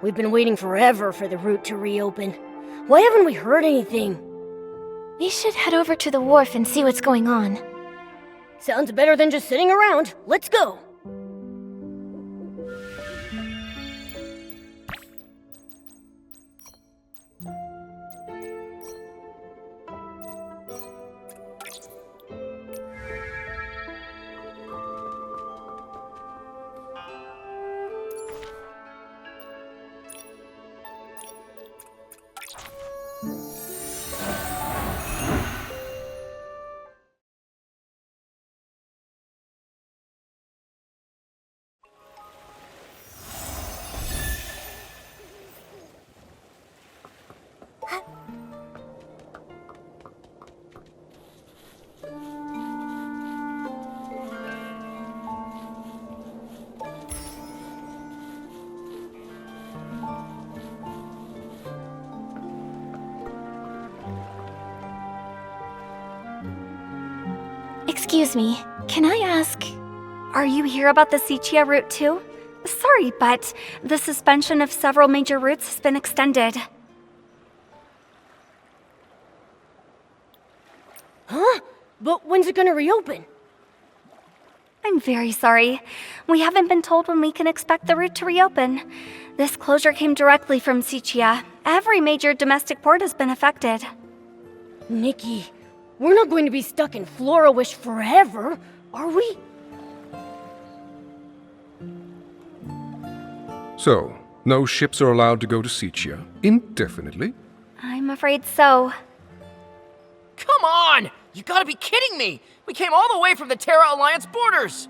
We've been waiting forever for the route to reopen. Why haven't we heard anything? We should head over to the wharf and see what's going on. Sounds better than just sitting around. Let's go! Excuse me, can I ask, are you here about the Sichia route too? Sorry, but the suspension of several major routes has been extended. Huh? But when's it gonna reopen? I'm very sorry. We haven't been told when we can expect the route to reopen. This closure came directly from Sichia. Every major domestic port has been affected. Nikki, we're not going to be stuck in Florawish forever, are we? So, no ships are allowed to go to Sichia indefinitely? I'm afraid so. Come on! You gotta be kidding me! We came all the way from the Terra Alliance borders!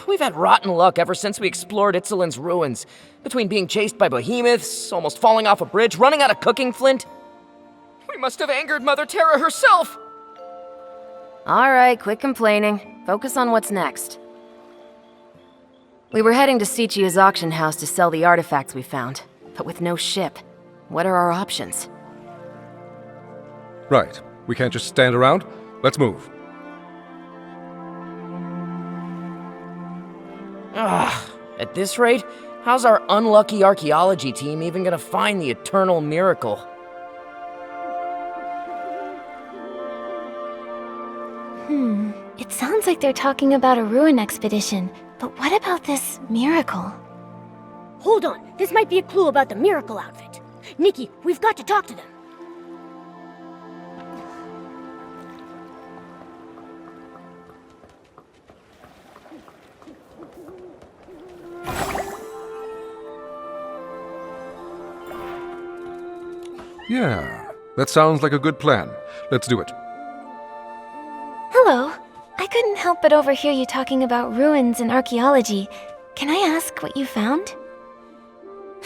We've had rotten luck ever since we explored Itzaland's ruins. Between being chased by behemoths, almost falling off a bridge, running out of cooking flint. We must have angered Mother Terra herself! Alright, quit complaining. Focus on what's next. We were heading to Sichia's auction house to sell the artifacts we found, but with no ship. What are our options? Right. We can't just stand around. Let's move. At this rate, how's our unlucky archaeology team even gonna find the eternal miracle? It sounds like they're talking about a ruin expedition, but what about this miracle? Hold on, this might be a clue about the miracle outfit. Nikki, we've got to talk to them. Yeah, that sounds like a good plan. Let's do it. Hello. I couldn't help but overhear you talking about ruins and archaeology. Can I ask what you found?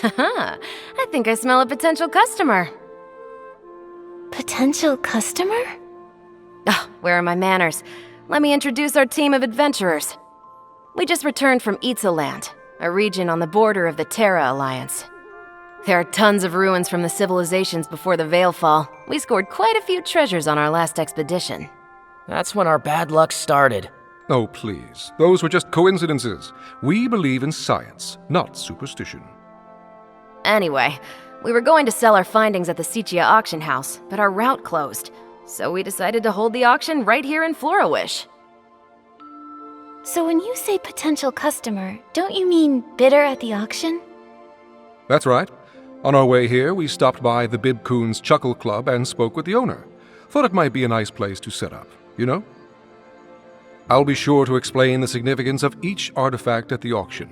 Haha, I think I smell a potential customer. Potential customer? Oh, where are my manners? Let me introduce our team of adventurers. We just returned from Itzaland, a region on the border of the Terra Alliance. There are tons of ruins from the civilizations before the Veilfall. We scored quite a few treasures on our last expedition. That's when our bad luck started. Oh, please. Those were just coincidences. We believe in science, not superstition. Anyway, we were going to sell our findings at the Sichia auction house, but our route closed. So we decided to hold the auction right here in Florawish. So when you say potential customer, don't you mean bidder at the auction? That's right. On our way here, we stopped by the Bibcoon's Chuckle Club and spoke with the owner. Thought it might be a nice place to set up, you know? I'll be sure to explain the significance of each artifact at the auction.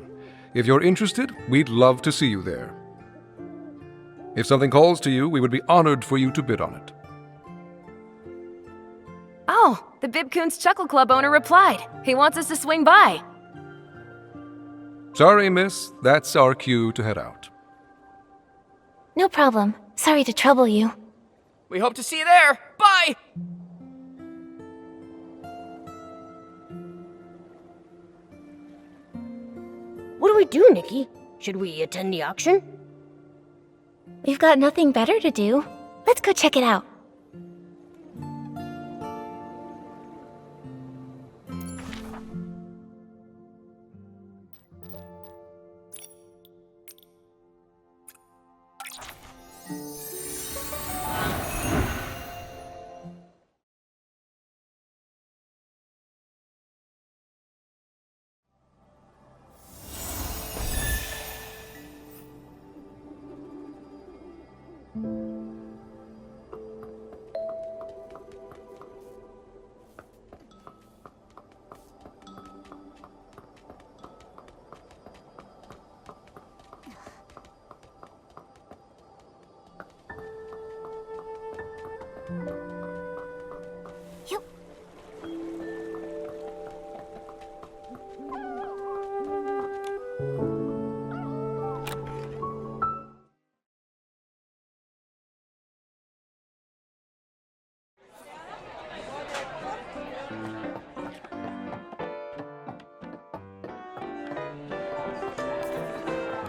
If you're interested, we'd love to see you there. If something calls to you, we would be honored for you to bid on it. Oh, the Bibcoon's Chuckle Club owner replied. He wants us to swing by. Sorry, miss. That's our cue to head out. No problem. Sorry to trouble you. We hope to see you there. Bye! What do we do, Nikki? Should we attend the auction? We've got nothing better to do. Let's go check it out.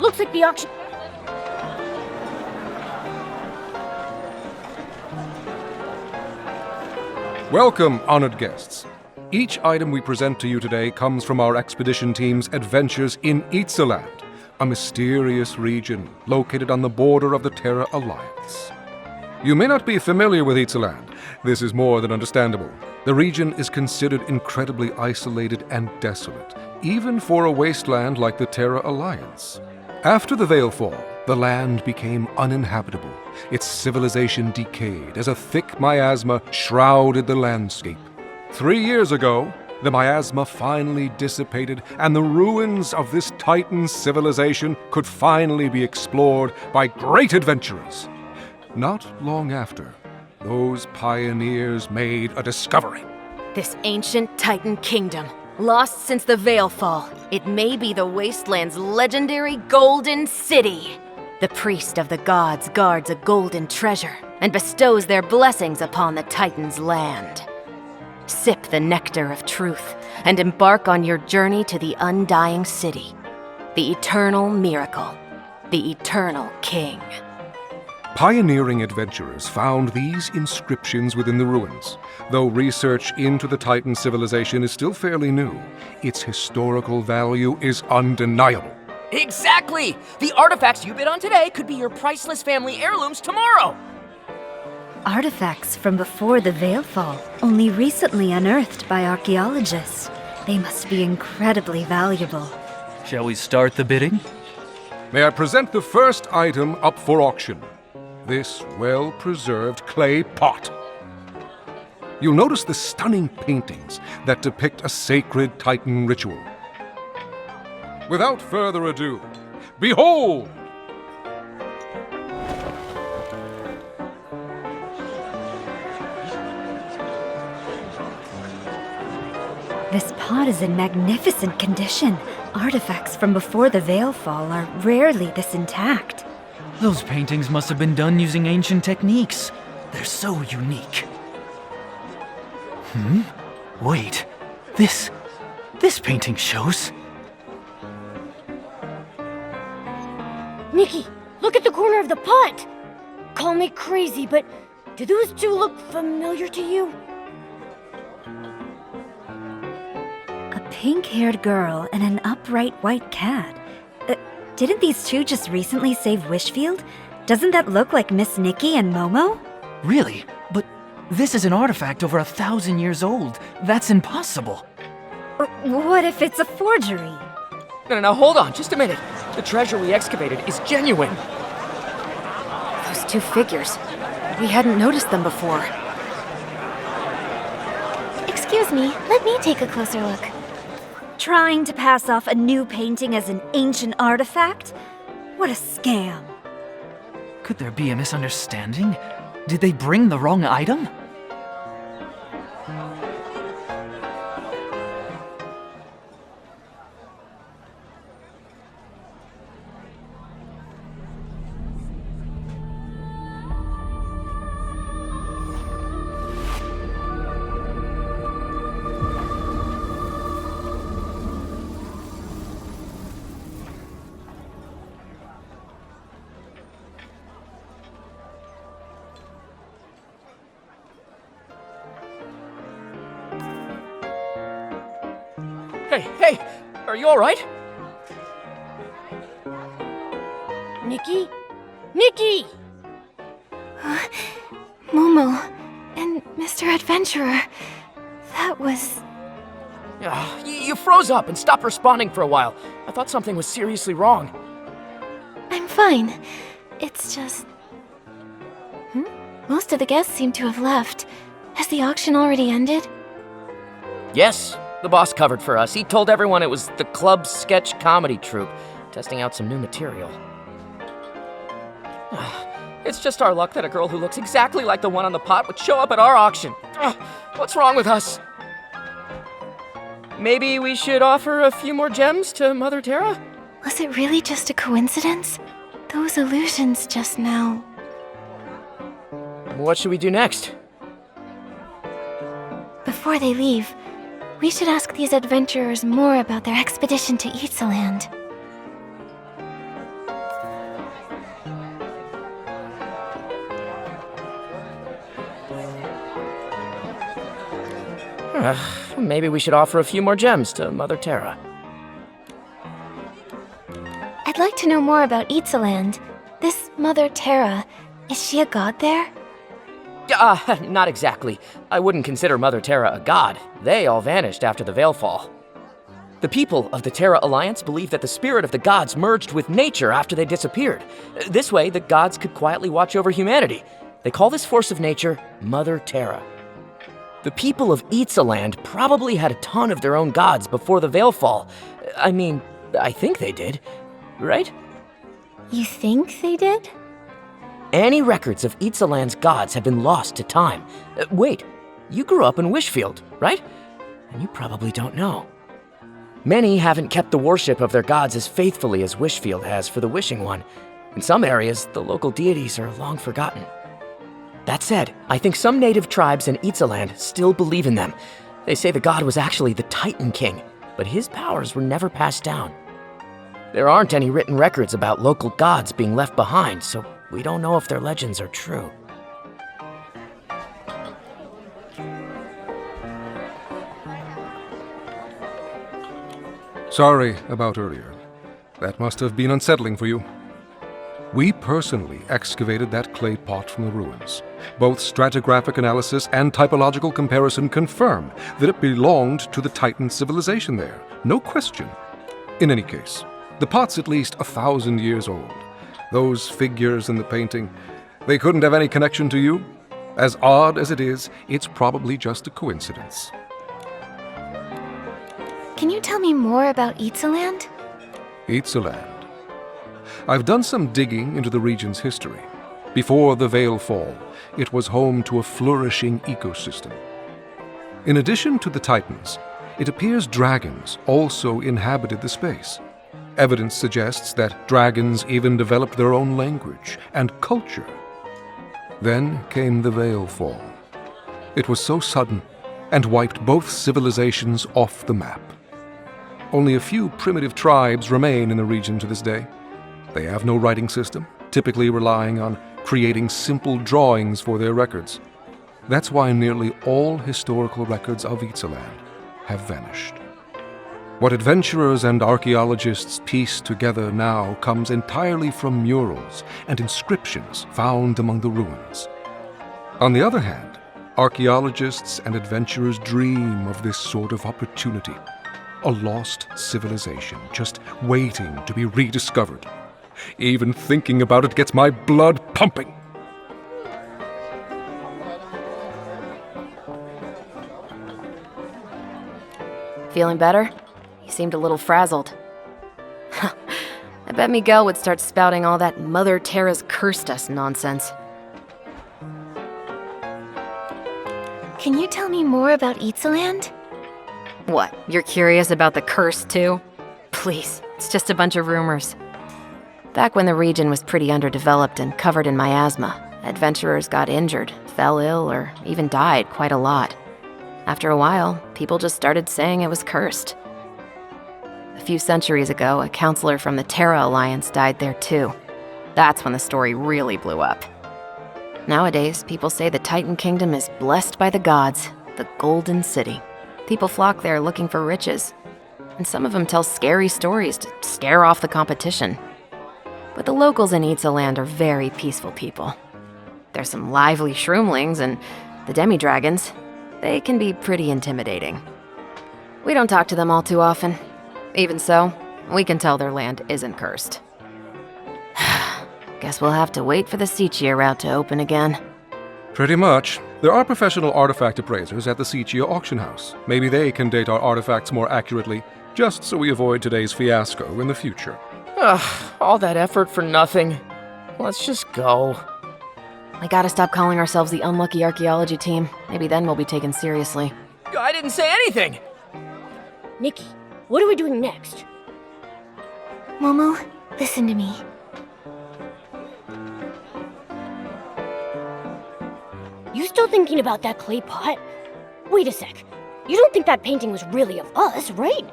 Looks like the auction... Welcome, honored guests. Each item we present to you today comes from our expedition team's adventures in Itzaland, a mysterious region located on the border of the Terra Alliance. You may not be familiar with Itzaland. This is more than understandable. The region is considered incredibly isolated and desolate, even for a wasteland like the Terra Alliance. After the Veilfall, the land became uninhabitable. Its civilization decayed as a thick miasma shrouded the landscape. 3 years ago, the miasma finally dissipated, and the ruins of this Titan civilization could finally be explored by great adventurers. Not long after, those pioneers made a discovery. This ancient Titan kingdom, lost since the Veilfall, it may be the Wasteland's legendary Golden City. The priest of the gods guards a golden treasure and bestows their blessings upon the Titan's land. Sip the nectar of truth and embark on your journey to the undying city, the eternal miracle, the eternal king. Pioneering adventurers found these inscriptions within the ruins. Though research into the Titan civilization is still fairly new, its historical value is undeniable. Exactly! The artifacts you bid on today could be your priceless family heirlooms tomorrow! Artifacts from before the Veilfall, only recently unearthed by archaeologists. They must be incredibly valuable. Shall we start the bidding? May I present the first item up for auction? This well-preserved clay pot. You'll notice the stunning paintings that depict a sacred Titan ritual. Without further ado, behold! This pot is in magnificent condition. Artifacts from before the Veilfall are rarely this intact. Those paintings must have been done using ancient techniques. They're so unique. Wait. This painting shows... Nikki, look at the corner of the pot! Call me crazy, but do those two look familiar to you? A pink-haired girl and an upright white cat. Didn't these two just recently save Wishfield? Doesn't that look like Miss Nikki and Momo? Really? But this is an artifact over 1,000 years old. That's impossible. What if it's a forgery? No, hold on, just a minute. The treasure we excavated is genuine. Those two figures, we hadn't noticed them before. Excuse me, let me take a closer look. Trying to pass off a new painting as an ancient artifact? What a scam. Could there be a misunderstanding? Did they bring the wrong item? Hey, are you alright? Nikki? Nikki! Momo and Mr. Adventurer. That was... You froze up and stopped responding for a while. I thought something was seriously wrong. I'm fine. It's just... Most of the guests seem to have left. Has the auction already ended? Yes, the boss covered for us. He told everyone it was the club's sketch comedy troupe, testing out some new material. It's just our luck that a girl who looks exactly like the one on the pot would show up at our auction. What's wrong with us? Maybe we should offer a few more gems to Mother Terra? Was it really just a coincidence? Those illusions just now... What should we do next? Before they leave, we should ask these adventurers more about their expedition to Itzaland. Maybe we should offer a few more gems to Mother Terra. I'd like to know more about Itzaland. This Mother Terra, is she a god there? Not exactly. I wouldn't consider Mother Terra a god. They all vanished after the Veilfall. The people of the Terra Alliance believe that the spirit of the gods merged with nature after they disappeared. This way, the gods could quietly watch over humanity. They call this force of nature Mother Terra. The people of Itzaland probably had a ton of their own gods before the Veilfall. I mean, I think they did, right? You think they did? Any records of Itzaland's gods have been lost to time. Wait, you grew up in Wishfield, right? And you probably don't know. Many haven't kept the worship of their gods as faithfully as Wishfield has for the Wishing One. In some areas, the local deities are long forgotten. That said, I think some native tribes in Itzaland still believe in them. They say the god was actually the Titan King, but his powers were never passed down. There aren't any written records about local gods being left behind, so we don't know if their legends are true. Sorry about earlier. That must have been unsettling for you. We personally excavated that clay pot from the ruins. Both stratigraphic analysis and typological comparison confirm that it belonged to the Titan civilization there. No question. In any case, the pot's at least 1,000 years old. Those figures in the painting, they couldn't have any connection to you. As odd as it is, it's probably just a coincidence. Can you tell me more about Itzaland? Itzaland. I've done some digging into the region's history. Before the Veilfall, it was home to a flourishing ecosystem. In addition to the Titans, it appears dragons also inhabited the space. Evidence suggests that dragons even developed their own language and culture. Then came the Veilfall. It was so sudden and wiped both civilizations off the map. Only a few primitive tribes remain in the region to this day. They have no writing system, typically relying on creating simple drawings for their records. That's why nearly all historical records of Itzaland have vanished. What adventurers and archaeologists piece together now comes entirely from murals and inscriptions found among the ruins. On the other hand, archaeologists and adventurers dream of this sort of opportunity. A lost civilization just waiting to be rediscovered. Even thinking about it gets my blood pumping. Feeling better? You seemed a little frazzled. I bet Miguel would start spouting all that Mother Terra's cursed us nonsense. Can you tell me more about Itzaland? What, you're curious about the curse too? Please, it's just a bunch of rumors. Back when the region was pretty underdeveloped and covered in miasma, adventurers got injured, fell ill, or even died quite a lot. After a while, people just started saying it was cursed. A few centuries ago, a counselor from the Terra Alliance died there too. That's when the story really blew up. Nowadays, people say the Titan Kingdom is blessed by the gods, the Golden City. People flock there looking for riches, and some of them tell scary stories to scare off the competition. But the locals in Itzaland are very peaceful people. There's some lively shroomlings, and the demi-dragons, they can be pretty intimidating. We don't talk to them all too often. Even so, we can tell their land isn't cursed. Guess we'll have to wait for the Sichia route to open again. Pretty much. There are professional artifact appraisers at the Sichia auction house. Maybe they can date our artifacts more accurately, just so we avoid today's fiasco in the future. Ugh, all that effort for nothing. Let's just go. We gotta stop calling ourselves the unlucky archaeology team. Maybe then we'll be taken seriously. I didn't say anything! Nikki, what are we doing next? Momo, listen to me. You still thinking about that clay pot? Wait a sec. You don't think that painting was really of us, right?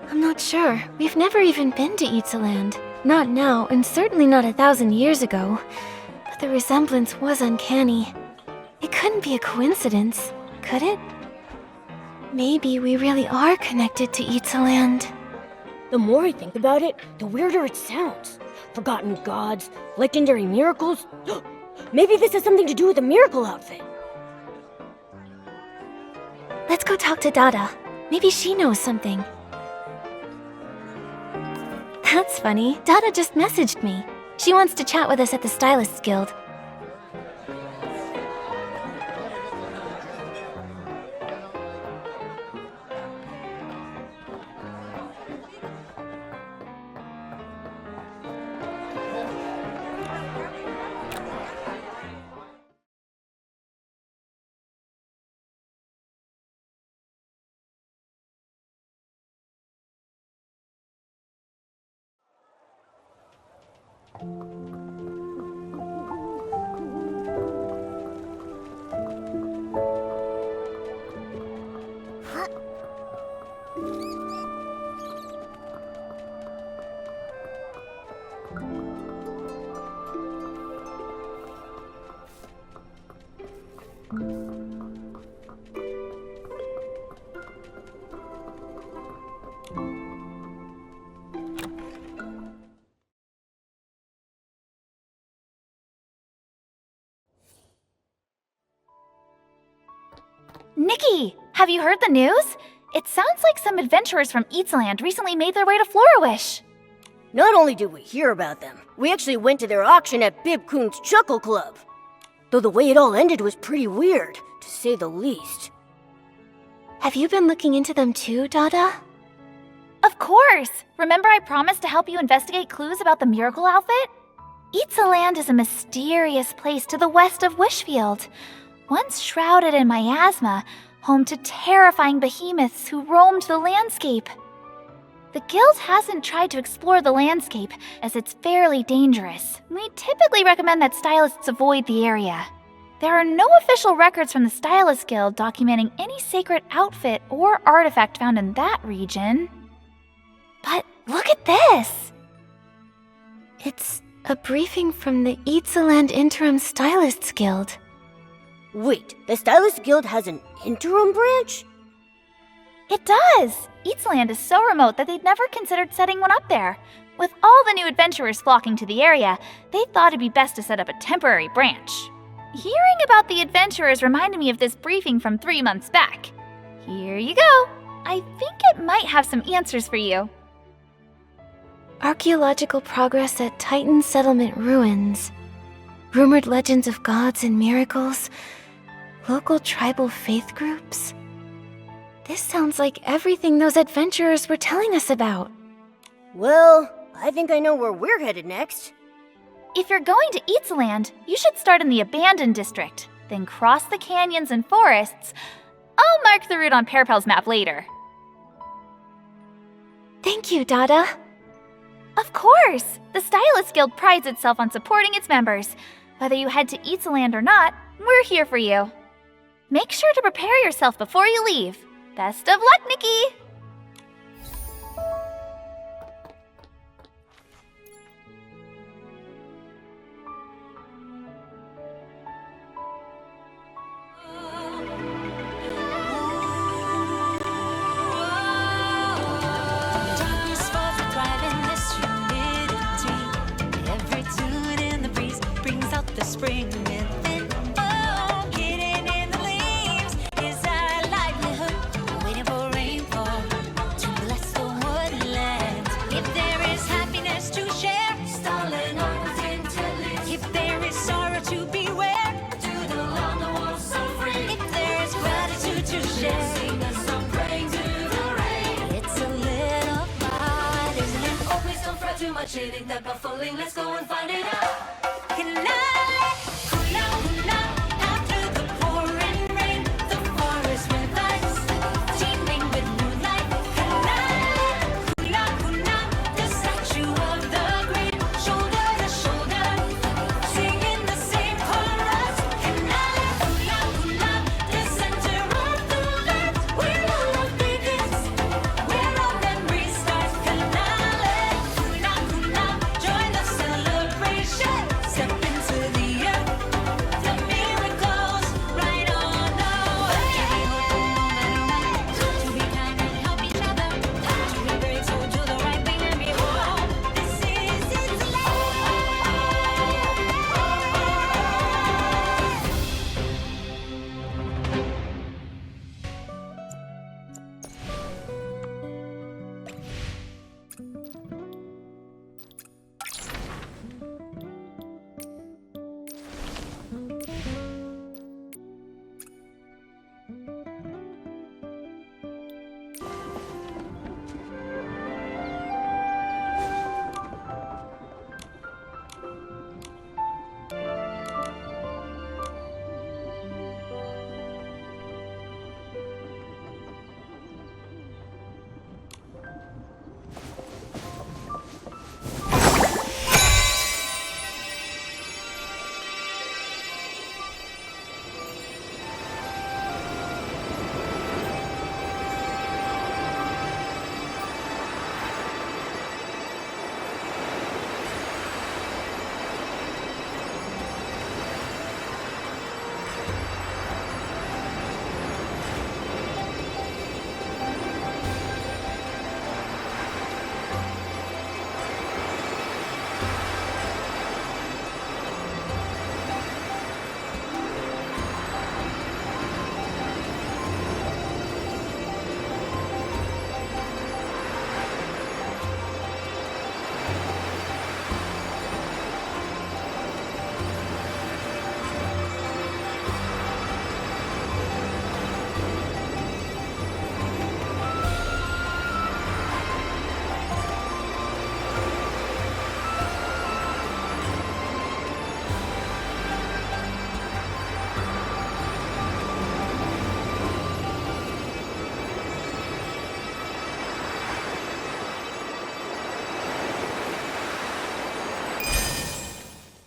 I'm not sure. We've never even been to Itzaland. Not now, and certainly not 1,000 years ago. But the resemblance was uncanny. It couldn't be a coincidence, could it? Maybe we really are connected to Itzaland. The more I think about it, the weirder it sounds. Forgotten gods, legendary miracles. Maybe this has something to do with the miracle outfit. Let's go talk to Dada. Maybe she knows something. That's funny. Dada just messaged me. She wants to chat with us at the Stylists Guild. Nikki, have you heard the news? It sounds like some adventurers from Itzaland recently made their way to Florawish. Not only did we hear about them, we actually went to their auction at Bib-kun's Chuckle Club. Though the way it all ended was pretty weird, to say the least. Have you been looking into them too, Dada? Of course! Remember I promised to help you investigate clues about the miracle outfit? Itzaland is a mysterious place to the west of Wishfield. Once shrouded in miasma, home to terrifying behemoths who roamed the landscape. The guild hasn't tried to explore the landscape, as it's fairly dangerous. We typically recommend that stylists avoid the area. There are no official records from the Stylist Guild documenting any sacred outfit or artifact found in that region. But look at this! It's a briefing from the Itzaland Interim Stylists Guild. Wait, the Stylist Guild has an interim branch? It does! Itzaland is so remote that they'd never considered setting one up there. With all the new adventurers flocking to the area, they thought it'd be best to set up a temporary branch. Hearing about the adventurers reminded me of this briefing from 3 months back. Here you go. I think it might have some answers for you. Archaeological progress at Titan Settlement ruins. Rumored legends of gods and miracles. Local tribal faith groups. This sounds like everything those adventurers were telling us about. Well, I think I know where we're headed next. If you're going to Itzaland, you should start in the Abandoned District, then cross the canyons and forests. I'll mark the route on Pearpel's map later. Thank you, Dada. Of course! The Stylist Guild prides itself on supporting its members. Whether you head to Itzaland or not, we're here for you. Make sure to prepare yourself before you leave. Best of luck, Nikki! Spring within, oh, hidden in the leaves is our livelihood, waiting for rainfall to bless the woodland. If there is happiness to share, stalling on intellect. If there is sorrow to beware, to the land the world so free. If there is gratitude to share, sing a song praying to the rain. It's a little part, isn't it? Oh, please don't fret too much, hitting that buffling. Let's go and find it out. Can I? Step into the earth.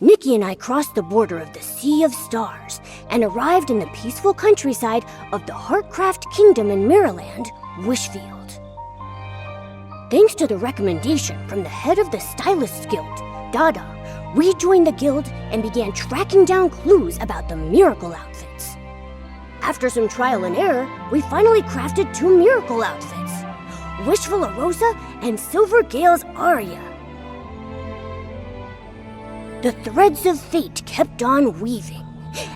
Nikki and I crossed the border of the Sea of Stars and arrived in the peaceful countryside of the Heartcraft Kingdom in Maryland, Wishfield. Thanks to the recommendation from the head of the Stylists Guild, Dada, we joined the guild and began tracking down clues about the miracle outfits. After some trial and error, we finally crafted 2 miracle outfits, Wishful Rosa and Silver Gale's Aria. The threads of fate kept on weaving,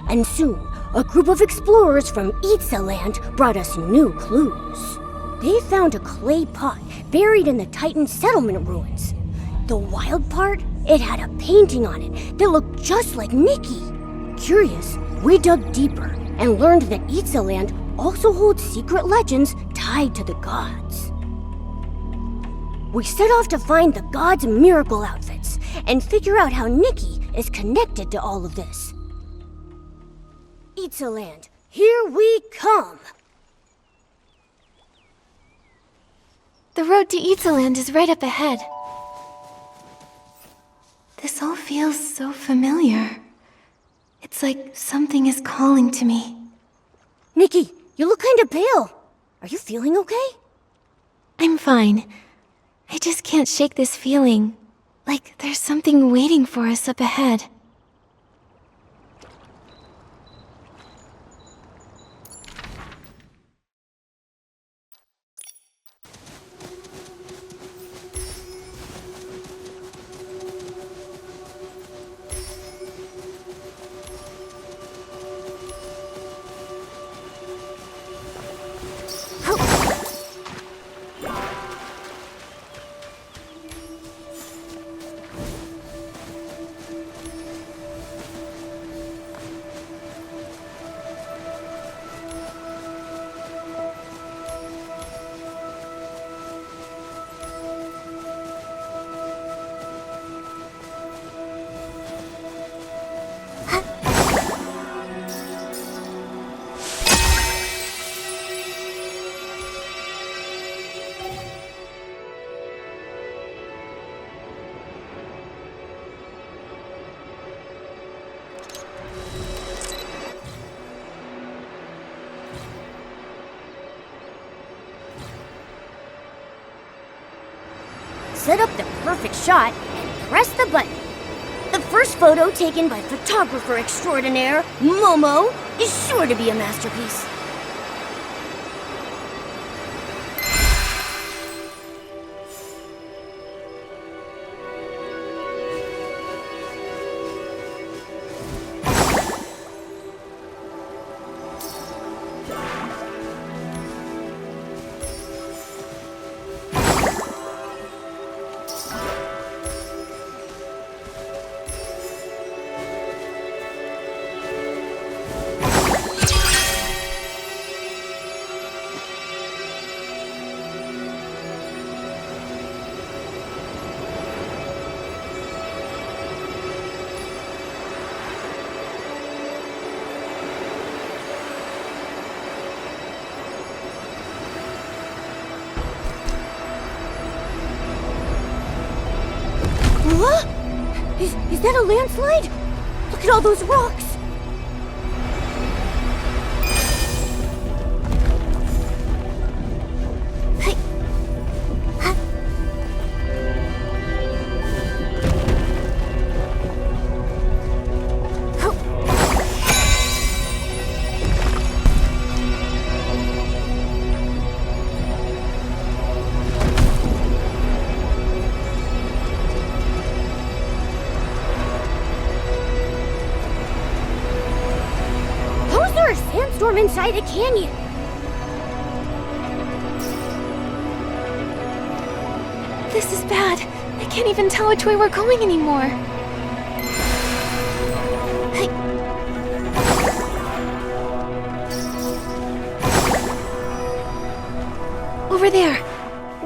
and soon a group of explorers from Itzaland brought us new clues. They found a clay pot buried in the Titan settlement ruins. The wild part? It had a painting on it that looked just like Nikki. Curious, we dug deeper and learned that Itzaland also holds secret legends tied to the gods. We set off to find the gods' miracle outfits and figure out how Nikki is connected to all of this. Itzaland, here we come! The road to Itzaland is right up ahead. This all feels so familiar. It's like something is calling to me. Nikki, you look kind of pale. Are you feeling okay? I'm fine. I just can't shake this feeling. Like there's something waiting for us up ahead. Set up the perfect shot and press the button. The first photo taken by photographer extraordinaire Momo is sure to be a masterpiece. What? Is that a landslide? Look at all those rocks! Storm inside a canyon. This is bad. I can't even tell which way we're going anymore. Hey. Over there.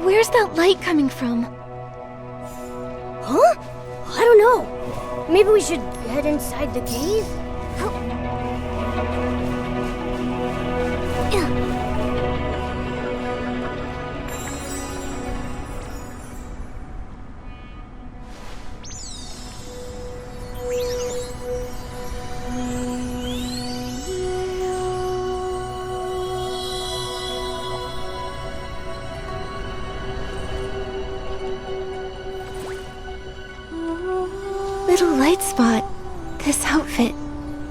Where's that light coming from? Huh? I don't know. Maybe we should head inside the cave? little light spot. This outfit.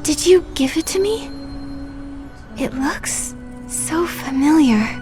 Did you give it to me? It looks so familiar.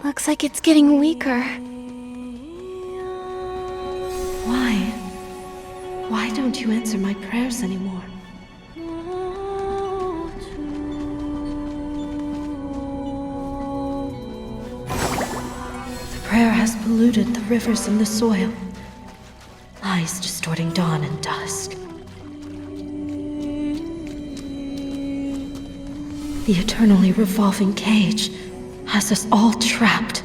Looks like it's getting weaker. Why? Why don't you answer my prayers anymore? The prayer has polluted the rivers and the soil. Lies distorting dawn and dusk. The eternally revolving cage has us all trapped.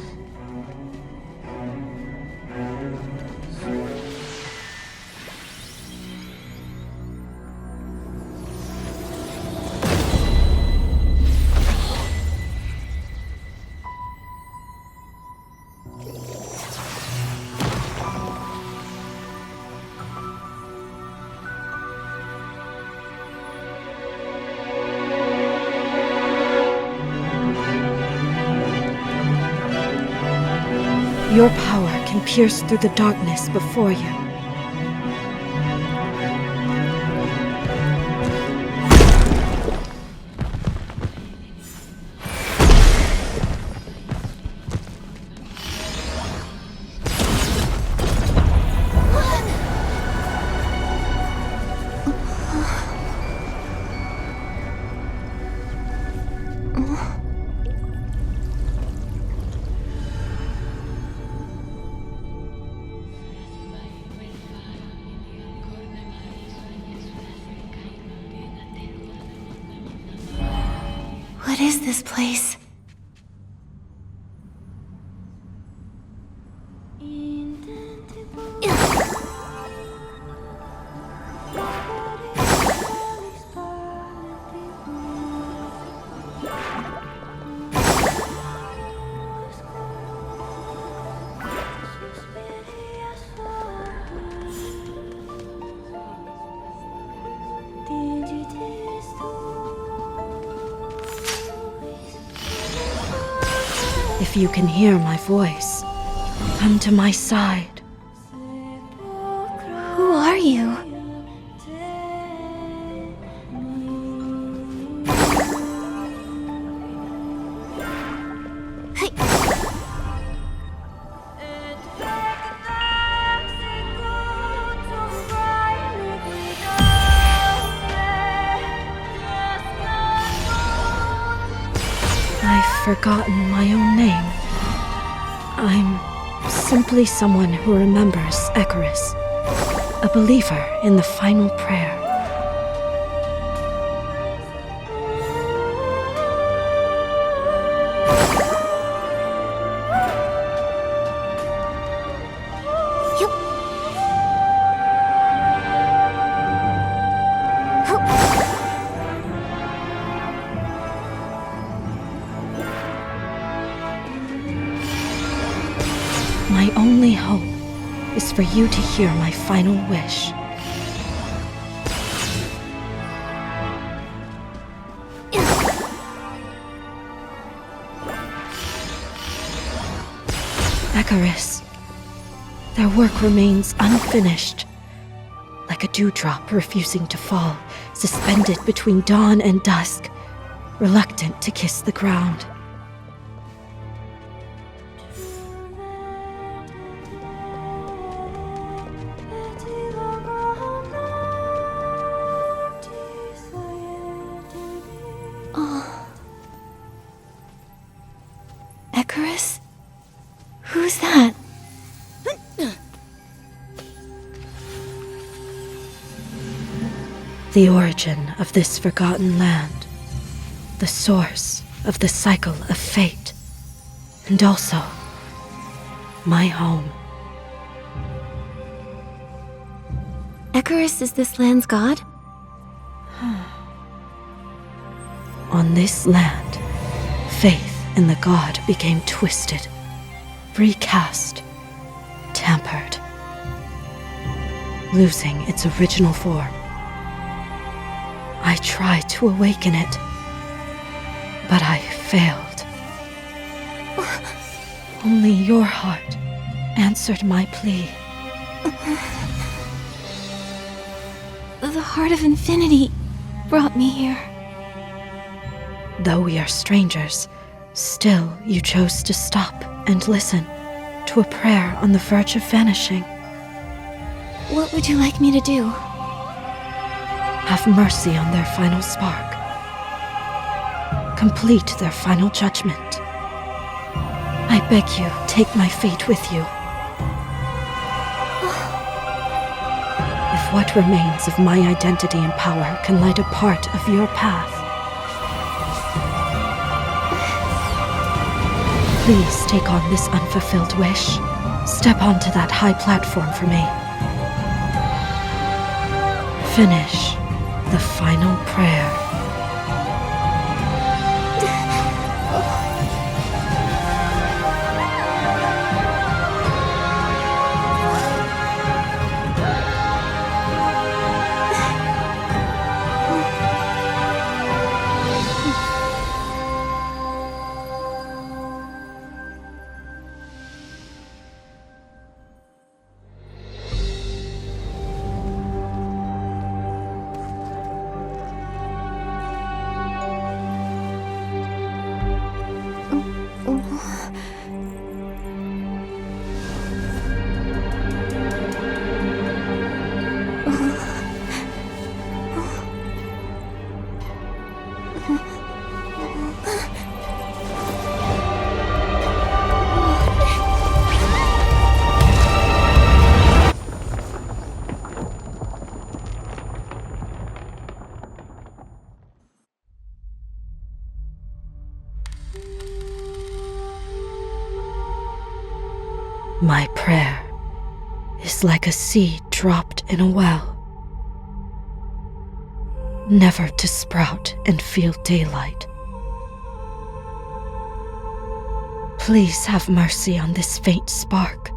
Your power can pierce through the darkness before you. What is this place? If you can hear my voice, come to my side. Who are you? forgotten my own name. I'm simply someone who remembers Icarus, a believer in the final prayer. My only hope is for you to hear my final wish. Icarus, their work remains unfinished, like a dewdrop refusing to fall, suspended between dawn and dusk, reluctant to kiss the ground. Icarus? Who's that? The origin of this forgotten land, the source of the cycle of fate, and also my home. Icarus is this land's god? On this land, faith in the god became twisted, recast, tampered, losing its original form. I tried to awaken it, but I failed. Only your heart answered my plea. The heart of infinity brought me here. Though we are strangers, still you chose to stop and listen to a prayer on the verge of vanishing. What would you like me to do? Have mercy on their final spark. Complete their final judgment. I beg you, take my fate with you. If what remains of my identity and power can light a part of your path, please take on this unfulfilled wish. Step onto that high platform for me. Finish the final prayer. My prayer is like a seed dropped in a well, never to sprout and feel daylight. Please have mercy on this faint spark.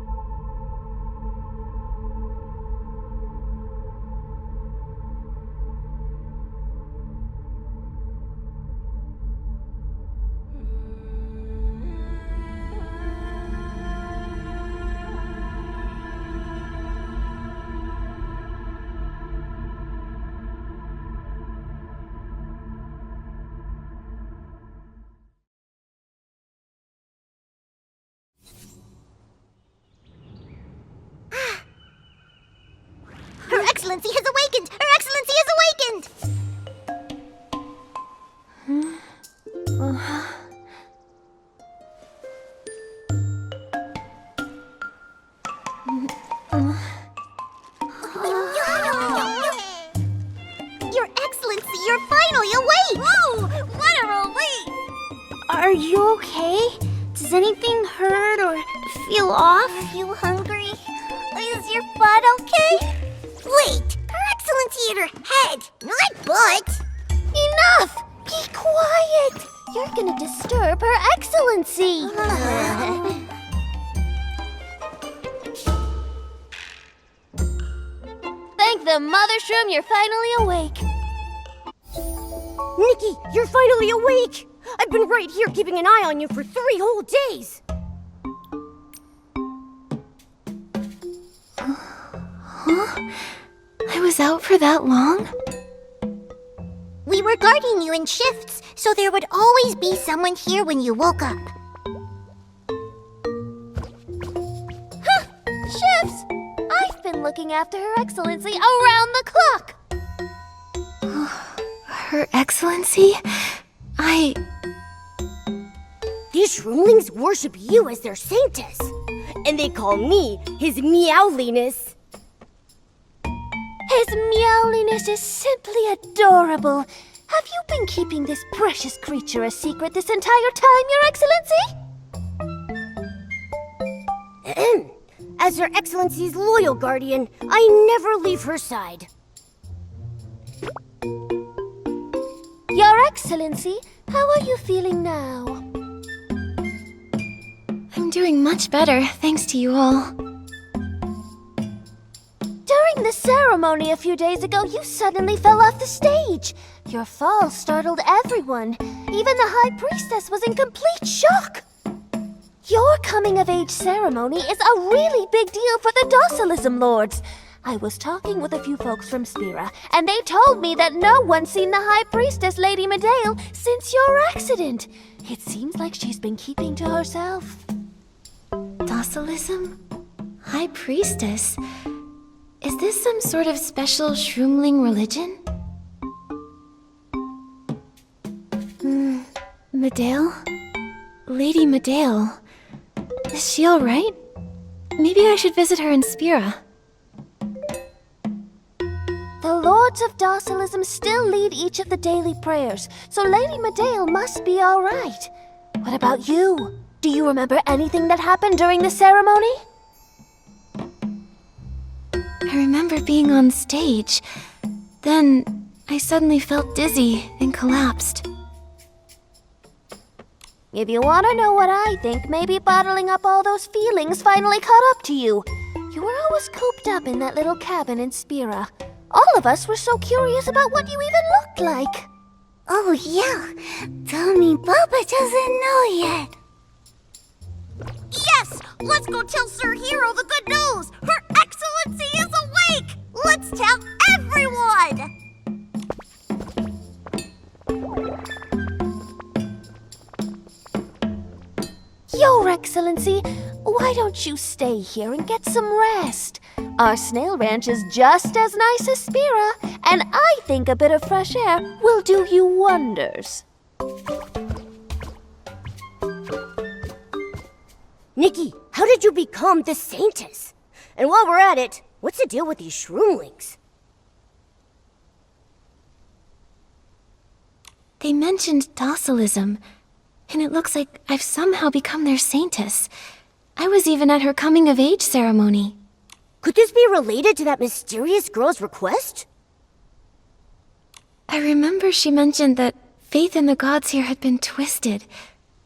Does anything hurt or feel off? Are you hungry? Is your butt okay? Wait, Her Excellency hit her head, not butt. Enough! Be quiet! You're gonna disturb Her Excellency! Thank the Mothershroom you're finally awake. Nikki, you're finally awake! I've been right here keeping an eye on you for 3 whole days! Huh? I was out for that long? We were guarding you in shifts, so there would always be someone here when you woke up. Shifts! I've been looking after Her Excellency around the clock! Her Excellency? These shroomlings worship you as their saintess, and they call me his meowliness. His meowliness is simply adorable. Have you been keeping this precious creature a secret this entire time, Your Excellency? As Her Excellency's loyal guardian, I never leave her side. Your Excellency, how are you feeling now? I'm doing much better, thanks to you all. During the ceremony a few days ago, you suddenly fell off the stage. Your fall startled everyone. Even the High Priestess was in complete shock. Your coming-of-age ceremony is a really big deal for the Docilism Lords. I was talking with a few folks from Spira, and they told me that no one's seen the High Priestess, Lady Medale, since your accident. It seems like she's been keeping to herself. Docilism? High Priestess? Is this some sort of special shroomling religion? Medale? Lady Medale. Is she alright? Maybe I should visit her in Spira. The Lords of Docilism still lead each of the daily prayers, so Lady Medale must be alright. What about you? Do you remember anything that happened during the ceremony? I remember being on stage. Then I suddenly felt dizzy and collapsed. If you want to know what I think, maybe bottling up all those feelings finally caught up to you. You were always cooped up in that little cabin in Spira. All of us were so curious about what you even looked like. Oh yeah, tell me Papa doesn't know yet. Yes! Let's go tell Sir Hero the good news! Her Excellency is awake! Let's tell everyone! Your Excellency, why don't you stay here and get some rest? Our snail ranch is just as nice as Spira, and I think a bit of fresh air will do you wonders. Nikki, how did you become the saintess? And while we're at it, what's the deal with these shroomlings? They mentioned docilism, and it looks like I've somehow become their saintess. I was even at her coming-of-age ceremony. Could this be related to that mysterious girl's request? I remember she mentioned that faith in the gods here had been twisted,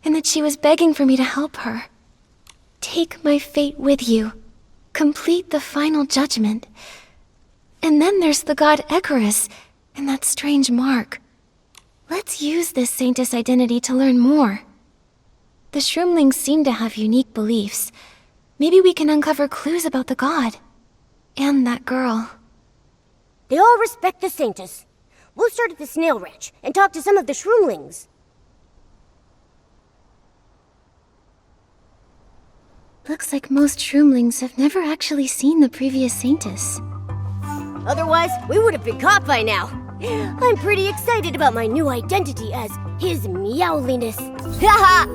and that she was begging for me to help her. Take my fate with you. Complete the final judgment. And then there's the god Icarus, and that strange mark. Let's use this saintess identity to learn more. The shroomlings seem to have unique beliefs. Maybe we can uncover clues about the god. And that girl. They all respect the saintess. We'll start at the snail ranch and talk to some of the shroomlings. Looks like most shroomlings have never actually seen the previous saintess. Otherwise, we would have been caught by now. I'm pretty excited about my new identity as his meowliness. Haha!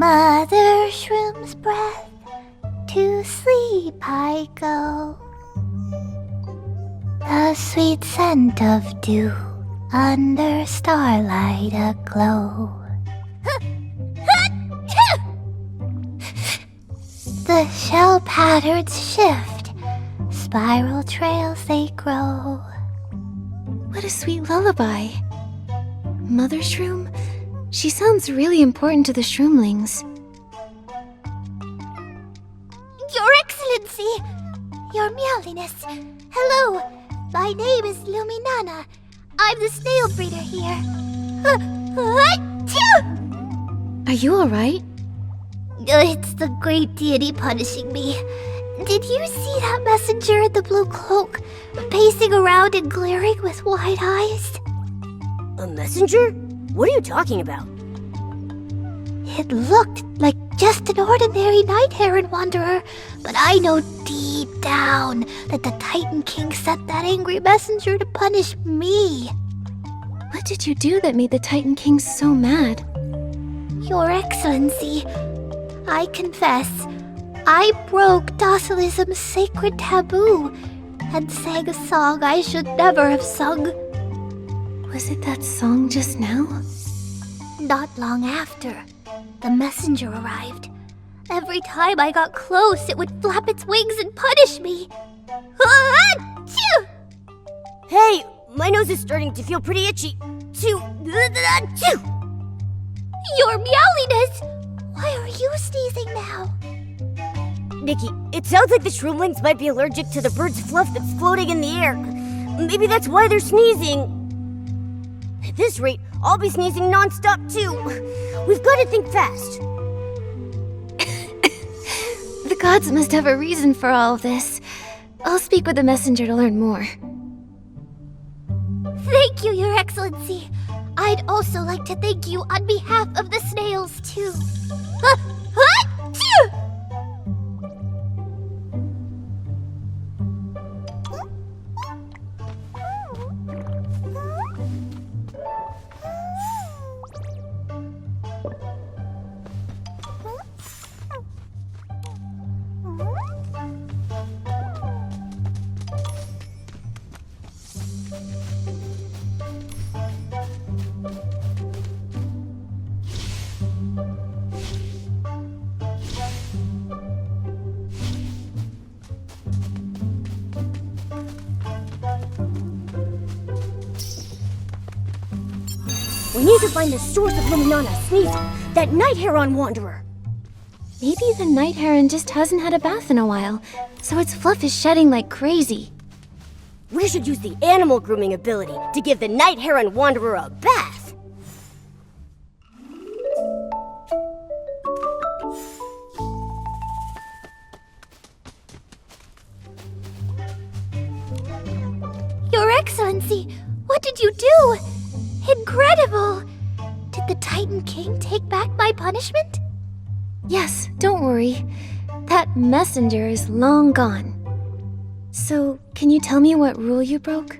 Mothershroom's breath, to sleep I go. The sweet scent of dew, under starlight aglow. The shell patterns shift, spiral trails they grow. What a sweet lullaby. Mothershroom? She sounds really important to the Shroomlings. Your Excellency! Your Meowliness! Hello! My name is Luminana. I'm the snail breeder here. Are you alright? It's the great deity punishing me. Did you see that messenger in the blue cloak, pacing around and glaring with wide eyes? A messenger? What are you talking about? It looked like just an ordinary night heron wanderer, but I know deep down that the Titan King sent that angry messenger to punish me. What did you do that made the Titan King so mad? Your Excellency, I confess, I broke docilism's sacred taboo and sang a song I should never have sung. Was it that song just now? Not long after, the messenger arrived. Every time I got close, it would flap its wings and punish me. Hey, my nose is starting to feel pretty itchy. Your Meowliness! Why are you sneezing now? Nikki, it sounds like the Shroomlings might be allergic to the bird's fluff that's floating in the air. Maybe that's why they're sneezing. At this rate, I'll be sneezing non-stop too. We've got to think fast. The gods must have a reason for all of this. I'll speak with the messenger to learn more. Thank you, Your Excellency. I'd also like to thank you on behalf of the snails, too. We need to find the source of Luminana sneezing, that night heron wanderer. Maybe the night heron just hasn't had a bath in a while, so its fluff is shedding like crazy. We should use the animal grooming ability to give the night heron wanderer a bath. Your Excellency, what did you do? Incredible! Did the Titan King take back my punishment? Yes, don't worry. That messenger is long gone. So, can you tell me what rule you broke?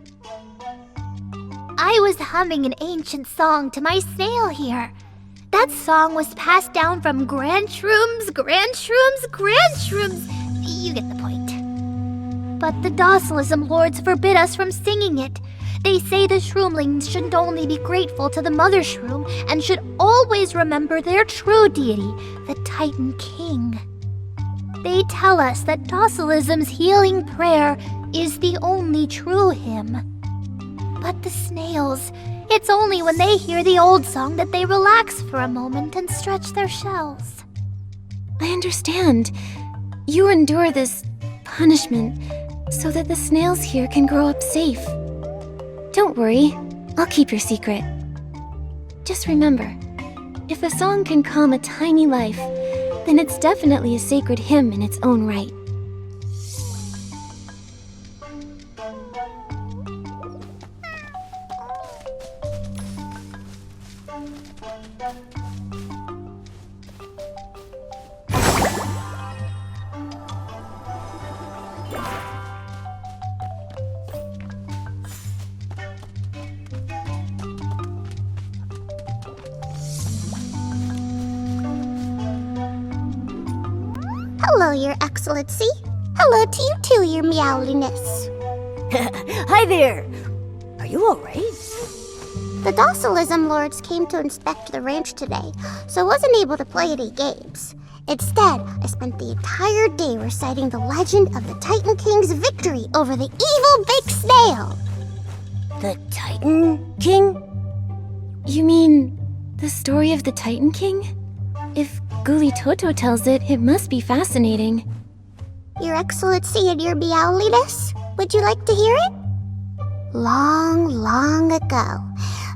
I was humming an ancient song to my snail here. That song was passed down from grandshrooms. You get the point. But the docilism lords forbid us from singing it. They say the Shroomlings shouldn't only be grateful to the Mothershroom and should always remember their true deity, the Titan King. They tell us that docilism's healing prayer is the only true hymn. But the snails, it's only when they hear the old song that they relax for a moment and stretch their shells. I understand. You endure this punishment so that the snails here can grow up safe. Don't worry, I'll keep your secret. Just remember, if a song can calm a tiny life, then it's definitely a sacred hymn in its own right. Hello, Your Excellency. Hello to you too, Your Meowliness. Hi there! Are you alright? The Docilism Lords came to inspect the ranch today, so I wasn't able to play any games. Instead, I spent the entire day reciting the legend of the Titan King's victory over the evil big snail. The Titan King? You mean the story of the Titan King? If Guli Toto tells it, it must be fascinating. Your Excellency and Your Meowliness, would you like to hear it? Long, long ago,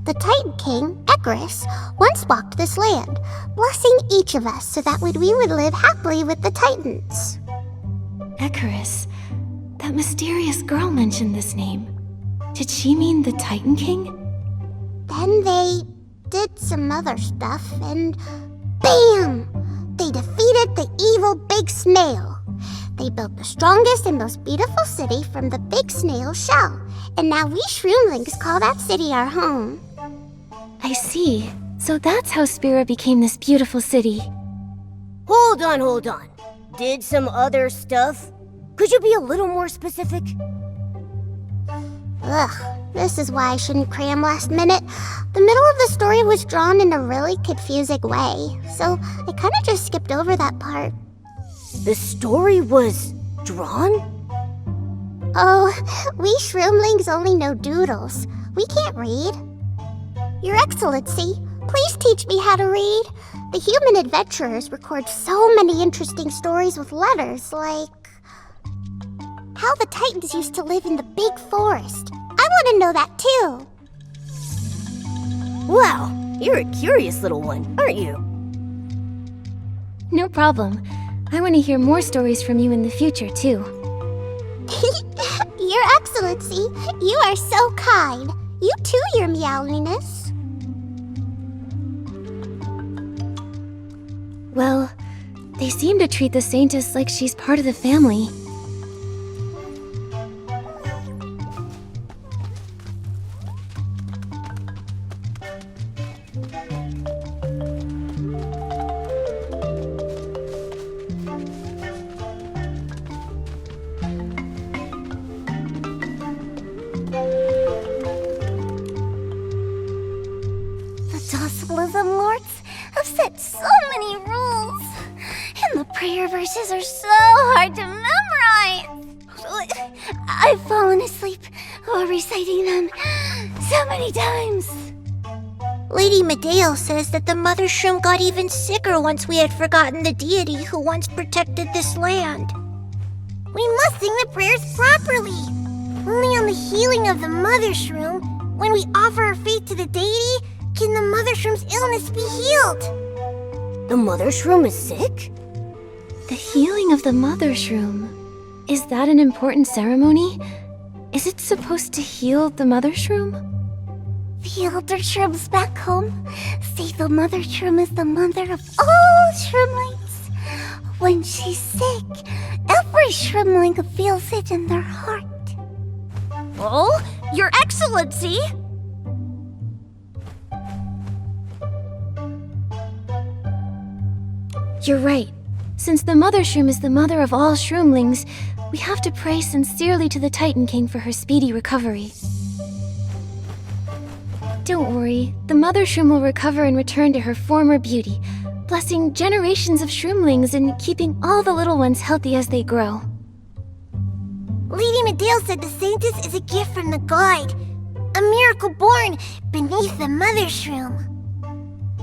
the Titan King, Icarus, once walked this land, blessing each of us so that we would live happily with the Titans. Icarus. That mysterious girl mentioned this name. Did she mean the Titan King? Then they did some other stuff, and BAM! They defeated the evil big snail. They built the strongest and most beautiful city from the big snail shell, and now we Shroomlings call that city our home. I see. So that's how Spira became this beautiful city. Hold on. Did some other stuff? Could you be a little more specific? Ugh, this is why I shouldn't cram last minute. The middle of the story was drawn in a really confusing way, so I kinda just skipped over that part. The story was drawn? Oh, we Shroomlings only know doodles. We can't read. Your Excellency, please teach me how to read. The human adventurers record so many interesting stories with letters, like how the Titans used to live in the big forest. I want to know that too. Wow, you're a curious little one, aren't you? No problem. I want to hear more stories from you in the future, too. Your Excellency, you are so kind. You too, Your Meowliness. Well, they seem to treat the Saintess like she's part of the family. Docilism Lords have set so many rules, and the prayer verses are so hard to memorize. I've fallen asleep while reciting them so many times. Lady Medeo says that the Mothershroom got even sicker once we had forgotten the deity who once protected this land. We must sing the prayers properly. Only on the healing of the Mothershroom, when we offer our faith to the deity, can the Mothershroom's illness be healed. The Mothershroom is sick? The healing of the Mothershroom. Is that an important ceremony? Is it supposed to heal the Mothershroom? The elder Shrooms back home say the Mothershroom is the mother of all Shroomlings. When she's sick, every Shroomling feels it in their heart. Oh, Your Excellency! You're right. Since the Mothershroom is the mother of all Shroomlings, we have to pray sincerely to the Titan King for her speedy recovery. Don't worry, the Mothershroom will recover and return to her former beauty, blessing generations of Shroomlings and keeping all the little ones healthy as they grow. Lady Medale said the Saintess is a gift from the god, a miracle born beneath the Mothershroom.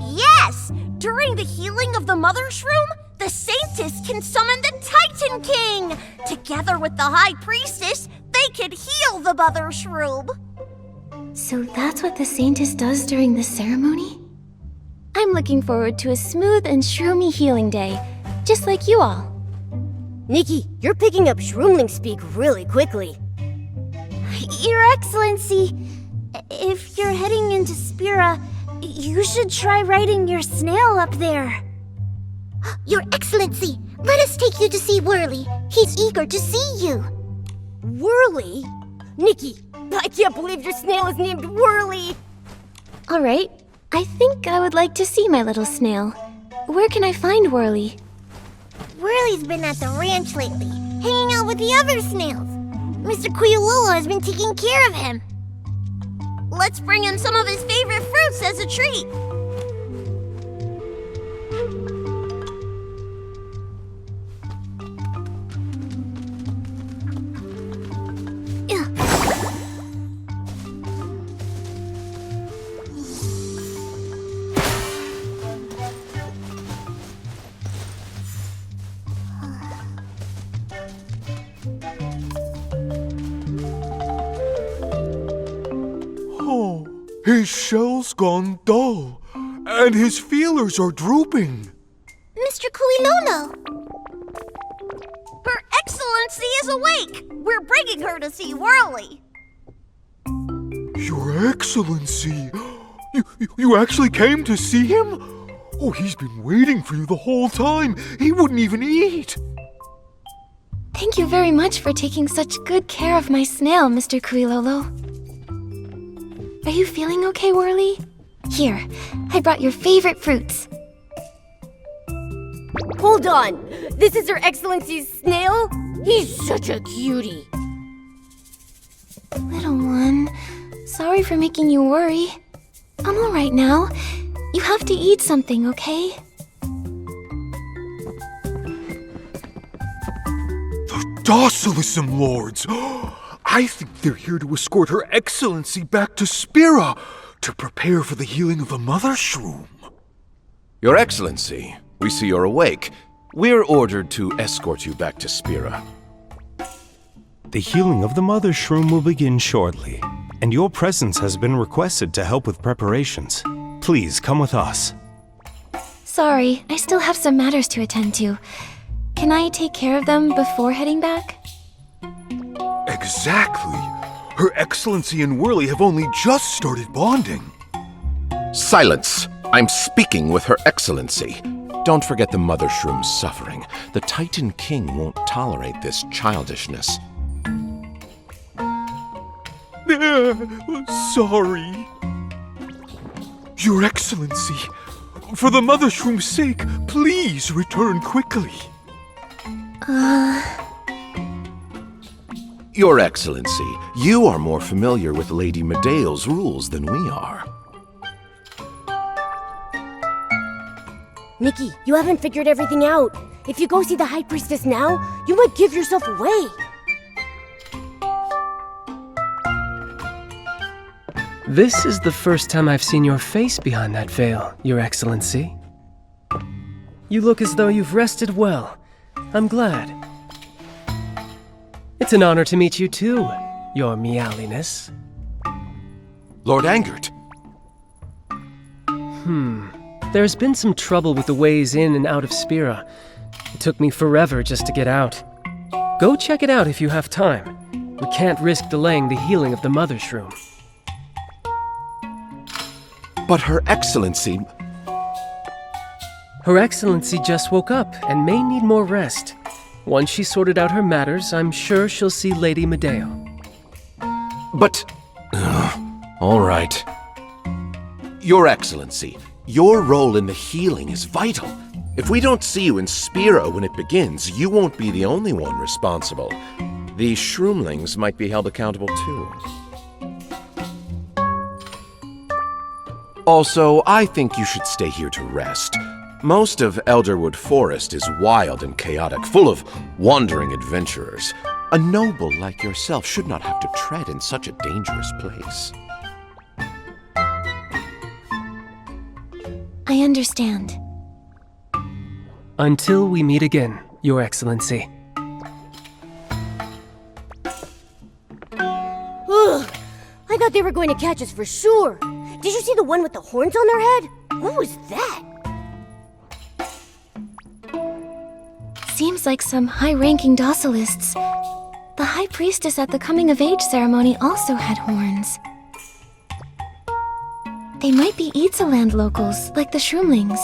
Yes! During the healing of the Mothershroom, the Saintess can summon the Titan King! Together with the High Priestess, they could heal the Mothershroom! So that's what the Saintess does during this ceremony? I'm looking forward to a smooth and shroomy healing day, just like you all. Nikki, you're picking up Shroomling speak really quickly. Your Excellency, if you're heading into Spira, you should try riding your snail up there. Your Excellency, let us take you to see Whirly. He's eager to see you. Whirly? Nikki, I can't believe your snail is named Whirly! Alright, I think I would like to see my little snail. Where can I find Whirly? Whirly's been at the ranch lately, hanging out with the other snails. Mr. Quilolo has been taking care of him. Let's bring him some of his favorite fruits as a treat. Oh, his shell's gone dull, and his feelers are drooping. Mr. Quilolo! Her Excellency is awake! We're bringing her to see Whirly. Your Excellency! You actually came to see him? Oh, he's been waiting for you the whole time. He wouldn't even eat. Thank you very much for taking such good care of my snail, Mr. Quilolo. Are you feeling okay, Whirly? Here, I brought your favorite fruits. Hold on! This is Her Excellency's snail? He's such a cutie! Little one, sorry for making you worry. I'm alright now. You have to eat something, okay? The Docilism Lords! I think they're here to escort Her Excellency back to Spira to prepare for the healing of the Mothershroom. Your Excellency, we see you're awake. We're ordered to escort you back to Spira. The healing of the Mothershroom will begin shortly, and your presence has been requested to help with preparations. Please come with us. Sorry, I still have some matters to attend to. Can I take care of them before heading back? Exactly. Her Excellency and Whirly have only just started bonding. Silence! I'm speaking with Her Excellency. Don't forget the Mothershroom's suffering. The Titan King won't tolerate this childishness. Sorry. Your Excellency, for the Mothershroom's sake, please return quickly. Your Excellency, you are more familiar with Lady Medeo's rules than we are. Nikki, you haven't figured everything out. If you go see the High Priestess now, you might give yourself away. This is the first time I've seen your face behind that veil, Your Excellency. You look as though you've rested well. I'm glad. It's an honor to meet you too, Your Meowliness. Lord Angert! There's been some trouble with the ways in and out of Spira. It took me forever just to get out. Go check it out if you have time. We can't risk delaying the healing of the Mothershroom. But Her Excellency... Her Excellency just woke up and may need more rest. Once she's sorted out her matters, I'm sure she'll see Lady Medeo. But... all right. Your Excellency, your role in the healing is vital. If we don't see you in Spira when it begins, you won't be the only one responsible. The Shroomlings might be held accountable too. Also, I think you should stay here to rest. Most of Elderwood Forest is wild and chaotic, full of wandering adventurers. A noble like yourself should not have to tread in such a dangerous place. I understand. Until we meet again, Your Excellency. Ugh, I thought they were going to catch us for sure. Did you see the one with the horns on their head? What was that? Seems like some high-ranking docilists. The High Priestess at the coming-of-age ceremony also had horns. They might be Itzaland locals, like the Shroomlings.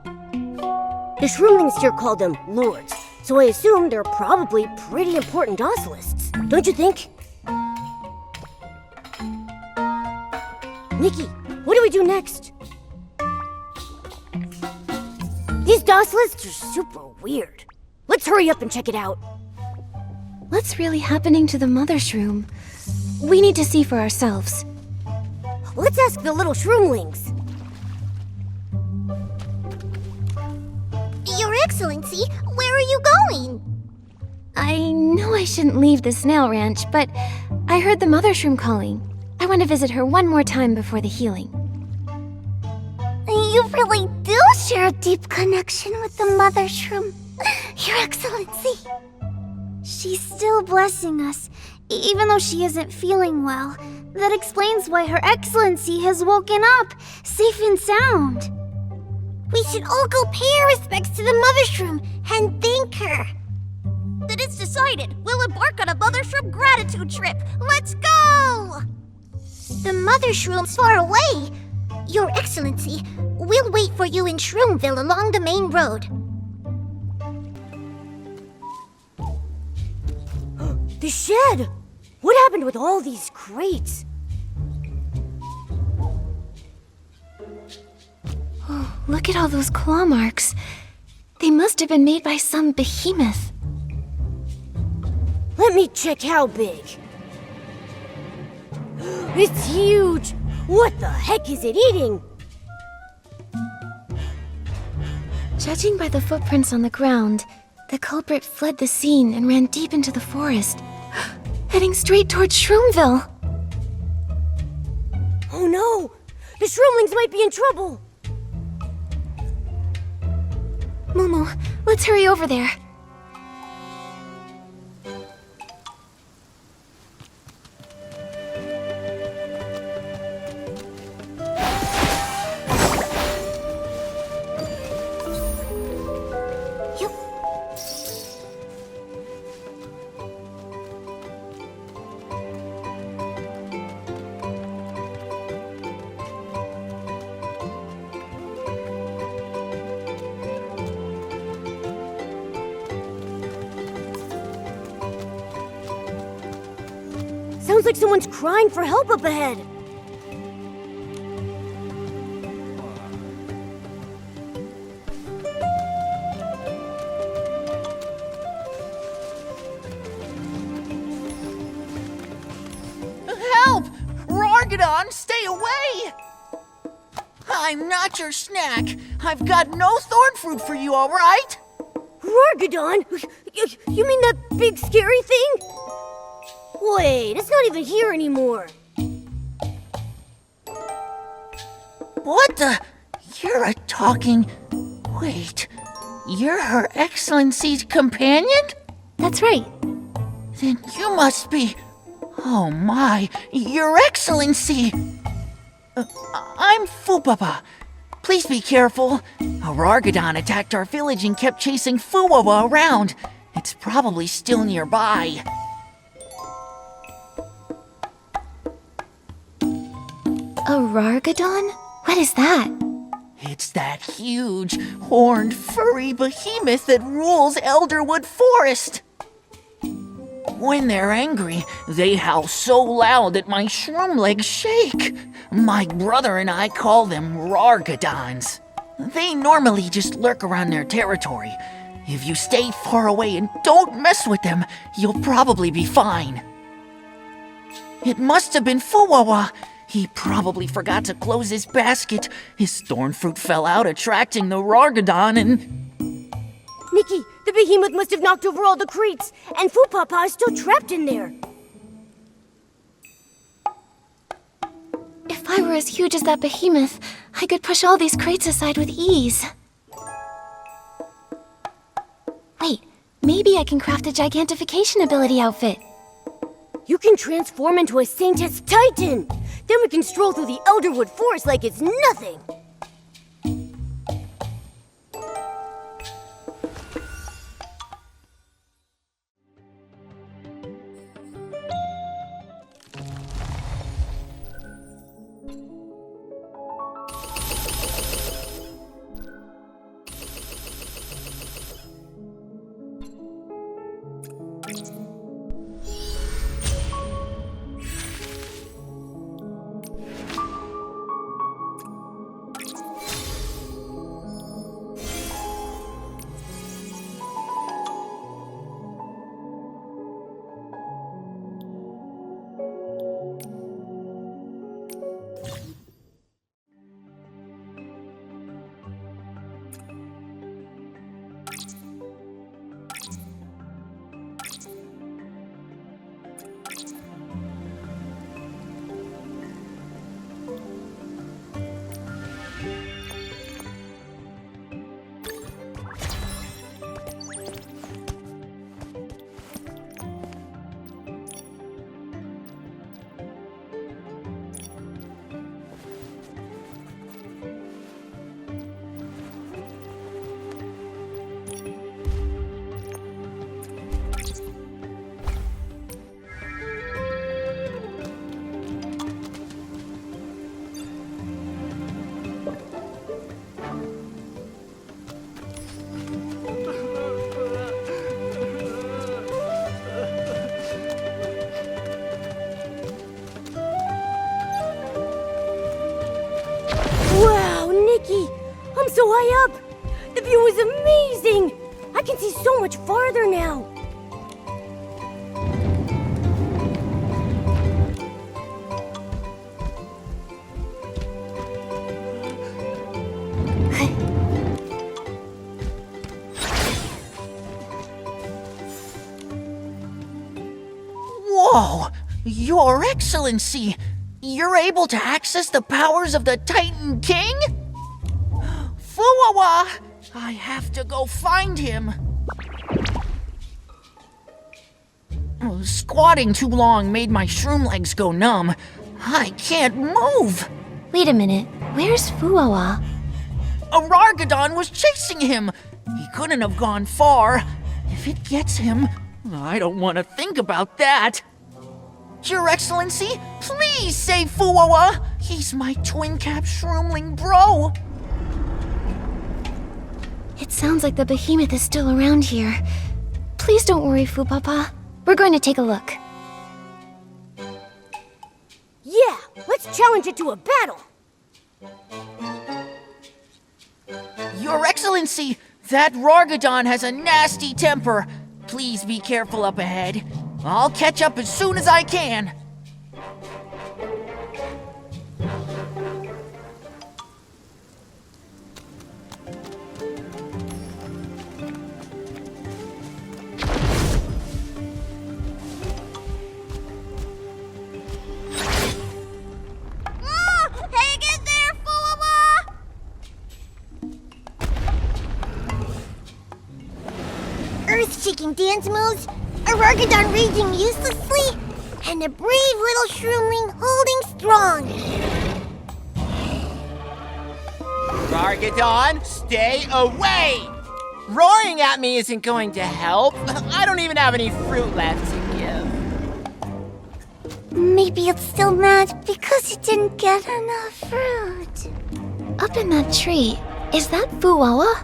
The Shroomlings here call them lords, so I assume they're probably pretty important docilists, don't you think? Nikki, what do we do next? These DOS lists are super weird. Let's hurry up and check it out. What's really happening to the Mothershroom? We need to see for ourselves. Let's ask the little shroomlings. Your Excellency, where are you going? I know I shouldn't leave the snail ranch, but I heard the Mothershroom calling. I want to visit her one more time before the healing. You really do share a deep connection with the Mothershroom, Your Excellency. She's still blessing us, even though she isn't feeling well. That explains why Her Excellency has woken up, safe and sound. We should all go pay our respects to the Mothershroom and thank her. Then it's decided. We'll embark on a Mothershroom gratitude trip. Let's go! The Mothershroom's far away. Your Excellency, we'll wait for you in Shroomville along the main road. The shed! What happened with all these crates? Oh, look at all those claw marks. They must have been made by some behemoth. Let me check how big. It's huge! What the heck is it eating? Judging by the footprints on the ground, the culprit fled the scene and ran deep into the forest, heading straight towards Shroomville. Oh no! The Shroomlings might be in trouble! Momo, let's hurry over there. Sounds like someone's crying for help up ahead. Help! Rargadon, stay away! I'm not your snack. I've got no thorn fruit for you, all right? Rargadon? You mean that big scary thing? Wait, it's not even here anymore. What the? You're a talking... Wait, you're Her Excellency's companion? That's right. Then you must be... Oh my, Your Excellency! I'm Fupapa. Please be careful. A Rargadon attacked our village and kept chasing Fuwawa around. It's probably still nearby. A Rargadon? What is that? It's that huge, horned, furry behemoth that rules Elderwood Forest. When they're angry, they howl so loud that my shroom legs shake. My brother and I call them Rargadons. They normally just lurk around their territory. If you stay far away and don't mess with them, you'll probably be fine. It must have been Fuwawa. He probably forgot to close his basket. His thorn fruit fell out, attracting the Rargadon, and... Nikki, the behemoth must have knocked over all the crates, and Fupapa is still trapped in there. If I were as huge as that behemoth, I could push all these crates aside with ease. Wait, maybe I can craft a gigantification ability outfit. You can transform into a Saintess Titan! Then we can stroll through the Elderwood Forest like it's nothing! so high up! The view is amazing! I can see so much farther now! Whoa! Your Excellency! You're able to access the powers of the Titan King? Fuwawa! I have to go find him. Squatting too long made my shroom legs go numb. I can't move. Wait a minute. Where's Fuwawa? A Rargadon was chasing him. He couldn't have gone far. If it gets him, I don't want to think about that. Your Excellency, please save Fuwawa. He's my twin-cap shroomling bro. It sounds like the behemoth is still around here. Please don't worry, Fupapa. We're going to take a look. Yeah, let's challenge it to a battle! Your Excellency, that Rargadon has a nasty temper. Please be careful up ahead. I'll catch up as soon as I can. Hang in there, Fuwawa! Earth-shaking dance moves, a Rargadon raging uselessly, and a brave little shroomling holding strong. Rargadon, stay away! Roaring at me isn't going to help. I don't even have any fruit left to give. Maybe it's still mad because it didn't get enough fruit. Up in that tree, is that Fuwawa?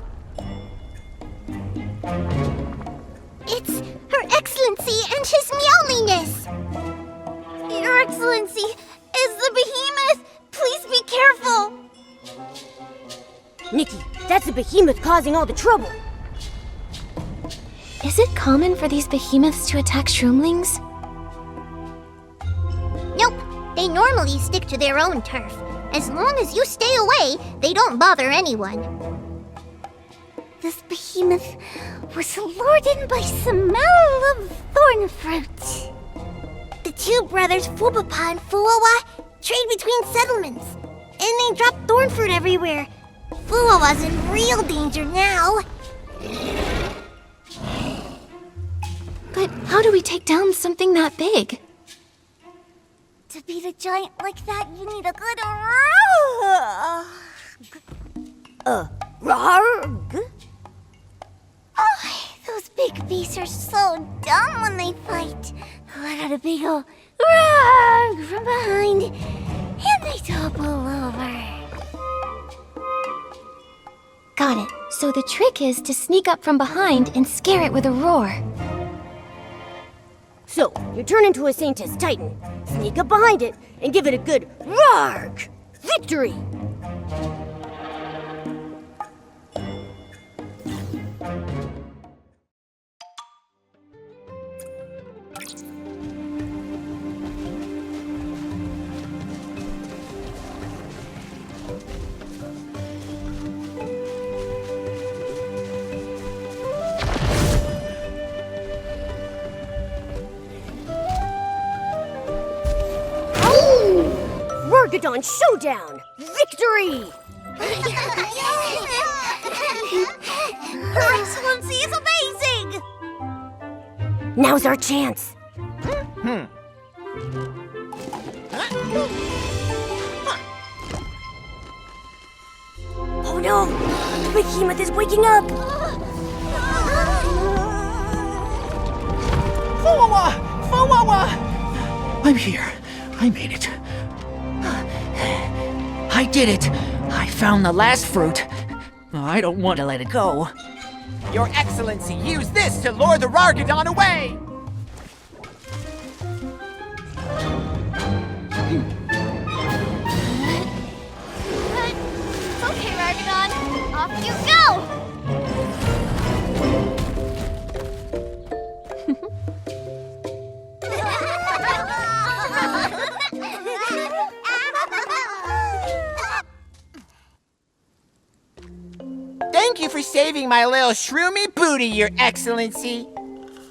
It's Her Excellency and His Meowliness! Your Excellency, is the behemoth! Please be careful! Nikki, that's the behemoth causing all the trouble! Is it common for these behemoths to attack shroomlings? Nope, they normally stick to their own turf. As long as you stay away, they don't bother anyone. This behemoth was lured in by smell of thorn fruit. The two brothers, Fupapa and Fuwawa, trade between settlements, and they drop thorn fruit everywhere. Fuwawa's in real danger now. But how do we take down something that big? To beat a giant like that, you need a good Rarg? Oh, those big beasts are so dumb when they fight. Let out a big ol' roar from behind, and they topple over. Got it. So the trick is to sneak up from behind and scare it with a roar. So, you turn into a Saintess Titan, sneak up behind it, and give it a good Rarg! Victory! Rargadon Showdown! Victory! Her Excellency is amazing! Now's our chance! Oh no! The behemoth is waking up! Fuwawa! Fuwawa! I'm here. I made it. I did it! I found the last fruit. I don't want to let it go. Your Excellency, use this to lure the Rargadon away! Okay, Rargadon. Off for saving my little shroomy booty, Your Excellency.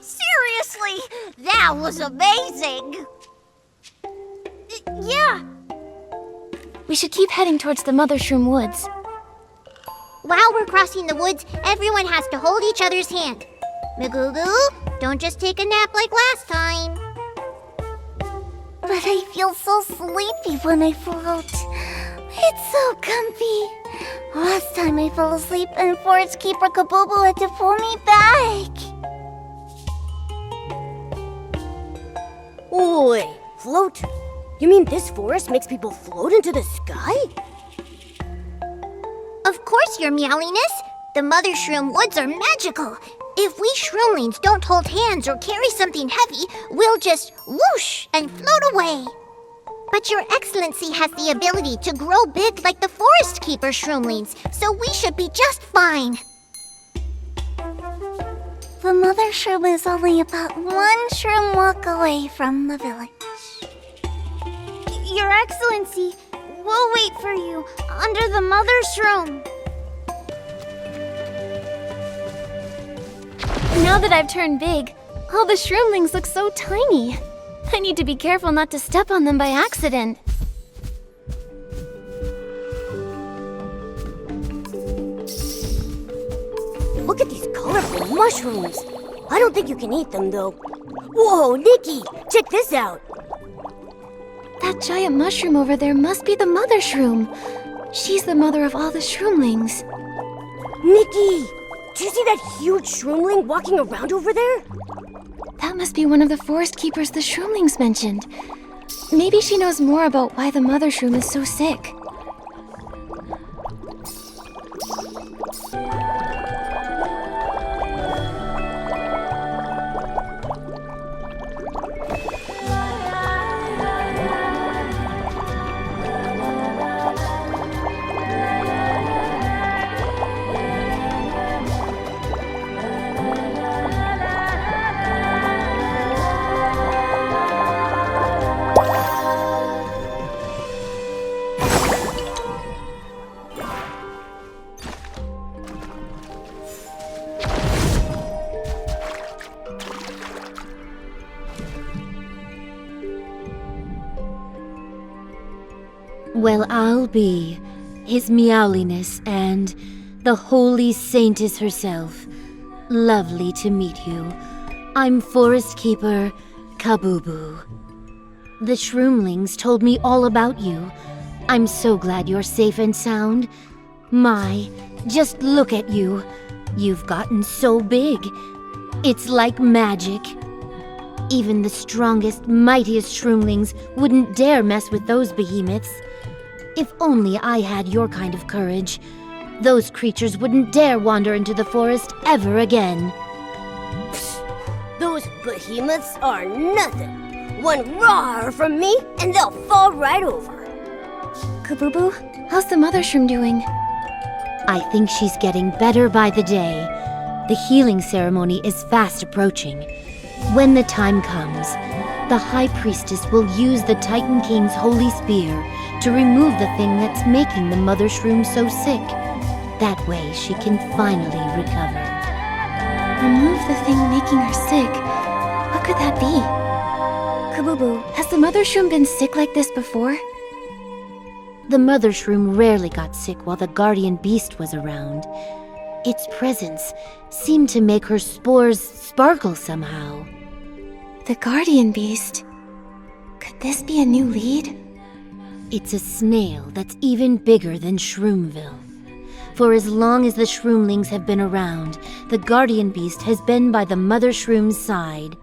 Seriously, that was amazing. Yeah. We should keep heading towards the Mothershroom woods. While we're crossing the woods, everyone has to hold each other's hand. Magugu, don't just take a nap like last time. But I feel so sleepy when I float. It's so comfy. Last time I fell asleep and Forest Keeper Kabubu had to pull me back. Wait, float? You mean this forest makes people float into the sky? Of course, Your Meowliness. The Mothershroom woods are magical. If we shroomlings don't hold hands or carry something heavy, we'll just whoosh and float away. But Your Excellency has the ability to grow big like the Forest Keeper shroomlings, so we should be just fine. The Mothershroom is only about 1 shroom walk away from the village. Your Excellency, we'll wait for you under the Mothershroom. Now that I've turned big, all the shroomlings look so tiny. I need to be careful not to step on them by accident. Look at these colorful mushrooms. I don't think you can eat them, though. Whoa, Nikki, check this out. That giant mushroom over there must be the Mothershroom. She's the mother of all the shroomlings. Nikki, do you see that huge shroomling walking around over there? That must be one of the forest keepers the shroomlings mentioned. Maybe she knows more about why the Mothershroom is so sick. Well, I'll be His Meowliness and the Holy Saintess herself. Lovely to meet you. I'm Forest Keeper Kabubu. The Shroomlings told me all about you. I'm so glad you're safe and sound. My, just look at you. You've gotten so big. It's like magic. Even the strongest, mightiest Shroomlings wouldn't dare mess with those behemoths. If only I had your kind of courage, those creatures wouldn't dare wander into the forest ever again. Those behemoths are nothing. One roar from me, and they'll fall right over. Kabubu, how's the Mothershroom doing? I think she's getting better by the day. The healing ceremony is fast approaching. When the time comes, the High Priestess will use the Titan King's holy spear to remove the thing that's making the Mothershroom so sick. That way she can finally recover. Remove the thing making her sick? What could that be? Kabubu, has the Mothershroom been sick like this before? The Mothershroom rarely got sick while the Guardian Beast was around. Its presence seemed to make her spores sparkle somehow. The Guardian Beast? Could this be a new lead? It's a snail that's even bigger than Shroomville. For as long as the Shroomlings have been around, the Guardian Beast has been by the Mothershroom's side.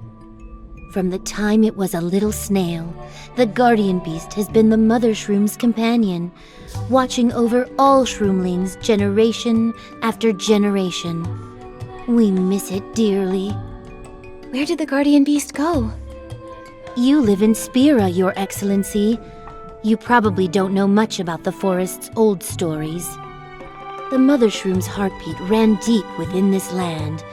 From the time it was a little snail, the Guardian Beast has been the Mothershroom's companion, watching over all Shroomlings generation after generation. We miss it dearly. Where did the Guardian Beast go? You live in Spira, Your Excellency. You probably don't know much about the forest's old stories. The Mothershroom's heartbeat ran deep within this land,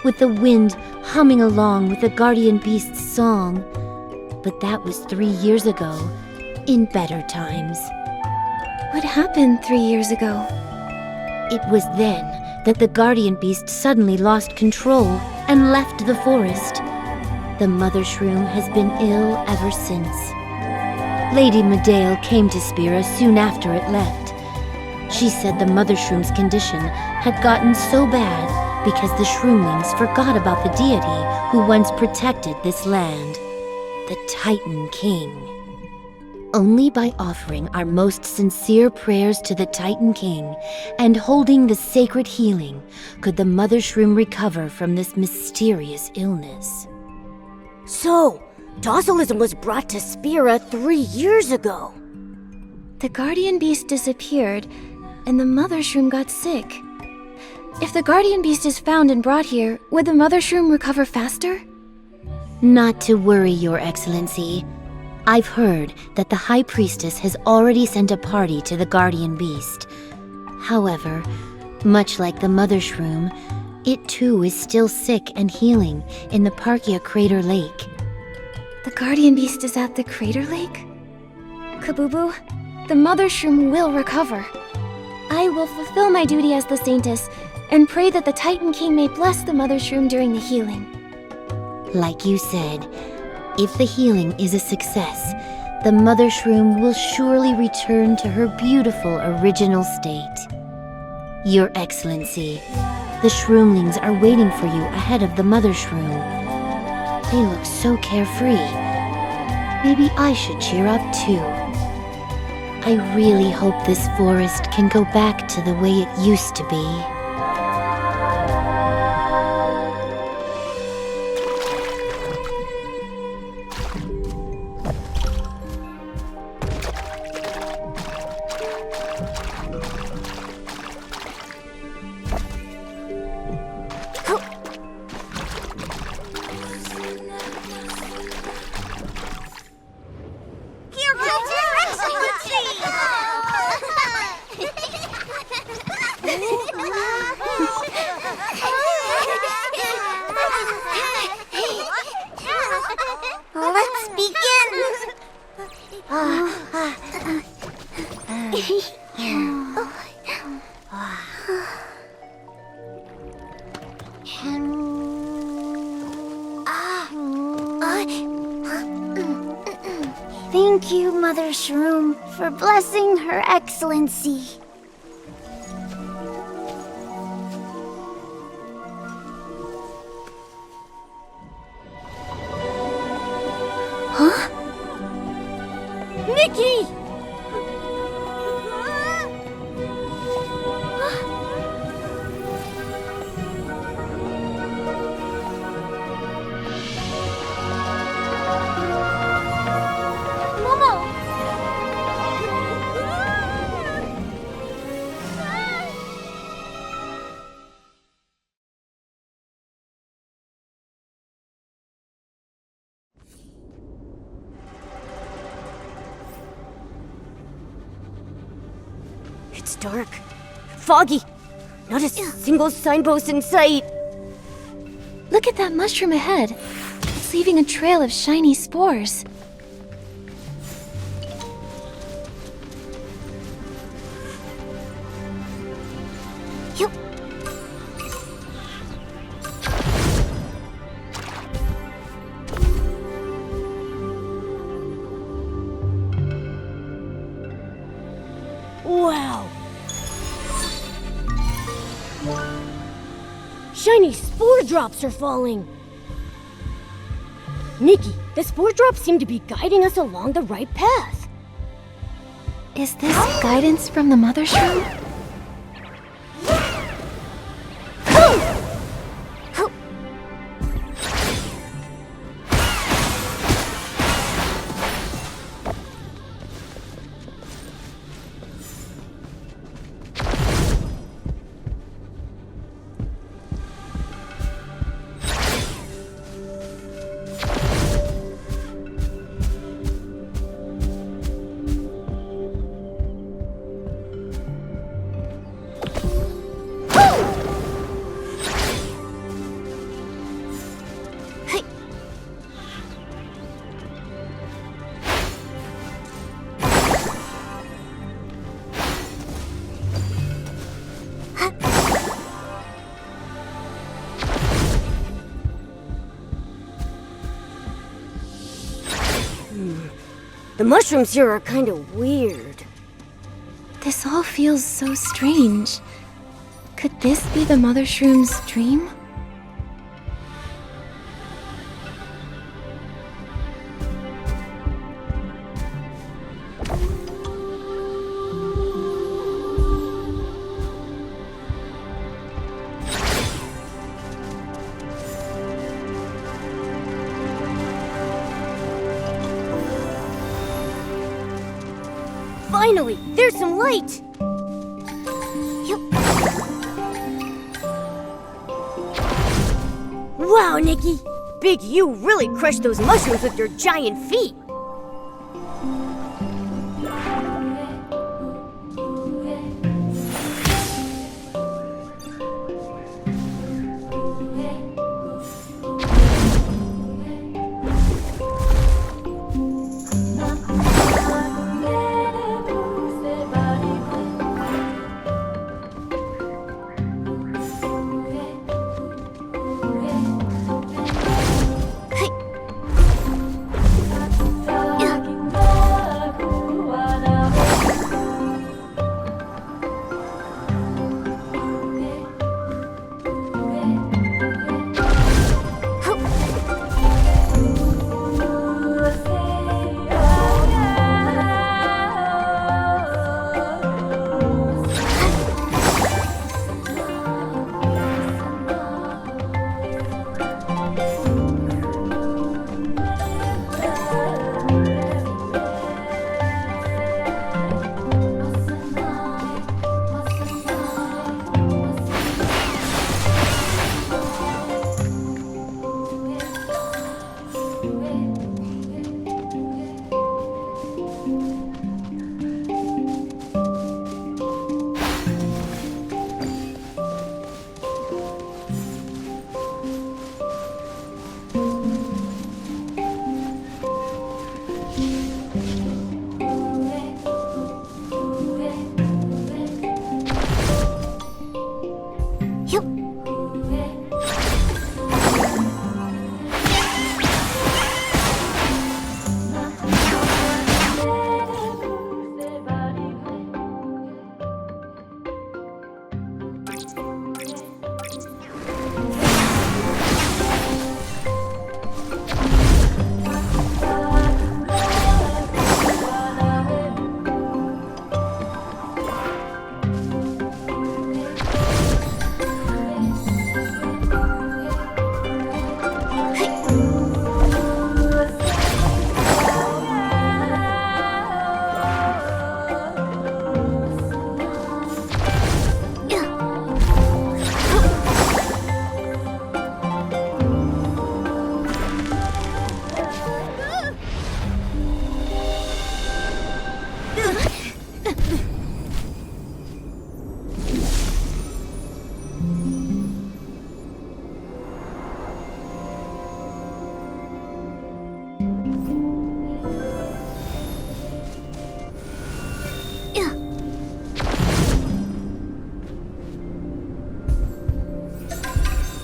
with the wind humming along with the Guardian Beast's song. But that was 3 years ago, in better times. What happened 3 years ago? It was then that the guardian beast suddenly lost control and left the forest. The Mothershroom has been ill ever since. Lady Medale came to Spira soon after it left. She said the Mothershroom's condition had gotten so bad because the Shroomlings forgot about the deity who once protected this land, the Titan King. Only by offering our most sincere prayers to the Titan King and holding the sacred healing could the Mothershroom recover from this mysterious illness. So, Docilism was brought to Spira 3 years ago. The guardian beast disappeared, and the Mothershroom got sick. If the guardian beast is found and brought here, would the Mothershroom recover faster? Not to worry, Your Excellency. I've heard that the High Priestess has already sent a party to the guardian beast. However, much like the Mothershroom, it too is still sick and healing in the Parkia Crater Lake. The guardian beast is at the Crater Lake? Kabubu, the Mothershroom will recover. I will fulfill my duty as the Saintess and pray that the Titan King may bless the Mothershroom during the healing. Like you said, if the healing is a success, the Mothershroom will surely return to her beautiful original state. Your Excellency, the Shroomlings are waiting for you ahead of the Mothershroom. They look so carefree. Maybe I should cheer up too. I really hope this forest can go back to the way it used to be. Here comes Your Excellency! Let's begin! Thank you, Mothershroom, for blessing Her Excellency. Huh? Nikki! It's dark. Foggy. Not a single signpost in sight. Look at that mushroom ahead. It's leaving a trail of shiny spores. Wow. Shiny spore drops are falling. Nikki, the spore drops seem to be guiding us along the right path. Is this guidance from the Mothershroom? The mushrooms here are kind of weird. This all feels so strange. Could this be the Mothershroom's dream? Finally, there's some light! Wow, Nikki! Big you really crushed those mushrooms with your giant feet!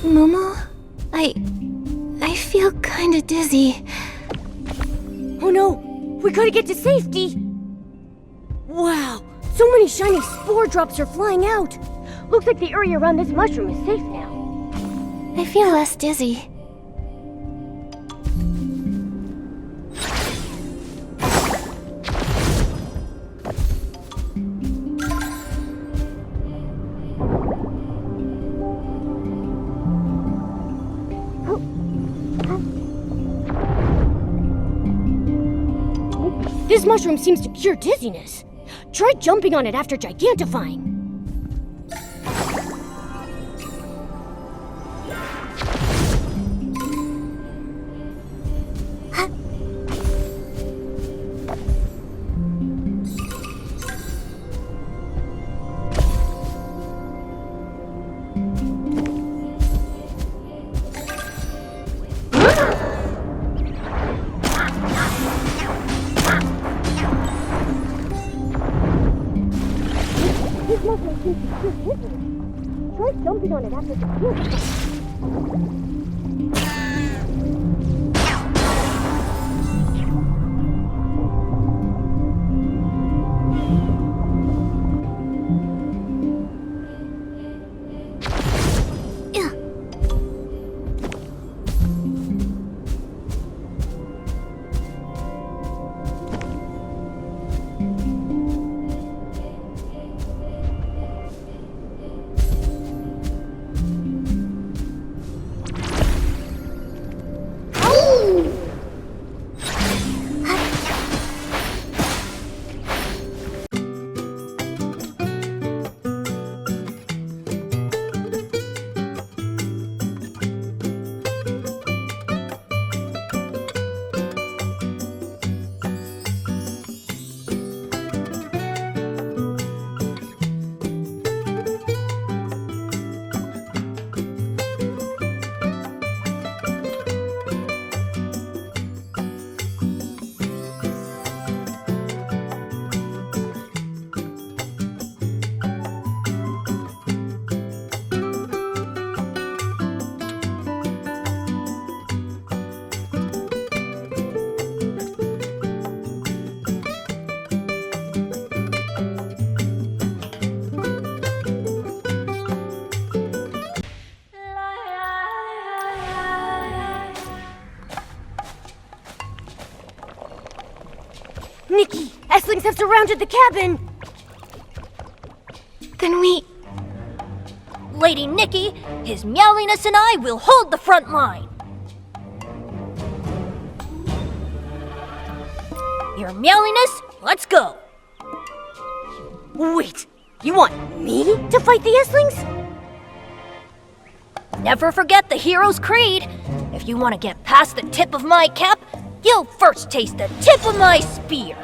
Momo? I feel kinda dizzy. Oh no! We gotta get to safety! Wow! So many shiny spore drops are flying out! Looks like the area around this mushroom is safe now. I feel less dizzy. This mushroom seems to cure dizziness. Try jumping on it after gigantifying. This mushroom seems to cure dizziness. Try jumping on it after gigantifying. Nikki, Esslings have surrounded the cabin! Then we... Lady Nikki, his meowliness and I will hold the front line. Your meowliness, let's go. Wait, you want me to fight the Esslings? Never forget the hero's creed. If you want to get past the tip of my cap, you'll first taste the tip of my spear.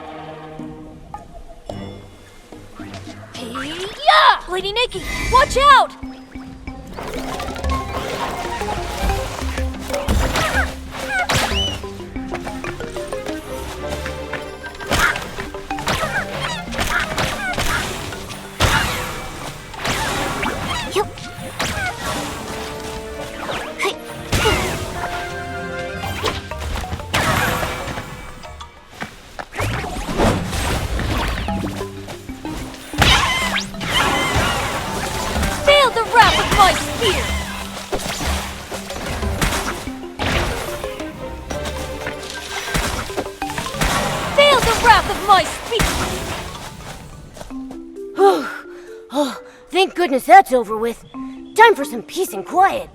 Yeah! Lady Nikki, watch out! My spear! Feel the wrath of my spear! Oh, thank goodness that's over with. Time for some peace and quiet.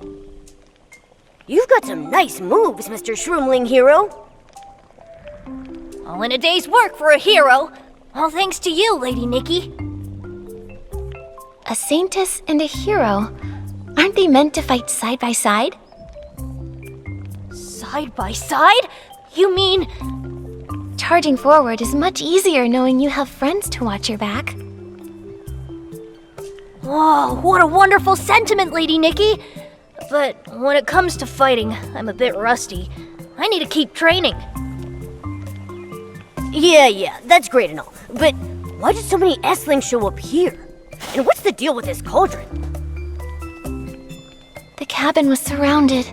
You've got some nice moves, Mr. Shroomling Hero. All in a day's work for a hero. All thanks to you, Lady Nikki. A saintess and a hero. Aren't they meant to fight side by side? Side by side? You mean... Charging forward is much easier knowing you have friends to watch your back. Oh, what a wonderful sentiment, Lady Nikki! But when it comes to fighting, I'm a bit rusty. I need to keep training. Yeah, that's great and all. But why did so many Esslings show up here? And what's the deal with this cauldron? The cabin was surrounded.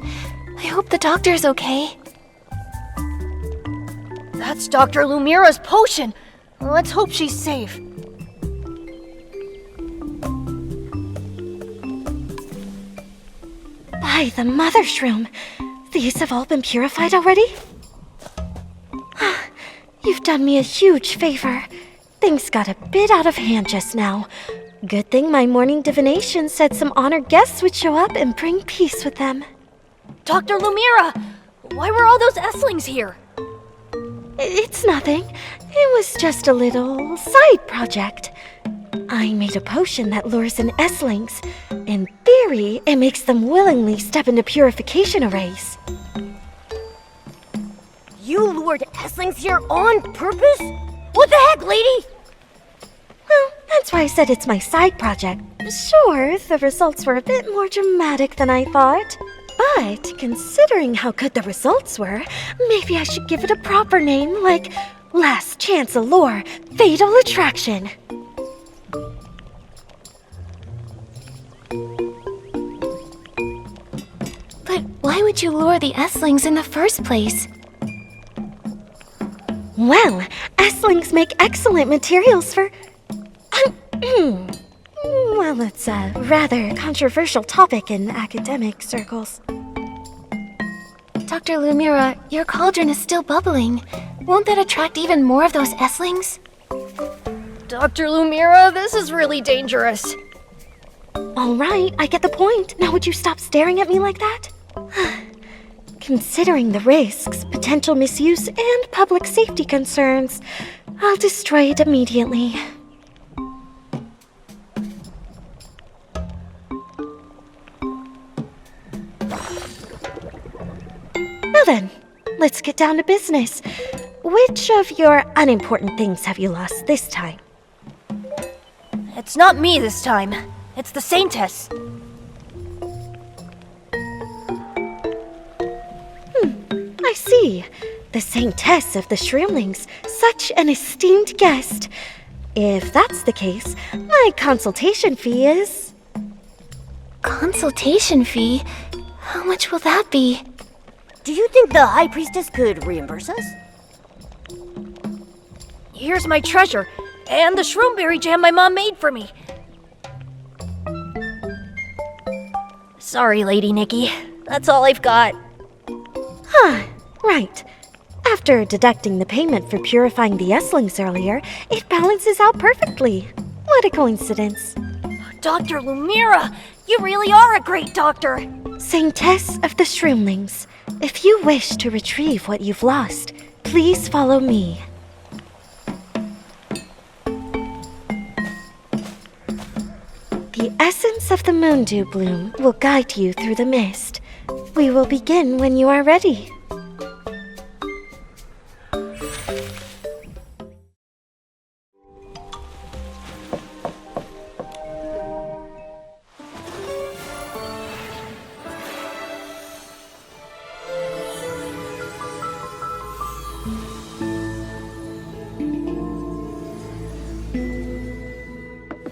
I hope the doctor's okay. That's Dr. Lumira's potion. Let's hope she's safe. By the Mothershroom, these have all been purified already? You've done me a huge favor. Things got a bit out of hand just now. Good thing my morning divination said some honored guests would show up and bring peace with them. Dr. Lumira! Why were all those Esslings here? It's nothing. It was just a little side project. I made a potion that lures in Esslings. In theory, it makes them willingly step into purification arrays. You lured Esslings here on purpose? What the heck, lady? Well, that's why I said it's my side project. Sure, the results were a bit more dramatic than I thought. But considering how good the results were, maybe I should give it a proper name, like Last Chance Allure, Fatal Attraction. But why would you lure the Esslings in the first place? Well, Esslings make excellent materials for... Well, it's a rather controversial topic in academic circles. Dr. Lumira, your cauldron is still bubbling. Won't that attract even more of those Esslings? Dr. Lumira, this is really dangerous. All right, I get the point. Now would you stop staring at me like that? Considering the risks, potential misuse, and public safety concerns, I'll destroy it immediately. Now then, let's get down to business. Which of your unimportant things have you lost this time? It's not me this time. It's the Saintess. I see. The Saintess of the Shroomlings. Such an esteemed guest. If that's the case, my consultation fee is... Consultation fee? How much will that be? Do you think the High Priestess could reimburse us? Here's my treasure, and the shroomberry jam my mom made for me. Sorry, Lady Nikki. That's all I've got. Huh, right. After after deducting the payment for purifying the Esslings earlier, it balances out perfectly. What a coincidence. Dr. Lumira, you really are a great doctor. Saintess of the Shroomlings, if you wish to retrieve what you've lost, please follow me. The essence of the Moondew Bloom will guide you through the mist. We will begin when you are ready.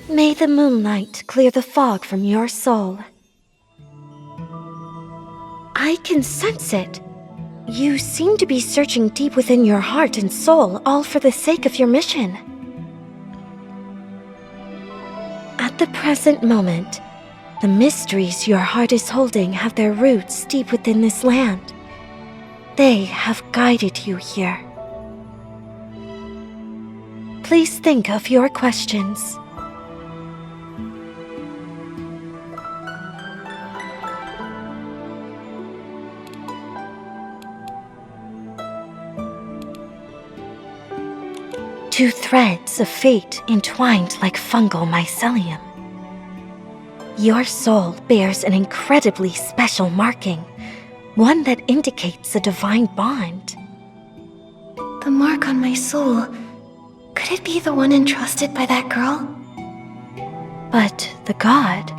May the moonlight clear the fog from your soul. I can sense it. You seem to be searching deep within your heart and soul, all for the sake of your mission. At the present moment, the mysteries your heart is holding have their roots deep within this land. They have guided you here. Please think of your questions. Two threads of fate entwined like fungal mycelium. Your soul bears an incredibly special marking, one that indicates a divine bond. The mark on my soul. Could it be the one entrusted by that girl? But the god,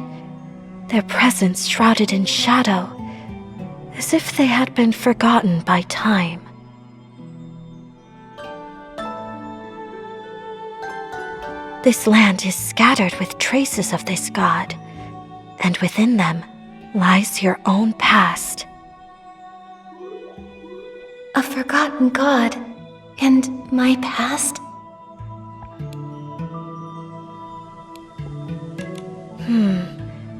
their presence shrouded in shadow, as if they had been forgotten by time. This land is scattered with traces of this god, and within them lies your own past. A forgotten god, and my past?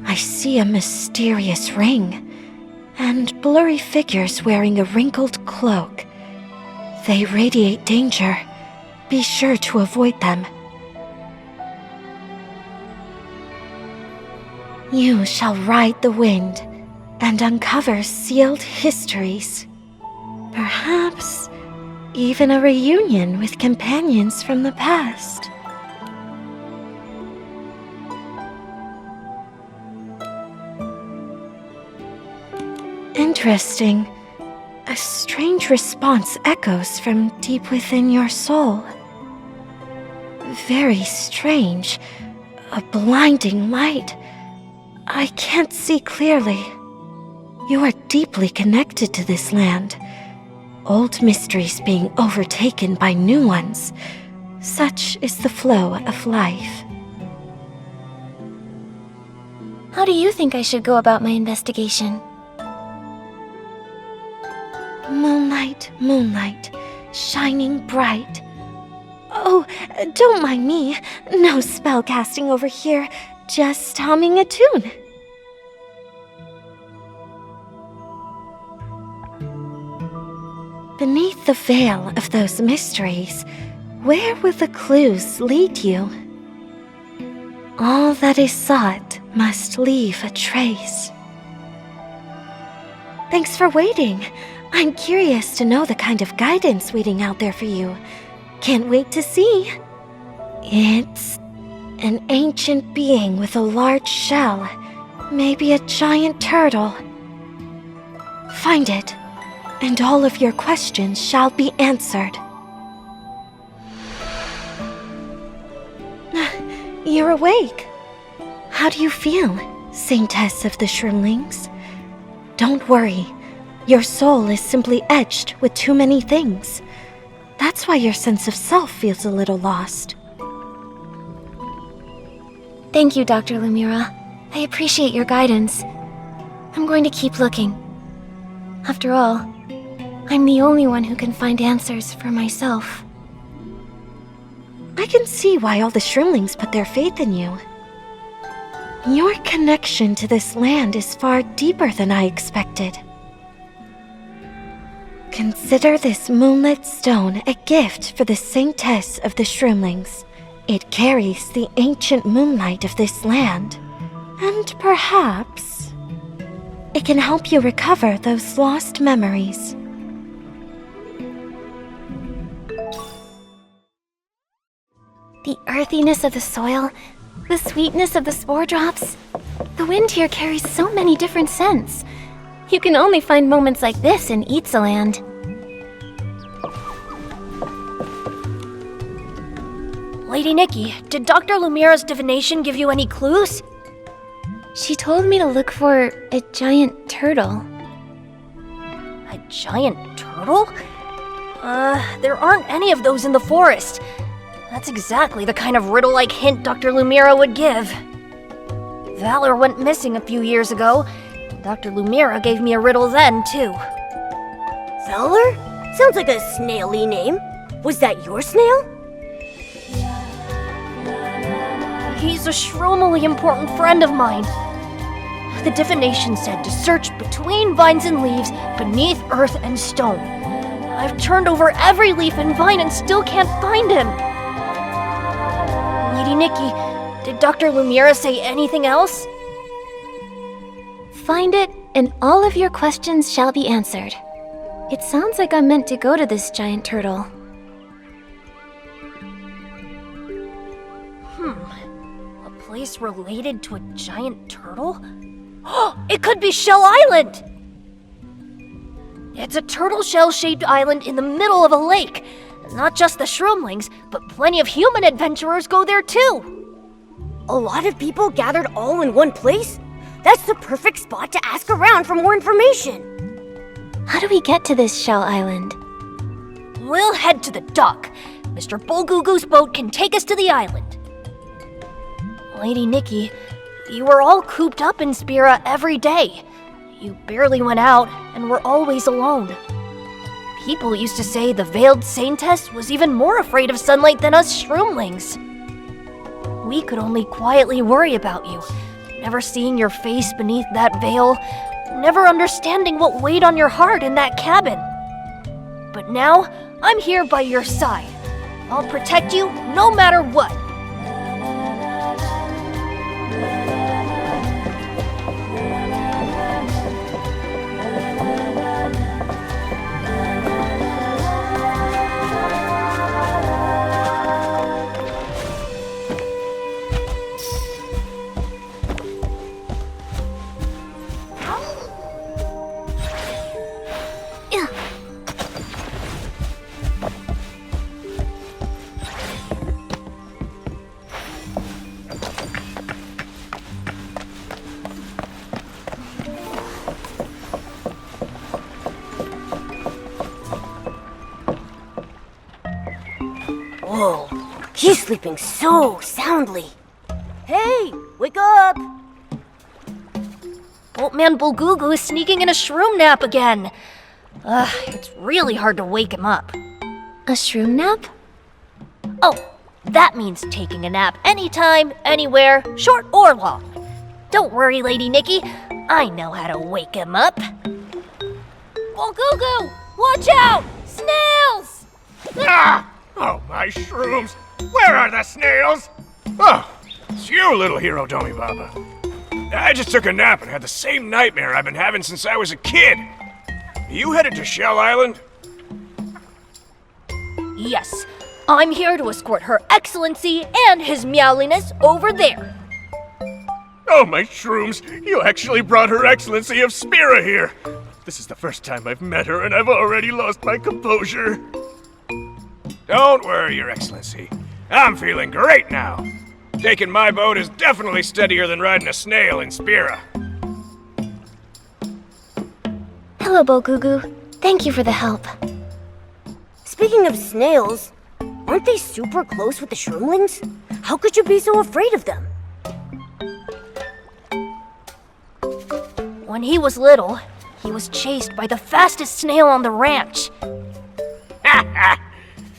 I see a mysterious ring, and blurry figures wearing a wrinkled cloak. They radiate danger. Be sure to avoid them. You shall ride the wind and uncover sealed histories. Perhaps even a reunion with companions from the past. Interesting. A strange response echoes from deep within your soul. Very strange. A blinding light. I can't see clearly. You are deeply connected to this land. Old mysteries being overtaken by new ones. Such is the flow of life. How do you think I should go about my investigation? Moonlight, moonlight, shining bright. Oh, don't mind me. No spell casting over here. Just humming a tune. Beneath the veil of those mysteries, where will the clues lead you? All that is sought must leave a trace. Thanks for waiting. I'm curious to know the kind of guidance waiting out there for you. Can't wait to see. It's an ancient being with a large shell, maybe a giant turtle. Find it, and all of your questions shall be answered. You're awake. How do you feel, Saintess of the Shroomlings? Don't worry. Your soul is simply etched with too many things. That's why your sense of self feels a little lost. Thank you, Dr. Lumira. I appreciate your guidance. I'm going to keep looking. After all, I'm the only one who can find answers for myself. I can see why all the Shroomlings put their faith in you. Your connection to this land is far deeper than I expected. Consider this moonlit stone a gift for the saintess of the Shroomlings. It carries the ancient moonlight of this land. And perhaps it can help you recover those lost memories. The earthiness of the soil, the sweetness of the spore drops. The wind here carries so many different scents. You can only find moments like this in Itzaland. Lady Nikki, did Dr. Lumira's divination give you any clues? She told me to look for a giant turtle. A giant turtle? There aren't any of those in the forest. That's exactly the kind of riddle-like hint Dr. Lumira would give. Valor went missing a few years ago. Dr. Lumira gave me a riddle then, too. Valor? Sounds like a snaily name. Was that your snail? He's a shroomily important friend of mine. The divination said to search between vines and leaves, beneath earth and stone. I've turned over every leaf and vine and still can't find him. Lady Nikki, did Dr. Lumira say anything else? Find it, and all of your questions shall be answered. It sounds like I'm meant to go to this giant turtle. A place related to a giant turtle? It could be Shell Island! It's a turtle shell-shaped island in the middle of a lake. Not just the Shroomlings, but plenty of human adventurers go there too. A lot of people gathered all in one place? That's the perfect spot to ask around for more information. How do we get to this Shell Island? We'll head to the dock. Mr. Bulgugu's boat can take us to the island. Lady Nikki, you were all cooped up in Spira every day. You barely went out and were always alone. People used to say the Veiled Saintess was even more afraid of sunlight than us Shroomlings. We could only quietly worry about you, never seeing your face beneath that veil, never understanding what weighed on your heart in that cabin. But now, I'm here by your side. I'll protect you no matter what. Whoa, he's sleeping so soundly. Hey, wake up! Boatman Bulgugu is sneaking in a shroom nap again. It's really hard to wake him up. A shroom nap? Oh, that means taking a nap anytime, anywhere, short or long. Don't worry, Lady Nikki. I know how to wake him up. Bulgugu, watch out! Snails! Ah! Oh, my shrooms! Where are the snails? Oh, it's you, little hero Domi Baba. I just took a nap and had the same nightmare I've been having since I was a kid. You headed to Shell Island? Yes, I'm here to escort Her Excellency and His Meowliness over there. Oh, my shrooms! You actually brought Her Excellency of Spira here! This is the first time I've met her and I've already lost my composure. Don't worry, Your Excellency. I'm feeling great now. Taking my boat is definitely steadier than riding a snail in Spira. Hello, Bulgugu. Thank you for the help. Speaking of snails, aren't they super close with the Shroomlings? How could you be so afraid of them? When he was little, he was chased by the fastest snail on the ranch. Ha ha!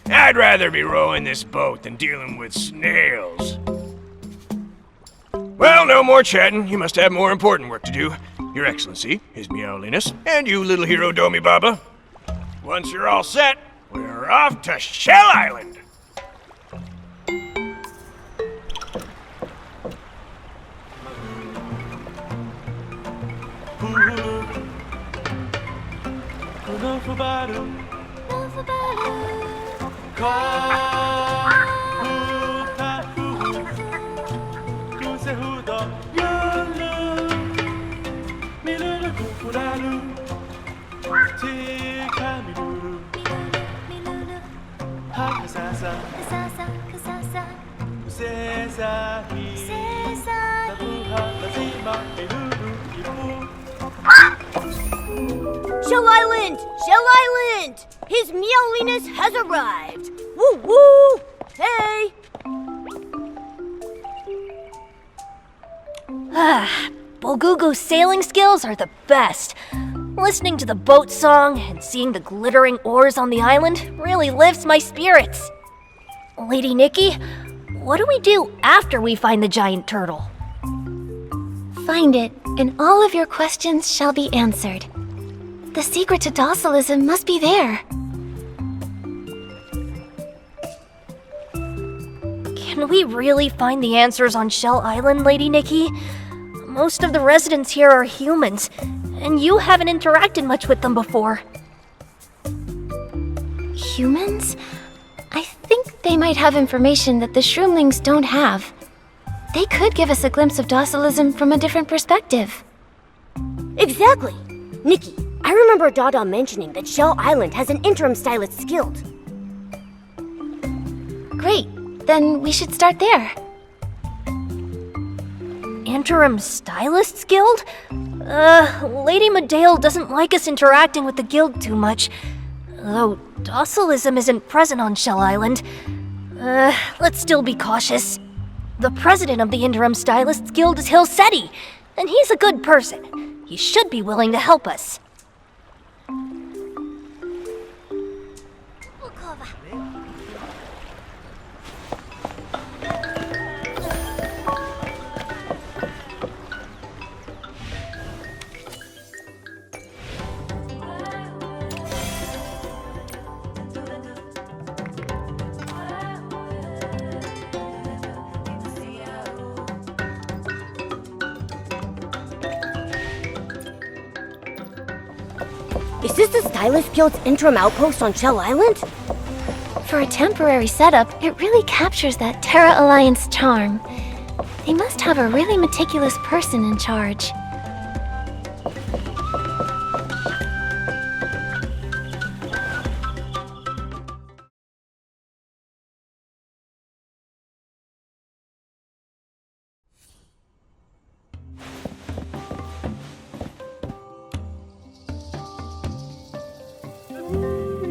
I'd rather be rowing this boat than dealing with snails. Well, no more chatting. You must have more important work to do. Your Excellency, His Meowliness, and you, little hero Domi Baba. Once you're all set, we're off to Shell Island. Shell Island! Shell Island! His meowliness has arrived! Woo woo! Hey! Bulgugu's sailing skills are the best. Listening to the boat song and seeing the glittering oars on the island really lifts my spirits. Lady Nikki, what do we do after we find the giant turtle? Find it, and all of your questions shall be answered. The secret to docilism must be there. Can we really find the answers on Shell Island, Lady Nikki? Most of the residents here are humans, and you haven't interacted much with them before. Humans? I think they might have information that the Shroomlings don't have. They could give us a glimpse of docilism from a different perspective. Exactly! Nikki, I remember Dada mentioning that Shell Island has an interim stylist guild. Great, then we should start there. Interim Stylists Guild? Lady Medale doesn't like us interacting with the guild too much. Though docilism isn't present on Shell Island. Let's still be cautious. The president of the Interim Stylists Guild is Hilseti, and he's a good person. He should be willing to help us. Is this the Stylist Guild's interim outpost on Shell Island? For a temporary setup, it really captures that Terra Alliance charm. They must have a really meticulous person in charge.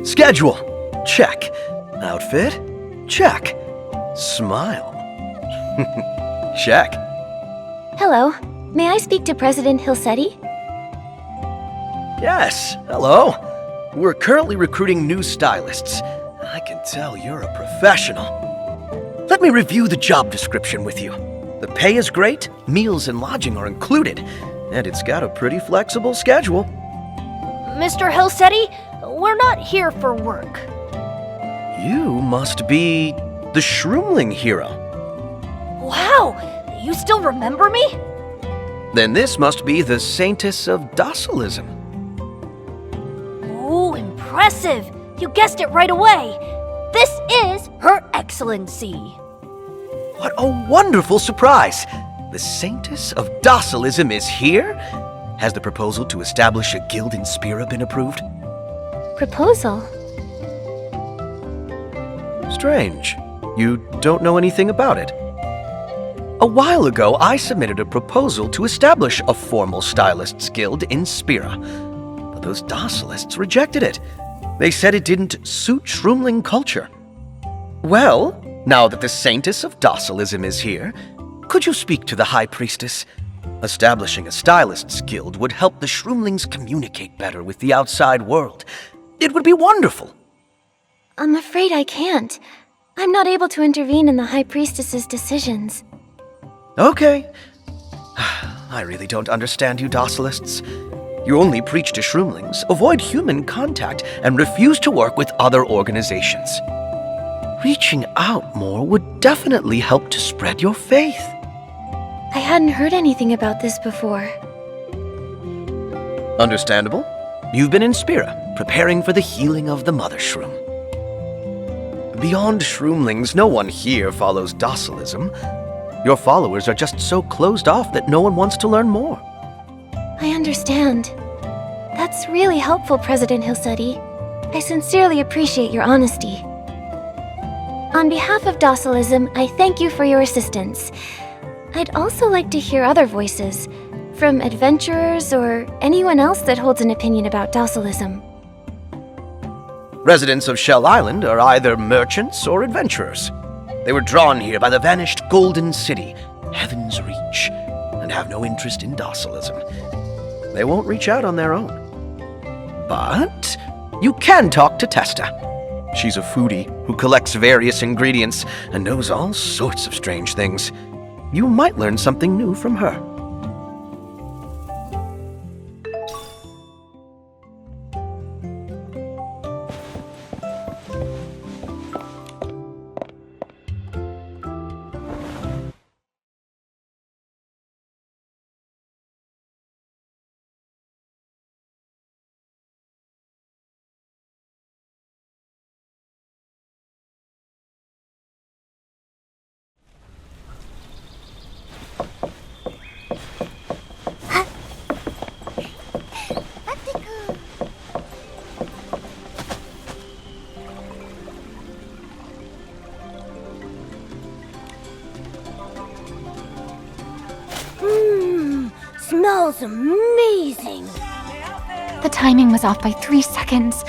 Schedule. Check. Outfit. Check. Smile. Check. Hello, may I speak to President Hilseti? Yes, hello. We're currently recruiting new stylists. I can tell you're a professional. Let me review the job description with you. The pay is great, meals and lodging are included, and it's got a pretty flexible schedule. Mr. Hilseti, we're not here for work. You must be the Shroomling hero. Wow, you still remember me? Then this must be the Saintess of Docilism. Ooh, impressive! You guessed it right away. This is Her Excellency. What a wonderful surprise! The Saintess of Docilism is here? Has the proposal to establish a guild in Spira been approved? Proposal? Strange. You don't know anything about it. A while ago, I submitted a proposal to establish a formal stylists guild in Spira, but those docilists rejected it. They said it didn't suit Shroomling culture. Well, now that the Saintess of Docilism is here, could you speak to the High Priestess? Establishing a stylists guild would help the Shroomlings communicate better with the outside world. It would be wonderful. I'm afraid I can't. I'm not able to intervene in the High Priestess's decisions. Okay. I really don't understand you docilists. You only preach to shroomlings, avoid human contact, and refuse to work with other organizations. Reaching out more would definitely help to spread your faith. I hadn't heard anything about this before. Understandable. You've been in Spira, preparing for the healing of the Mothershroom. Beyond shroomlings, no one here follows docilism. Your followers are just so closed off that no one wants to learn more. I understand. That's really helpful, President Hilseti. I sincerely appreciate your honesty. On behalf of docilism, I thank you for your assistance. I'd also like to hear other voices, from adventurers or anyone else that holds an opinion about docilism. Residents of Shell Island are either merchants or adventurers. They were drawn here by the vanished Golden City, Heaven's Reach, and have no interest in docilism. They won't reach out on their own. But you can talk to Testa. She's a foodie who collects various ingredients and knows all sorts of strange things. You might learn something new from her. Smells amazing. The timing was off by 3 seconds.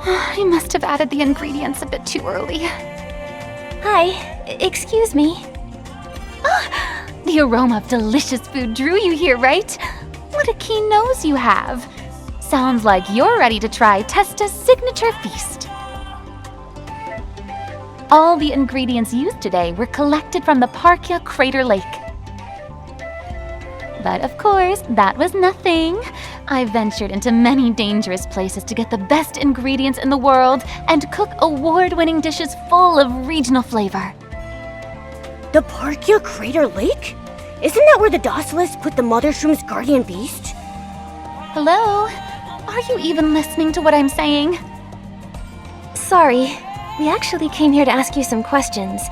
I must have added the ingredients a bit too early. Hi, excuse me. The aroma of delicious food drew you here, right? What a keen nose you have. Sounds like you're ready to try Testa's signature feast. All the ingredients used today were collected from the Parkia Crater Lake. But of course, that was nothing. I ventured into many dangerous places to get the best ingredients in the world and cook award-winning dishes full of regional flavor. The Parkia Crater Lake? Isn't that where the Docilists put the Mothershroom's guardian beast? Hello? Are you even listening to what I'm saying? Sorry, we actually came here to ask you some questions.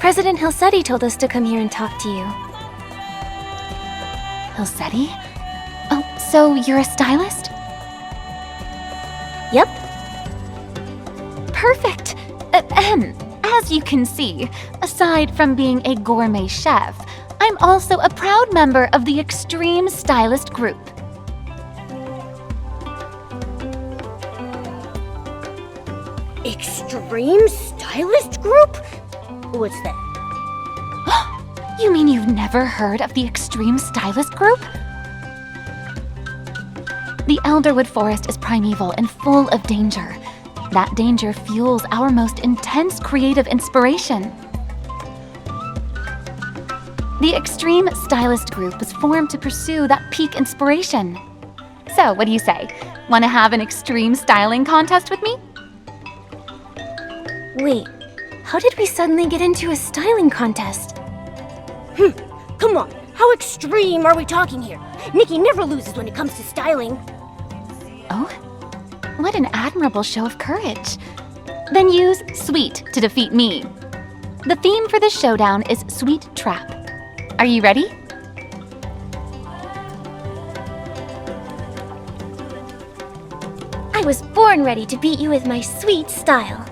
President Hilseti told us to come here and talk to you. Hilseti? Oh, so you're a stylist? Yep. Perfect. As you can see, aside from being a gourmet chef, I'm also a proud member of the Extreme Stylist Group. Extreme Stylist Group? What's that? You mean you've never heard of the Extreme Stylist Group? The Elderwood Forest is primeval and full of danger. That danger fuels our most intense creative inspiration. The Extreme Stylist Group was formed to pursue that peak inspiration. So, what do you say? Want to have an extreme styling contest with me? Wait, how did we suddenly get into a styling contest? Come on, how extreme are we talking here? Nikki never loses when it comes to styling. Oh, what an admirable show of courage. Then use sweet to defeat me. The theme for the showdown is Sweet Trap. Are you ready? I was born ready to beat you with my sweet style.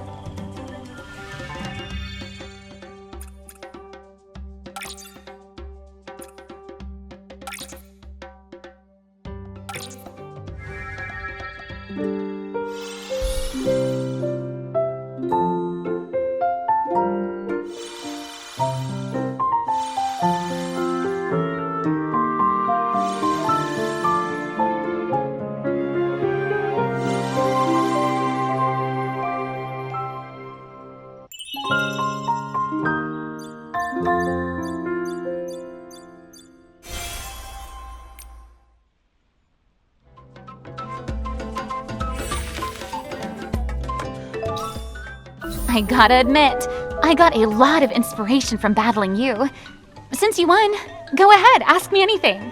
I gotta admit, I got a lot of inspiration from battling you. Since you won, go ahead, ask me anything.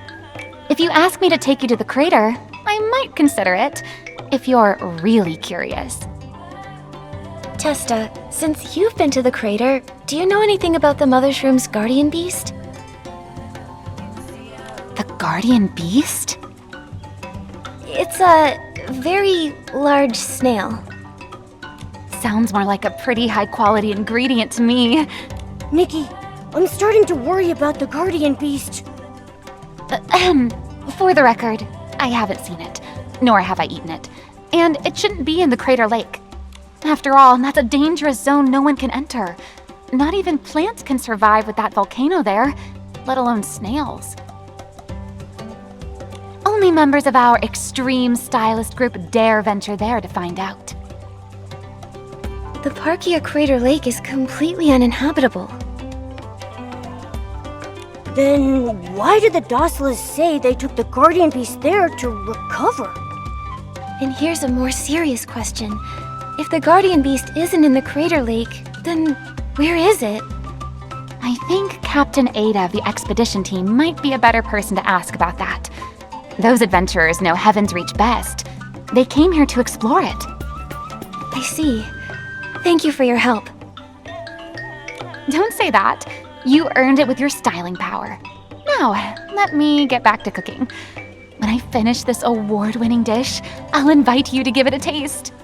If you ask me to take you to the crater, I might consider it, if you're really curious. Testa, since you've been to the crater, do you know anything about the Mothershroom's guardian beast? The guardian beast? It's a very large snail. Sounds more like a pretty high-quality ingredient to me. Nikki, I'm starting to worry about the guardian beast. For the record, I haven't seen it, nor have I eaten it. And it shouldn't be in the crater lake. After all, that's a dangerous zone no one can enter. Not even plants can survive with that volcano there, let alone snails. Only members of our extreme stylist group dare venture there to find out. The Parkia Crater Lake is completely uninhabitable. Then why did the Docilists say they took the guardian beast there to recover? And here's a more serious question. If the guardian beast isn't in the crater lake, then where is it? I think Captain Ada of the expedition team might be a better person to ask about that. Those adventurers know Heaven's Reach best. They came here to explore it. I see. Thank you for your help. Don't say that. You earned it with your styling power. Now, let me get back to cooking. When I finish this award-winning dish, I'll invite you to give it a taste.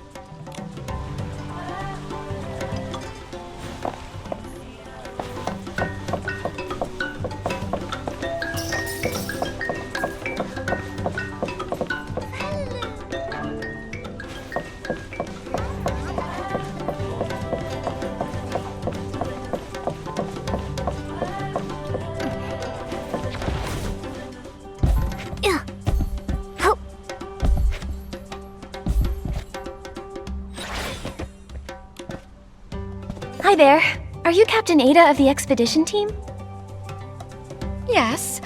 Hi there. Are you Captain Ada of the expedition team? Yes.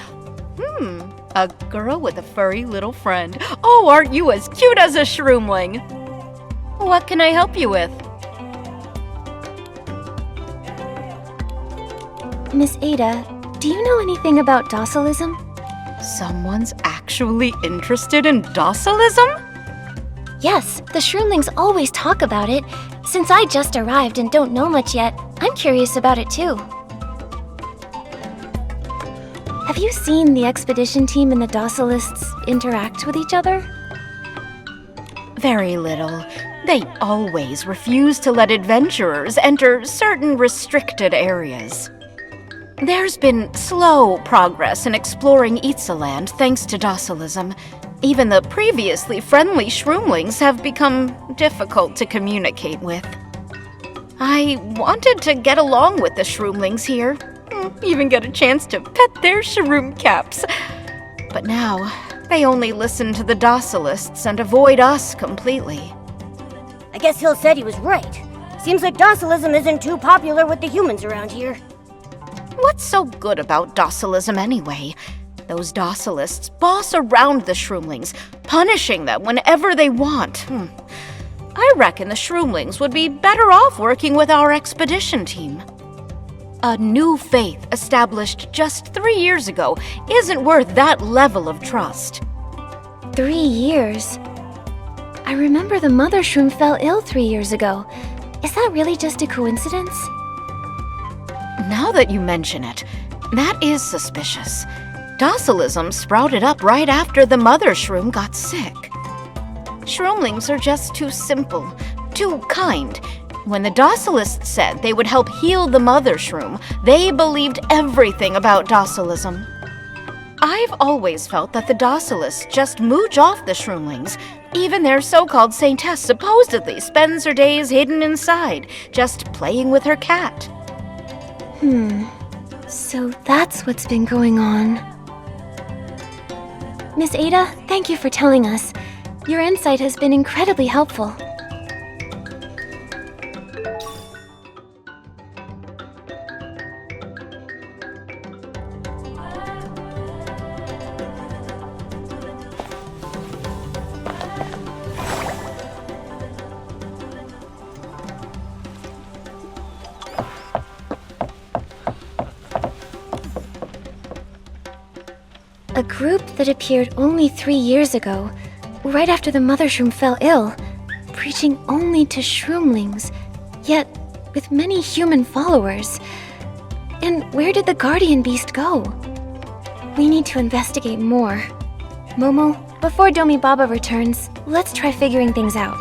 A girl with a furry little friend. Oh, aren't you as cute as a shroomling? What can I help you with? Miss Ada, do you know anything about docilism? Someone's actually interested in docilism? Yes, the shroomlings always talk about it. Since I just arrived and don't know much yet, I'm curious about it too. Have you seen the expedition team and the docilists interact with each other? Very little. They always refuse to let adventurers enter certain restricted areas. There's been slow progress in exploring Itzaland thanks to docilism. Even the previously friendly shroomlings have become difficult to communicate with. I wanted to get along with the shroomlings here, even get a chance to pet their shroom caps. But now, they only listen to the docilists and avoid us completely. I guess Hill said he was right. Seems like docilism isn't too popular with the humans around here. What's so good about docilism anyway? Those docilists boss around the shroomlings, punishing them whenever they want. I reckon the shroomlings would be better off working with our expedition team. A new faith established just 3 years ago isn't worth that level of trust. 3 years? I remember the Mothershroom fell ill 3 years ago. Is that really just a coincidence? Now that you mention it, that is suspicious. Docilism sprouted up right after the Mothershroom got sick. Shroomlings are just too simple, too kind. When the docilists said they would help heal the Mothershroom, they believed everything about docilism. I've always felt that the docilists just mooch off the shroomlings. Even their so-called saintess supposedly spends her days hidden inside, just playing with her cat. So that's what's been going on. Miss Ada, thank you for telling us. Your insight has been incredibly helpful. A group that appeared only 3 years ago, right after the Mothershroom fell ill, preaching only to shroomlings, yet with many human followers. And where did the Guardian Beast go? We need to investigate more. Momo, before Domi Baba returns, let's try figuring things out.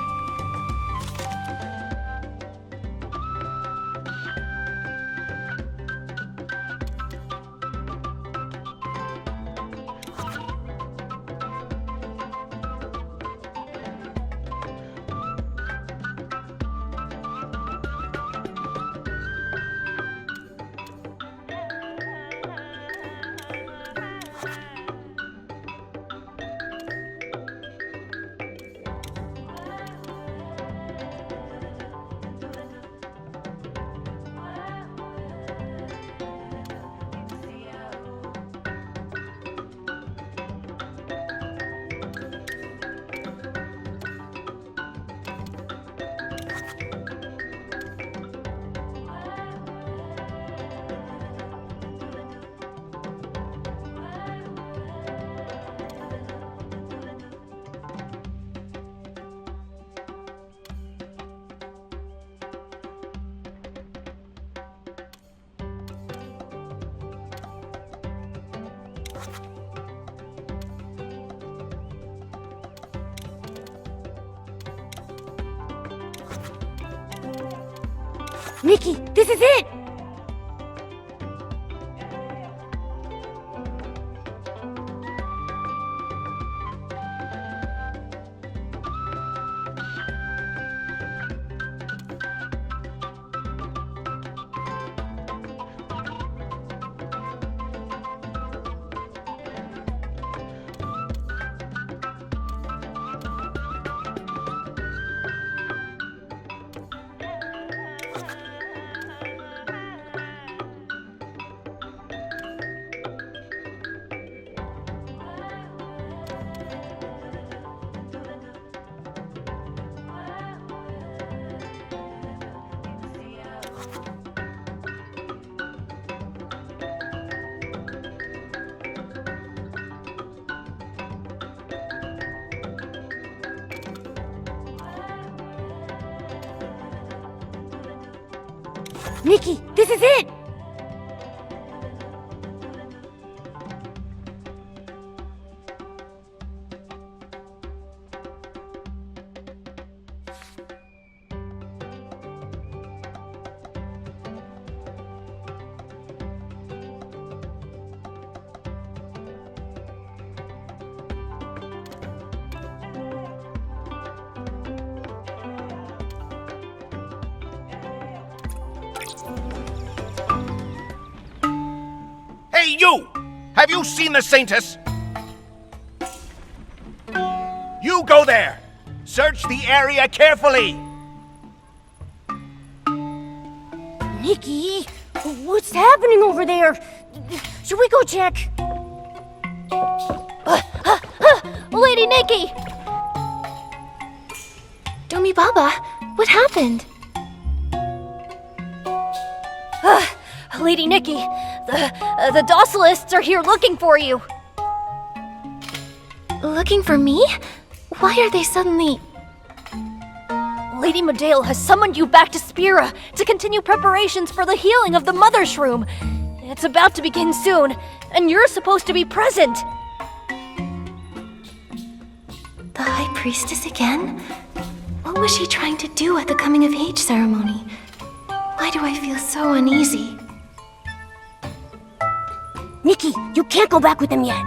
Nikki, this is it! Nikki, this is it! Hey, you! Have you seen the Saintess? You go there! Search the area carefully! Nikki, what's happening over there? Should we go check? Lady Nikki! Domi Baba, what happened? Lady Nikki, the Docilists are here looking for you. Looking for me? Why are they suddenly... Lady Medale has summoned you back to Spira to continue preparations for the healing of the Mothershroom. It's about to begin soon, and you're supposed to be present. The High Priestess again? What was she trying to do at the coming of age ceremony? Why do I feel so uneasy? Nikki, you can't go back with them yet.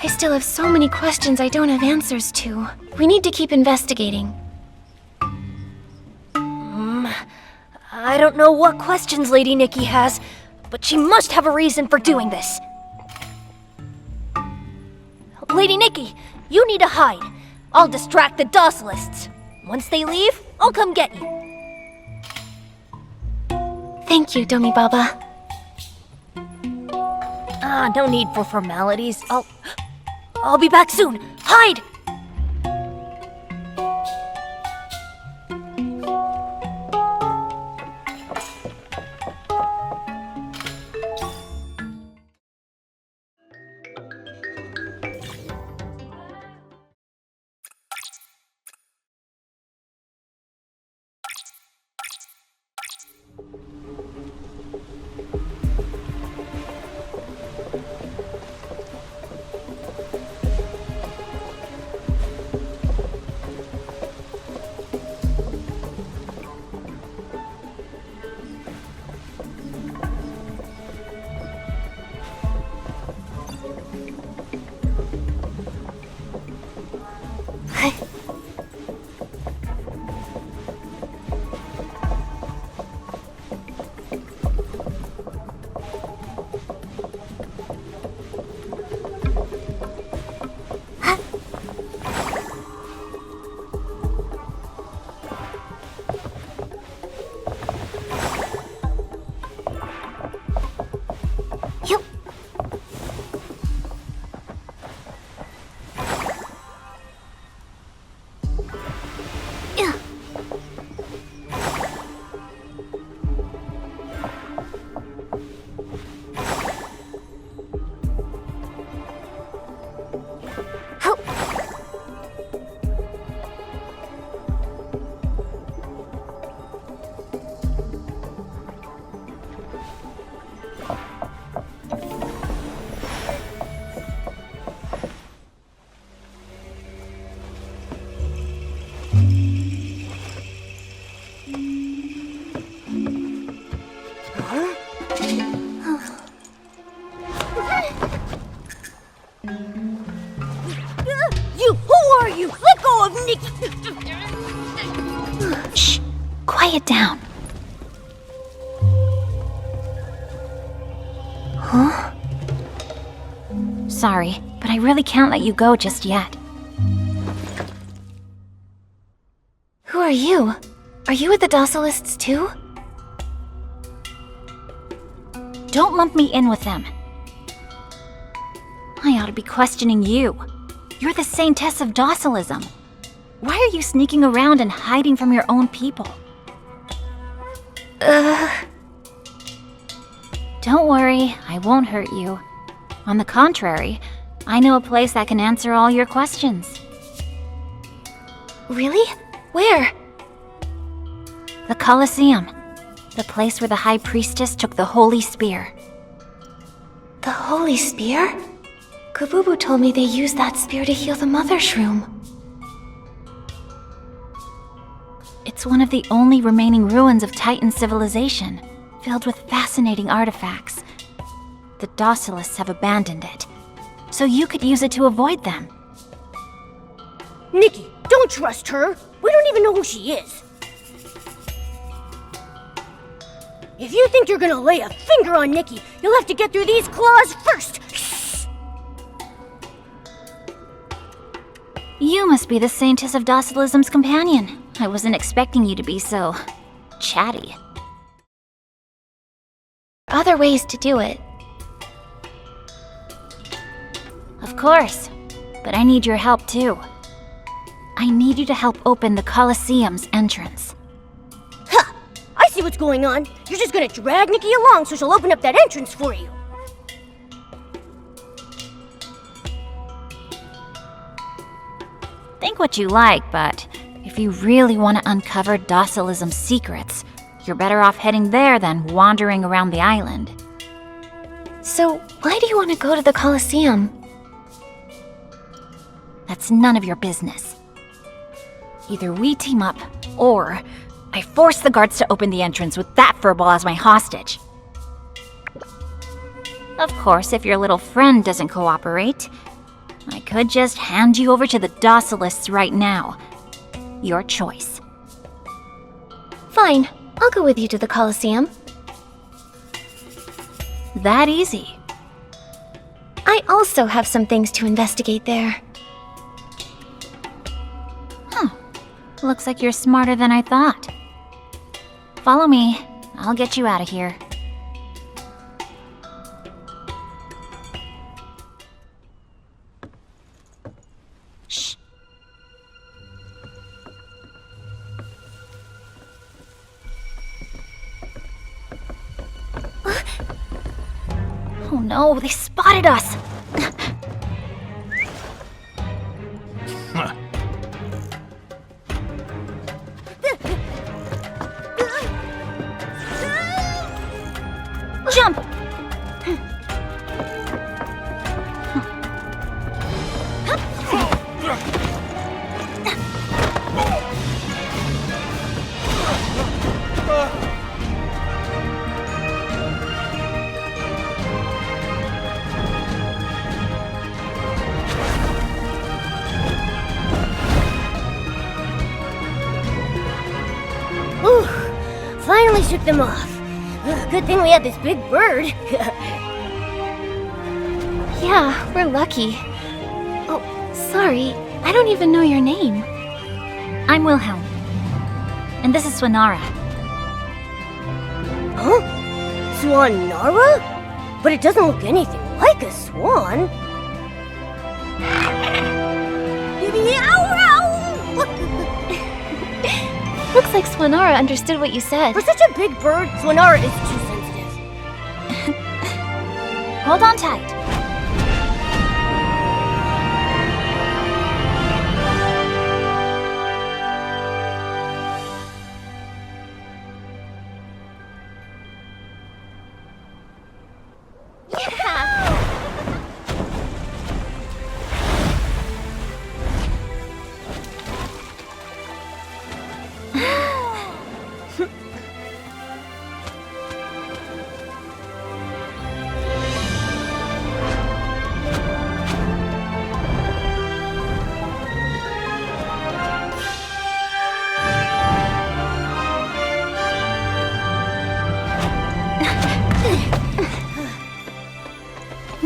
I still have so many questions I don't have answers to. We need to keep investigating. I don't know what questions Lady Nikki has, but she must have a reason for doing this. Lady Nikki, you need to hide. I'll distract the Docilists. Once they leave, I'll come get you. Thank you, Domi Baba. No need for formalities. I'll be back soon. Hide! quiet down. Huh? Sorry, but I really can't let you go just yet. Who are you? Are you with the Docilists too? Don't lump me in with them. I ought to be questioning you. You're the saintess of docilism. Why are you sneaking around and hiding from your own people? Don't worry, I won't hurt you. On the contrary, I know a place that can answer all your questions. Really? Where? The Colosseum. The place where the High Priestess took the Holy Spear. The Holy Spear? Kabubu told me they used that spear to heal the Mothershroom. It's one of the only remaining ruins of Titan civilization, filled with fascinating artifacts. The Docilists have abandoned it, so you could use it to avoid them. Nikki, don't trust her. We don't even know who she is. If you think you're gonna lay a finger on Nikki, you'll have to get through these claws first. You must be the Saintess of Docilism's companion. I wasn't expecting you to be so chatty. Other ways to do it. Of course, but I need your help too. I need you to help open the Colosseum's entrance. Ha! I see what's going on. You're just gonna drag Nikki along so she'll open up that entrance for you. Think what you like, but if you really want to uncover Docilism's secrets, you're better off heading there than wandering around the island. So, why do you want to go to the Colosseum? That's none of your business. Either we team up, or I force the guards to open the entrance with that furball as my hostage. Of course, if your little friend doesn't cooperate, I could just hand you over to the Docilists right now. Your choice. Fine, I'll go with you to the Colosseum. That easy. I also have some things to investigate there. Looks like you're smarter than I thought. Follow me. I'll get you out of here. Shh. Oh no, they spotted us! Jump! Ooh, finally shook them off. Good thing we had this big bird. Yeah, we're lucky. Oh, sorry, I don't even know your name. I'm Wilhelm. And this is Swanara. Huh? Swanara? But it doesn't look anything like a swan. Looks like Swanara understood what you said. For such a big bird, Swanara is too sensitive. Hold on tight.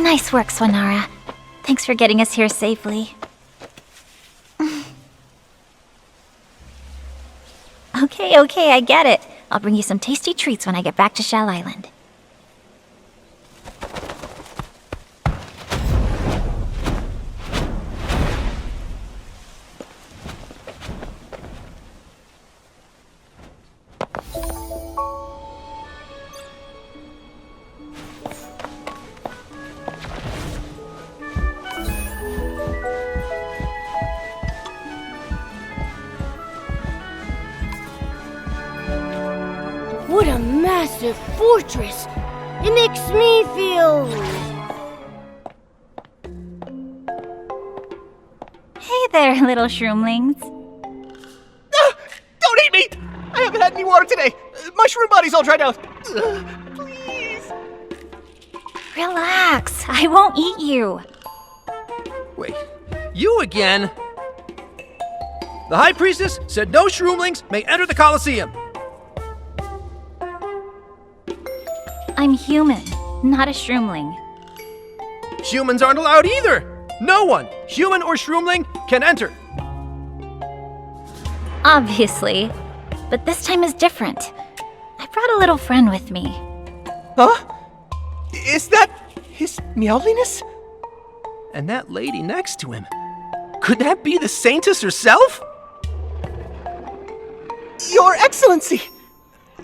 Nice work, Swanara. Thanks for getting us here safely. Okay, I get it. I'll bring you some tasty treats when I get back to Shell Island. What a massive fortress! It makes me feel... Hey there, little shroomlings. Don't eat me! I haven't had any water today. My shroom body's all dried out. Please. Relax, I won't eat you. Wait, you again? The High Priestess said no shroomlings may enter the Colosseum. I'm human, not a shroomling. Humans aren't allowed either. No one, human or shroomling, can enter. Obviously, but this time is different. I brought a little friend with me. Huh? Is that his meowliness? And that lady next to him, could that be the Saintess herself? Your Excellency!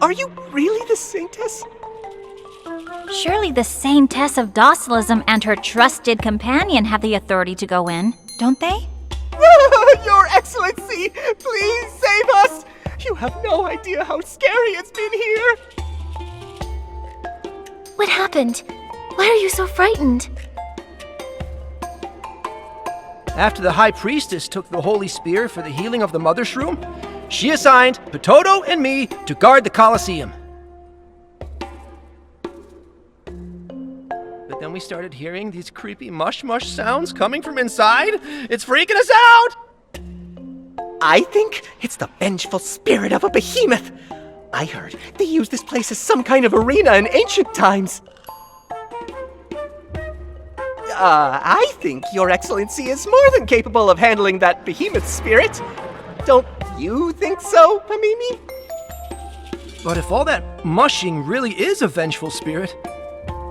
Are you really the Saintess? Surely the Saintess of Docilism and her trusted companion have the authority to go in, don't they? Your Excellency! Please save us! You have no idea how scary it's been here! What happened? Why are you so frightened? After the High Priestess took the Holy Spear for the healing of the Mothershroom, she assigned Potato and me to guard the Colosseum. But then we started hearing these creepy mush-mush sounds coming from inside. It's freaking us out! I think it's the vengeful spirit of a behemoth. I heard they used this place as some kind of arena in ancient times. I think Your Excellency is more than capable of handling that behemoth spirit. Don't you think so, Pamimi? But if all that mushing really is a vengeful spirit,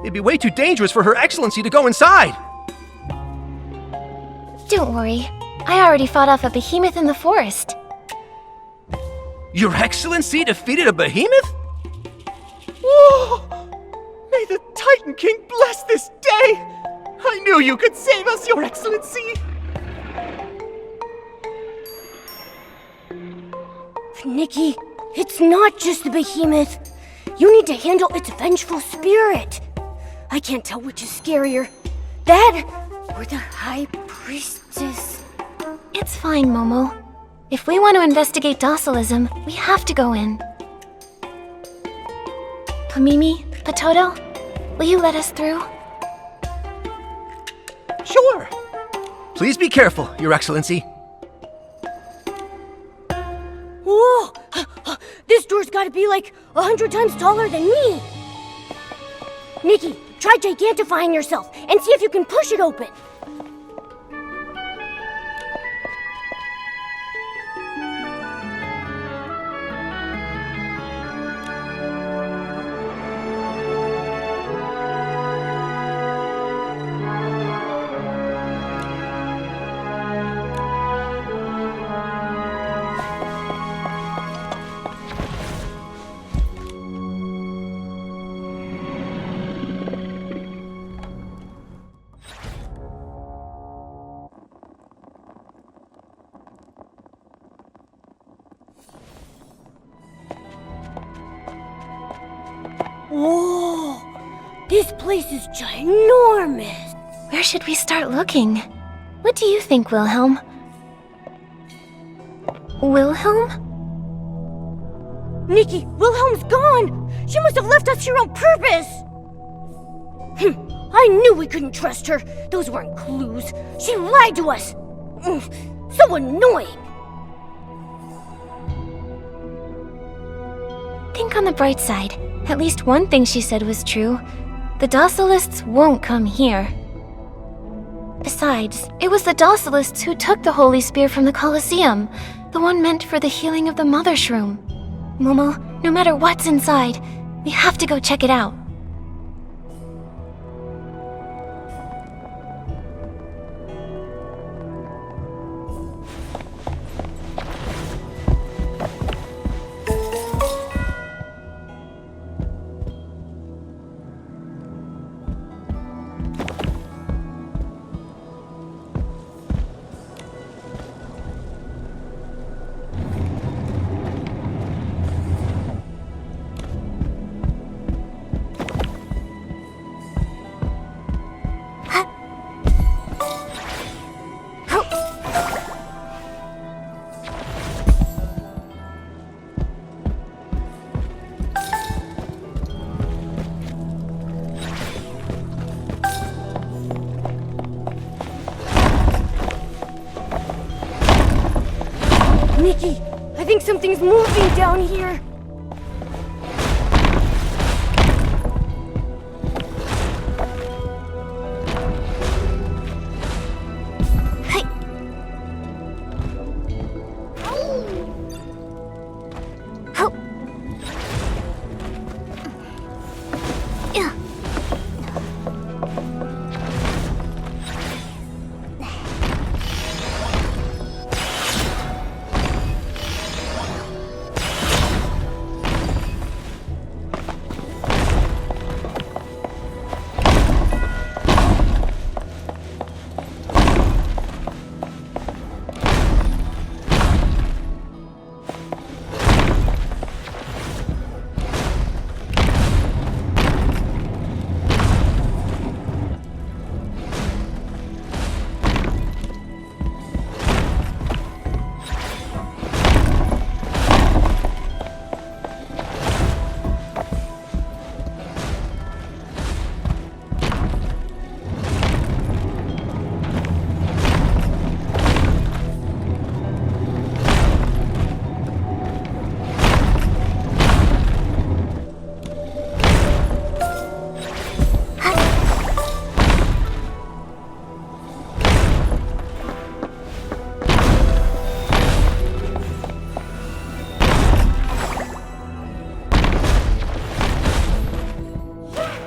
it'd be way too dangerous for Her Excellency to go inside. Don't worry. I already fought off a behemoth in the forest. Your Excellency defeated a behemoth? Whoa! May the Titan King bless this day! I knew you could save us, Your Excellency! Nikki, it's not just the behemoth. You need to handle its vengeful spirit. I can't tell which is scarier. That or the High Priestess. It's fine, Momo. If we want to investigate docilism, we have to go in. Pamimi, Potato, will you let us through? Sure. Please be careful, Your Excellency. Whoa! This door's gotta be like 100 times taller than me! Nikki, try gigantifying yourself and see if you can push it open. Whoa! This place is ginormous! Where should we start looking? What do you think, Wilhelm? Wilhelm? Nikki, Wilhelm's gone! She must have left us here on purpose! I knew we couldn't trust her. Those weren't clues. She lied to us! So annoying! Think on the bright side. At least one thing she said was true. The docilists won't come here. Besides, it was the Docilists who took the Holy Spear from the Colosseum, the one meant for the healing of the Mothershroom. Momo, no matter what's inside, we have to go check it out. Nikki, I think something's moving down here.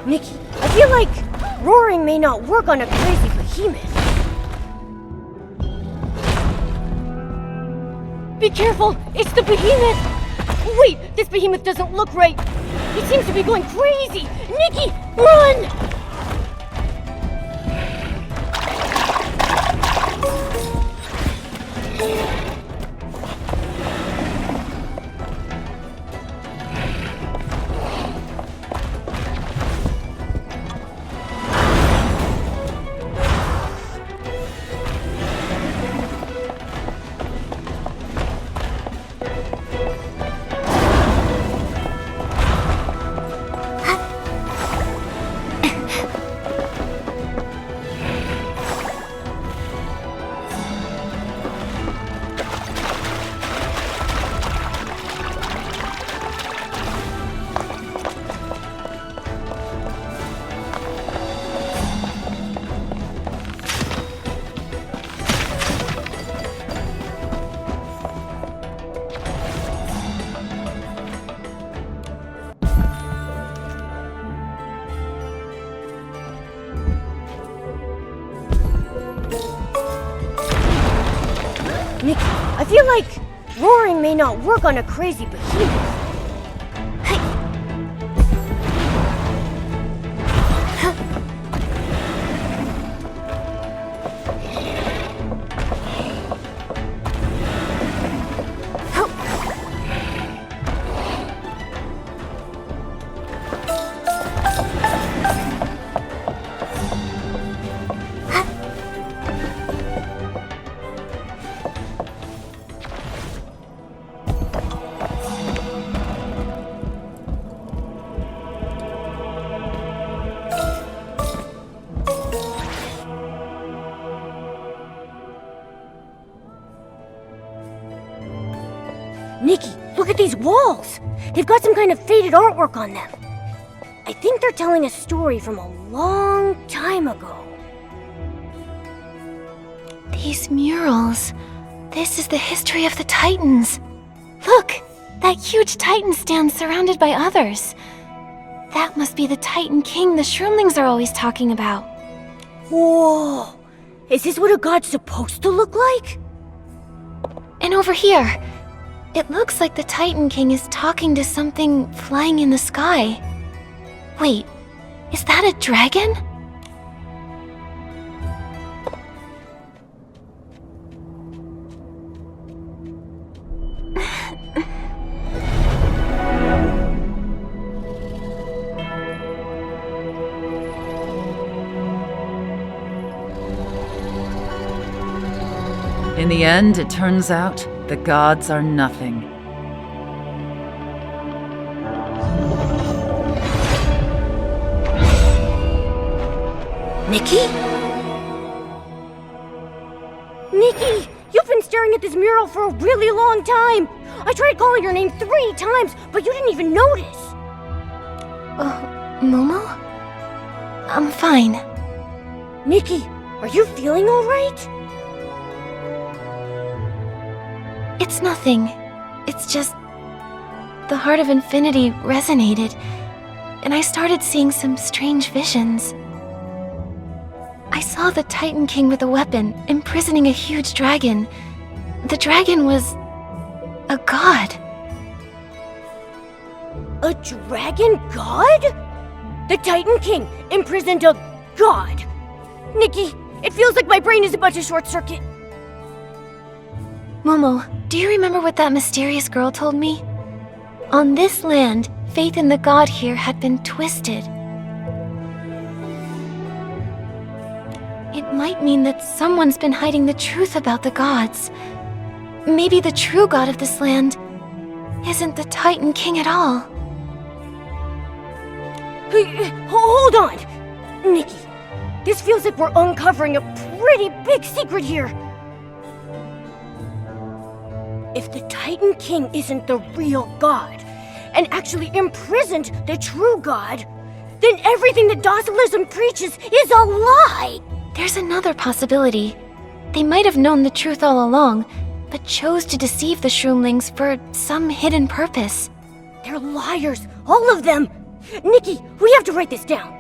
Nikki, I feel like roaring may not work on a crazy behemoth. Be careful! It's the behemoth! Wait, this behemoth doesn't look right! It seems to be going crazy! Nikki, run! Nikki, I feel like roaring may not work on a crazy behemoth. Nikki, look at these walls! They've got some kind of faded artwork on them. I think they're telling a story from a long time ago. These murals. This is the history of the Titans. Look! That huge Titan stand surrounded by others. That must be the Titan King the Shroomlings are always talking about. Whoa! Is this what a god's supposed to look like? And over here, it looks like the Titan King is talking to something flying in the sky. Wait, is that a dragon? In the end, it turns out the gods are nothing. Nikki? Nikki, you've been staring at this mural for a really long time. I tried calling your name 3 times, but you didn't even notice. Momo? I'm fine. Nikki, are you feeling all right? It's nothing. It's just... the Heart of Infinity resonated, and I started seeing some strange visions. I saw the Titan King with a weapon, imprisoning a huge dragon. The dragon was... a god. A dragon god? The Titan King imprisoned a god. Nikki, it feels like my brain is about to short circuit. Momo, do you remember what that mysterious girl told me? On this land, faith in the god here had been twisted. It might mean that someone's been hiding the truth about the gods. Maybe the true god of this land isn't the Titan King at all. Hey, hold on! Nikki, this feels like we're uncovering a pretty big secret here. If the Titan King isn't the real god, and actually imprisoned the true god, then everything that docilism preaches is a lie! There's another possibility. They might have known the truth all along, but chose to deceive the Shroomlings for some hidden purpose. They're liars, all of them! Nikki, we have to write this down.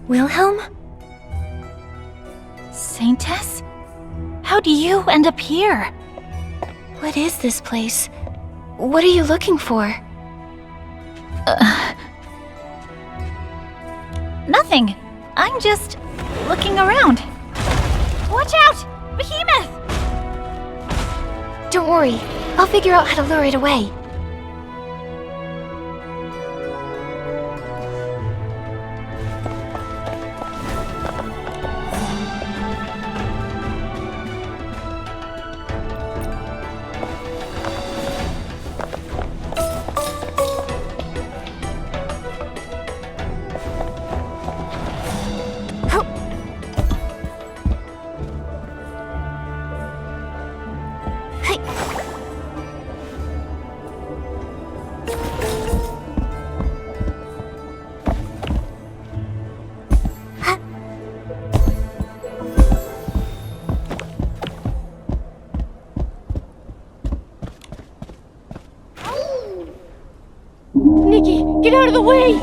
Wilhelm? Saintess? How do you end up here? What is this place? What are you looking for? Nothing. I'm just looking around. Watch out! Behemoth! Don't worry. I'll figure out how to lure it away. Nikki, get out of the way!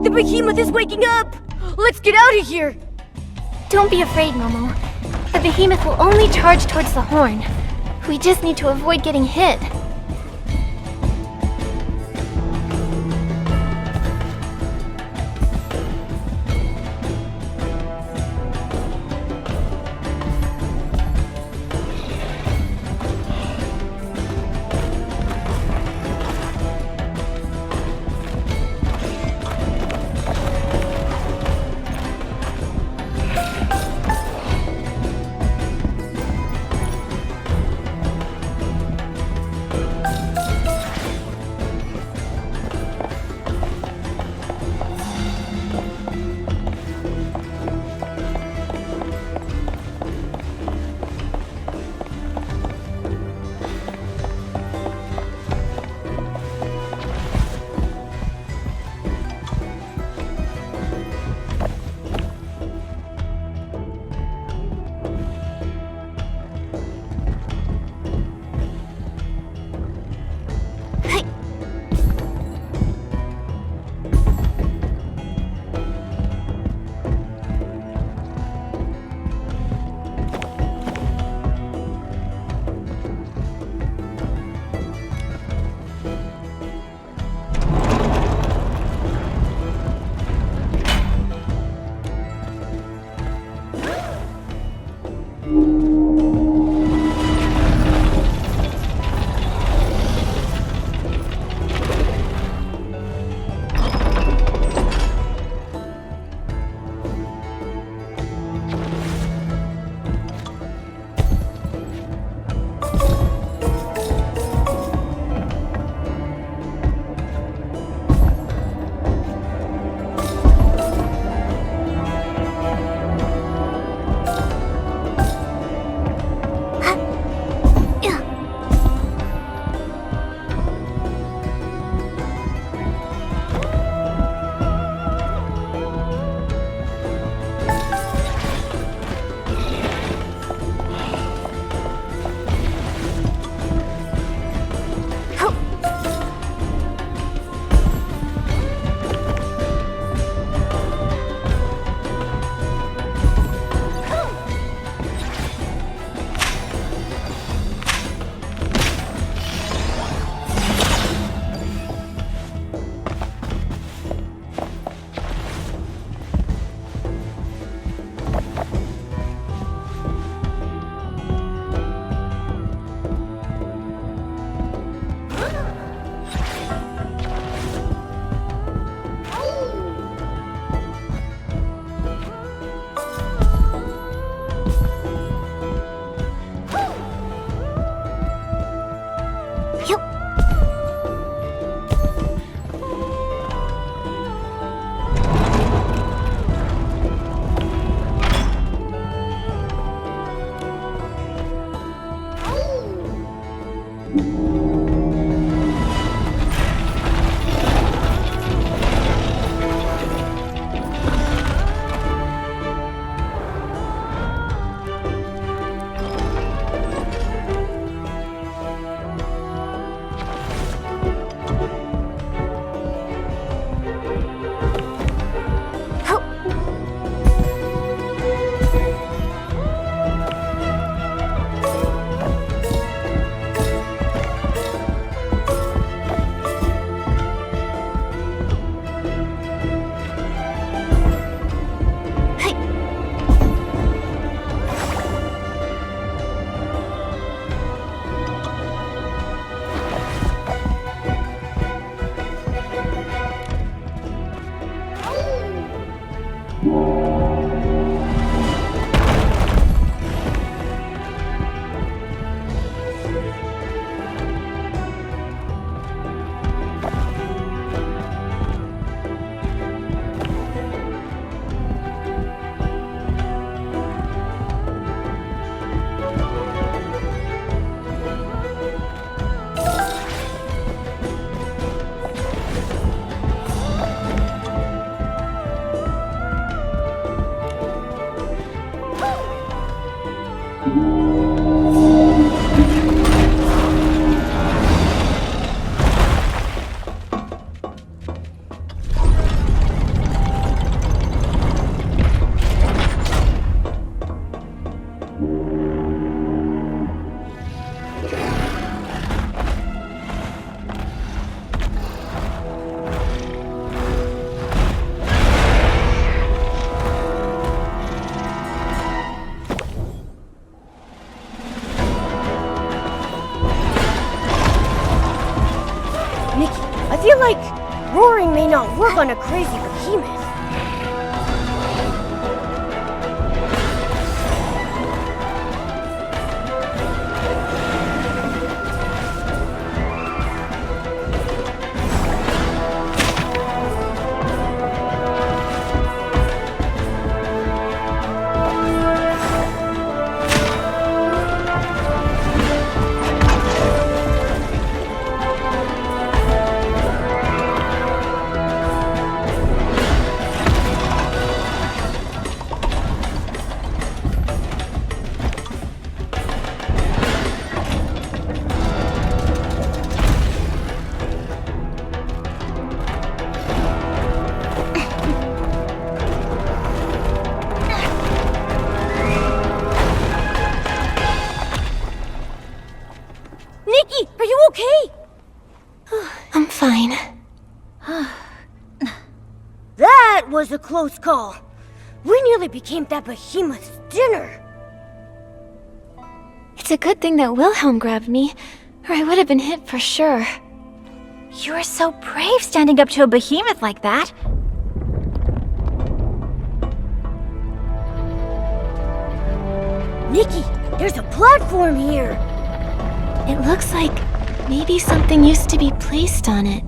The behemoth is waking up! Let's get out of here! Don't be afraid, Momo. The behemoth will only charge towards the horn. We just need to avoid getting hit. Nikki, I feel like roaring may not work on a crazy behemoth. Nikki, are you okay? I'm fine. That was a close call. We nearly became that behemoth's dinner. It's a good thing that Wilhelm grabbed me, or I would have been hit for sure. You were so brave standing up to a behemoth like that. Nikki, there's a platform here. It looks like maybe something used to be placed on it.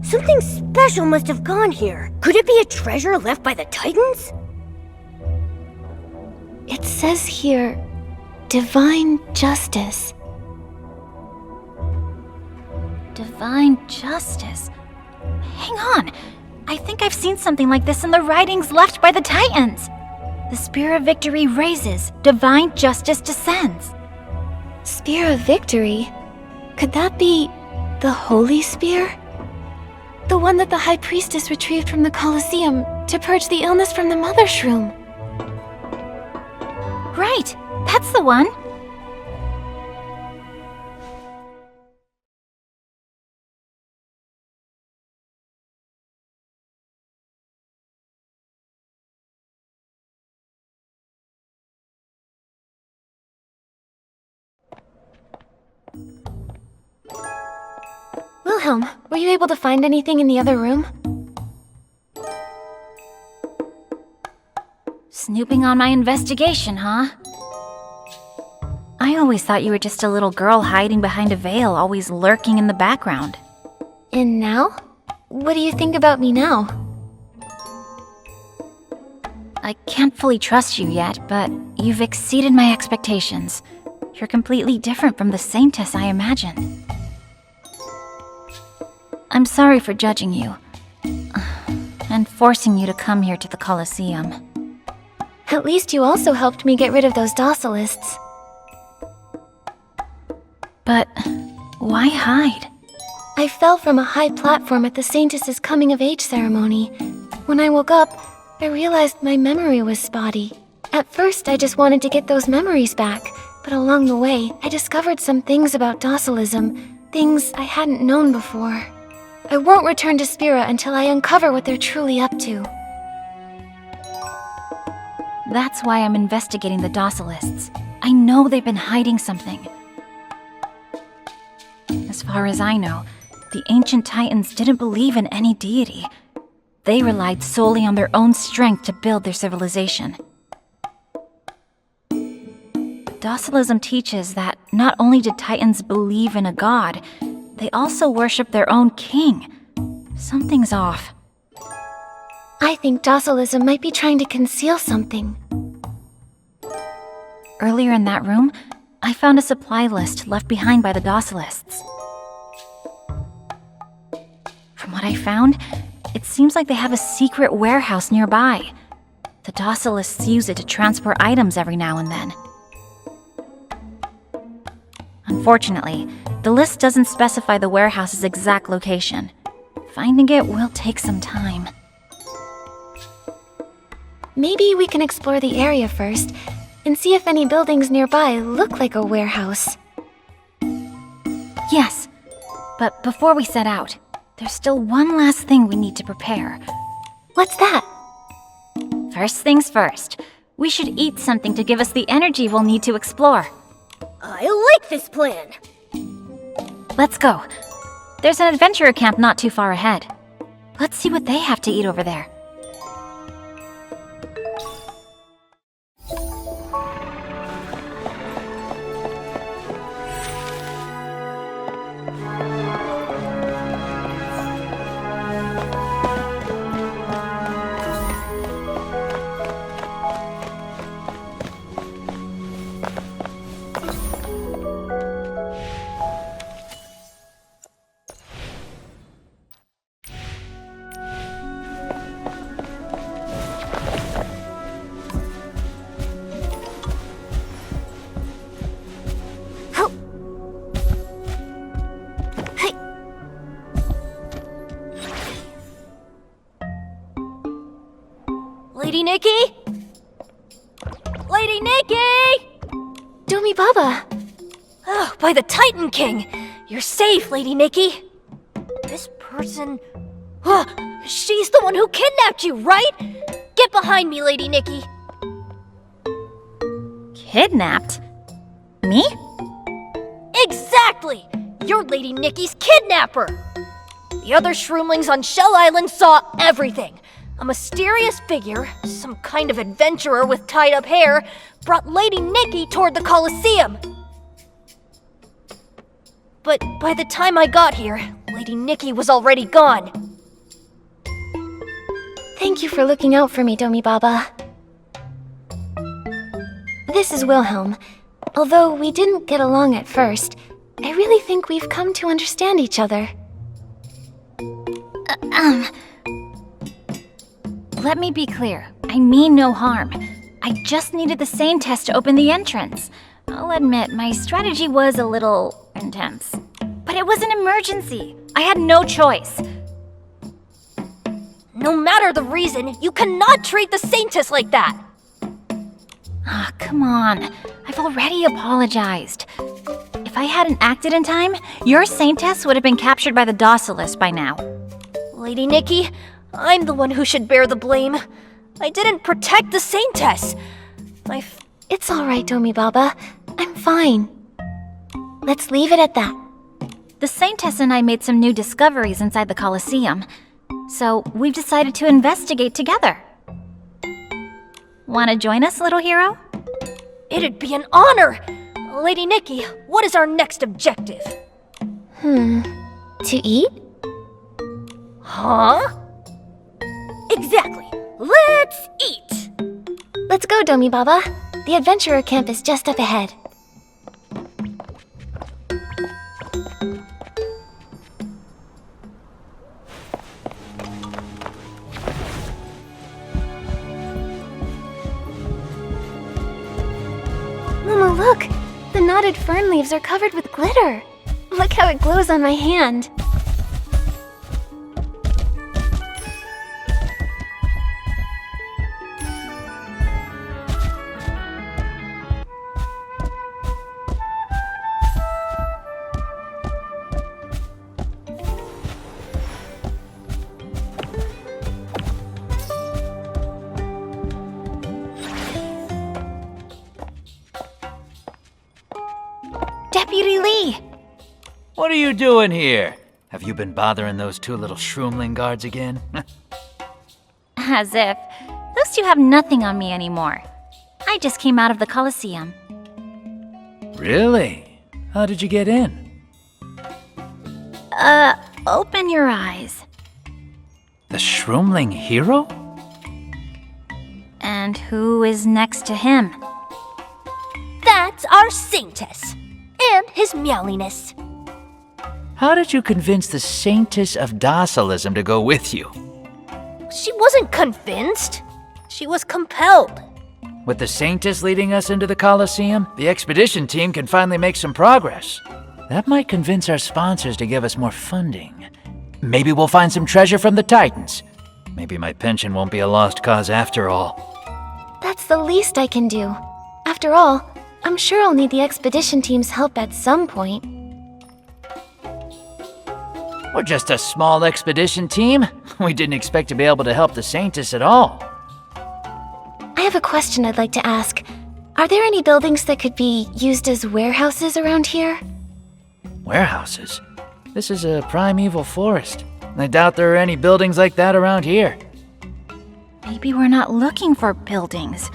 Something special must have gone here. Could it be a treasure left by the Titans? It says here, Divine Justice. Divine Justice. Hang on. I think I've seen something like this in the writings left by the Titans. The Spear of Victory raises, Divine Justice descends. Spear of Victory? Could that be the Holy Spear? The one that the High Priestess retrieved from the Colosseum to purge the illness from the Mothershroom. Right, that's the one. Wilhelm, were you able to find anything in the other room? Snooping on my investigation, huh? I always thought you were just a little girl hiding behind a veil, always lurking in the background. And now? What do you think about me now? I can't fully trust you yet, but you've exceeded my expectations. You're completely different from the Saintess I imagined. I'm sorry for judging you, and forcing you to come here to the Colosseum. At least you also helped me get rid of those docilists. But why hide? I fell from a high platform at the Saintess's coming-of-age ceremony. When I woke up, I realized my memory was spotty. At first, I just wanted to get those memories back, but along the way, I discovered some things about docilism, things I hadn't known before. I won't return to Spira until I uncover what they're truly up to. That's why I'm investigating the docilists. I know they've been hiding something. As far as I know, the ancient Titans didn't believe in any deity. They relied solely on their own strength to build their civilization. Docilism teaches that not only did Titans believe in a god, they also worship their own king. Something's off. I think Docilism might be trying to conceal something. Earlier in that room, I found a supply list left behind by the Docilists. From what I found, it seems like they have a secret warehouse nearby. The Docilists use it to transport items every now and then. Unfortunately, the list doesn't specify the warehouse's exact location. Finding it will take some time. Maybe we can explore the area first and see if any buildings nearby look like a warehouse. Yes, but before we set out, there's still one last thing we need to prepare. What's that? First things first, we should eat something to give us the energy we'll need to explore. I like this plan. Let's go. There's an adventurer camp not too far ahead. Let's see what they have to eat over there. Lady Nikki? Lady Nikki! Domi Baba! Oh, by the Titan King! You're safe, Lady Nikki! This person... Oh, she's the one who kidnapped you, right? Get behind me, Lady Nikki! Kidnapped? Me? Exactly! You're Lady Nikki's kidnapper! The other shroomlings on Shell Island saw everything. A mysterious figure, some kind of adventurer with tied-up hair, brought Lady Nikki toward the Colosseum. But by the time I got here, Lady Nikki was already gone. Thank you for looking out for me, Domi Baba. This is Wilhelm. Although we didn't get along at first, I really think we've come to understand each other. Let me be clear. I mean no harm. I just needed the same test to open the entrance. I'll admit, my strategy was a little intense. But it was an emergency. I had no choice. No matter the reason, you cannot treat the Saintess like that! Ah, come on. I've already apologized. If I hadn't acted in time, your Saintess would have been captured by the Docilists by now. Lady Nikki, I'm the one who should bear the blame. I didn't protect the Saintess. It's all right, Domi Baba. I'm fine. Let's leave it at that. The Saintess and I made some new discoveries inside the Colosseum, so we've decided to investigate together. Want to join us, little hero? It'd be an honor! Lady Nikki, what is our next objective? To eat? Huh? Exactly. Let's eat! Let's go, Domi Baba. The adventurer camp is just up ahead. Mama, look! The knotted fern leaves are covered with glitter. Look how it glows on my hand. Deputy Lee! What are you doing here? Have you been bothering those two little shroomling guards again? As if. Those two have nothing on me anymore. I just came out of the Colosseum. Really? How did you get in? Open your eyes. The Shroomling hero? And who is next to him? That's our Saintess. And his meowliness. How did you convince the Saintess of Docilism to go with you? She wasn't convinced. She was compelled. With the Saintess leading us into the Colosseum, the expedition team can finally make some progress. That might convince our sponsors to give us more funding. Maybe we'll find some treasure from the Titans. Maybe my pension won't be a lost cause after all. That's the least I can do. After all, I'm sure I'll need the expedition team's help at some point. We're just a small expedition team. We didn't expect to be able to help the Saintess at all. I have a question I'd like to ask. Are there any buildings that could be used as warehouses around here? Warehouses? This is a primeval forest. I doubt there are any buildings like that around here. Maybe we're not looking for buildings.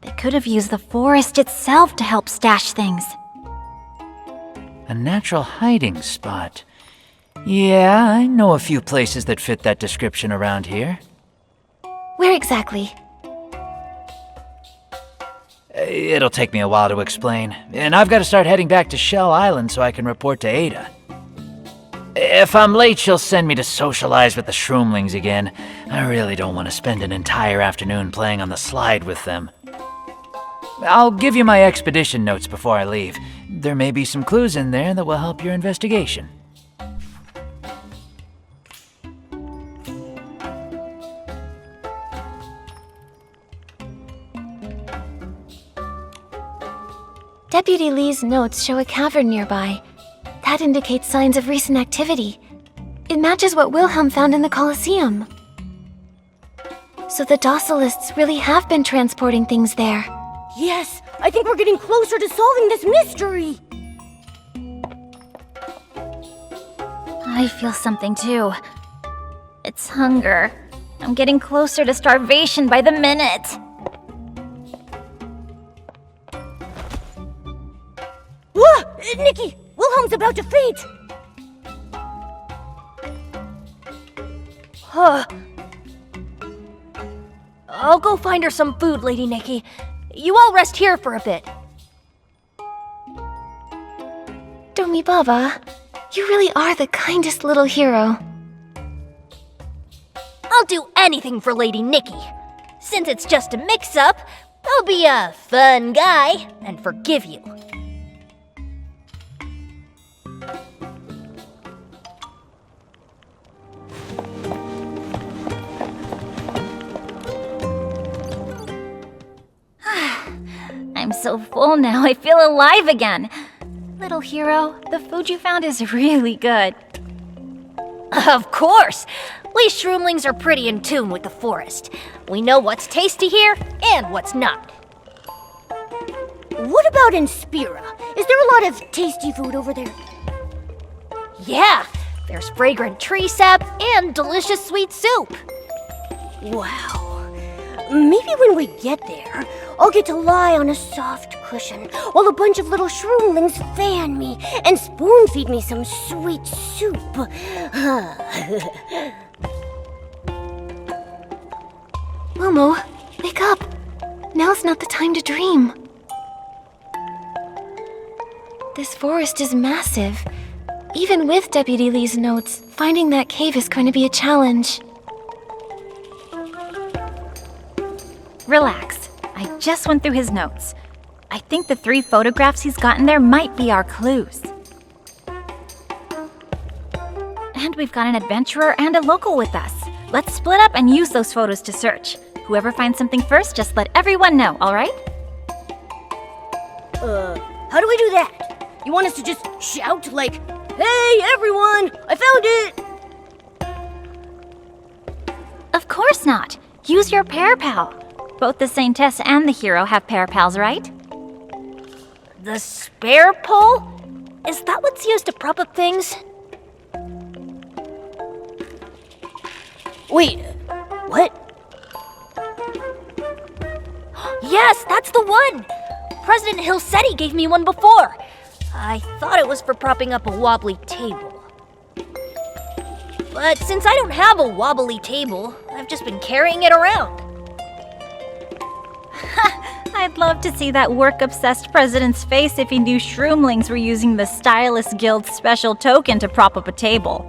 They could have used the forest itself to help stash things. A natural hiding spot. Yeah, I know a few places that fit that description around here. Where exactly? It'll take me a while to explain, and I've got to start heading back to Shell Island so I can report to Ada. If I'm late, she'll send me to socialize with the Shroomlings again. I really don't want to spend an entire afternoon playing on the slide with them. I'll give you my expedition notes before I leave. There may be some clues in there that will help your investigation. Deputy Lee's notes show a cavern nearby. That indicates signs of recent activity. It matches what Wilhelm found in the Colosseum. So the Docilists really have been transporting things there. Yes, I think we're getting closer to solving this mystery. I feel something too. It's hunger. I'm getting closer to starvation by the minute. Whoa! Nikki! Wilhelm's about to faint! Huh. I'll go find her some food, Lady Nikki. You all rest here for a bit. Domi Baba, you really are the kindest little hero. I'll do anything for Lady Nikki. Since it's just a mix-up, I'll be a fun guy and forgive you. I'm so full now, I feel alive again. Little hero, the food you found is really good. Of course! We Shroomlings are pretty in tune with the forest. We know what's tasty here and what's not. What about in Spira? Is there a lot of tasty food over there? Yeah, there's fragrant tree sap and delicious sweet soup. Wow. Maybe when we get there, I'll get to lie on a soft cushion while a bunch of little Shroomlings fan me and spoon feed me some sweet soup. Momo, wake up. Now's not the time to dream. This forest is massive. Even with Deputy Lee's notes, finding that cave is going to be a challenge. Relax. I just went through his notes. I think the 3 photographs he's gotten there might be our clues. And we've got an adventurer and a local with us. Let's split up and use those photos to search. Whoever finds something first, just let everyone know, alright? How do we do that? You want us to just shout like, "Hey everyone, I found it!" Of course not. Use your pair pal. Both the Saintess and the hero have pair pals, right? The spare pole? Is that what's used to prop up things? Wait, what? Yes, that's the one! President Hill said he gave me one before. I thought it was for propping up a wobbly table. But since I don't have a wobbly table, I've just been carrying it around. I'd love to see that work-obsessed president's face if he knew Shroomlings were using the Stylist Guild's special token to prop up a table.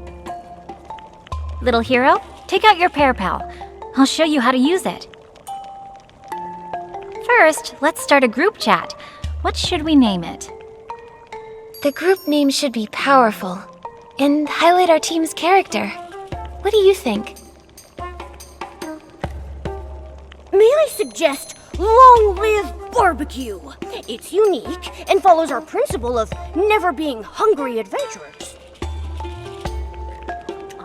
Little hero, take out your pear pal. I'll show you how to use it. First, let's start a group chat. What should we name it? The group name should be powerful and highlight our team's character. What do you think? May I suggest Long Live Barbecue? It's unique and follows our principle of never being hungry adventurers.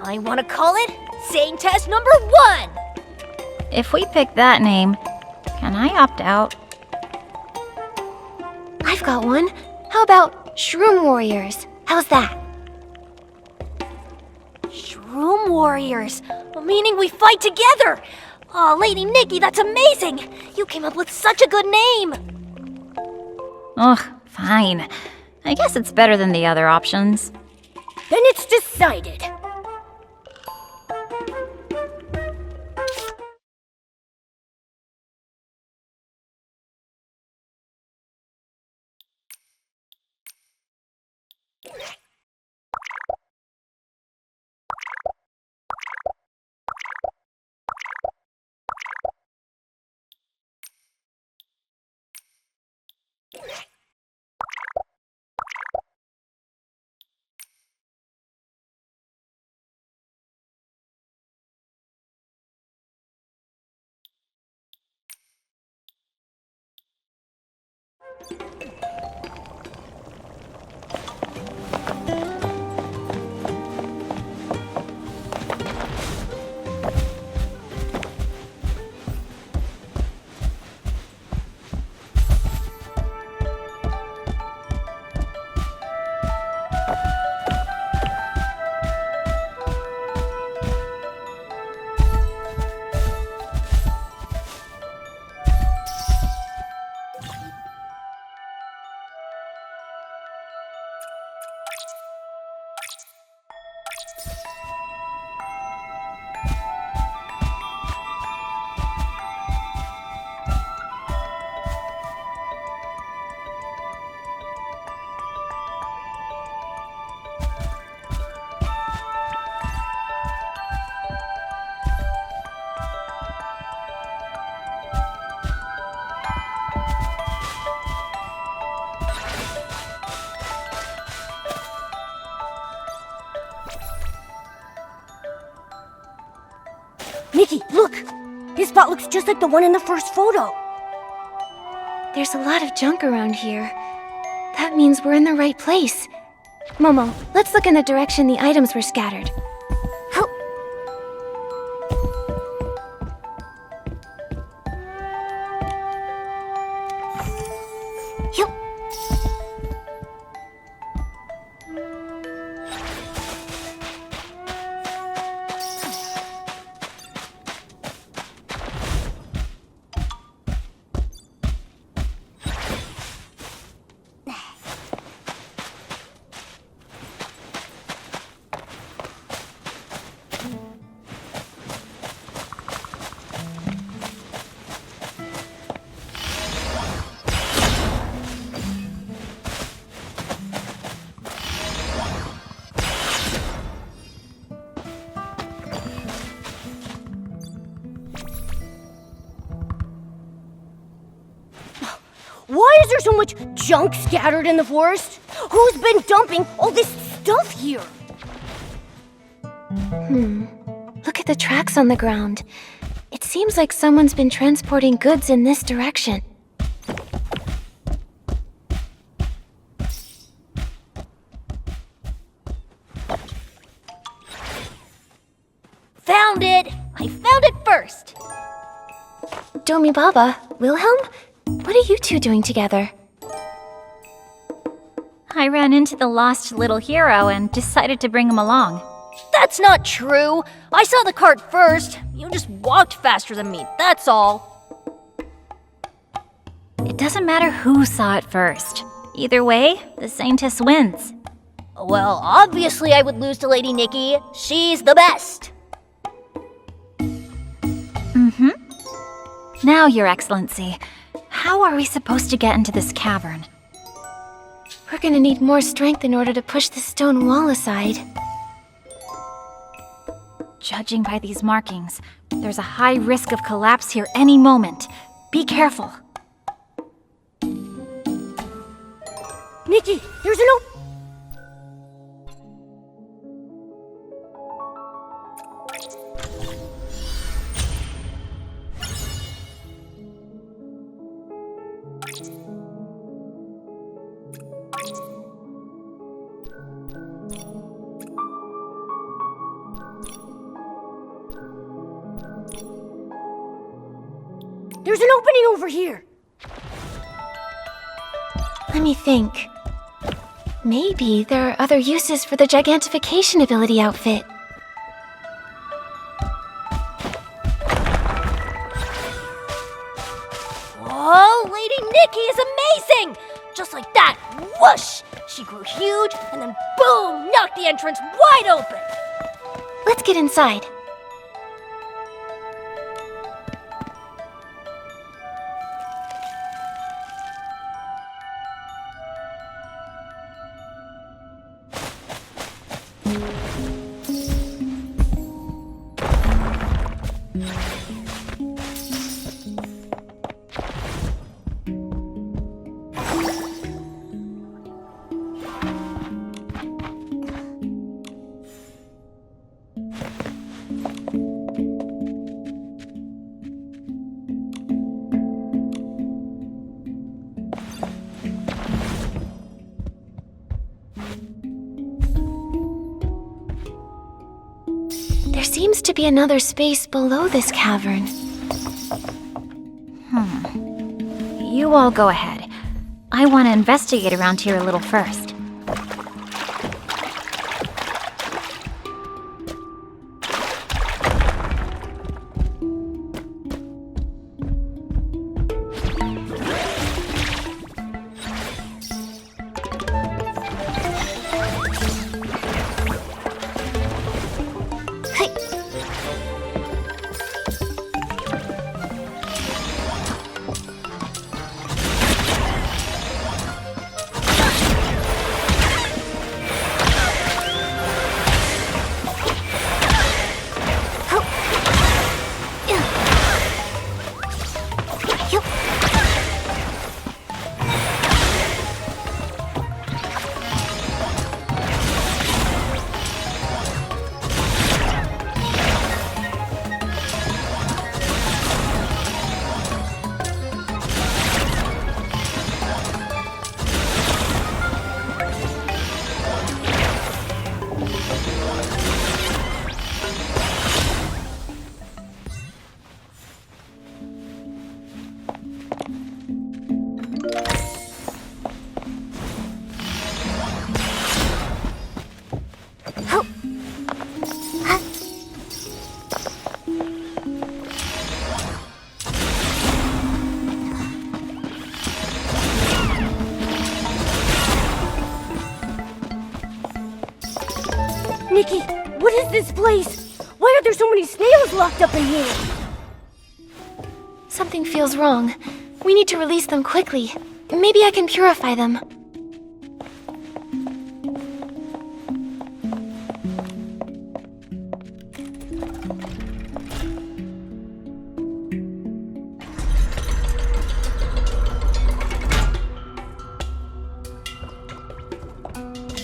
I want to call it Sane Test number 1! If we pick that name, can I opt out? I've got one. How about Shroom Warriors? How's that? Shroom Warriors, meaning we fight together! Aw, Lady Nikki, that's amazing! You came up with such a good name! Ugh, fine. I guess it's better than the other options. Then it's decided. Nikki, look! His spot looks just like the one in the first photo. There's a lot of junk around here. That means we're in the right place. Momo, let's look in the direction the items were scattered. Why is there so much junk scattered in the forest? Who's been dumping all this stuff here? Look at the tracks on the ground. It seems like someone's been transporting goods in this direction. Found it! I found it first! Domi Baba, Wilhelm? What are you two doing together? I ran into the lost little hero and decided to bring him along. That's not true! I saw the cart first. You just walked faster than me, that's all. It doesn't matter who saw it first. Either way, the Saintess wins. Well, obviously I would lose to Lady Nikki. She's the best. Mm-hmm. Now, Your Excellency, how are we supposed to get into this cavern? We're gonna need more strength in order to push the stone wall aside. Judging by these markings, there's a high risk of collapse here any moment. Be careful. Nikki, there's an There's an opening over here! Let me think. Maybe there are other uses for the gigantification ability outfit. Whoa, Lady Nikki is amazing! Just like that, whoosh! She grew huge, and then boom, knocked the entrance wide open! Let's get inside. There seems to be another space below this cavern. You all go ahead. I want to investigate around here a little first. Nikki, what is this place? Why are there so many snails locked up in here? Something feels wrong. We need to release them quickly. Maybe I can purify them.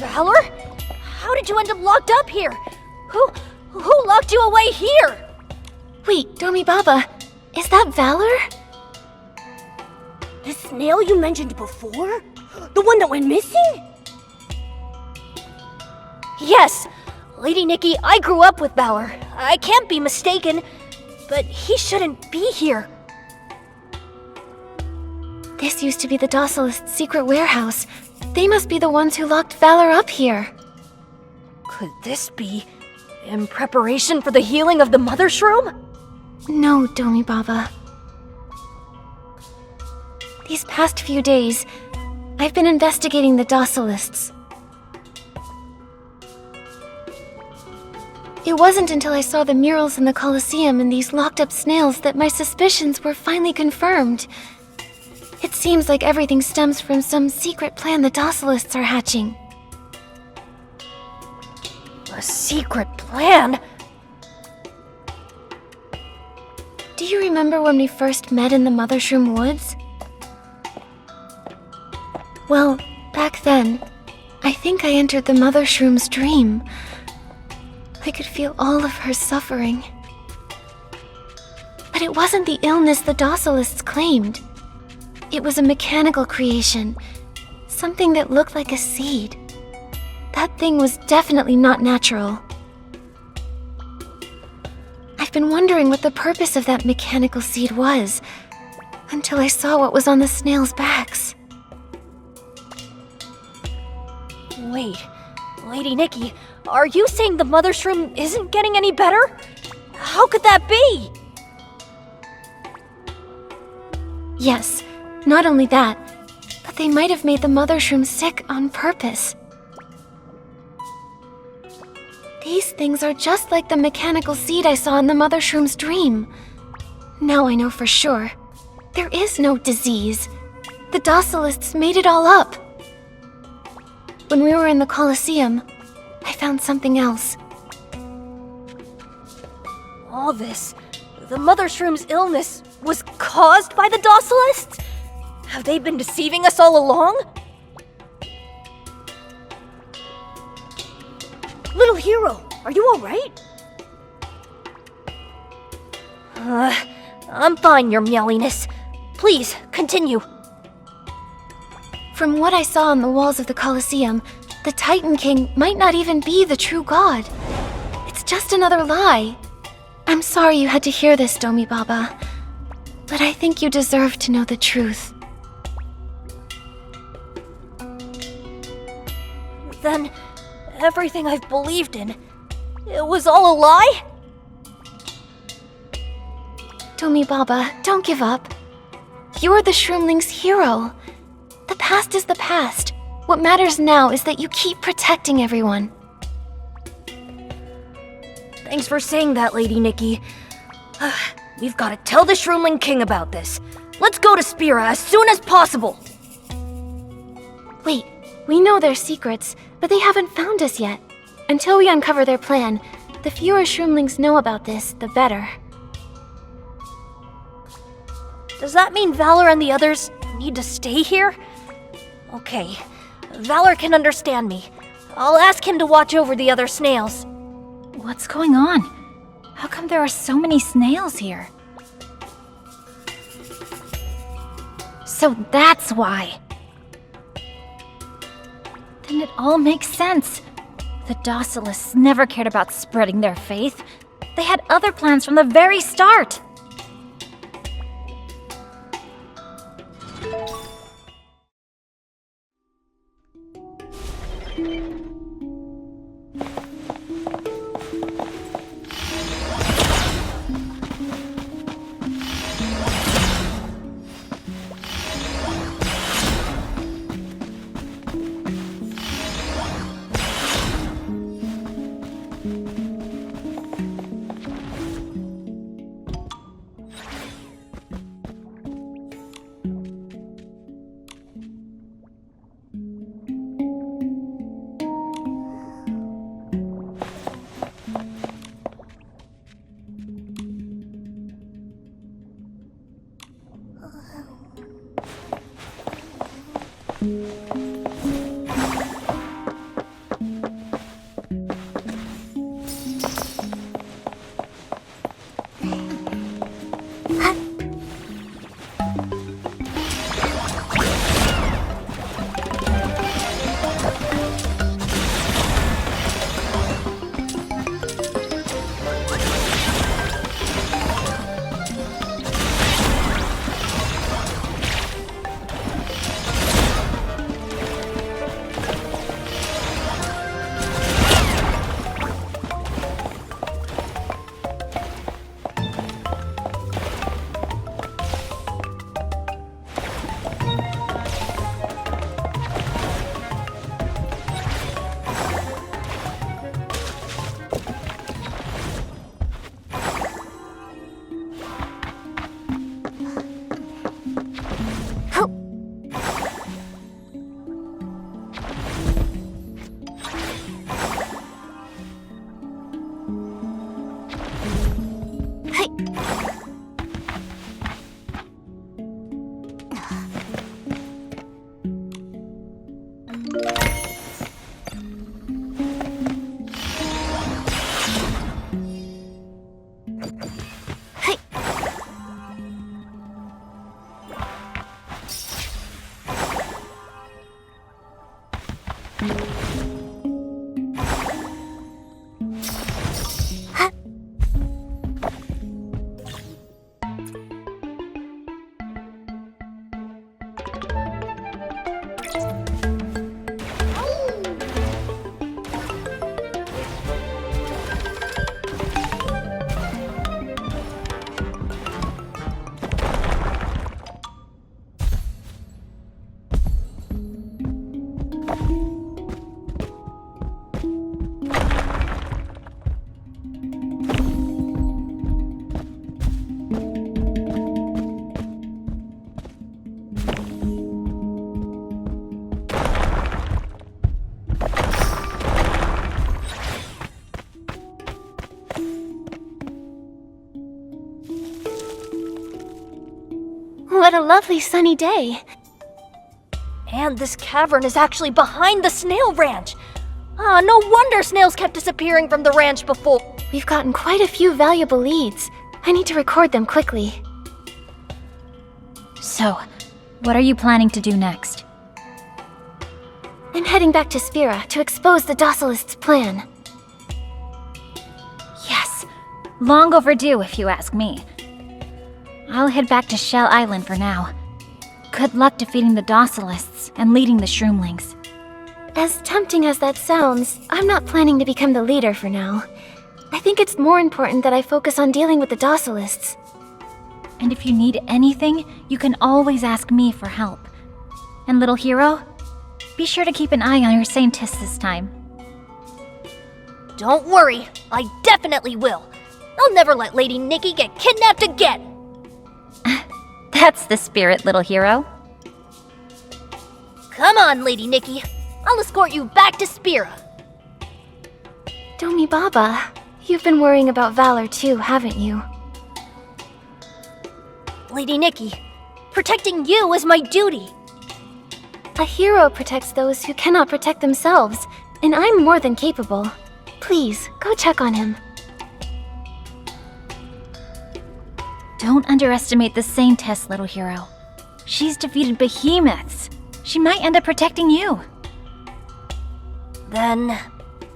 Valor? How did you end up locked up here? Who locked you away here? Wait, Domi Baba, is that Valor? The snail you mentioned before? The one that went missing? Yes! Lady Nikki, I grew up with Valor. I can't be mistaken, but he shouldn't be here. This used to be the Docilist's secret warehouse. They must be the ones who locked Valor up here. Could this be in preparation for the healing of the Mothershroom? No, Domi Baba. The These past few days, I've been investigating the Docilists. It wasn't until I saw the murals in the Colosseum and these locked-up snails that my suspicions were finally confirmed. It seems like everything stems from some secret plan the Docilists are hatching. A secret plan? Do you remember when we first met in the Mothershroom woods? Well, back then, I think I entered the Mothershroom's dream. I could feel all of her suffering. But it wasn't the illness the Docilists claimed. It was a mechanical creation, something that looked like a seed. That thing was definitely not natural. I've been wondering what the purpose of that mechanical seed was, until I saw what was on the snails' backs. Wait, Lady Nikki, are you saying the Mothershroom isn't getting any better? How could that be? Yes, not only that, but they might have made the Mothershroom sick on purpose. These things are just like the mechanical seed I saw in the Mothershroom's dream. Now I know for sure. There is no disease. The Docilists made it all up. When we were in the Colosseum, I found something else. All this, the Mothershroom's illness, was caused by the Docilists? Have they been deceiving us all along? Little hero, are you alright? I'm fine, your meowiness. Please, continue. From what I saw on the walls of the Colosseum, the Titan King might not even be the true god. It's just another lie. I'm sorry you had to hear this, Domi Baba, but I think you deserve to know the truth. Then, everything I've believed in, it was all a lie? Domi Baba, don't give up. You're the Shroomling's hero. The past is the past. What matters now is that you keep protecting everyone. Thanks for saying that, Lady Nikki. We've got to tell the Shroomling King about this. Let's go to Spira as soon as possible. Wait, we know their secrets, but they haven't found us yet. Until we uncover their plan, the fewer Shroomlings know about this, the better. Does that mean Valor and the others need to stay here? Okay, Valor can understand me. I'll ask him to watch over the other snails. What's going on? How come there are so many snails here? So that's why. Then it all makes sense. The Docilists never cared about spreading their faith. They had other plans from the very start. What a lovely sunny day. And this cavern is actually behind the snail ranch. Ah, no wonder snails kept disappearing from the ranch before. We've gotten quite a few valuable leads. I need to record them quickly. So, what are you planning to do next? I'm heading back to Spira to expose the Docilists' plan. Yes, long overdue if you ask me. I'll head back to Shell Island for now. Good luck defeating the Docilists and leading the Shroomlings. As tempting as that sounds, I'm not planning to become the leader for now. I think it's more important that I focus on dealing with the Docilists. And if you need anything, you can always ask me for help. And little hero, be sure to keep an eye on your scientists this time. Don't worry, I definitely will. I'll never let Lady Nikki get kidnapped again. That's the spirit, little hero. Come on, Lady Nikki. I'll escort you back to Spira. Domi Baba, you've been worrying about Valor too, haven't you? Lady Nikki, protecting you is my duty. A hero protects those who cannot protect themselves, and I'm more than capable. Please, go check on him. Don't underestimate the Saintess, little hero. She's defeated behemoths. She might end up protecting you. Then,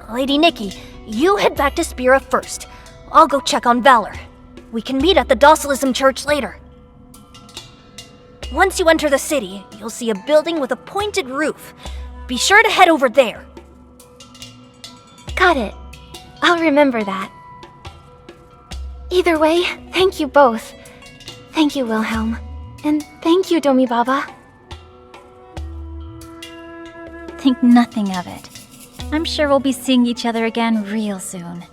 Lady Nikki, you head back to Spira first. I'll go check on Valor. We can meet at the Docilism Church later. Once you enter the city, you'll see a building with a pointed roof. Be sure to head over there. Got it. I'll remember that. Either way, thank you both. Thank you, Wilhelm. And thank you, Domi Baba. Think nothing of it. I'm sure we'll be seeing each other again real soon.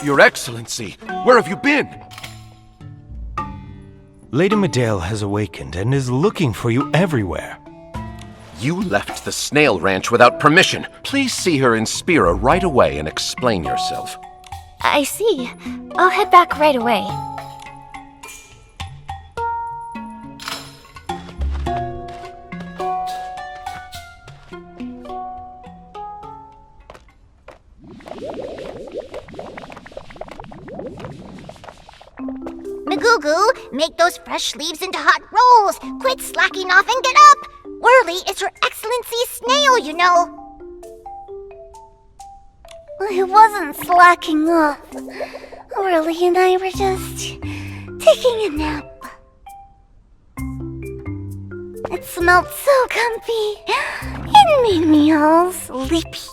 Your Excellency, where have you been? Lady Medale has awakened and is looking for you everywhere. You left the snail ranch without permission. Please see her in Spira right away and explain yourself. I see. I'll head back right away. Magugu, make those fresh leaves into hot rolls. Quit slacking off and get up. Whirly is Her Excellency's snail, you know. I wasn't slacking off. Whirly and I were just taking a nap. It smelled so comfy. It made me all sleepy.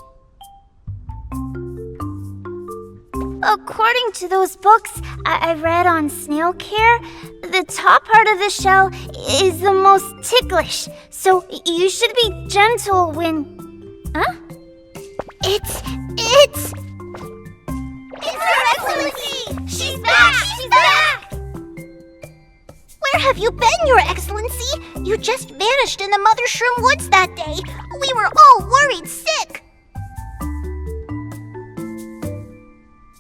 According to those books I read on snail care, the top part of the shell is the most ticklish, so you should be gentle when... Huh? It's Her Excellency! She's back! She's back! Where have you been, Your Excellency? You just vanished in the Mothershroom woods that day. We were all worried sick.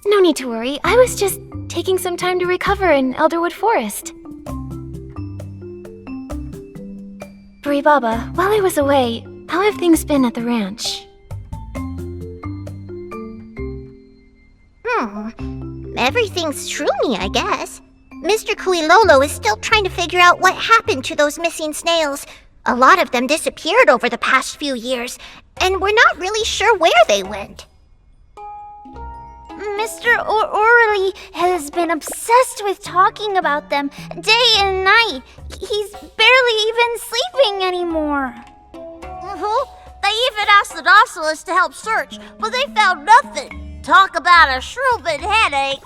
No need to worry. I was just taking some time to recover in Elderwood Forest. Bri Baba, while I was away, how have things been at the ranch? Everything's shroomy, I guess. Mr. Kuilolo is still trying to figure out what happened to those missing snails. A lot of them disappeared over the past few years, and we're not really sure where they went. Mr. Orley has been obsessed with talking about them day and night. He's barely even sleeping anymore. They even asked the Docilists to help search, but they found nothing. Talk about a shrooming headache.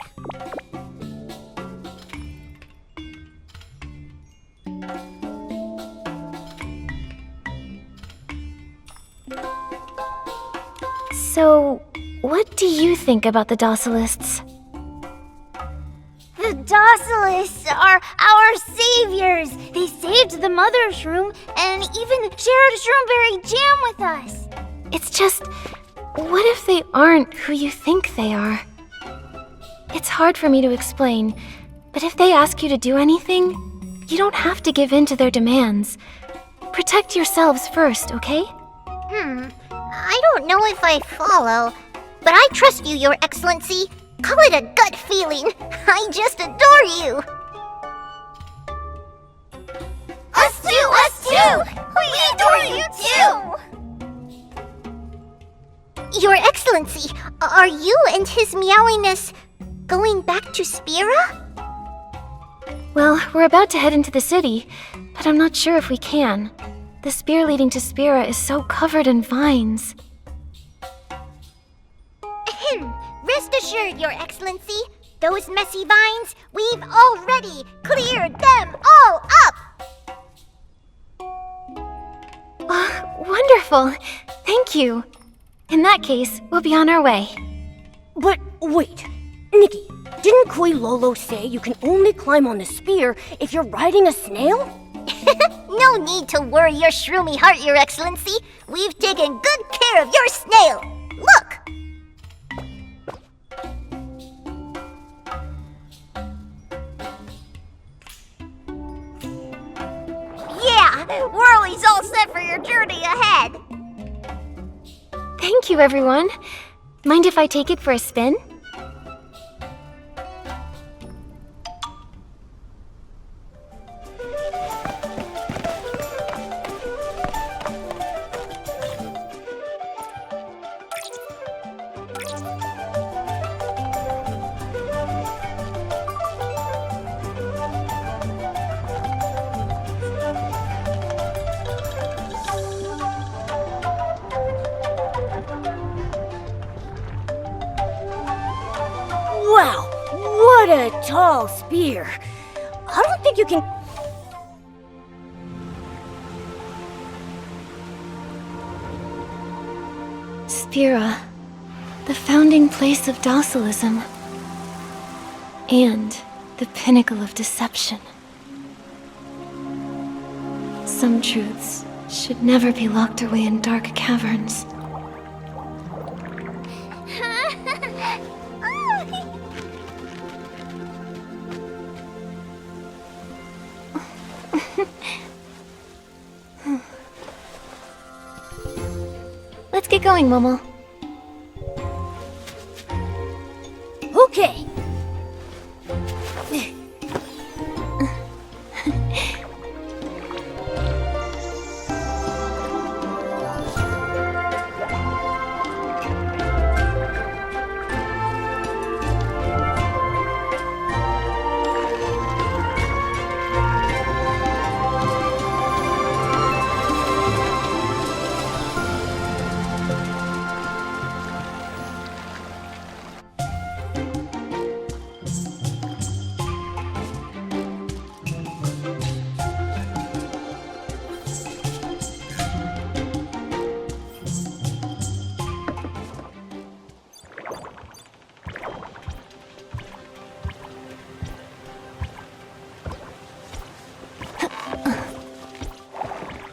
So, what do you think about the Docilists? The Docilists are our saviors! They saved the Mothershroom and even shared Shroomberry jam with us! It's just, what if they aren't who you think they are? It's hard for me to explain, but if they ask you to do anything, you don't have to give in to their demands. Protect yourselves first, okay? I don't know if I follow, but I trust you, Your Excellency. Call it a gut feeling. I just adore you. Us too! We adore you too! Your Excellency, are you and His Meowiness going back to Spira? Well, we're about to head into the city, but I'm not sure if we can. The spear leading to Spira is so covered in vines. Rest assured, Your Excellency, those messy vines, we've already cleared them all up! Wonderful! Thank you. In that case, we'll be on our way. But wait, Nikki, didn't Kui Lolo say you can only climb on the spear if you're riding a snail? No need to worry your shroomy heart, Your Excellency. We've taken good care of your snail. Look! Yeah, Whirly's all set for your journey ahead. Thank you, everyone. Mind if I take it for a spin? Wow, what a tall spear. I don't think you can... Spira, the founding place of docilism, and the pinnacle of deception. Some truths should never be locked away in dark caverns. Let's get going, Momo. Okay.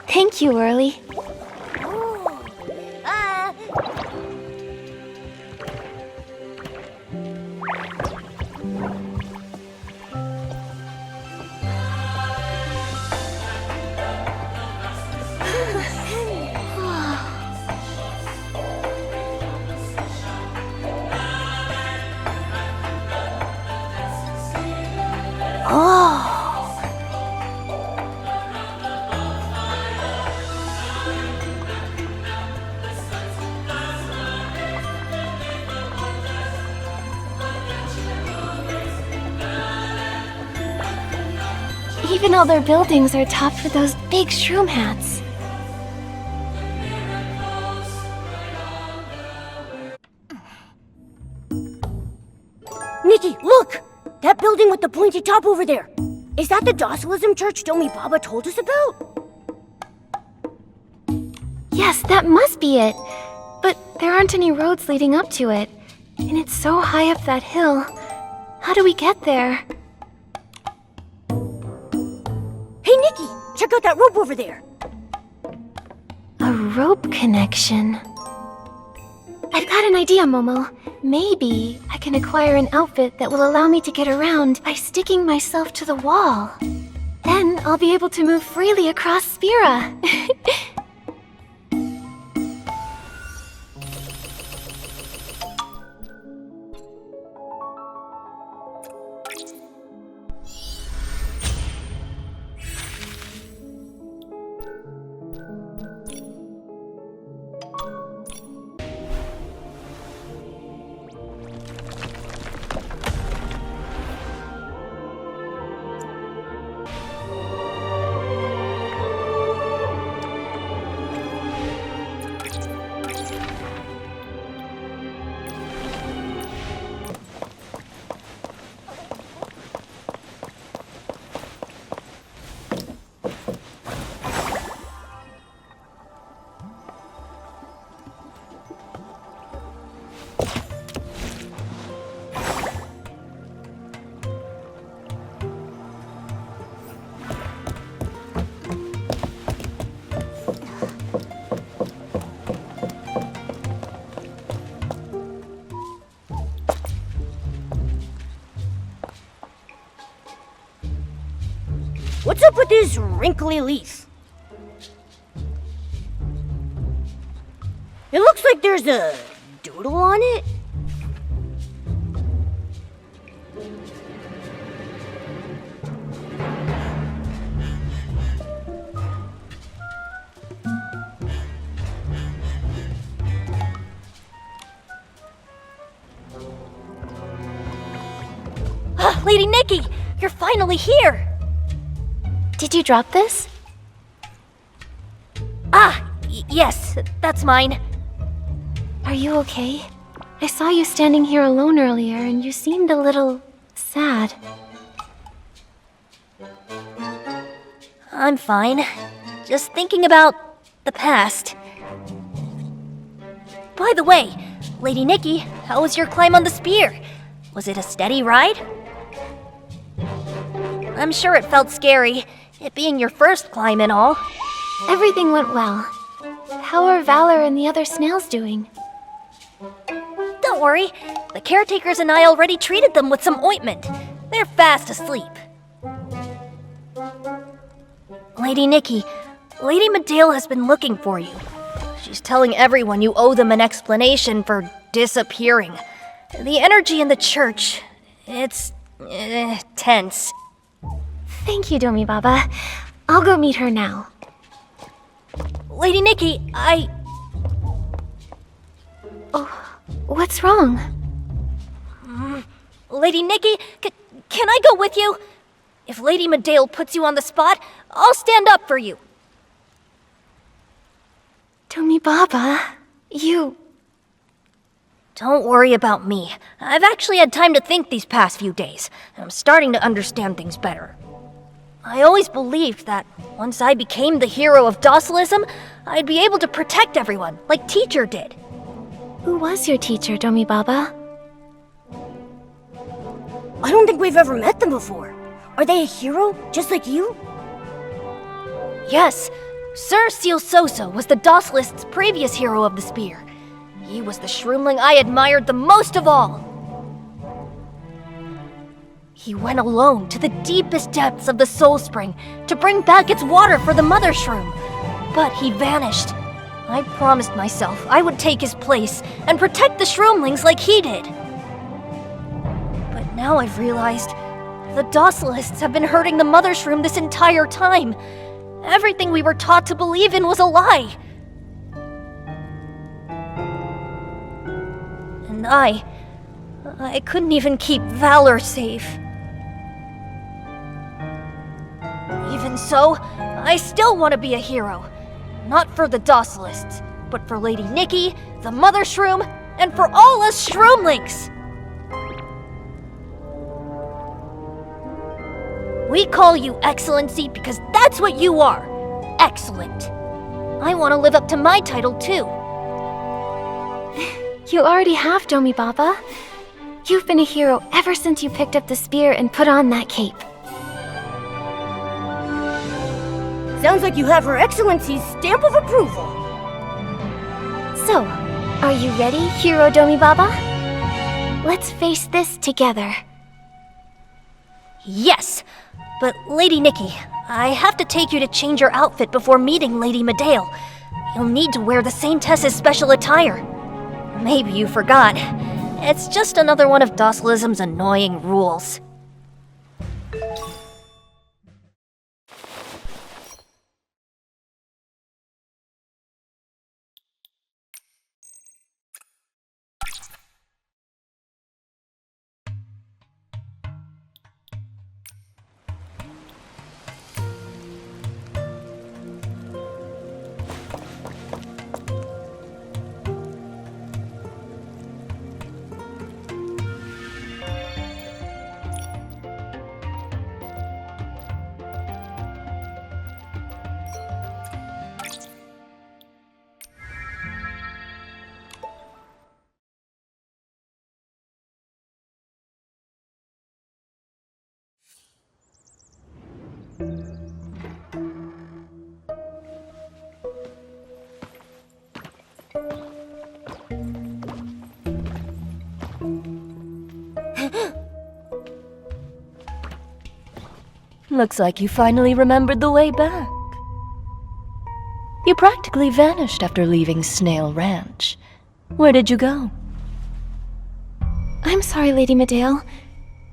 Thank you, Whirly. Even all their buildings are topped with those big shroom hats. Nikki, look! That building with the pointy top over there. Is that the Docilism Church Domi Baba told us about? Yes, that must be it. But there aren't any roads leading up to it, and it's so high up that hill. How do we get there? Hey, Nikki, check out that rope over there. A rope connection. I've got an idea, Momo. Maybe I can acquire an outfit that will allow me to get around by sticking myself to the wall. Then I'll be able to move freely across Spira. What's up with this wrinkly leaf? It looks like there's a doodle on it. Lady Nikki, you're finally here! Did you drop this? Yes, that's mine. Are you okay? I saw you standing here alone earlier, and you seemed a little sad. I'm fine. Just thinking about the past. By the way, Lady Nikki, how was your climb on the spear? Was it a steady ride? I'm sure it felt scary, it being your first climb and all. Everything went well. How are Valor and the other snails doing? Don't worry, the caretakers and I already treated them with some ointment. They're fast asleep. Lady Nikki, Lady Menzel has been looking for you. She's telling everyone you owe them an explanation for disappearing. The energy in the church, it's tense. Thank you, Domi Baba. I'll go meet her now. Lady Nikki, Oh, what's wrong? Lady Nikki, can I go with you? If Lady Menzel puts you on the spot, I'll stand up for you. Domi Baba, you... Don't worry about me. I've actually had time to think these past few days, and I'm starting to understand things better. I always believed that once I became the hero of docilism, I'd be able to protect everyone, like Teacher did. Who was your teacher, Domi Baba? I don't think we've ever met them before. Are they a hero, just like you? Yes, Sir Seal Soso was the docilist's previous hero of the spear. He was the shroomling I admired the most of all. He went alone to the deepest depths of the Soul Spring to bring back its water for the Mothershroom. But he vanished. I promised myself I would take his place and protect the shroomlings like he did. But now I've realized the docilists have been hurting the Mothershroom this entire time. Everything we were taught to believe in was a lie. And I couldn't even keep Valor safe. Even so, I still want to be a hero. Not for the docilists, but for Lady Nikki, the Mothershroom, and for all us shroomlings. We call you Excellency because that's what you are. Excellent. I want to live up to my title too. You already have, Domi Baba. You've been a hero ever since you picked up the spear and put on that cape. Sounds like you have Her Excellency's stamp of approval. So, are you ready, Hero Domi Baba? Let's face this together. Yes! But Lady Nikki, I have to take you to change your outfit before meeting Lady Medale. You'll need to wear the Saintess's special attire. Maybe you forgot. It's just another one of Docilism's annoying rules. Looks like you finally remembered the way back. You practically vanished after leaving Snail Ranch. Where did you go? I'm sorry, Lady Medale.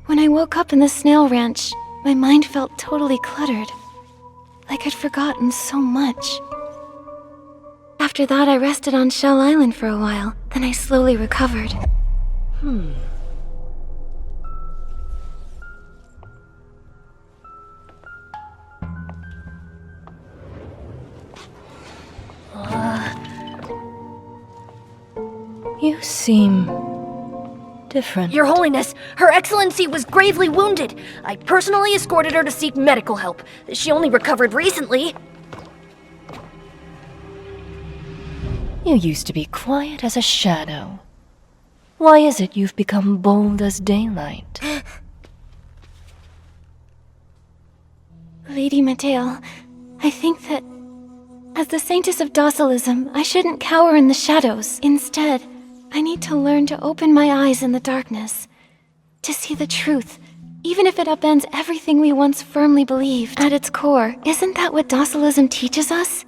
When I woke up in the Snail Ranch, my mind felt totally cluttered. Like I'd forgotten so much. After that, I rested on Shell Island for a while, then I slowly recovered. You seem different. Your Holiness, Her Excellency was gravely wounded. I personally escorted her to seek medical help. She only recovered recently. You used to be quiet as a shadow. Why is it you've become bold as daylight? Lady Medale, I think that as the Saintess of Docilism, I shouldn't cower in the shadows. Instead, I need to learn to open my eyes in the darkness, to see the truth, even if it upends everything we once firmly believed. At its core, isn't that what Docilism teaches us?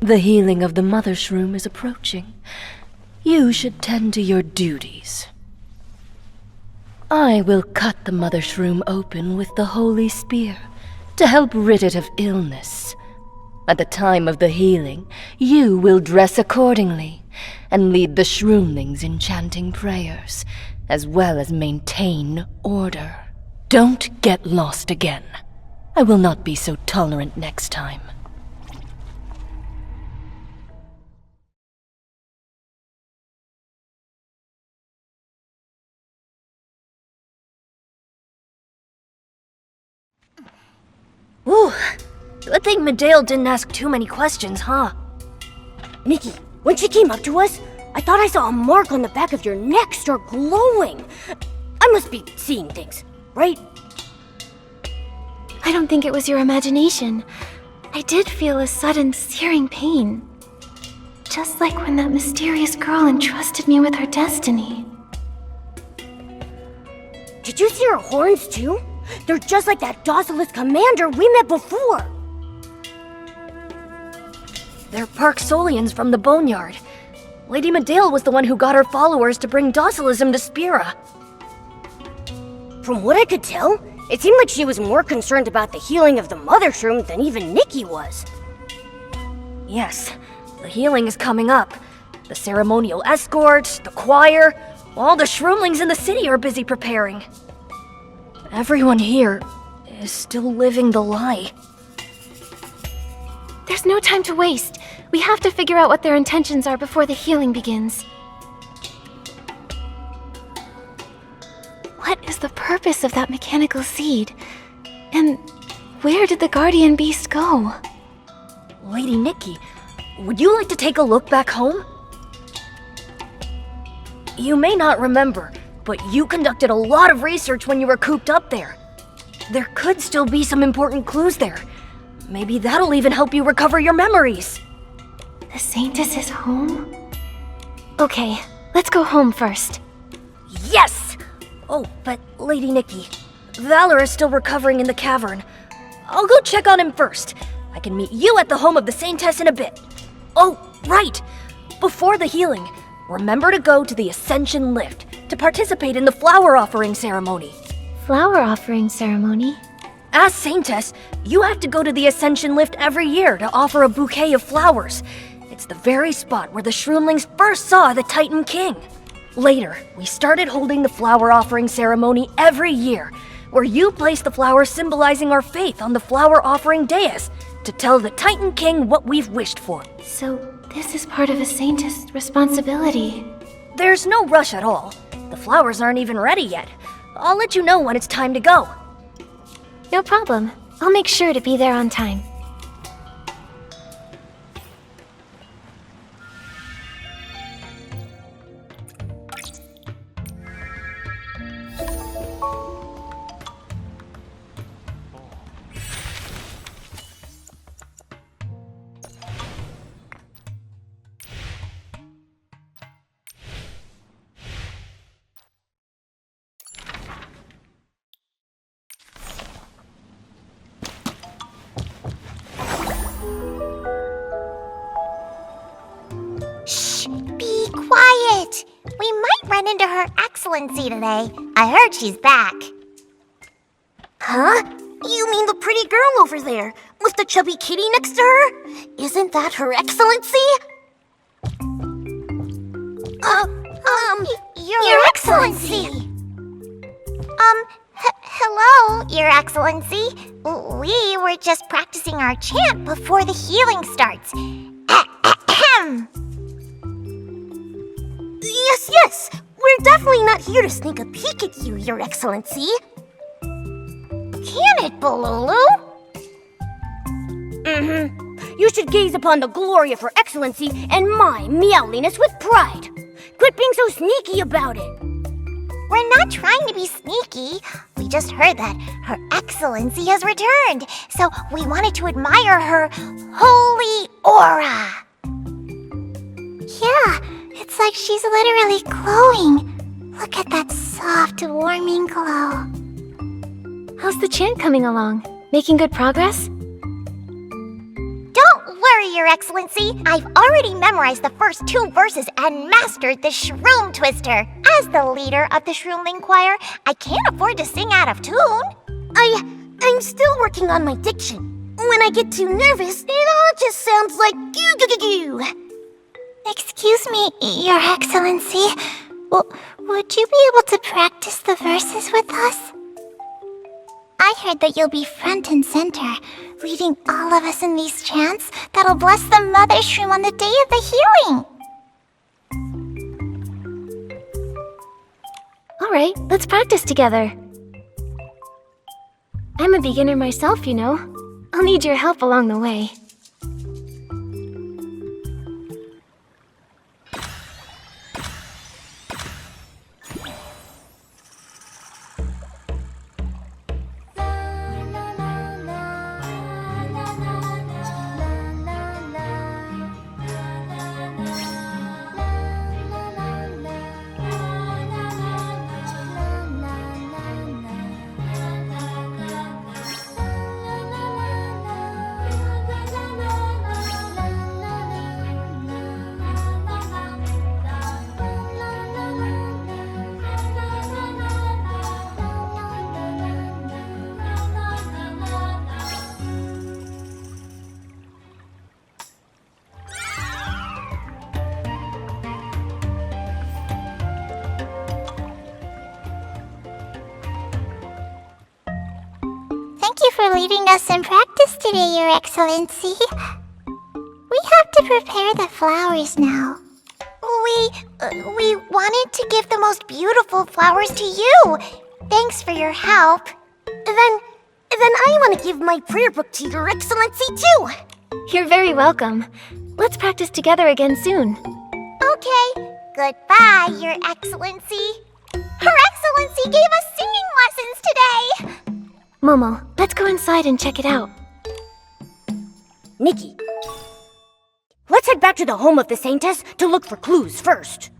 The healing of the Mothershroom is approaching. You should tend to your duties. I will cut the Mothershroom open with the Holy Spear to help rid it of illness. At the time of the healing, you will dress accordingly and lead the Shroomlings in chanting prayers, as well as maintain order. Don't get lost again. I will not be so tolerant next time. Ooh, good thing Medale didn't ask too many questions, huh? Nikki, when she came up to us, I thought I saw a mark on the back of your neck start glowing. I must be seeing things, right? I don't think it was your imagination. I did feel a sudden, searing pain. Just like when that mysterious girl entrusted me with her destiny. Did you see her horns too? They're just like that Docilis commander we met before. They're Parksolians from the Boneyard. Lady Medale was the one who got her followers to bring Docilism to Spira. From what I could tell, it seemed like she was more concerned about the healing of the Mothershroom than even Nikki was. Yes, the healing is coming up. The ceremonial escort, the choir, all the Shroomlings in the city are busy preparing. Everyone here is still living the lie. There's no time to waste. We have to figure out what their intentions are before the healing begins. What is the purpose of that mechanical seed? And where did the guardian beast go? Lady Nikki, would you like to take a look back home? You may not remember, but you conducted a lot of research when you were cooped up there. There could still be some important clues there. Maybe that'll even help you recover your memories. The Saintess is home? Okay, let's go home first. Yes! Oh, but Lady Nikki, Valor is still recovering in the cavern. I'll go check on him first. I can meet you at the home of the Saintess in a bit. Oh, right! Before the healing, remember to go to the Ascension Lift to participate in the flower offering ceremony. Flower offering ceremony? As Saintess, you have to go to the Ascension Lift every year to offer a bouquet of flowers. It's the very spot where the Shroomlings first saw the Titan King. Later, we started holding the flower offering ceremony every year, where you place the flowers symbolizing our faith on the flower offering dais to tell the Titan King what we've wished for. So, this is part of a Saintess' responsibility. There's no rush at all. The flowers aren't even ready yet. I'll let you know when it's time to go. No problem. I'll make sure to be there on time. Quiet! We might run into Her Excellency today. I heard she's back. Huh? You mean the pretty girl over there, with the chubby kitty next to her? Isn't that Her Excellency? Your Excellency! Hello, Your Excellency. We were just practicing our chant before the healing starts. Ahem. Yes! We're definitely not here to sneak a peek at you, Your Excellency. Can it, Bolulu? You should gaze upon the glory of Her Excellency and my meowliness with pride. Quit being so sneaky about it. We're not trying to be sneaky. We just heard that Her Excellency has returned, so we wanted to admire her holy aura. Yeah, it's like she's literally glowing. Look at that soft, warming glow. How's the chant coming along? Making good progress? Don't worry, Your Excellency. I've already memorized the first 2 verses and mastered the Shroom Twister. As the leader of the Shroomling Choir, I can't afford to sing out of tune. I'm still working on my diction. When I get too nervous, it all just sounds like goo goo goo goo. Excuse me, Your Excellency. Would you be able to practice the verses with us? I heard that you'll be front and center, leading all of us in these chants that'll bless the Mothershroom on the day of the healing. Alright, let's practice together. I'm a beginner myself, you know. I'll need your help along the way. Thank you for leading us in practice today, Your Excellency. We have to prepare the flowers now. We wanted to give the most beautiful flowers to you. Thanks for your help. Then I want to give my prayer book to Your Excellency too. You're very welcome. Let's practice together again soon. Okay. Goodbye, Your Excellency. Her Excellency gave us singing lessons today. Momo, let's go inside and check it out. Nikki, let's head back to the home of the Saintess to look for clues first.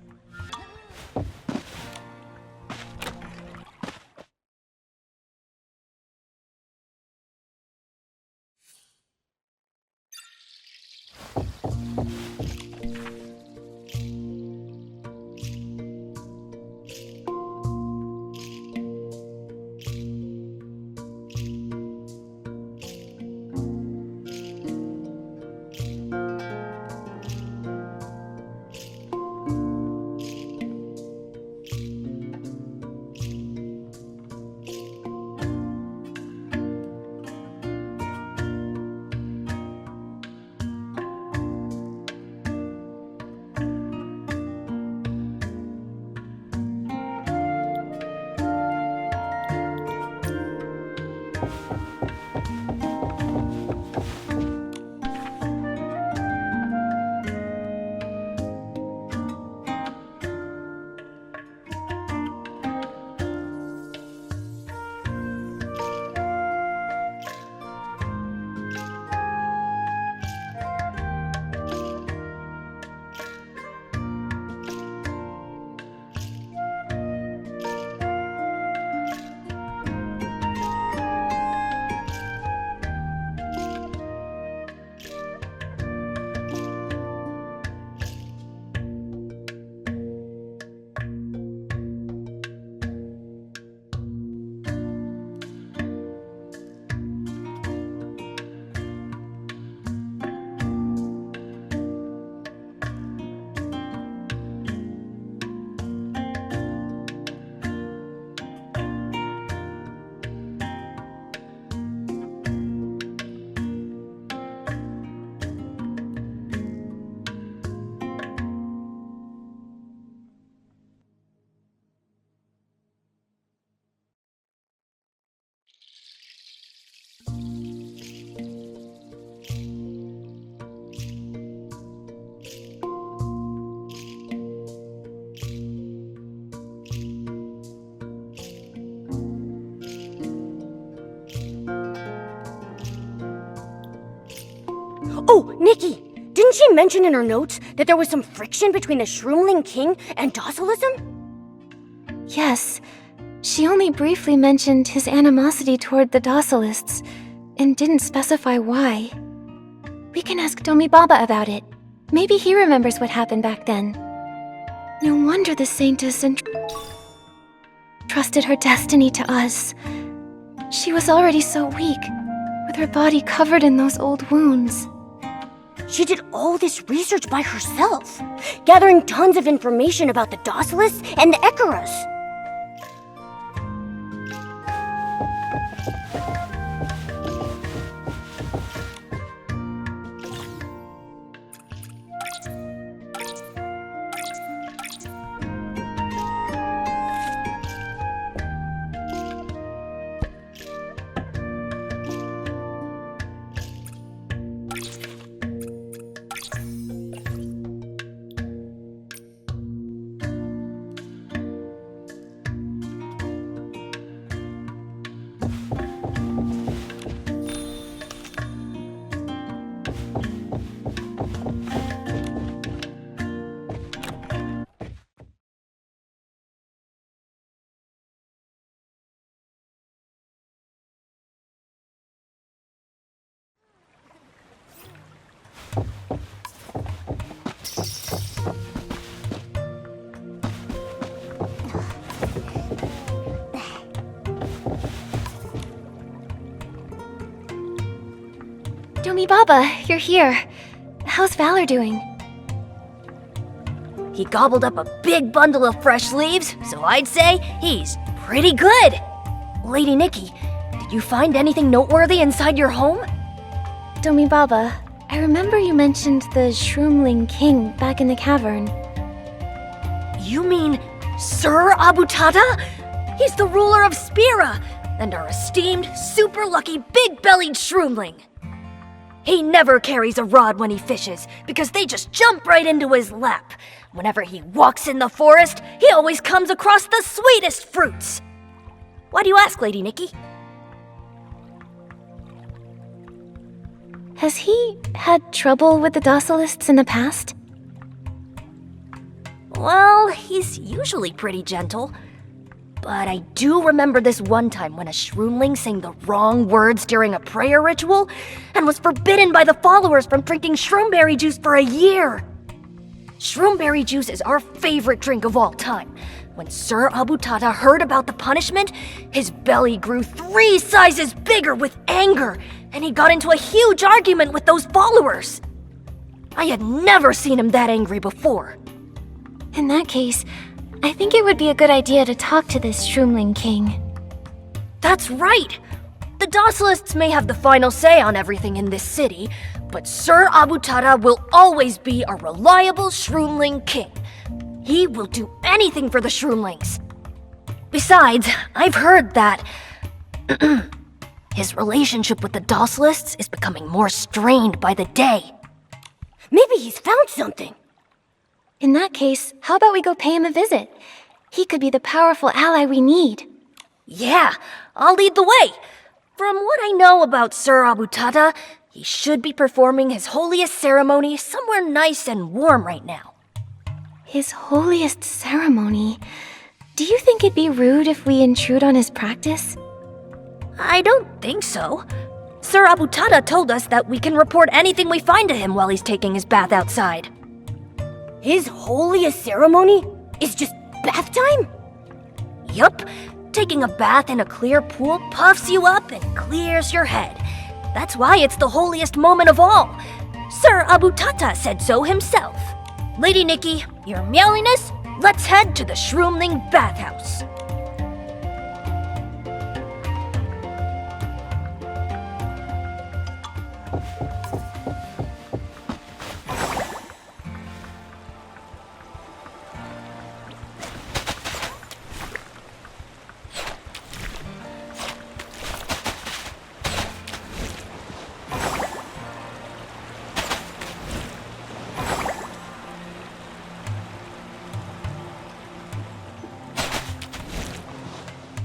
Oh, Nikki! Didn't she mention in her notes that there was some friction between the Shroomling King and Docilism? Yes. She only briefly mentioned his animosity toward the Docilists, and didn't specify why. We can ask Domi Baba about it. Maybe he remembers what happened back then. No wonder the Saintess trusted her destiny to us. She was already so weak, with her body covered in those old wounds. She did all this research by herself, gathering tons of information about the Docilists and the Ekaras. Domi Baba, you're here. How's Valor doing? He gobbled up a big bundle of fresh leaves, so I'd say he's pretty good. Lady Nikki, did you find anything noteworthy inside your home? Domi Baba, I remember you mentioned the Shroomling King back in the cavern. You mean Sir Abutata? He's the ruler of Spira, and our esteemed, super lucky, big-bellied shroomling. He never carries a rod when he fishes, because they just jump right into his lap. Whenever he walks in the forest, he always comes across the sweetest fruits. Why do you ask, Lady Nikki? Has he had trouble with the Docilists in the past? Well, he's usually pretty gentle. But I do remember this one time when a shroomling sang the wrong words during a prayer ritual and was forbidden by the followers from drinking shroomberry juice for a year. Shroomberry juice is our favorite drink of all time. When Sir Abutata heard about the punishment, his belly grew 3 sizes bigger with anger, and he got into a huge argument with those followers. I had never seen him that angry before. In that case, I think it would be a good idea to talk to this Shroomling King. That's right! The Docilists may have the final say on everything in this city, but Sir Abutata will always be a reliable Shroomling King. He will do anything for the Shroomlings. Besides, I've heard that his relationship with the Docilists is becoming more strained by the day. Maybe he's found something. In that case, how about we go pay him a visit? He could be the powerful ally we need. Yeah, I'll lead the way. From what I know about Sir Abutata, he should be performing his holiest ceremony somewhere nice and warm right now. His holiest ceremony? Do you think it'd be rude if we intrude on his practice? I don't think so. Sir Abutata told us that we can report anything we find to him while he's taking his bath outside. His holiest ceremony is just bath time? Yup. Taking a bath in a clear pool puffs you up and clears your head. That's why it's the holiest moment of all. Sir Abutata said so himself. Lady Nikki, your meowiness, let's head to the Shroomling bathhouse.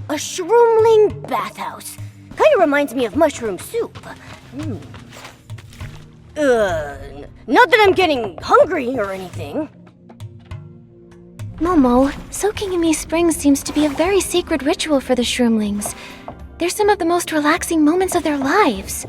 A Shroomling bathhouse. Kinda reminds me of mushroom soup. Not that I'm getting hungry or anything. Momo, soaking in these springs seems to be a very sacred ritual for the Shroomlings. They're some of the most relaxing moments of their lives.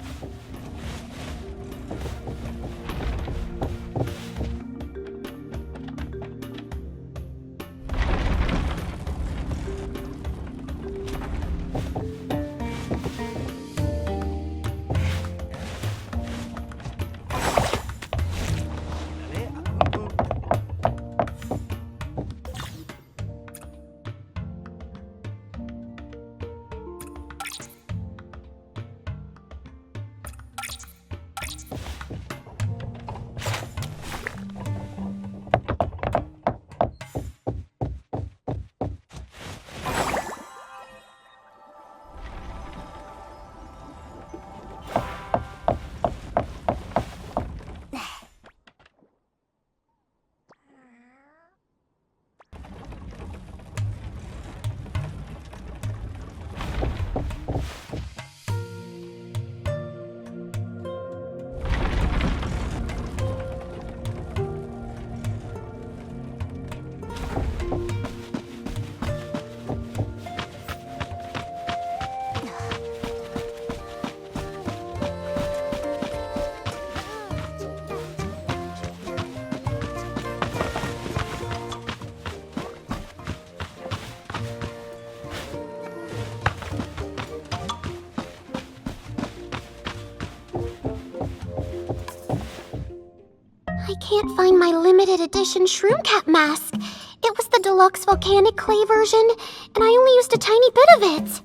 I can't find my limited edition shroom cap mask. It was the deluxe volcanic clay version, and I only used a tiny bit of it.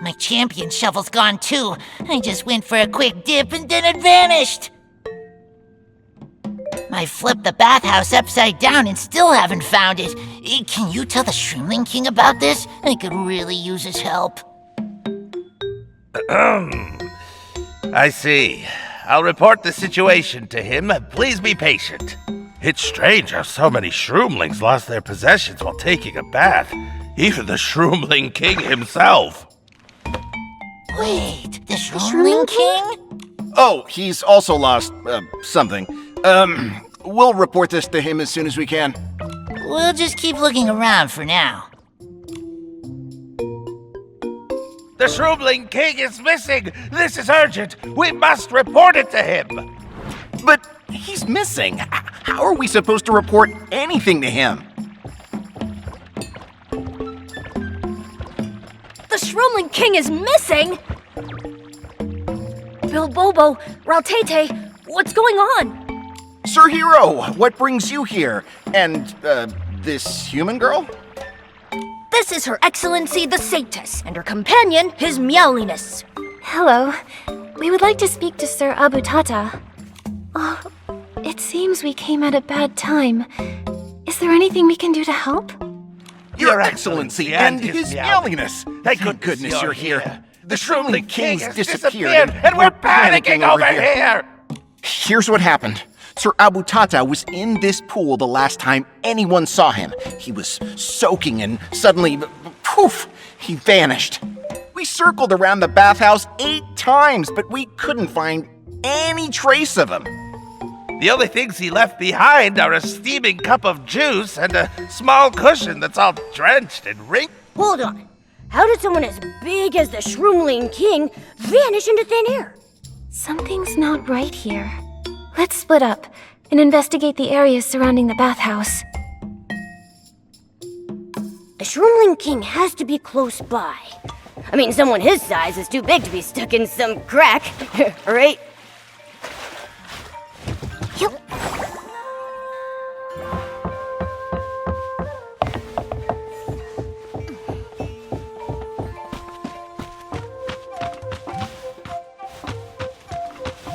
My champion shovel's gone too. I just went for a quick dip and then it vanished. I flipped the bathhouse upside down and still haven't found it. Can you tell the Shroomling King about this? I could really use his help. I see. I'll report the situation to him. Please be patient. It's strange how so many Shroomlings lost their possessions while taking a bath. Even the Shroomling King himself. Wait, the Shroomling King? Oh, he's also lost, something. We'll report this to him as soon as we can. We'll just keep looking around for now. The Shroomling King is missing! This is urgent! We must report it to him! But he's missing. How are we supposed to report anything to him? The Shroomling King is missing! Bilbobo, Raltete, what's going on? Sir Hero, what brings you here? And, this human girl? This is Her Excellency the Saintess, and her companion, His Meowliness. Hello. We would like to speak to Sir Abutata. Oh, it seems we came at a bad time. Is there anything we can do to help? Your Excellency and His Meowliness! Thank goodness you're here. The Shroomling King's disappeared, and we're panicking over here! Here's what happened. Sir Abutata was in this pool the last time anyone saw him. He was soaking and suddenly, poof, he vanished. We circled around the bathhouse 8 times, but we couldn't find any trace of him. The only things he left behind are a steaming cup of juice and a small cushion that's all drenched in wrinkles. Hold on. How did someone as big as the Shroomling King vanish into thin air? Something's not right here. Let's split up and investigate the areas surrounding the bathhouse. The Shroomling King has to be close by. I mean, someone his size is too big to be stuck in some crack, right? Yep.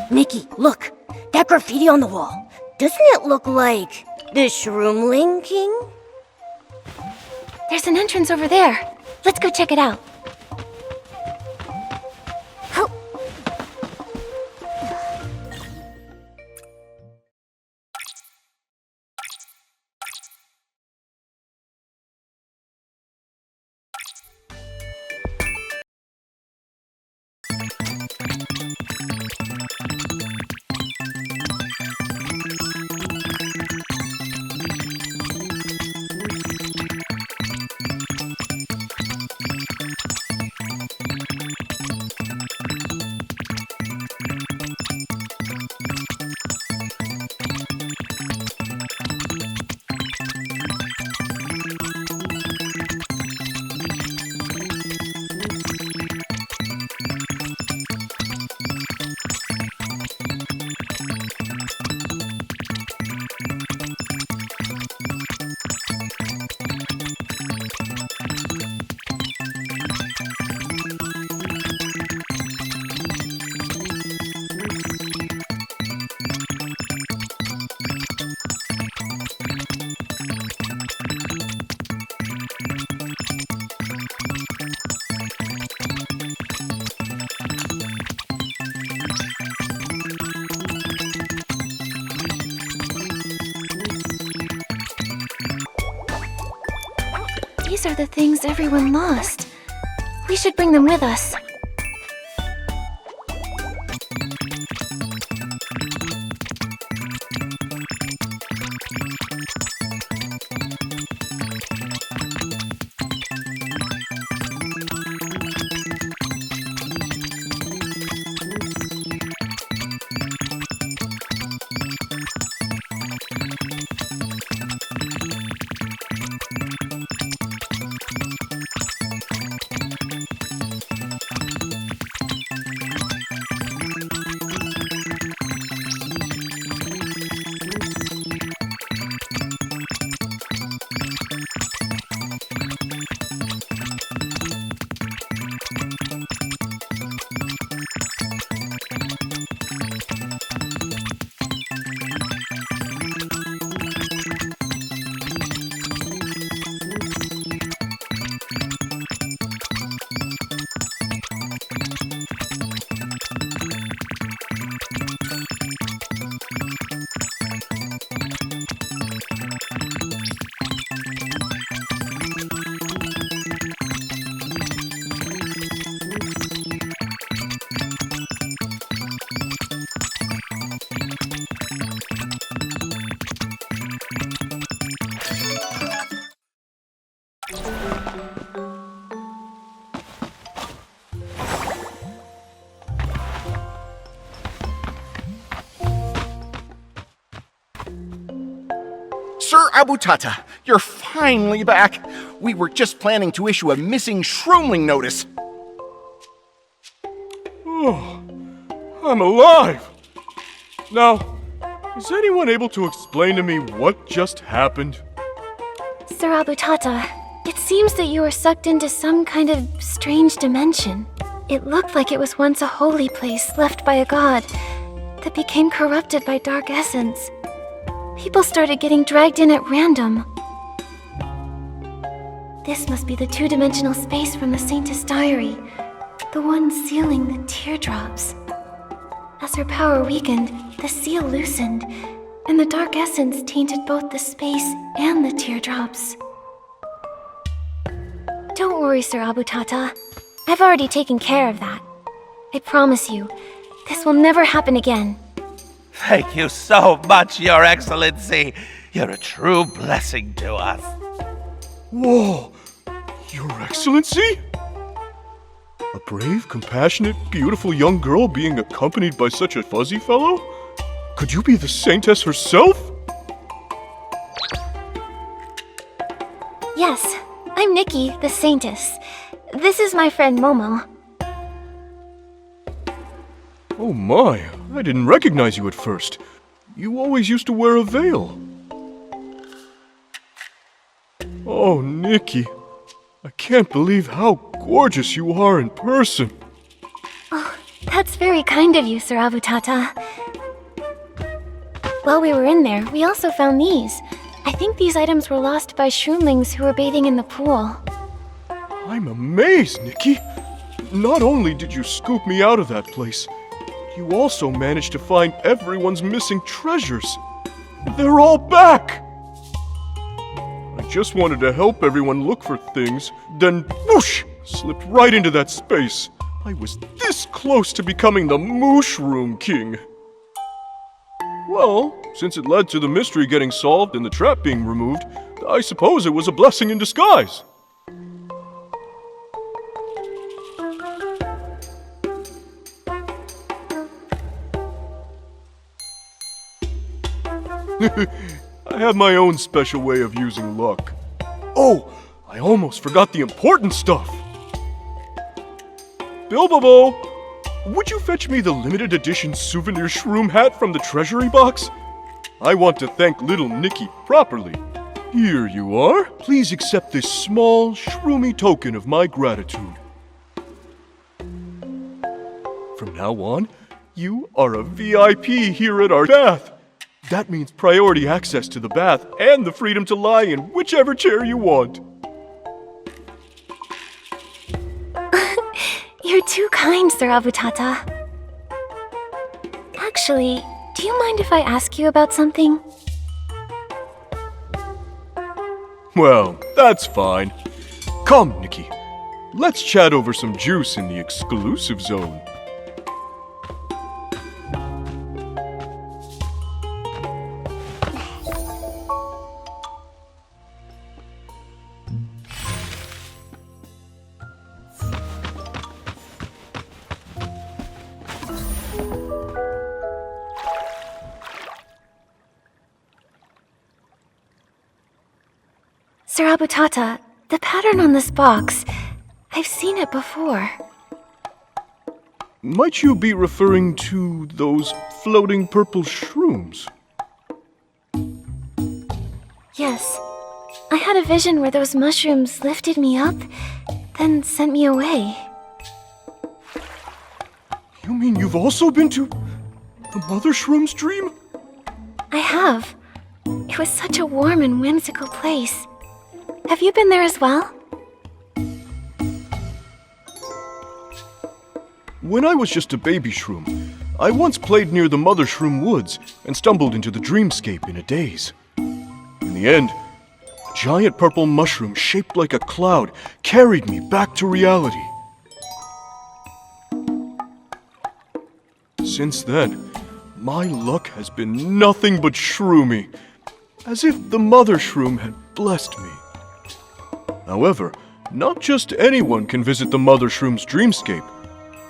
Nikki, look. That graffiti on the wall. Doesn't it look like the Shroomling King? There's an entrance over there. Let's go check it out. These are the things everyone lost. We should bring them with us. Sir Abutata, you're finally back. We were just planning to issue a missing shroomling notice. Oh, I'm alive! Now, is anyone able to explain to me what just happened? Sir Abutata, it seems that you were sucked into some kind of strange dimension. It looked like it was once a holy place left by a god that became corrupted by dark essence. People started getting dragged in at random. This must be the two-dimensional space from the Saintess' diary, the one sealing the teardrops. As her power weakened, the seal loosened, and the dark essence tainted both the space and the teardrops. Don't worry, Sir Abutata. I've already taken care of that. I promise you, this will never happen again. Thank you so much, Your Excellency. You're a true blessing to us. Whoa! Your Excellency? A brave, compassionate, beautiful young girl being accompanied by such a fuzzy fellow? Could you be the Saintess herself? Yes, I'm Nikki, the Saintess. This is my friend Momo. Oh my, I didn't recognize you at first. You always used to wear a veil. Oh, Nikki, I can't believe how gorgeous you are in person. Oh, that's very kind of you, Sir Abutata. While we were in there, we also found these. I think these items were lost by shroomlings who were bathing in the pool. I'm amazed, Nikki. Not only did you scoop me out of that place, you also managed to find everyone's missing treasures. They're all back! I just wanted to help everyone look for things, then whoosh! Slipped right into that space. I was this close to becoming the Mothershroom King. Well, since it led to the mystery getting solved and the trap being removed, I suppose it was a blessing in disguise. I have my own special way of using luck. Oh, I almost forgot the important stuff. Bilbobo, would you fetch me the limited edition souvenir shroom hat from the treasury box? I want to thank little Nikki properly. Here you are. Please accept this small, shroomy token of my gratitude. From now on, you are a VIP here at our bath. That means priority access to the bath and the freedom to lie in whichever chair you want. You're too kind, Sir Abutata. Actually, do you mind if I ask you about something? Well, that's fine. Come, Nikki. Let's chat over some juice in the exclusive zone. Sir Abutata, the pattern on this box, I've seen it before. Might you be referring to those floating purple shrooms? Yes. I had a vision where those mushrooms lifted me up, then sent me away. You mean you've also been to the Mothershroom's dream? I have. It was such a warm and whimsical place. Have you been there as well? When I was just a baby shroom, I once played near the Mothershroom woods and stumbled into the dreamscape in a daze. In the end, a giant purple mushroom shaped like a cloud carried me back to reality. Since then, my luck has been nothing but shroomy, as if the Mothershroom had blessed me. However, not just anyone can visit the Mothershroom's dreamscape.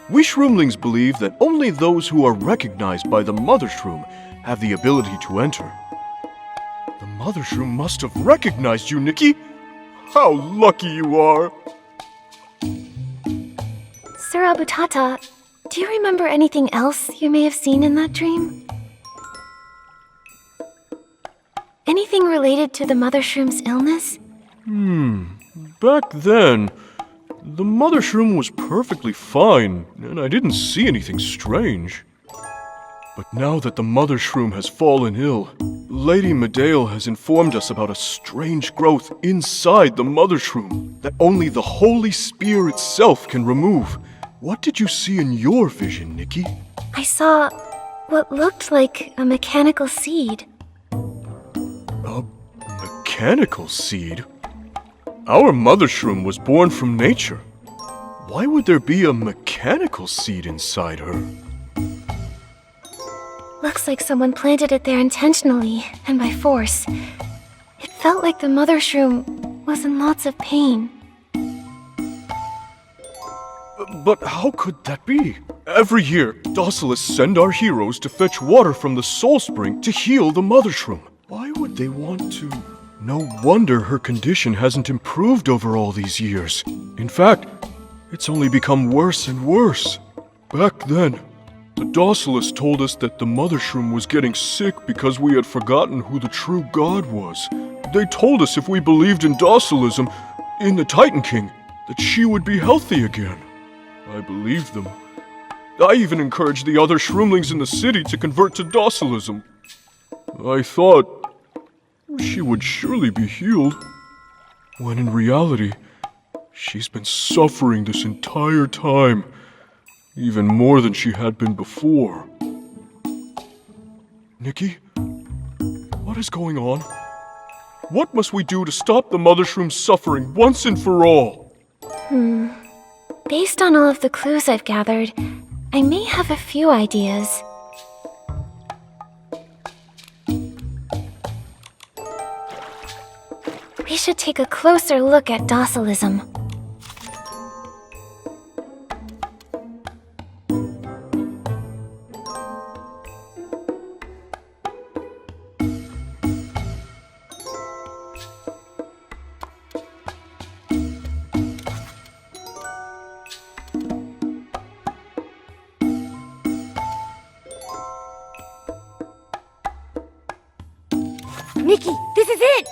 We Shroomlings believe that only those who are recognized by the Mothershroom have the ability to enter. The Mothershroom must have recognized you, Nikki! How lucky you are! Sir Abutata, do you remember anything else you may have seen in that dream? Anything related to the Mothershroom's illness? Back then, the Mothershroom was perfectly fine, and I didn't see anything strange. But now that the Mothershroom has fallen ill, Lady Medale has informed us about a strange growth inside the Mothershroom that only the Holy Spear itself can remove. What did you see in your vision, Nikki? I saw what looked like a mechanical seed. A mechanical seed? Our Mothershroom was born from nature. Why would there be a mechanical seed inside her? Looks like someone planted it there intentionally and by force. It felt like the Mothershroom was in lots of pain. But how could that be? Every year, Docilists send our heroes to fetch water from the Soul Spring to heal the Mothershroom. Why would they want to? No wonder her condition hasn't improved over all these years. In fact, it's only become worse and worse. Back then, the Docilists told us that the Mothershroom was getting sick because we had forgotten who the true god was. They told us if we believed in Docilism, in the Titan King, that she would be healthy again. I believed them. I even encouraged the other Shroomlings in the city to convert to Docilism. I thought she would surely be healed, when in reality, she's been suffering this entire time, even more than she had been before. Nikki, what is going on? What must we do to stop the Mothershroom's suffering once and for all? Based on all of the clues I've gathered, I may have a few ideas. We should take a closer look at Docilism. Nikki, this is it!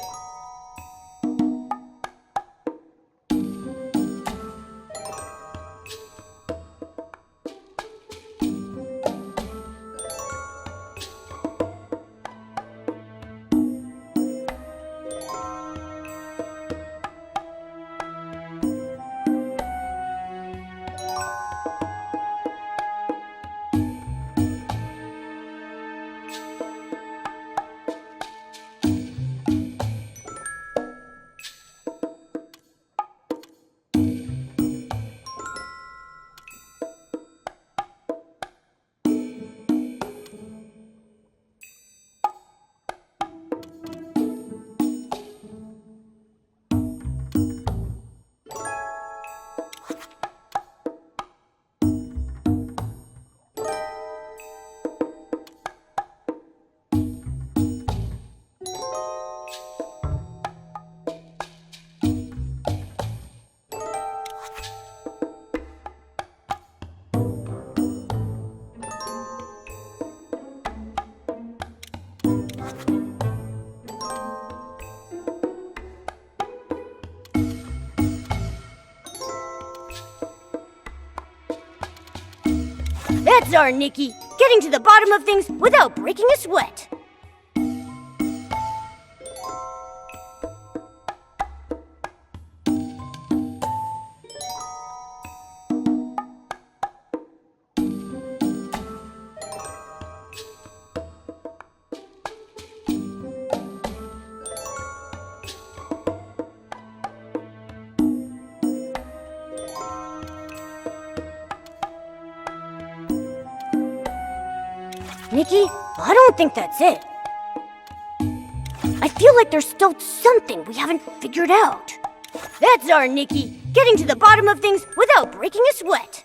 That's our Nikki, getting to the bottom of things without breaking a sweat. Nikki, I don't think that's it. I feel like there's still something we haven't figured out. That's our Nikki, getting to the bottom of things without breaking a sweat.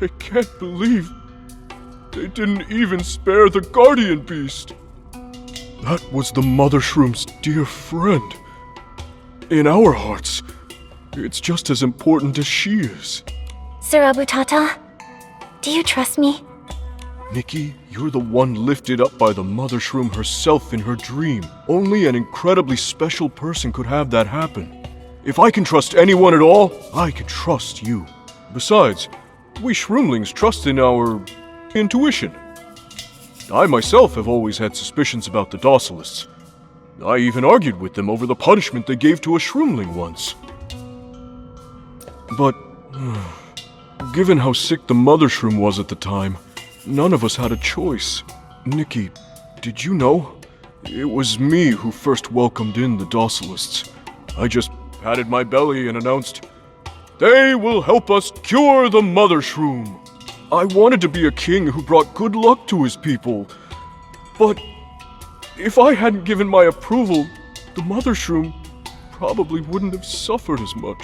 I can't believe they didn't even spare the guardian beast. That was the Mothershroom's dear friend. In our hearts, it's just as important as she is. Sir Abutata, do you trust me? Nikki, you're the one lifted up by the Mothershroom herself in her dream. Only an incredibly special person could have that happen. If I can trust anyone at all, I can trust you. Besides, we Shroomlings trust in our intuition. I myself have always had suspicions about the Docilists. I even argued with them over the punishment they gave to a Shroomling once. But, given how sick the Mothershroom was at the time, none of us had a choice. Nikki, did you know? It was me who first welcomed in the Docilists. I just patted my belly and announced, "They will help us cure the Mothershroom." I wanted to be a king who brought good luck to his people. But if I hadn't given my approval, the Mothershroom probably wouldn't have suffered as much.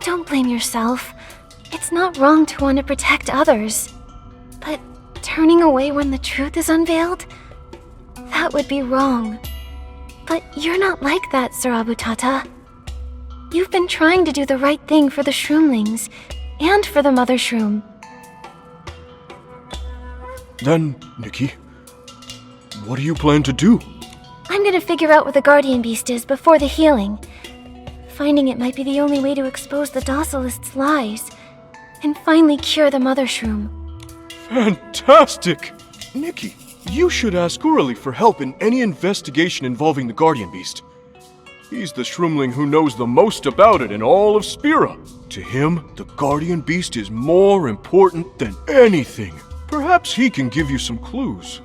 Don't blame yourself. It's not wrong to want to protect others. But turning away when the truth is unveiled? That would be wrong. But you're not like that, Sir Abutata. You've been trying to do the right thing for the Shroomlings, and for the Mothershroom. Then, Nikki, what do you plan to do? I'm gonna figure out where the Guardian Beast is before the healing. Finding it might be the only way to expose the Docilists' lies, and finally cure the Mothershroom. Fantastic! Nikki, you should ask Urali for help in any investigation involving the Guardian Beast. He's the Shroomling who knows the most about it in all of Spira. To him, the Guardian Beast is more important than anything. Perhaps he can give you some clues.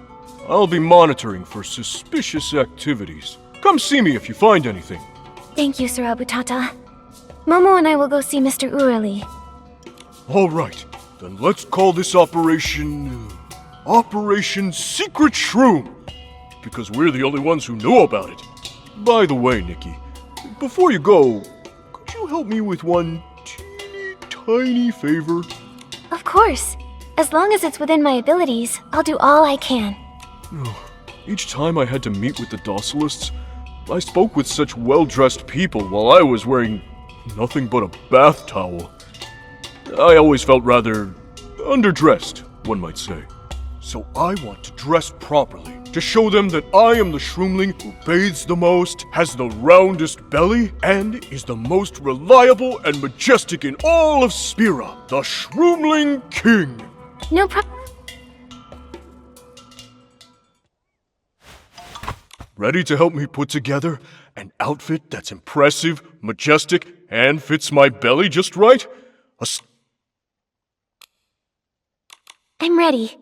I'll be monitoring for suspicious activities. Come see me if you find anything. Thank you, Sir Abutata. Momo and I will go see Mr. Urali. All right, then let's call this operation... Operation Secret Shroom. Because we're the only ones who know about it. By the way, Nikki, before you go, could you help me with one teeny tiny favor? Of course. As long as it's within my abilities, I'll do all I can. Each time I had to meet with the Docilists, I spoke with such well-dressed people while I was wearing nothing but a bath towel. I always felt rather underdressed, one might say. So I want to dress properly, to show them that I am the Shroomling who bathes the most, has the roundest belly, and is the most reliable and majestic in all of Spira, the Shroomling King. No problem. Ready to help me put together an outfit that's impressive, majestic, and fits my belly just right? I'm ready.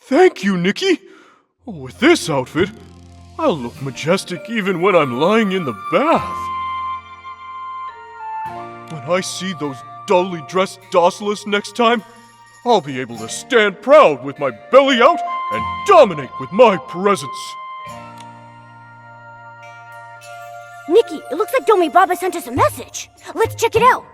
Thank you, Nikki! With this outfit, I'll look majestic even when I'm lying in the bath. When I see those dully dressed Docilists next time, I'll be able to stand proud with my belly out and dominate with my presence. Nikki, it looks like Domi Baba sent us a message. Let's check it out.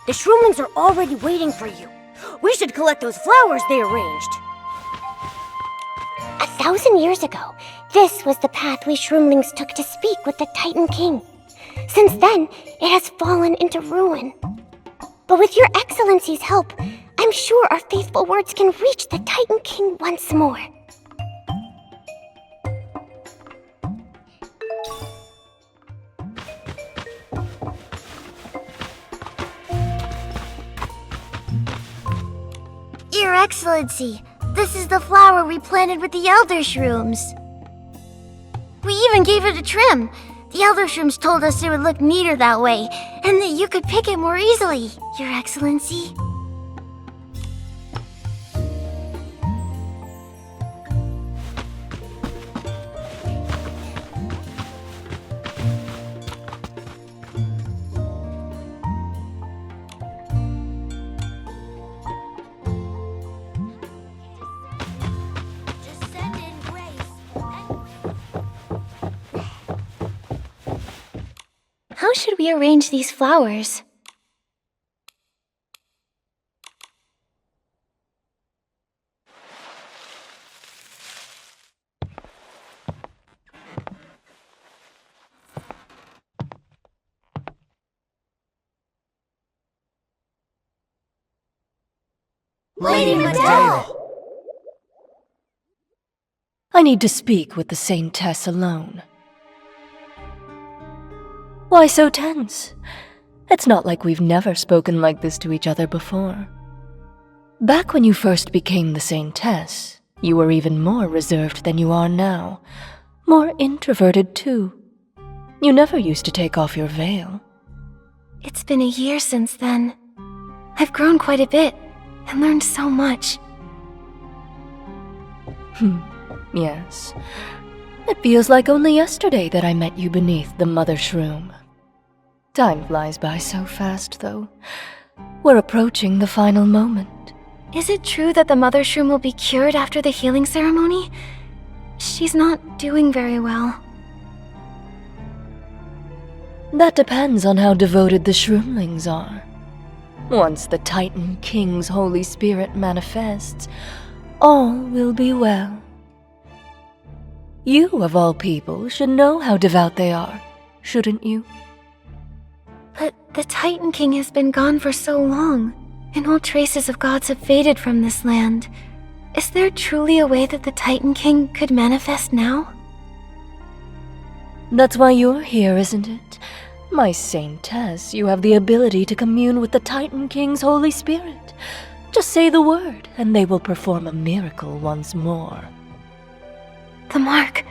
The Shroomlings are already waiting for you. We should collect those flowers they arranged. 1,000 years ago, this was the path we Shroomlings took to speak with the Titan King. Since then, it has fallen into ruin. But with your Excellency's help, I'm sure our faithful words can reach the Titan King once more. Your Excellency, this is the flower we planted with the Elder Shrooms. We even gave it a trim. The Elder Shrooms told us it would look neater that way, and that you could pick it more easily, Your Excellency. How should we arrange these flowers? Lady Menzel! I need to speak with the Saintess alone. Why so tense? It's not like we've never spoken like this to each other before. Back when you first became the Saintess, you were even more reserved than you are now. More introverted, too. You never used to take off your veil. It's been a year since then. I've grown quite a bit and learned so much. Yes. It feels like only yesterday that I met you beneath the Mothershroom. Time flies by so fast, though. We're approaching the final moment. Is it true that the Mothershroom will be cured after the healing ceremony? She's not doing very well. That depends on how devoted the Shroomlings are. Once the Titan King's Holy Spirit manifests, all will be well. You, of all people, should know how devout they are, shouldn't you? But the Titan King has been gone for so long, and all traces of gods have faded from this land. Is there truly a way that the Titan King could manifest now? That's why you're here, isn't it? My Saintess, you have the ability to commune with the Titan King's Holy Spirit. Just say the word, and they will perform a miracle once more. The mark.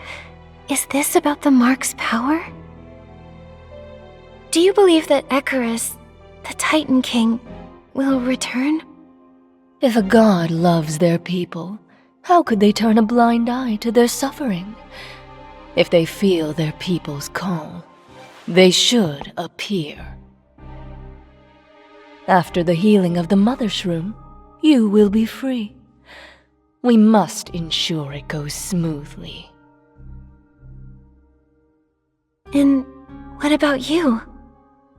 Is this about the mark's power? Do you believe that Icarus, the Titan King, will return? If a god loves their people, how could they turn a blind eye to their suffering? If they feel their people's call, they should appear. After the healing of the Mothershroom, you will be free. We must ensure it goes smoothly. And what about you?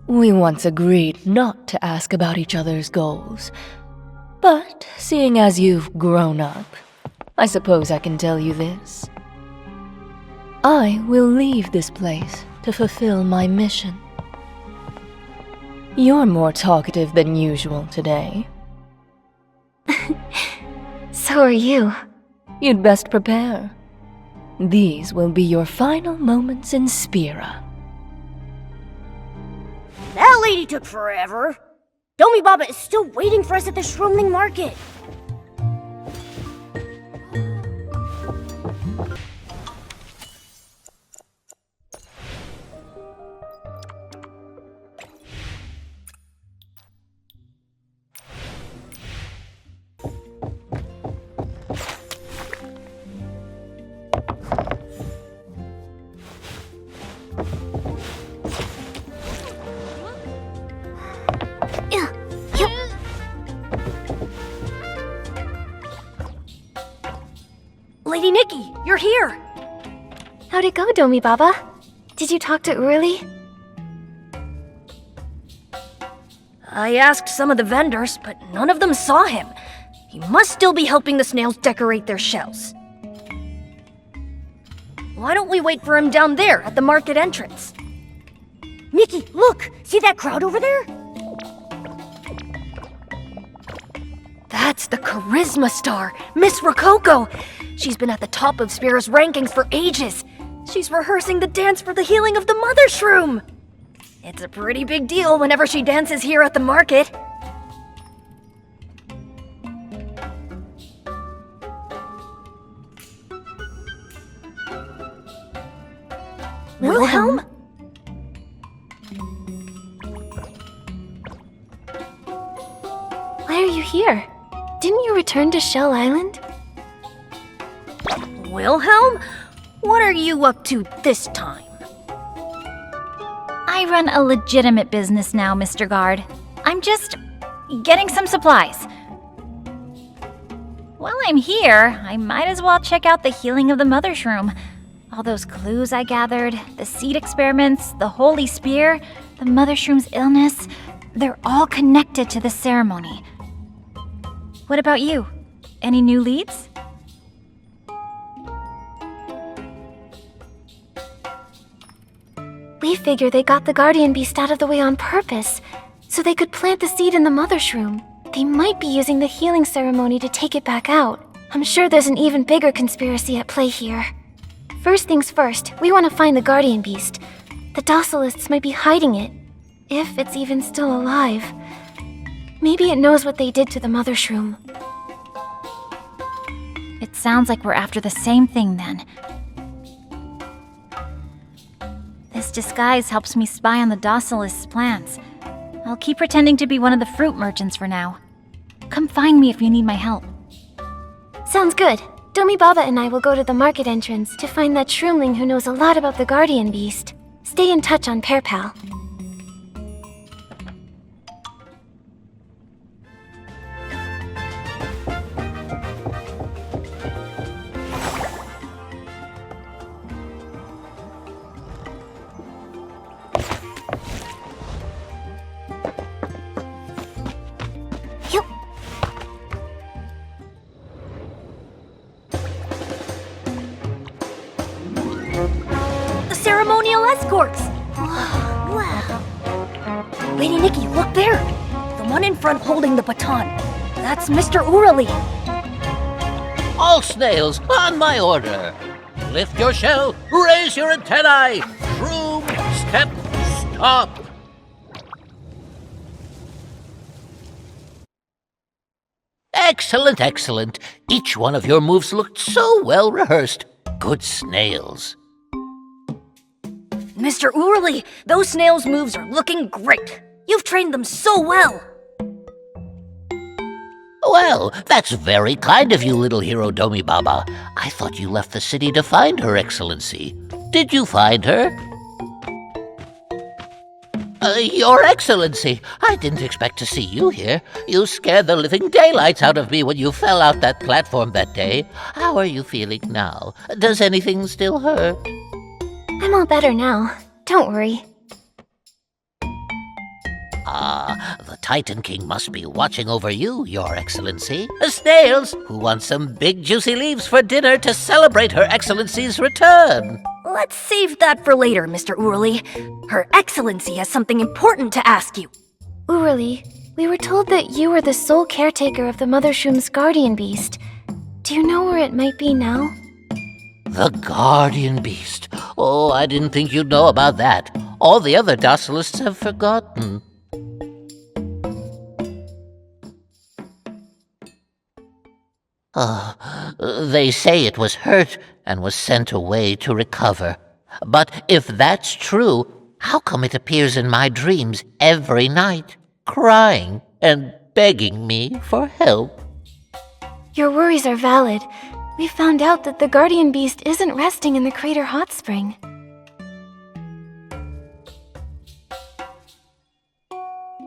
We once agreed not to ask about each other's goals. But seeing as you've grown up, I suppose I can tell you this. I will leave this place to fulfill my mission. You're more talkative than usual today. So are you. You'd best prepare. These will be your final moments in Spira. That lady took forever. Domi Baba is still waiting for us at the Shroomling Market. Lady Nikki, you're here! How'd it go, Domi Baba? Did you talk to Urli? I asked some of the vendors, but none of them saw him. He must still be helping the snails decorate their shells. Why don't we wait for him down there at the market entrance? Nikki, look! See that crowd over there? That's the Charisma Star, Miss Rococo! She's been at the top of Spira's rankings for ages. She's rehearsing the dance for the healing of the Mothershroom! It's a pretty big deal whenever she dances here at the market. Wilhelm? Why are you here? Didn't you return to Shell Island? Wilhelm? What are you up to this time? I run a legitimate business now, Mr. Guard. I'm just getting some supplies. While I'm here, I might as well check out the healing of the Mothershroom. All those clues I gathered, the seed experiments, the holy spear, the Mothershroom's illness, they're all connected to the ceremony. What about you? Any new leads? We figure they got the Guardian Beast out of the way on purpose, so they could plant the seed in the Mothershroom. They might be using the healing ceremony to take it back out. I'm sure there's an even bigger conspiracy at play here. First things first, we want to find the Guardian Beast. The Docilists might be hiding it, if it's even still alive. Maybe it knows what they did to the Mothershroom. It sounds like we're after the same thing then. This disguise helps me spy on the Docilist's plans. I'll keep pretending to be one of the fruit merchants for now. Come find me if you need my help. Sounds good. Domi Baba and I will go to the market entrance to find that shroomling who knows a lot about the Guardian Beast. Stay in touch on PairPal. Ceremonial escorts! Wow. Lady Nikki, look there! The one in front holding the baton. That's Mr. Urali. All snails on my order. Lift your shell, raise your antennae. Shroom, step, stop. Excellent, excellent. Each one of your moves looked so well rehearsed. Good snails. Mr. Urali, those snails' moves are looking great. You've trained them so well. Well, that's very kind of you, little hero Domi Baba. I thought you left the city to find Her Excellency. Did you find her? Your Excellency, I didn't expect to see you here. You scared the living daylights out of me when you fell out that platform that day. How are you feeling now? Does anything still hurt? I'm all better now. Don't worry. The Titan King must be watching over you, Your Excellency. Snails, who want some big juicy leaves for dinner to celebrate Her Excellency's return? Let's save that for later, Mr. Urali. Her Excellency has something important to ask you. Urali, we were told that you were the sole caretaker of the Mothershroom's Guardian Beast. Do you know where it might be now? The Guardian Beast. Oh, I didn't think you'd know about that. All the other Docilists have forgotten. They say it was hurt and was sent away to recover. But if that's true, how come it appears in my dreams every night, crying and begging me for help? Your worries are valid. We found out that the Guardian Beast isn't resting in the crater hot spring.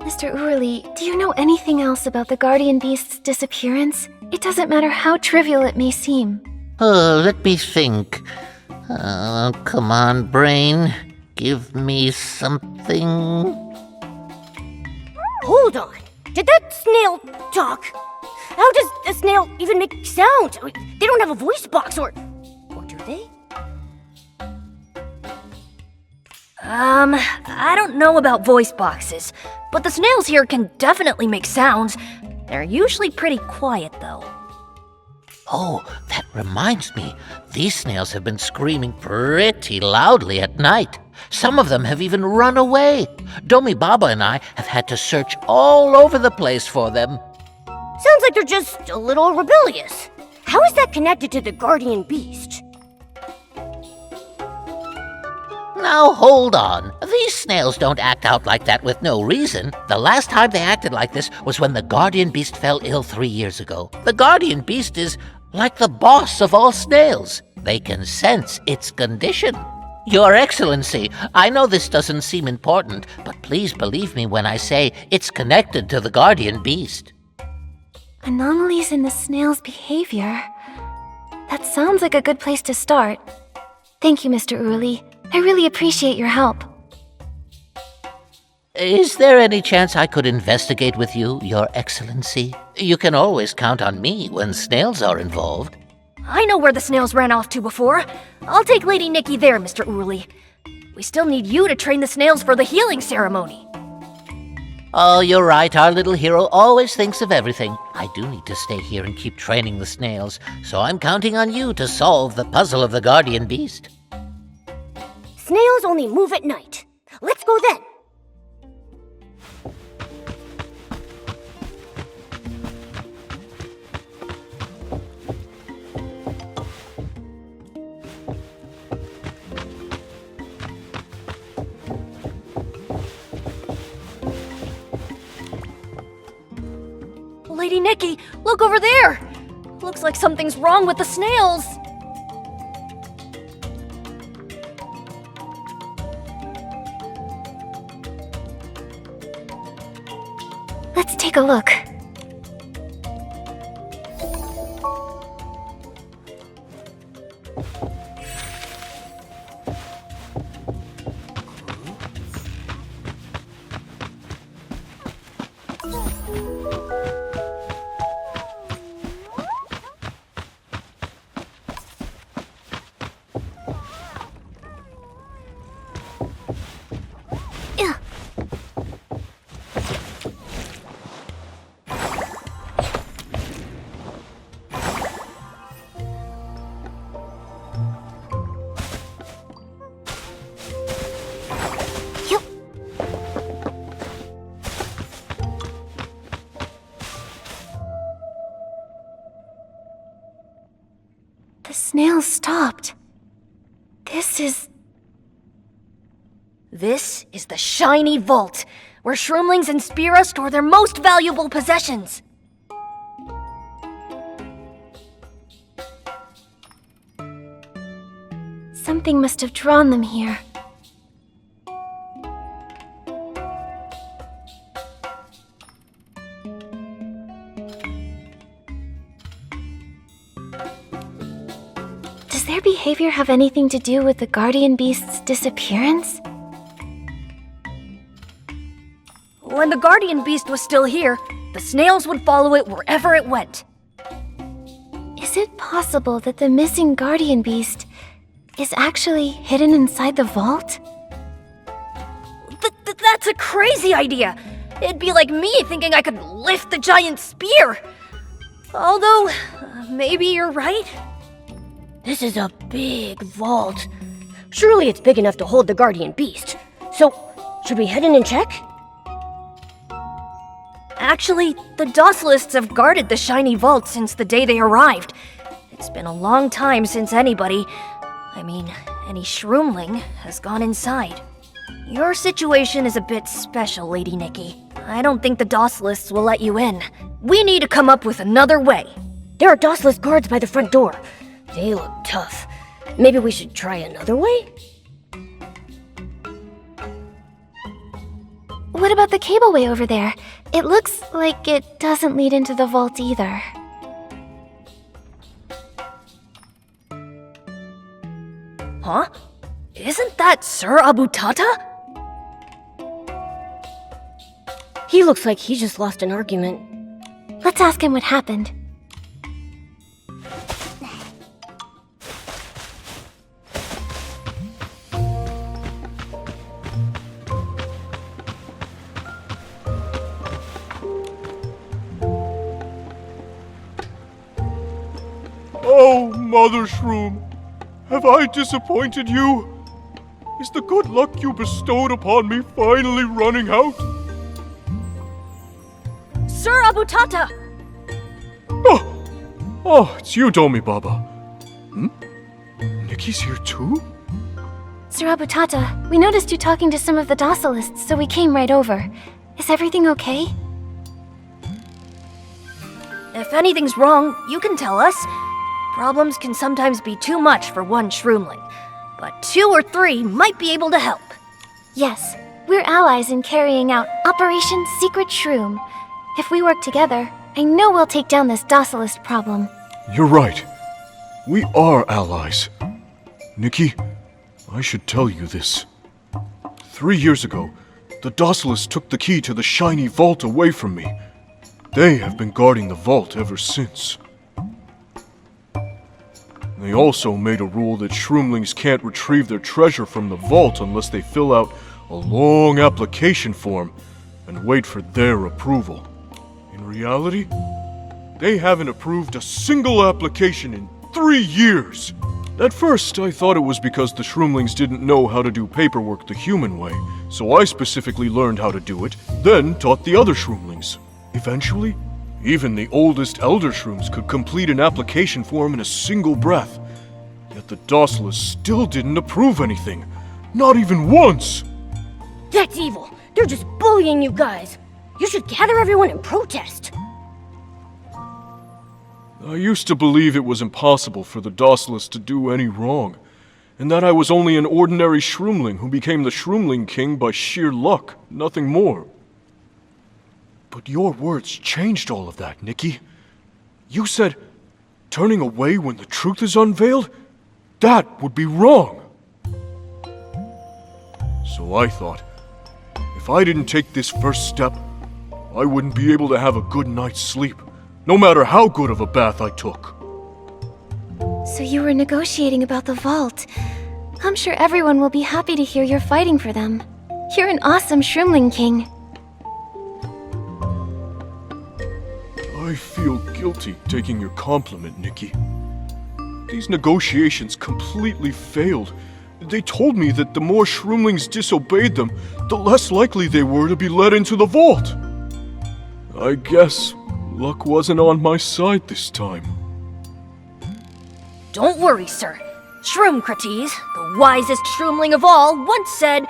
Mr. Urali, do you know anything else about the Guardian Beast's disappearance? It doesn't matter how trivial it may seem. Let me think. Come on, brain. Give me something. Hold on. Did that snail talk? How does a snail even make sound? They don't have a voice box, or do they? I don't know about voice boxes, but the snails here can definitely make sounds. They're usually pretty quiet, though. Oh, that reminds me. These snails have been screaming pretty loudly at night. Some of them have even run away. Domi Baba and I have had to search all over the place for them. Sounds like they're just a little rebellious. How is that connected to the guardian beast? Now hold on. These snails don't act out like that with no reason. The last time they acted like this was when the guardian beast fell ill 3 years ago. The guardian beast is like the boss of all snails. They can sense its condition. Your Excellency, I know this doesn't seem important, but please believe me when I say it's connected to the guardian beast. Anomalies in the snail's behavior. That sounds like a good place to start. Thank you, Mr. Uli. I really appreciate your help. Is there any chance I could investigate with you, Your Excellency? You can always count on me when snails are involved. I know where the snails ran off to before. I'll take Lady Nikki there, Mr. Uli. We still need you to train the snails for the healing ceremony. Oh, you're right. Our little hero always thinks of everything. I do need to stay here and keep training the snails, so I'm counting on you to solve the puzzle of the guardian beast. Snails only move at night. Let's go then. Lady Nikki, look over there! Looks like something's wrong with the snails. Let's take a look. The snails stopped. This is the Shiny Vault, where Shroomlings and Spira store their most valuable possessions. Something must have drawn them here. Does their behavior have anything to do with the guardian beast's disappearance? When the guardian beast was still here, the snails would follow it wherever it went. Is it possible that the missing guardian beast is actually hidden inside the vault? That's a crazy idea! It'd be like me thinking I could lift the giant spear! Although, maybe you're right? This is a big vault. Surely it's big enough to hold the guardian beast. So, should we head in and check? Actually, the Docilists have guarded the Shiny Vault since the day they arrived. It's been a long time since any Shroomling has gone inside. Your situation is a bit special, Lady Nikki. I don't think the Docilists will let you in. We need to come up with another way. There are Docilist guards by the front door. They look tough. Maybe we should try another way? What about the cableway over there? It looks like it doesn't lead into the vault either. Huh? Isn't that Sir Abutata? He looks like he just lost an argument. Let's ask him what happened. Oh, Mothershroom, have I disappointed you? Is the good luck you bestowed upon me finally running out? Sir Abutata! Oh, it's you, Domi Baba. Nikki's here too? Sir Abutata, we noticed you talking to some of the Docilists, so we came right over. Is everything okay? If anything's wrong, you can tell us. Problems can sometimes be too much for one shroomling, but 2 or 3 might be able to help. Yes, we're allies in carrying out Operation Secret Shroom. If we work together, I know we'll take down this Docilist problem. You're right. We are allies. Nikki, I should tell you this. 3 years ago, the Docilists took the key to the shiny vault away from me. They have been guarding the vault ever since. They also made a rule that shroomlings can't retrieve their treasure from the vault unless they fill out a long application form and wait for their approval. In reality, they haven't approved a single application in 3 years. At first, I thought it was because the shroomlings didn't know how to do paperwork the human way, so I specifically learned how to do it, then taught the other shroomlings. Eventually, even the oldest elder shrooms could complete an application form in a single breath. Yet the Docilists still didn't approve anything. Not even once! That's evil! They're just bullying you guys! You should gather everyone and protest! I used to believe it was impossible for the Docilists to do any wrong, and that I was only an ordinary shroomling who became the Shroomling King by sheer luck, nothing more. But your words changed all of that, Nikki. You said, turning away when the truth is unveiled? That would be wrong. So I thought, if I didn't take this first step, I wouldn't be able to have a good night's sleep, no matter how good of a bath I took. So you were negotiating about the vault. I'm sure everyone will be happy to hear you're fighting for them. You're an awesome Shroomling King. I feel guilty taking your compliment, Nikki. These negotiations completely failed. They told me that the more shroomlings disobeyed them, the less likely they were to be let into the vault. I guess luck wasn't on my side this time. Don't worry, sir. Shroomcrates, the wisest shroomling of all, once said,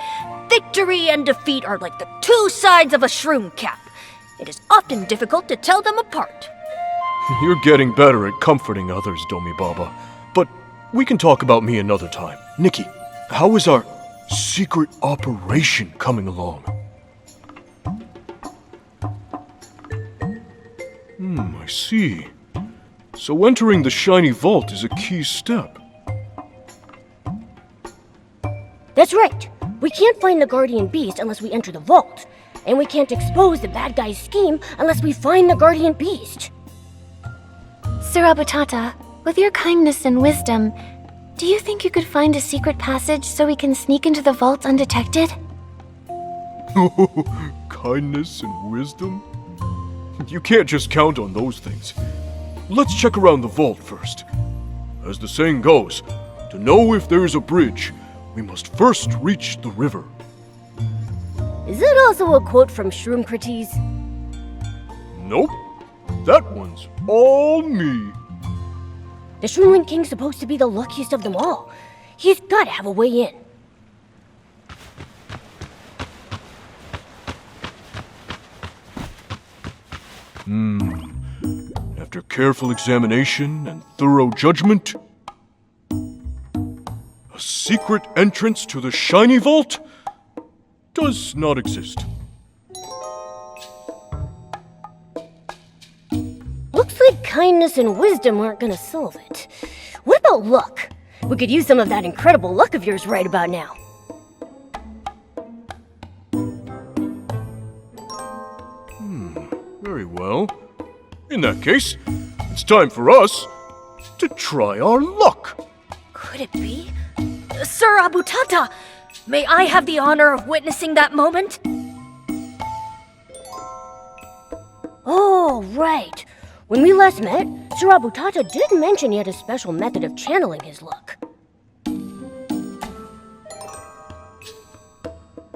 "Victory and defeat are like the 2 sides of a shroom cap. It is often difficult to tell them apart." You're getting better at comforting others, Domi Baba. But we can talk about me another time. Nikki, how is our secret operation coming along? I see. So entering the shiny vault is a key step. That's right. We can't find the Guardian Beast unless we enter the vault. And we can't expose the bad guy's scheme unless we find the Guardian Beast. Sir Abutata, with your kindness and wisdom, do you think you could find a secret passage so we can sneak into the vault undetected? Kindness and wisdom? You can't just count on those things. Let's check around the vault first. As the saying goes, to know if there is a bridge, we must first reach the river. Is that also a quote from Shroomcrates? Nope. That one's all me. The Shroomling King's supposed to be the luckiest of them all. He's gotta have a way in. After careful examination and thorough judgment, a secret entrance to the shiny vault does not exist. Looks like kindness and wisdom aren't gonna solve it. What about luck? We could use some of that incredible luck of yours right about now. Well, in that case, it's time for us to try our luck. Could it be? Sir Abutata! May I have the honor of witnessing that moment? Oh, right. When we last met, Sir Abutata did mention he had a special method of channeling his luck.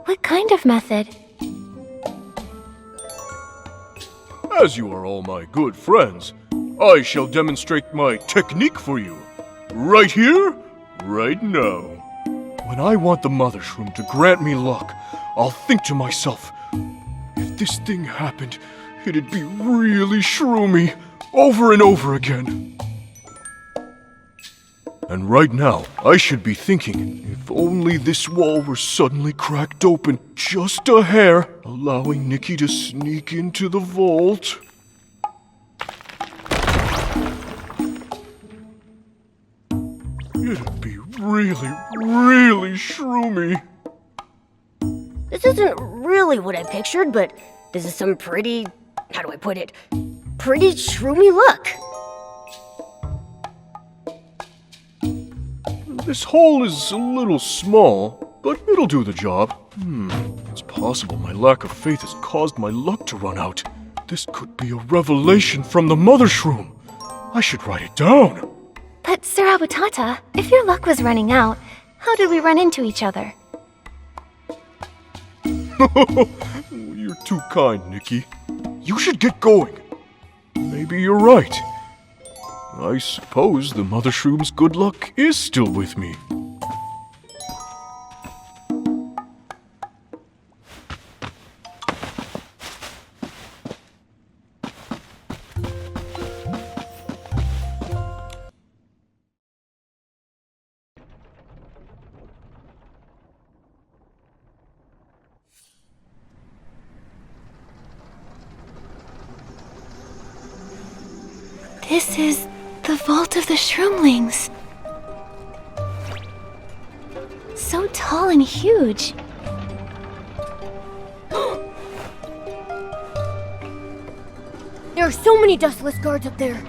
What kind of method? As you are all my good friends, I shall demonstrate my technique for you. Right here, right now. When I want the Mothershroom to grant me luck, I'll think to myself, if this thing happened, it'd be really shroomy, over and over again. And right now, I should be thinking, if only this wall were suddenly cracked open just a hair, allowing Nikki to sneak into the vault. It'd be really, really shroomy. This isn't really what I pictured, but this is some pretty, how do I put it, pretty shroomy luck. This hole is a little small, but it'll do the job. It's possible my lack of faith has caused my luck to run out. This could be a revelation from the Mothershroom. I should write it down. But Sir Abutata, if your luck was running out, how did we run into each other? You're too kind, Nikki. You should get going. Maybe you're right. I suppose the Mothershroom's good luck is still with me. This is the Vault of the Shroomlings. So tall and huge. There are so many dustless guards up there.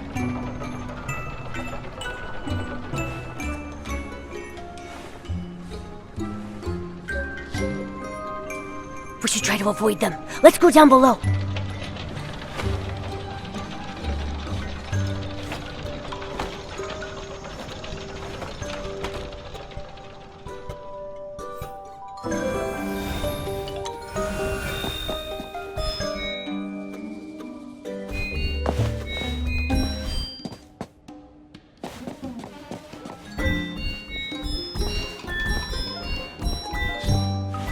We should try to avoid them. Let's go down below.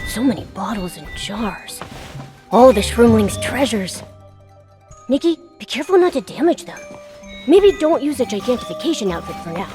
So many bottles and jars. All the Shroomlings' treasures. Nikki, be careful not to damage them. Maybe don't use a gigantification outfit for now.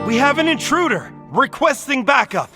We have an intruder requesting backup.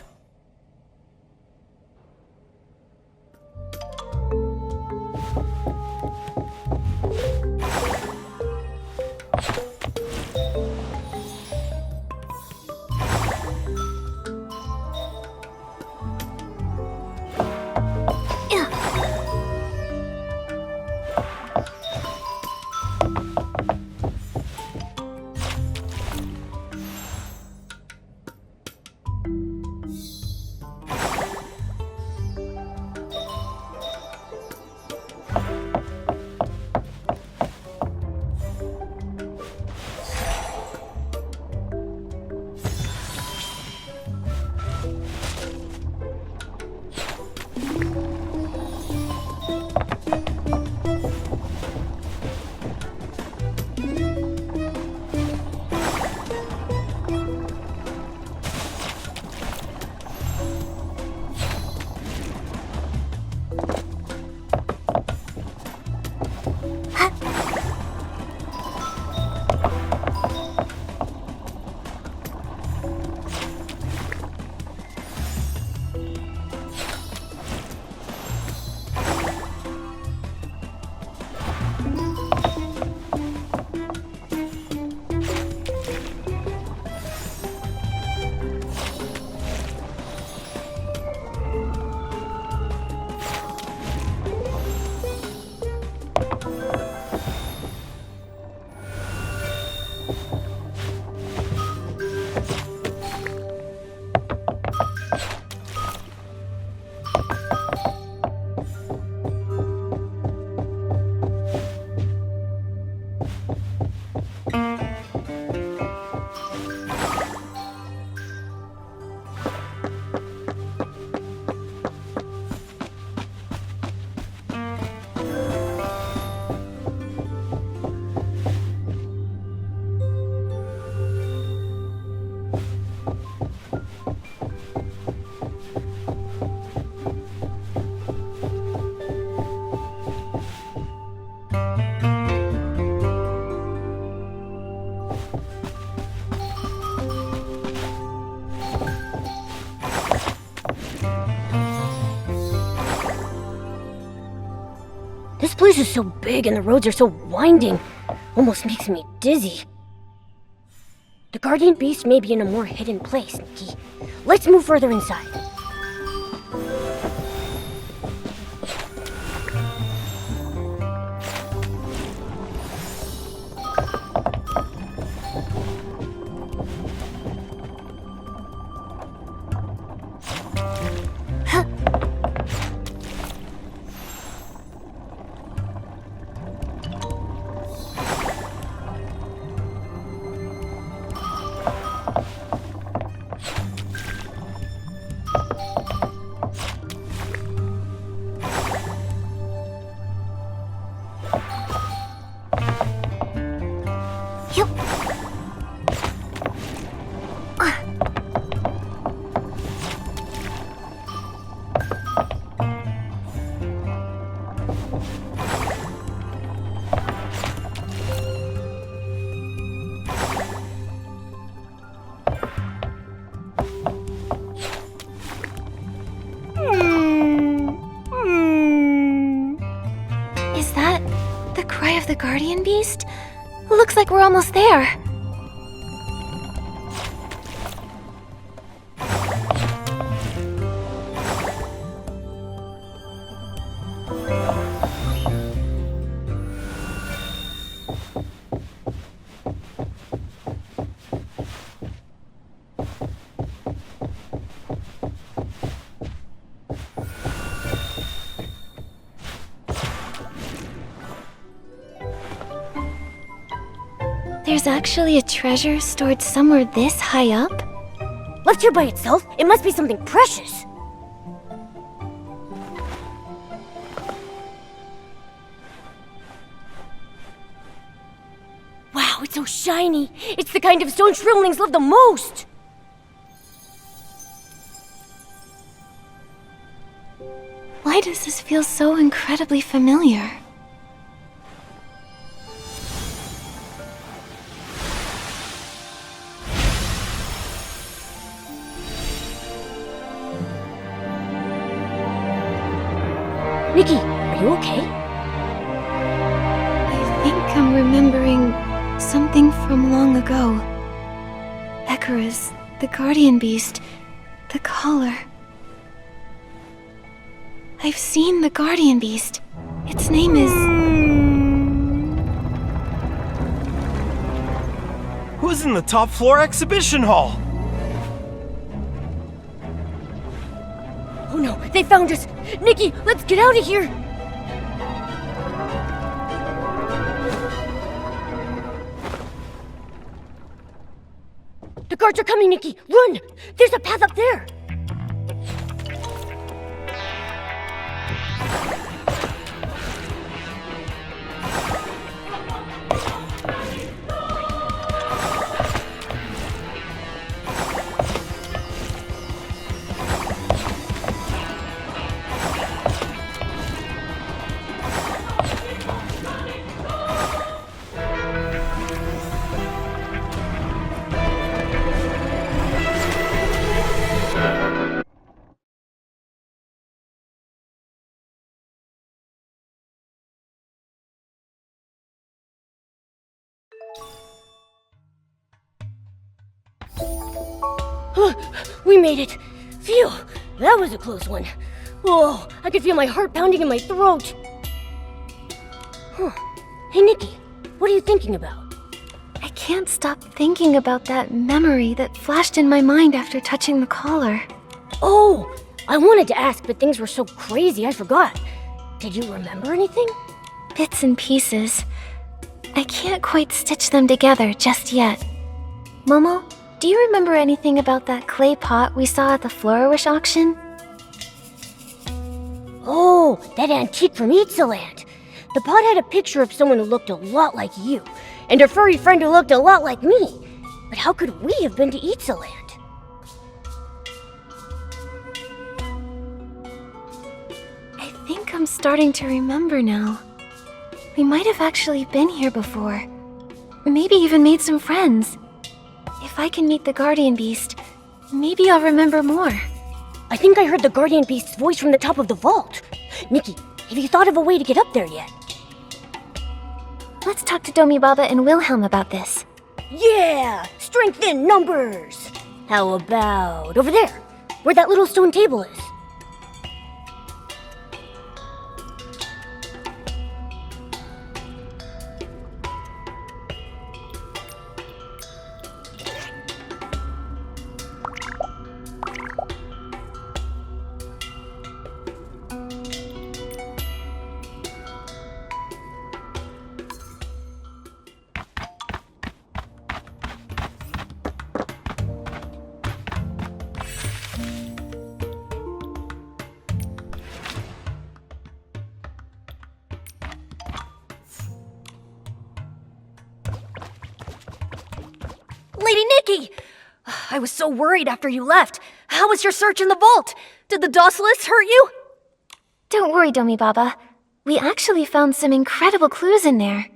This place is so big and the roads are so winding. Almost makes me dizzy. The guardian beast may be in a more hidden place, Nikki. Let's move further inside. Is that the cry of the guardian beast? Looks like we're almost there. There's actually a treasure stored somewhere this high up? Left here by itself? It must be something precious. Wow, it's so shiny. It's the kind of stone shroomlings love the most. Why does this feel so incredibly familiar? Nikki, are you okay? I think I'm remembering something from long ago. Ekara's, the guardian beast, the collar. I've seen the guardian beast. Its name is... Who's in the top floor exhibition hall? Oh no, they found us! Nikki, let's get out of here! The guards are coming, Nikki! Run! There's a path up there! We made it! Phew! That was a close one. Oh, I could feel my heart pounding in my throat. Huh. Hey, Nikki, what are you thinking about? I can't stop thinking about that memory that flashed in my mind after touching the collar. Oh, I wanted to ask, but things were so crazy I forgot. Did you remember anything? Bits and pieces. I can't quite stitch them together just yet. Momo, do you remember anything about that clay pot we saw at the Flourish auction? Oh, that antique from Itzaland. The pot had a picture of someone who looked a lot like you, and a furry friend who looked a lot like me. But how could we have been to Itzaland? I think I'm starting to remember now. We might have actually been here before. Maybe even made some friends. If I can meet the Guardian Beast, maybe I'll remember more. I think I heard the Guardian Beast's voice from the top of the vault. Nikki, have you thought of a way to get up there yet? Let's talk to Domi Baba and Wilhelm about this. Yeah! Strength in numbers! How about over there, where that little stone table is? Lady Nikki! I was so worried after you left. How was your search in the vault? Did the Docilists hurt you? Don't worry, Domi Baba. We actually found some incredible clues in there.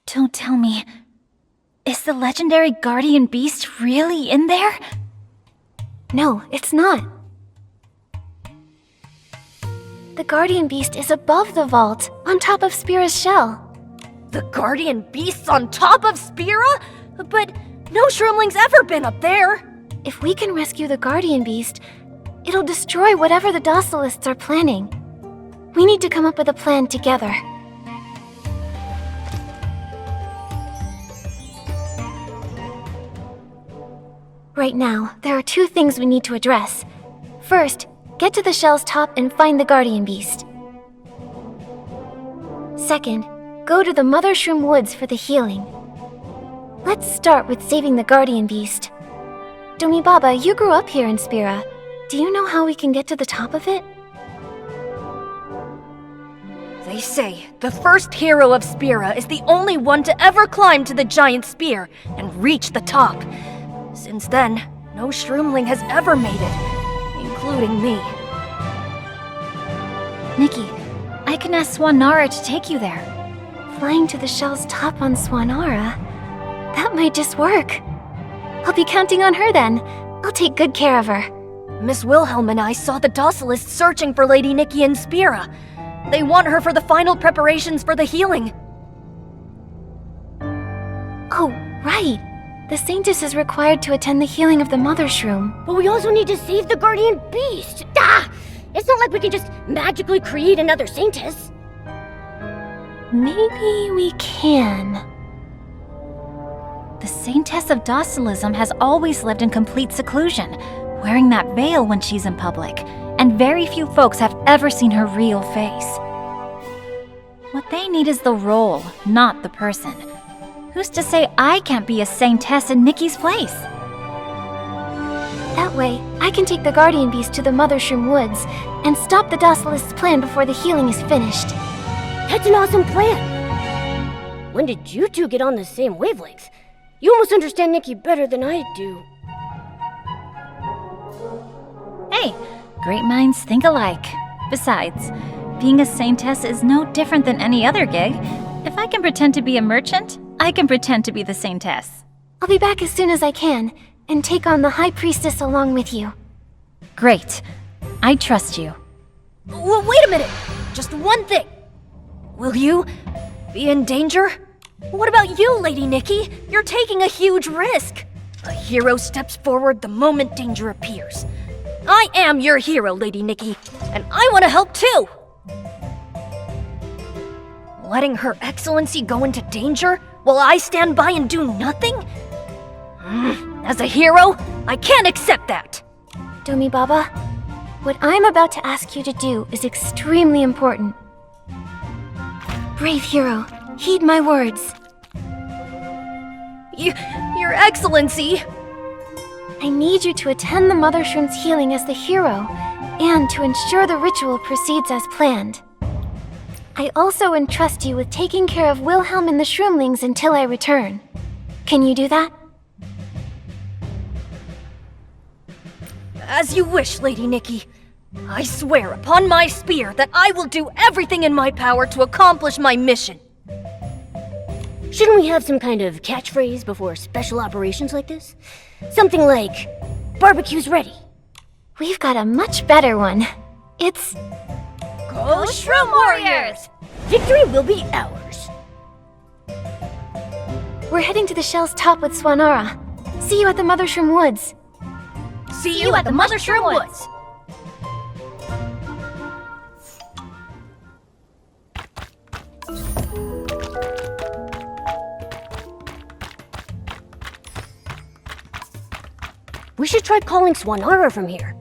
Don't tell me. Is the legendary Guardian Beast really in there? No, it's not. The Guardian Beast is above the vault, on top of Spira's shell. The Guardian Beast's on top of Spira? But no Shroomling's ever been up there. If we can rescue the Guardian Beast, it'll destroy whatever the Docilists are planning. We need to come up with a plan together. Right now, there are two things we need to address. First, get to the shell's top and find the Guardian Beast. Second, go to the Mothershroom woods for the healing. Let's start with saving the Guardian Beast. Domi Baba, you grew up here in Spira. Do you know how we can get to the top of it? They say the first hero of Spira is the only one to ever climb to the giant spear and reach the top. Since then, no Shroomling has ever made it, including me. Nikki, I can ask Swanara to take you there. Flying to the shell's top on Swanara? That might just work. I'll be counting on her then. I'll take good care of her. Miss Wilhelm and I saw the Docilists searching for Lady Nikki in Spira. They want her for the final preparations for the healing. Oh, right. The Saintess is required to attend the healing of the Mothershroom. But we also need to save the Guardian Beast. Ah! It's not like we can just magically create another Saintess. Maybe we can. The Saintess of Docilism has always lived in complete seclusion, wearing that veil when she's in public, and very few folks have ever seen her real face. What they need is the role, not the person. Who's to say I can't be a Saintess in Nikki's place? That way, I can take the Guardian Beast to the Mothershroom woods and stop the Docilist's plan before the healing is finished. That's an awesome plan! When did you two get on the same wavelength? You almost understand Nikki better than I do. Hey, great minds think alike. Besides, being a Saintess is no different than any other gig. If I can pretend to be a merchant, I can pretend to be the Saintess. I'll be back as soon as I can, and take on the High Priestess along with you. Great. I trust you. Wait a minute! Just one thing! Will you be in danger? What about you, Lady Nikki? You're taking a huge risk. A hero steps forward the moment danger appears. I am your hero, Lady Nikki, and I want to help too! Letting Her Excellency go into danger while I stand by and do nothing? As a hero, I can't accept that! Domi Baba, what I'm about to ask you to do is extremely important. Brave hero, heed my words. Your Excellency! I need you to attend the Mothershroom's healing as the hero, and to ensure the ritual proceeds as planned. I also entrust you with taking care of Wilhelm and the Shroomlings until I return. Can you do that? As you wish, Lady Nikki. I swear upon my spear that I will do everything in my power to accomplish my mission. Shouldn't we have some kind of catchphrase before special operations like this? Something like, barbecue's ready. We've got a much better one. It's... Go Shroom Warriors! Victory will be ours. We're heading to the shell's top with Swanara. See you at the Mothershroom Woods. See you at the Mothershroom Woods! We should try calling Swanara from here.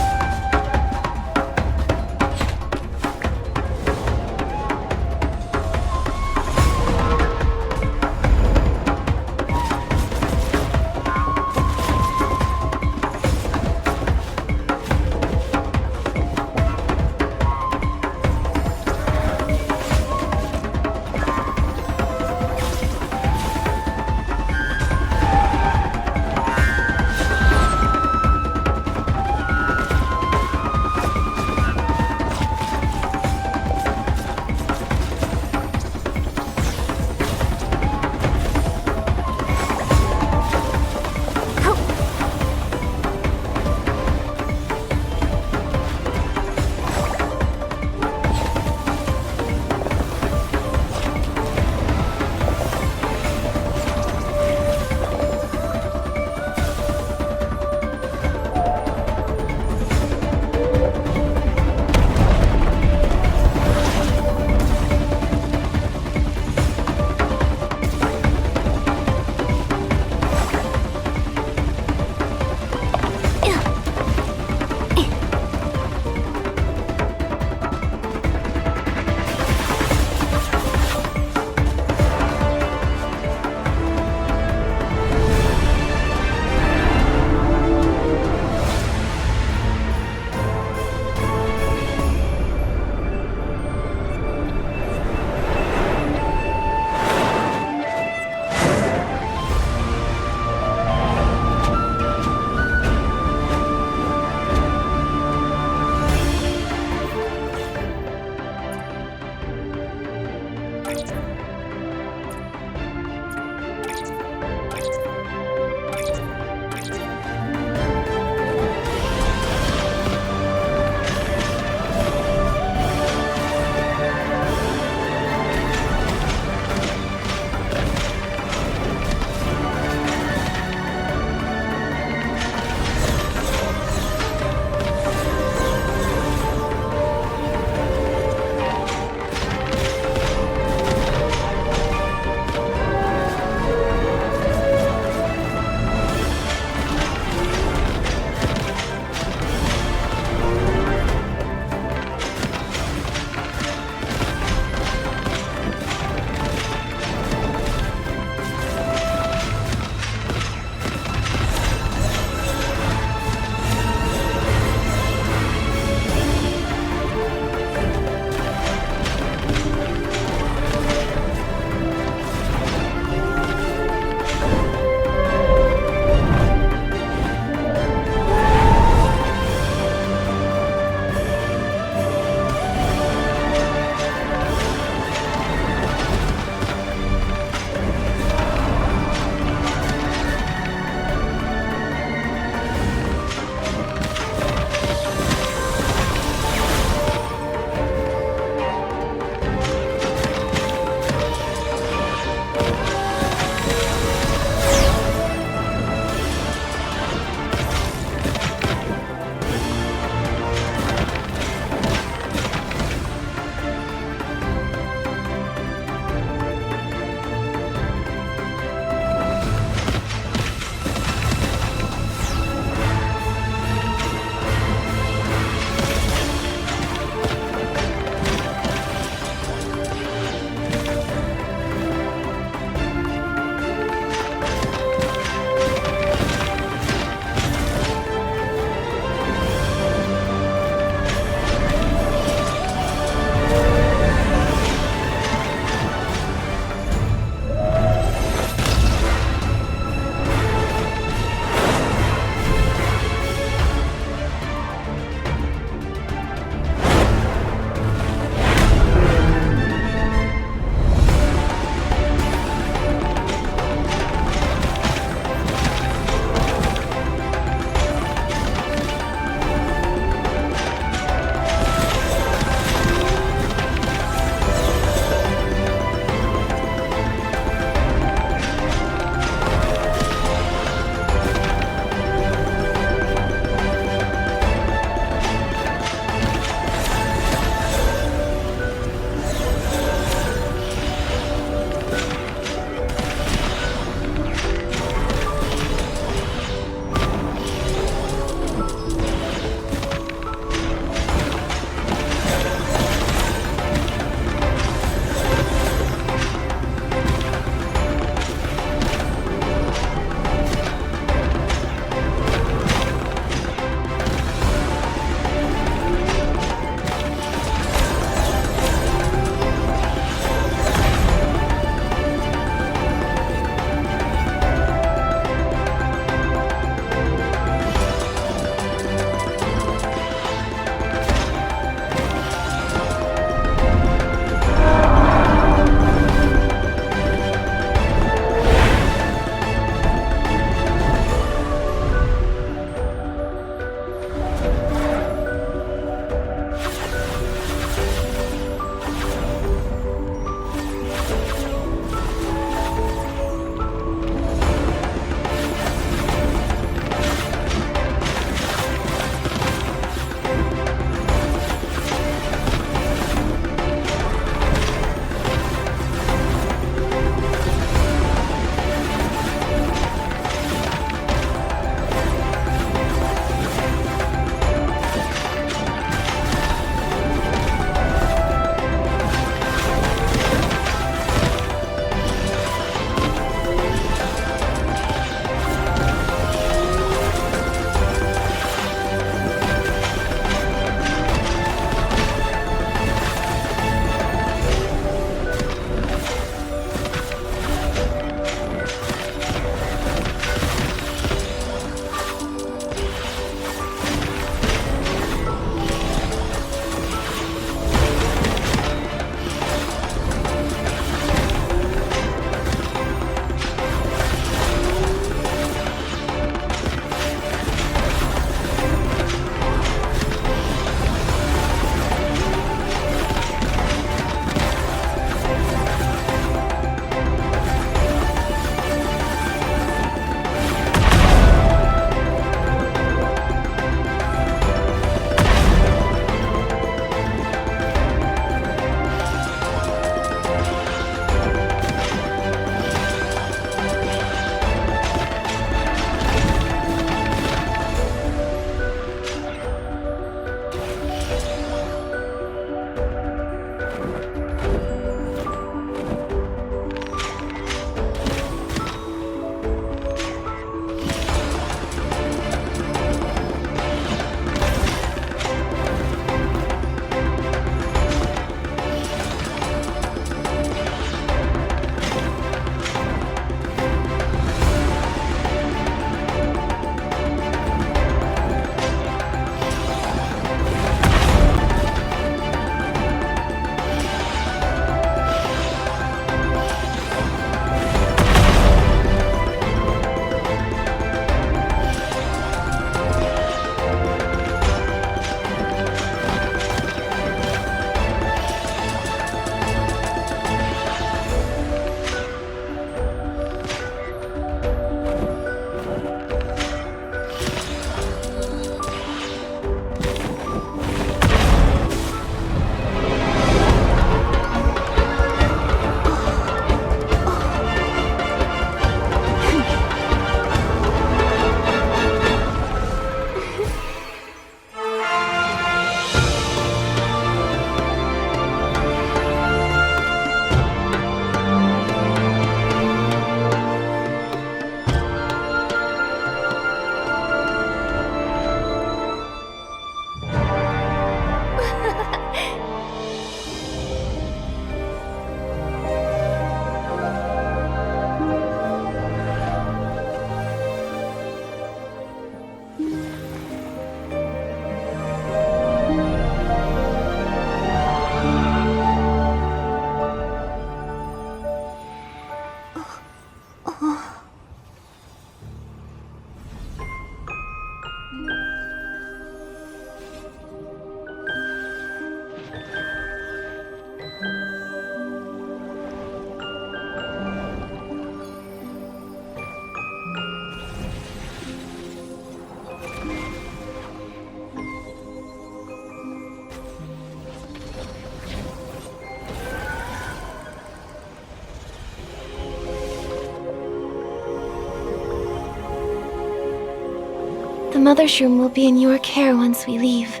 The Mothershroom will be in your care once we leave.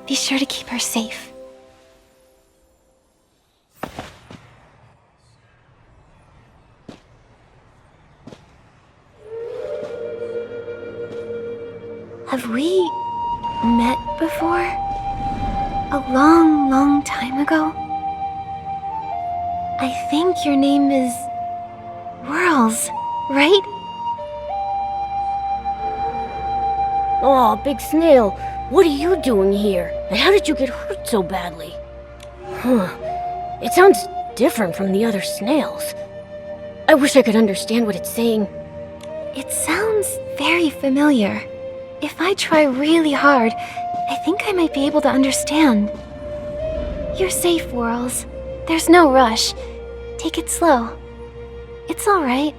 Be sure to keep her safe. Have we met before? A long, long time ago? I think your name is Whirls, right? Oh, Big Snail, what are you doing here? And how did you get hurt so badly? It sounds different from the other snails. I wish I could understand what it's saying. It sounds very familiar. If I try really hard, I think I might be able to understand. You're safe, Whirls. There's no rush. Take it slow. It's all right.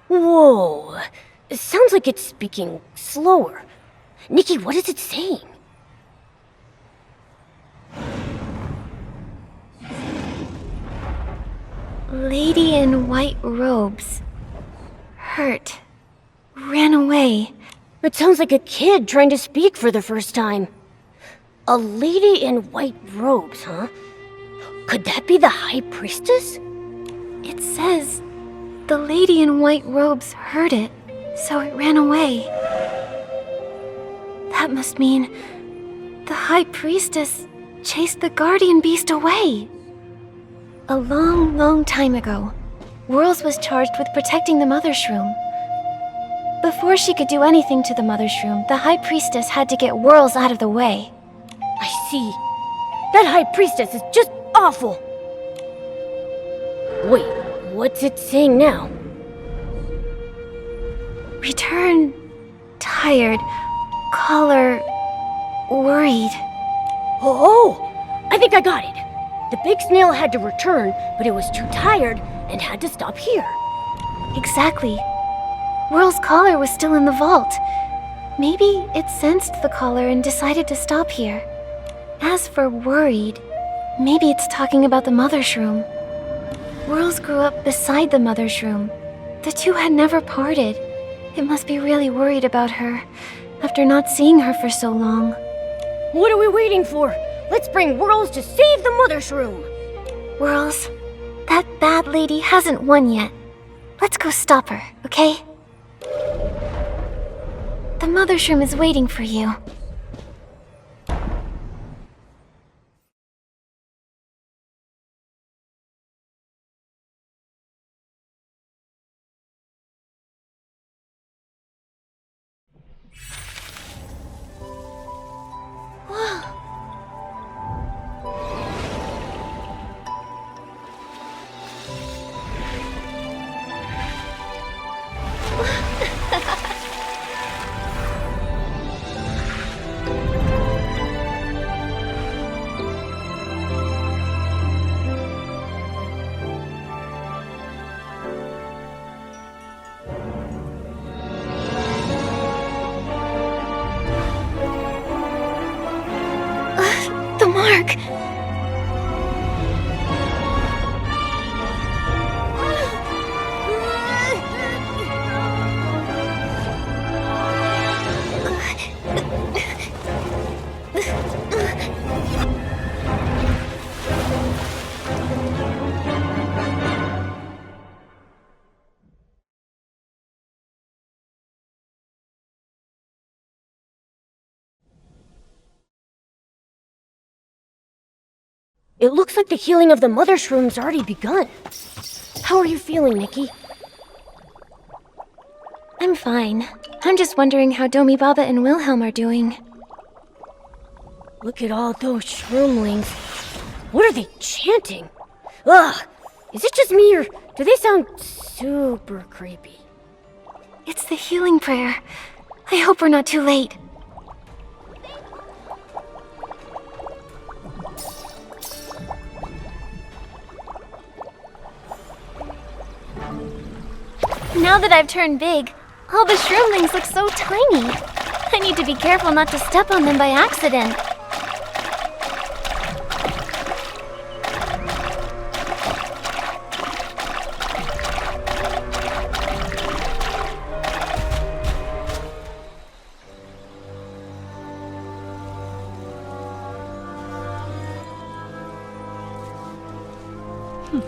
Whoa. It sounds like it's speaking slower. Nikki, what is it saying? Lady in white robes. Hurt. Ran away. It sounds like a kid trying to speak for the first time. A lady in white robes, huh? Could that be the High Priestess? It says the lady in white robes heard it, so it ran away. That must mean the High Priestess chased the guardian beast away. A long, long time ago, Whirls was charged with protecting the Mothershroom. Before she could do anything to the Mothershroom, the High Priestess had to get Whirls out of the way. I see. That High Priestess is just awful. Wait, what's it saying now? Return tired, caller worried. Oh, I think I got it. The big snail had to return, but it was too tired and had to stop here. Exactly. Whirl's collar was still in the vault. Maybe it sensed the collar and decided to stop here. As for worried, maybe it's talking about the Mothershroom. Whirls grew up beside the Mothershroom. The two had never parted. It must be really worried about her, after not seeing her for so long. What are we waiting for? Let's bring Whirls to save the Mothershroom! Whirls, that bad lady hasn't won yet. Let's go stop her, okay? The Mothershroom is waiting for you. The mark! It looks like the healing of the Mothershroom's already begun. How are you feeling, Nikki? I'm fine. I'm just wondering how Domi Baba and Wilhelm are doing. Look at all those shroomlings. What are they chanting? Ugh! Is it just me, or do they sound super creepy? It's the healing prayer. I hope we're not too late. Now that I've turned big, all the shroomlings look so tiny. I need to be careful not to step on them by accident. You.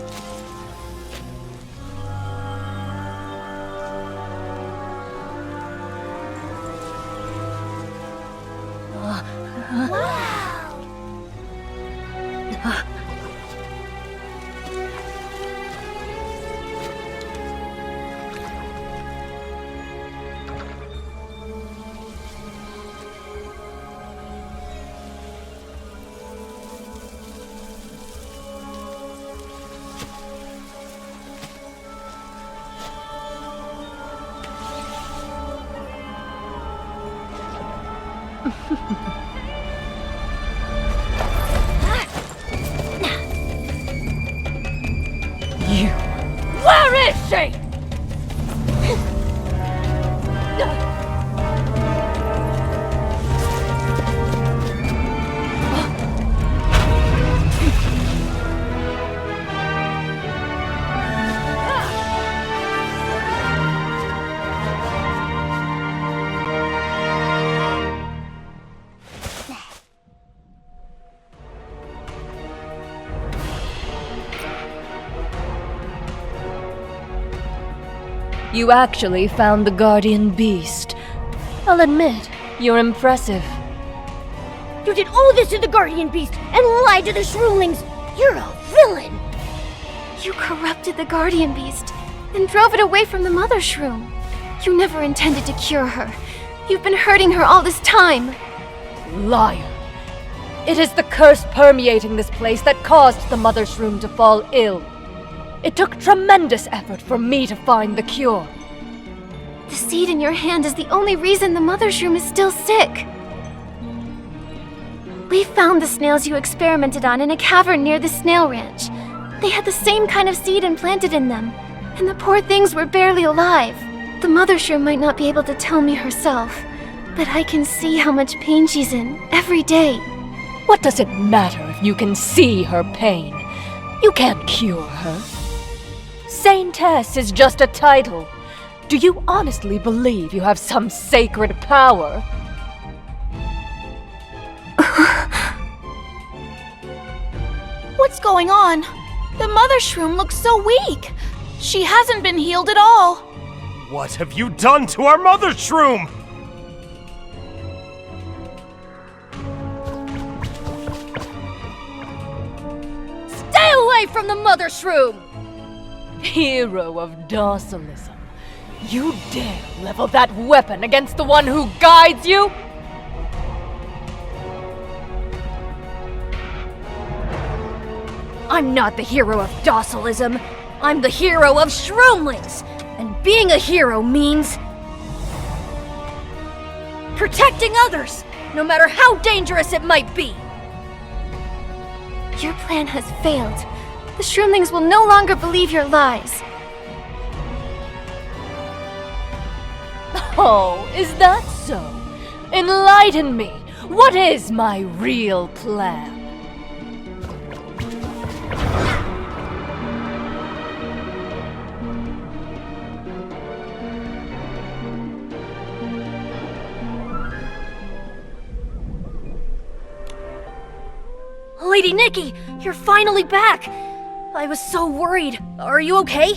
Where is she? You actually found the Guardian Beast. I'll admit, you're impressive. You did all this to the Guardian Beast and lied to the Shroomlings! You're a villain! You corrupted the Guardian Beast and drove it away from the Mothershroom. You never intended to cure her. You've been hurting her all this time. Liar. It is the curse permeating this place that caused the Mothershroom to fall ill. It took tremendous effort for me to find the cure. The seed in your hand is the only reason the Mothershroom is still sick. We found the snails you experimented on in a cavern near the snail ranch. They had the same kind of seed implanted in them, and the poor things were barely alive. The Mothershroom might not be able to tell me herself, but I can see how much pain she's in every day. What does it matter if you can see her pain? You can't cure her. Saintess is just a title. Do you honestly believe you have some sacred power? What's going on? The Mothershroom looks so weak. She hasn't been healed at all. What have you done to our Mothershroom? Stay away from the Mothershroom! Hero of docilism. You dare level that weapon against the one who guides you? I'm not the hero of docilism. I'm the hero of Shroomlings. And being a hero means protecting others, no matter how dangerous it might be. Your plan has failed. The Shroomlings will no longer believe your lies. Oh, is that so? Enlighten me. What is my real plan? Lady Nikki, you're finally back! I was so worried. Are you okay?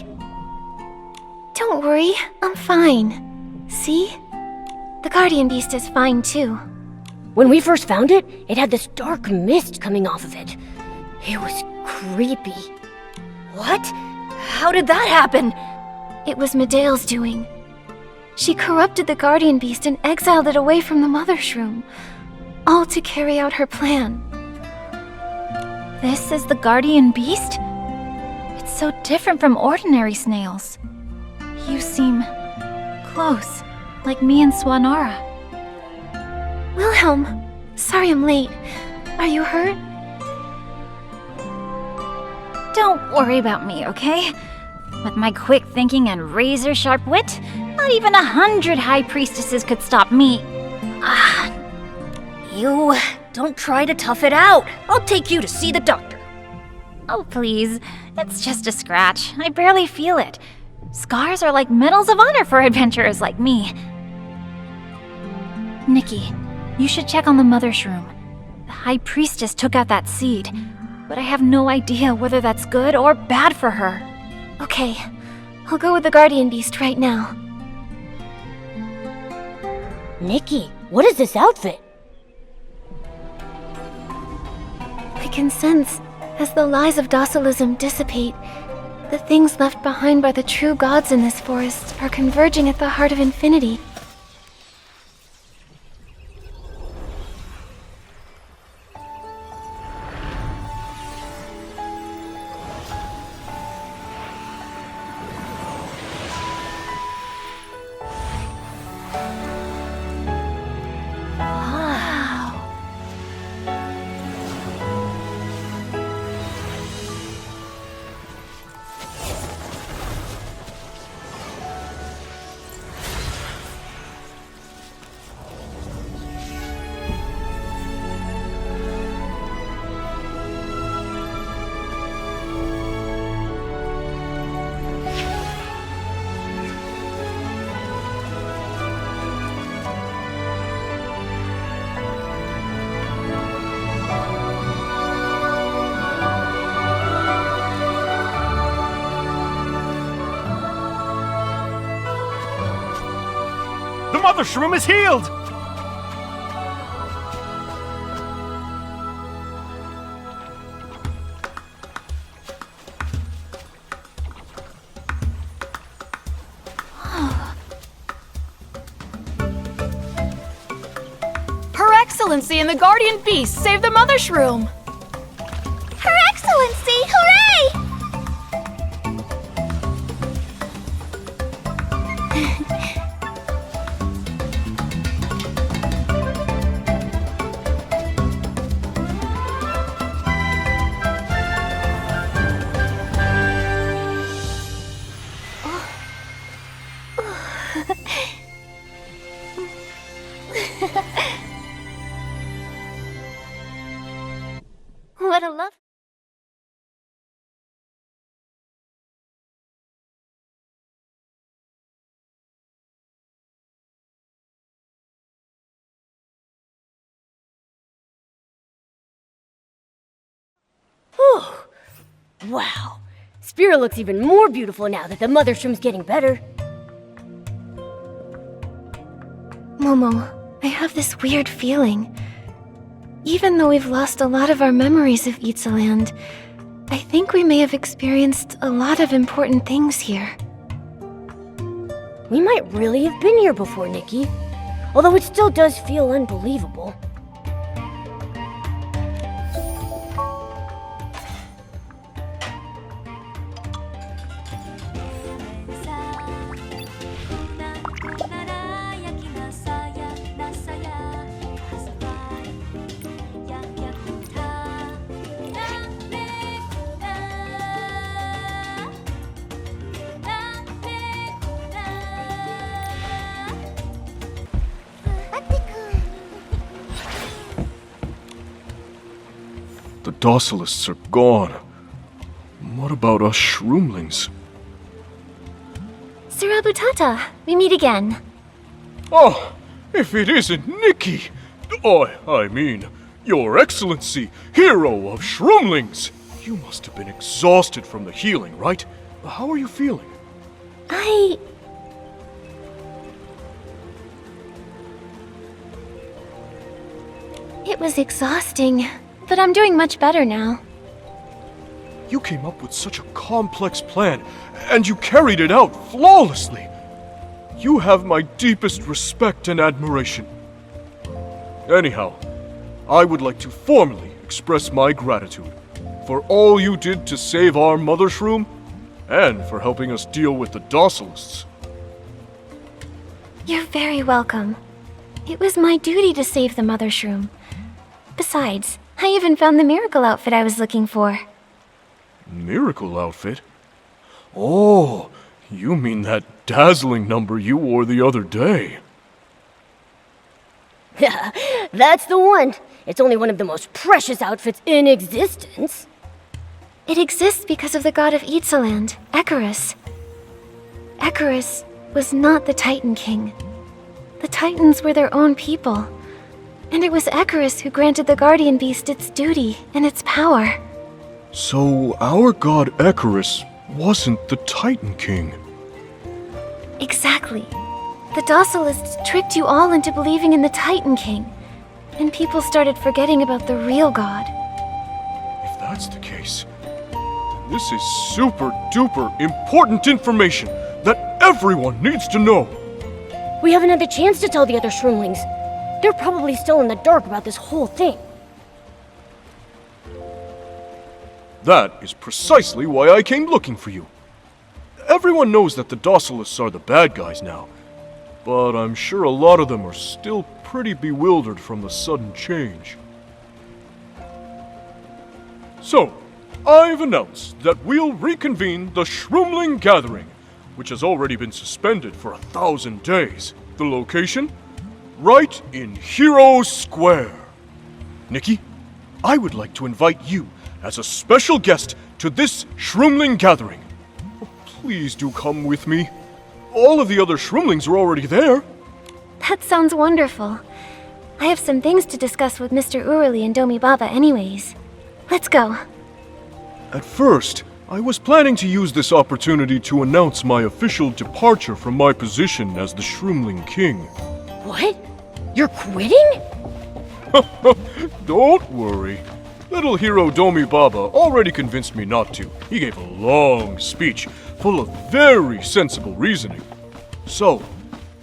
Don't worry, I'm fine. See? The Guardian Beast is fine too. When we first found it, it had this dark mist coming off of it. It was creepy. What? How did that happen? It was Medea's doing. She corrupted the Guardian Beast and exiled it away from the Mothershroom, all to carry out her plan. This is the Guardian Beast? It's so different from ordinary snails. You seem close, like me and Swanara. Wilhelm, sorry I'm late. Are you hurt? Don't worry about me, okay? With my quick thinking and razor-sharp wit, not even 100 High Priestesses could stop me. You don't try to tough it out. I'll take you to see the doctor. Oh, please. It's just a scratch. I barely feel it. Scars are like medals of honor for adventurers like me. Nikki, you should check on the Mothershroom. The High Priestess took out that seed. but I have no idea whether that's good or bad for her. Okay, I'll go with the guardian beast right now. Nikki, what is this outfit? I can sense, as the lies of docilism dissipate, the things left behind by the true gods in this forest are converging at the heart of infinity. The Mothershroom is healed! Her Excellency and the Guardian Beast saved the Mothershroom! Her Excellency, hooray! What a love. Whew. Wow. Spira looks even more beautiful now that the Mothershroom's getting better. Momo, I have this weird feeling. Even though we've lost a lot of our memories of Itzaland, I think we may have experienced a lot of important things here. We might really have been here before, Nikki. Although it still does feel unbelievable. The Docilists are gone. What about us Shroomlings? Sir Abutata, we meet again. Oh, if it isn't Nikki! I mean, Your Excellency, hero of Shroomlings! You must have been exhausted from the healing, right? How are you feeling? It was exhausting, but I'm doing much better now. You came up with such a complex plan, and you carried it out flawlessly. You have my deepest respect and admiration. Anyhow, I would like to formally express my gratitude for all you did to save our Mothershroom, and for helping us deal with the Docilists. You're very welcome. It was my duty to save the Mothershroom. Besides, I even found the miracle outfit I was looking for. Miracle outfit? Oh, you mean that dazzling number you wore the other day. That's the one. It's only one of the most precious outfits in existence. It exists because of the god of Itzaland, Icarus. Icarus was not the Titan King. The Titans were their own people. And it was Icarus who granted the Guardian Beast its duty and its power. So our god Icarus wasn't the Titan King. Exactly. The Docilists tricked you all into believing in the Titan King, and people started forgetting about the real god. If that's the case, then this is super duper important information that everyone needs to know. We haven't had the chance to tell the other Shroomlings. They're probably still in the dark about this whole thing. That is precisely why I came looking for you. Everyone knows that the Docilists are the bad guys now, but I'm sure a lot of them are still pretty bewildered from the sudden change. So, I've announced that we'll reconvene the Shroomling Gathering, which has already been suspended for 1,000 days. The location? Right in Hero Square. Nikki, I would like to invite you as a special guest to this Shroomling Gathering. Please do come with me. All of the other Shroomlings are already there. That sounds wonderful. I have some things to discuss with Mr. Urali and Domi Baba anyways. Let's go. At first, I was planning to use this opportunity to announce my official departure from my position as the Shroomling King. What? You're quitting? Don't worry. Little hero Domi Baba already convinced me not to. He gave a long speech, full of very sensible reasoning. So,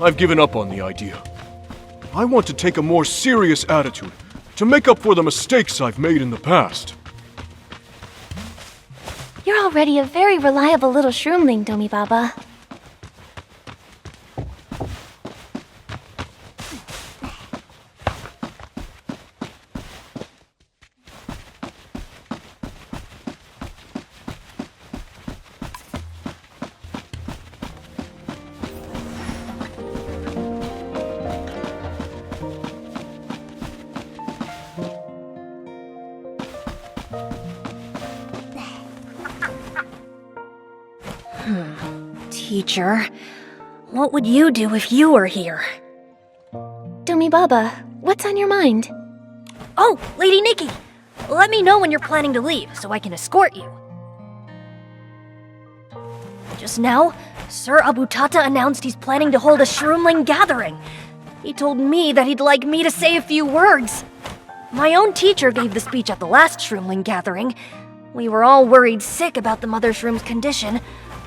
I've given up on the idea. I want to take a more serious attitude, to make up for the mistakes I've made in the past. You're already a very reliable little Shroomling, Domi Baba. Teacher, what would you do if you were here? Domi Baba, what's on your mind? Oh, Lady Nikki! Let me know when you're planning to leave so I can escort you. Just now, Sir Abutata announced he's planning to hold a Shroomling gathering. He told me that he'd like me to say a few words. My own teacher gave the speech at the last Shroomling gathering. We were all worried sick about the Mothershroom's condition.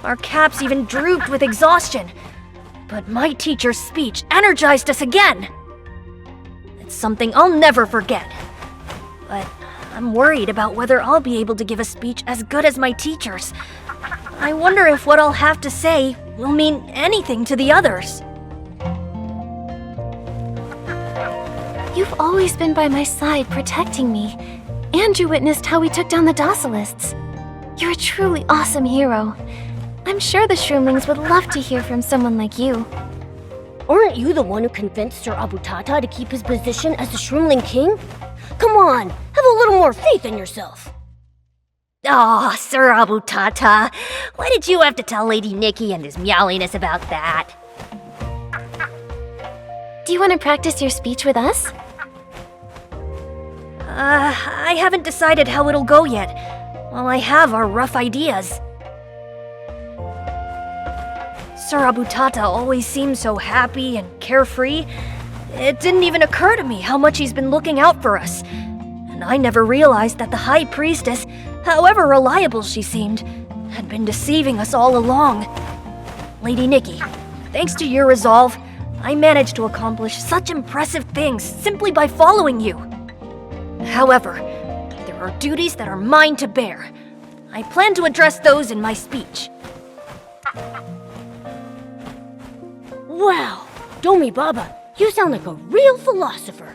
Our caps even drooped with exhaustion. But my teacher's speech energized us again. It's something I'll never forget. But I'm worried about whether I'll be able to give a speech as good as my teacher's. I wonder if what I'll have to say will mean anything to the others. You've always been by my side, protecting me. And you witnessed how we took down the Docilists. You're a truly awesome hero. I'm sure the Shroomlings would love to hear from someone like you. Aren't you the one who convinced Sir Abutata to keep his position as the Shroomling King? Come on, have a little more faith in yourself. Aw, Sir Abutata. Why did you have to tell Lady Nikki and his meowiness about that? Do you want to practice your speech with us? I haven't decided how it'll go yet. All I have are rough ideas. Sir Abutata always seems so happy and carefree. It didn't even occur to me how much he's been looking out for us. And I never realized that the High Priestess, however reliable she seemed, had been deceiving us all along. Lady Nikki, thanks to your resolve, I managed to accomplish such impressive things simply by following you. However, there are duties that are mine to bear. I plan to address those in my speech. Wow, Domi Baba, you sound like a real philosopher.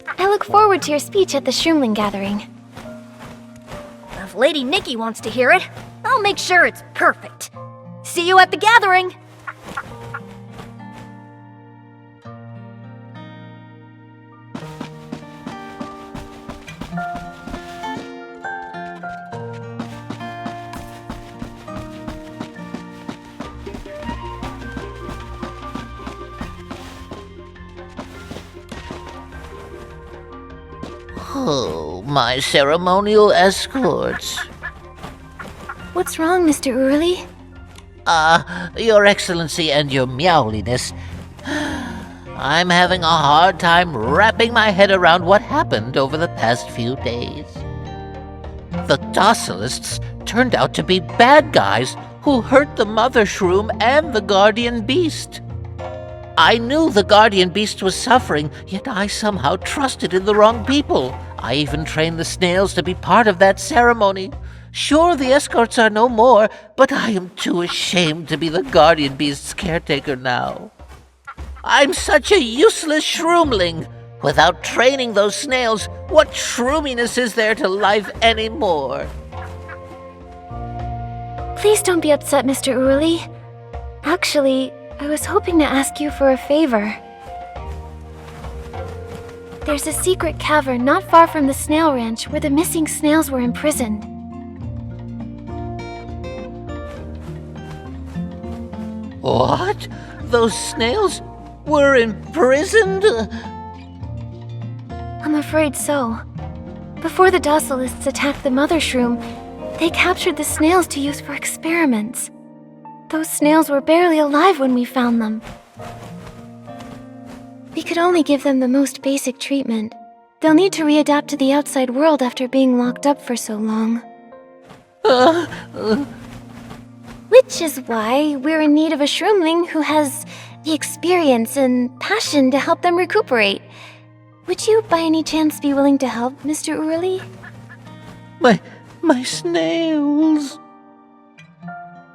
I look forward to your speech at the Shroomling gathering. If Lady Nikki wants to hear it, I'll make sure it's perfect. See you at the gathering! Oh, my ceremonial escorts. What's wrong, Mr. Urley? Your Excellency and your meowliness. I'm having a hard time wrapping my head around what happened over the past few days. The Docilists turned out to be bad guys who hurt the Mothershroom and the Guardian Beast. I knew the Guardian Beast was suffering, yet I somehow trusted in the wrong people. I even trained the snails to be part of that ceremony. Sure, the escorts are no more, but I am too ashamed to be the Guardian Beast's caretaker now. I'm such a useless shroomling. Without training those snails, what shroominess is there to life anymore? Please don't be upset, Mr. Urley. Actually, I was hoping to ask you for a favor. There's a secret cavern not far from the snail ranch where the missing snails were imprisoned. What? Those snails were imprisoned? I'm afraid so. Before the Docilists attacked the Mothershroom, they captured the snails to use for experiments. Those snails were barely alive when we found them. We could only give them the most basic treatment. They'll need to readapt to the outside world after being locked up for so long. Which is why we're in need of a shroomling who has the experience and passion to help them recuperate. Would you by any chance be willing to help, Mr. Urley? My snails.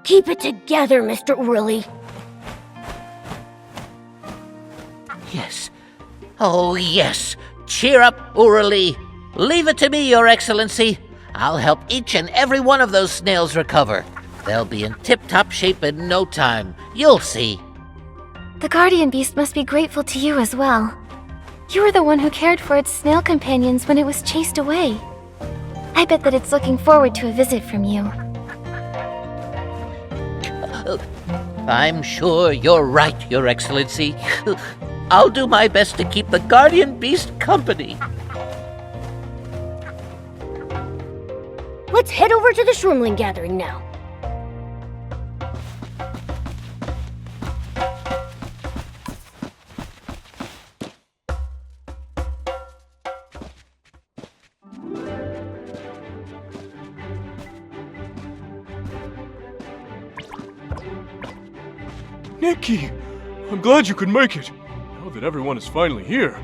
Keep it together, Mr. Urley. Yes. Oh, yes. Cheer up, Urley. Leave it to me, Your Excellency. I'll help each and every one of those snails recover. They'll be in tip-top shape in no time. You'll see. The Guardian Beast must be grateful to you as well. You were the one who cared for its snail companions when it was chased away. I bet that it's looking forward to a visit from you. I'm sure you're right, Your Excellency. I'll do my best to keep the Guardian Beast company. Let's head over to the Shroomling Gathering now. Nikki! I'm glad you could make it. Now that everyone is finally here.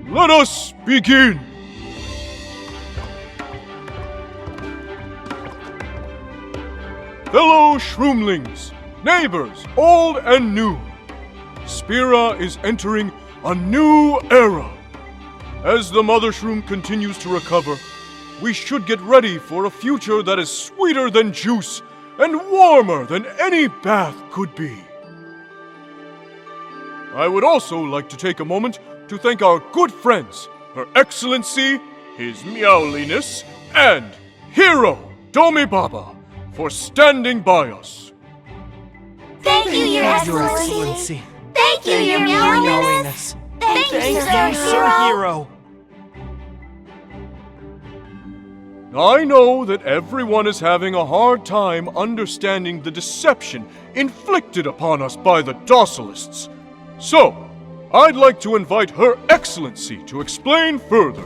Let us begin! Fellow Shroomlings, neighbors, old and new, Spira is entering a new era. As the Mothershroom continues to recover, we should get ready for a future that is sweeter than juice and warmer than any bath could be. I would also like to take a moment to thank our good friends, Her Excellency, His Meowliness, and Hero Domi Baba, for standing by us. Thank you, Your Excellency. Thank you, Your Meowliness. Thank you, Sir Hero. I know that everyone is having a hard time understanding the deception inflicted upon us by the Docilists. So, I'd like to invite Her Excellency to explain further.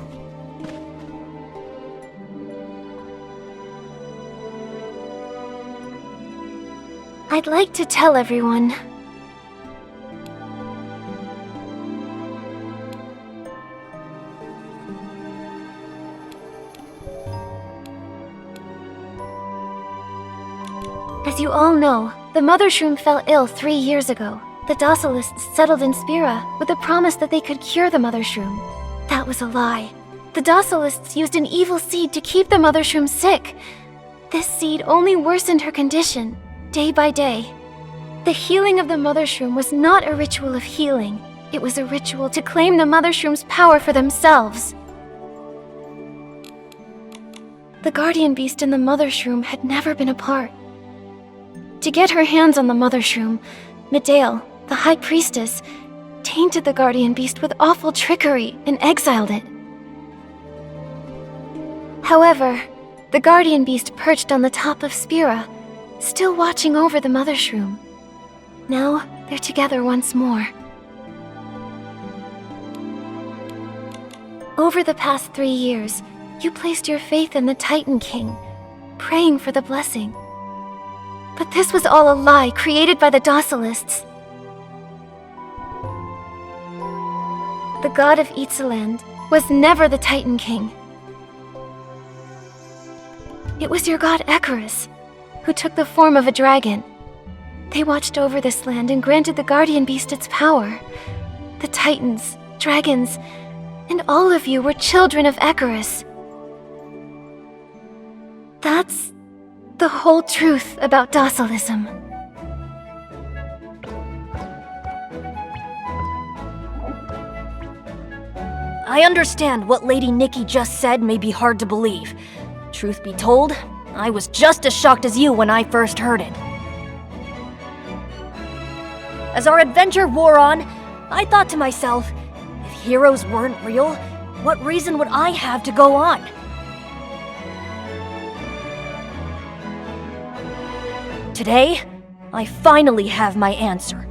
I'd like to tell everyone. As you all know, the Mothershroom fell ill 3 years ago. The Docilists settled in Spira with the promise that they could cure the Mothershroom. That was a lie. The Docilists used an evil seed to keep the Mothershroom sick. This seed only worsened her condition, day by day. The healing of the Mothershroom was not a ritual of healing. It was a ritual to claim the Mothershroom's power for themselves. The Guardian Beast and the Mothershroom had never been apart. To get her hands on the Mothershroom, Medale, the High Priestess, tainted the Guardian Beast with awful trickery and exiled it. However, the guardian beast perched on the top of Spira, still watching over the Mothershroom. Now, they're together once more. Over the past 3 years, you placed your faith in the Titan King, praying for the blessing. But this was all a lie created by the Docilists. The god of Itzaland was never the Titan King. It was your god Icarus, who took the form of a dragon. They watched over this land and granted the guardian beast its power. The Titans, dragons, and all of you were children of Icarus. That's the whole truth about docilism. I understand what Lady Nikki just said may be hard to believe. Truth be told, I was just as shocked as you when I first heard it. As our adventure wore on, I thought to myself, if heroes weren't real, what reason would I have to go on? Today, I finally have my answer.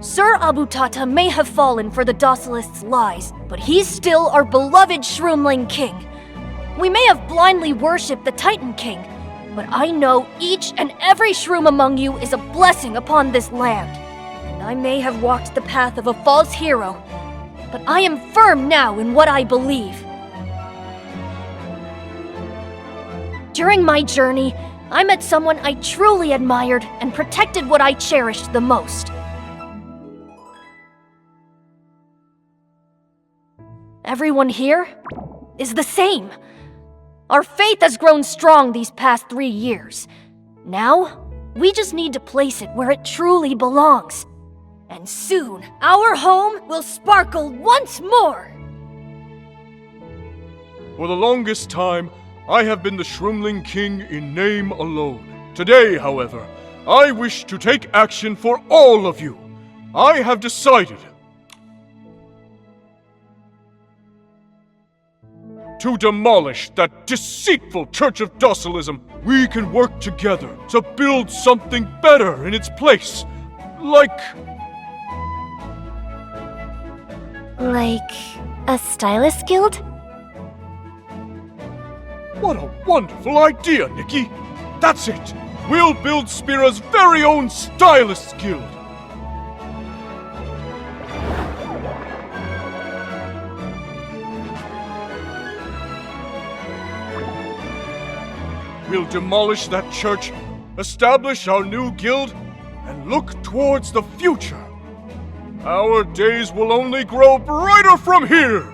Sir Abutata may have fallen for the Docilists' lies, but he's still our beloved Shroomling King. We may have blindly worshipped the Titan King, but I know each and every shroom among you is a blessing upon this land. And I may have walked the path of a false hero, but I am firm now in what I believe. During my journey, I met someone I truly admired and protected what I cherished the most. Everyone here is the same. Our faith has grown strong these past 3 years. Now, we just need to place it where it truly belongs. And soon, our home will sparkle once more! For the longest time, I have been the Shroomling King in name alone. Today, however, I wish to take action for all of you. I have decided to demolish that deceitful Church of Docilism. We can work together to build something better in its place. Like a stylist guild? What a wonderful idea, Nikki! That's it! We'll build Spira's very own Stylists Guild! We'll demolish that church, establish our new guild, and look towards the future. Our days will only grow brighter from here!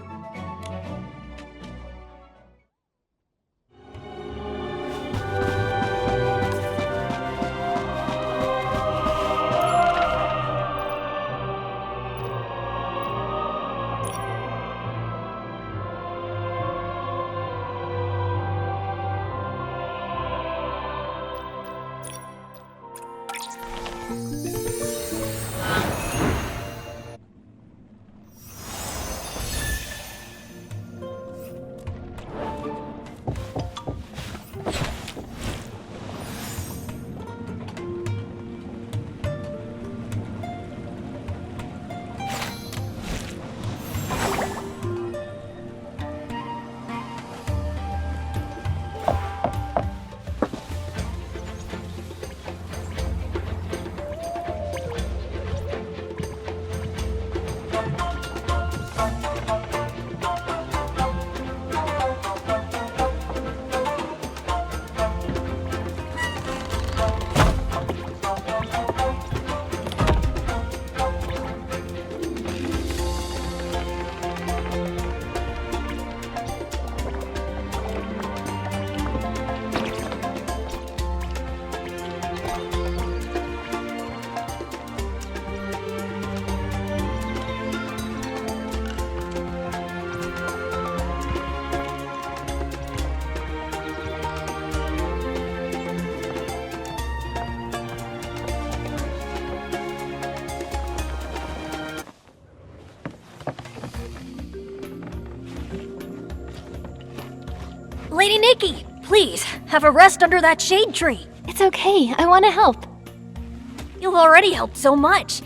Lady Nikki, please, have a rest under that shade tree. It's okay, I want to help. You've already helped so much.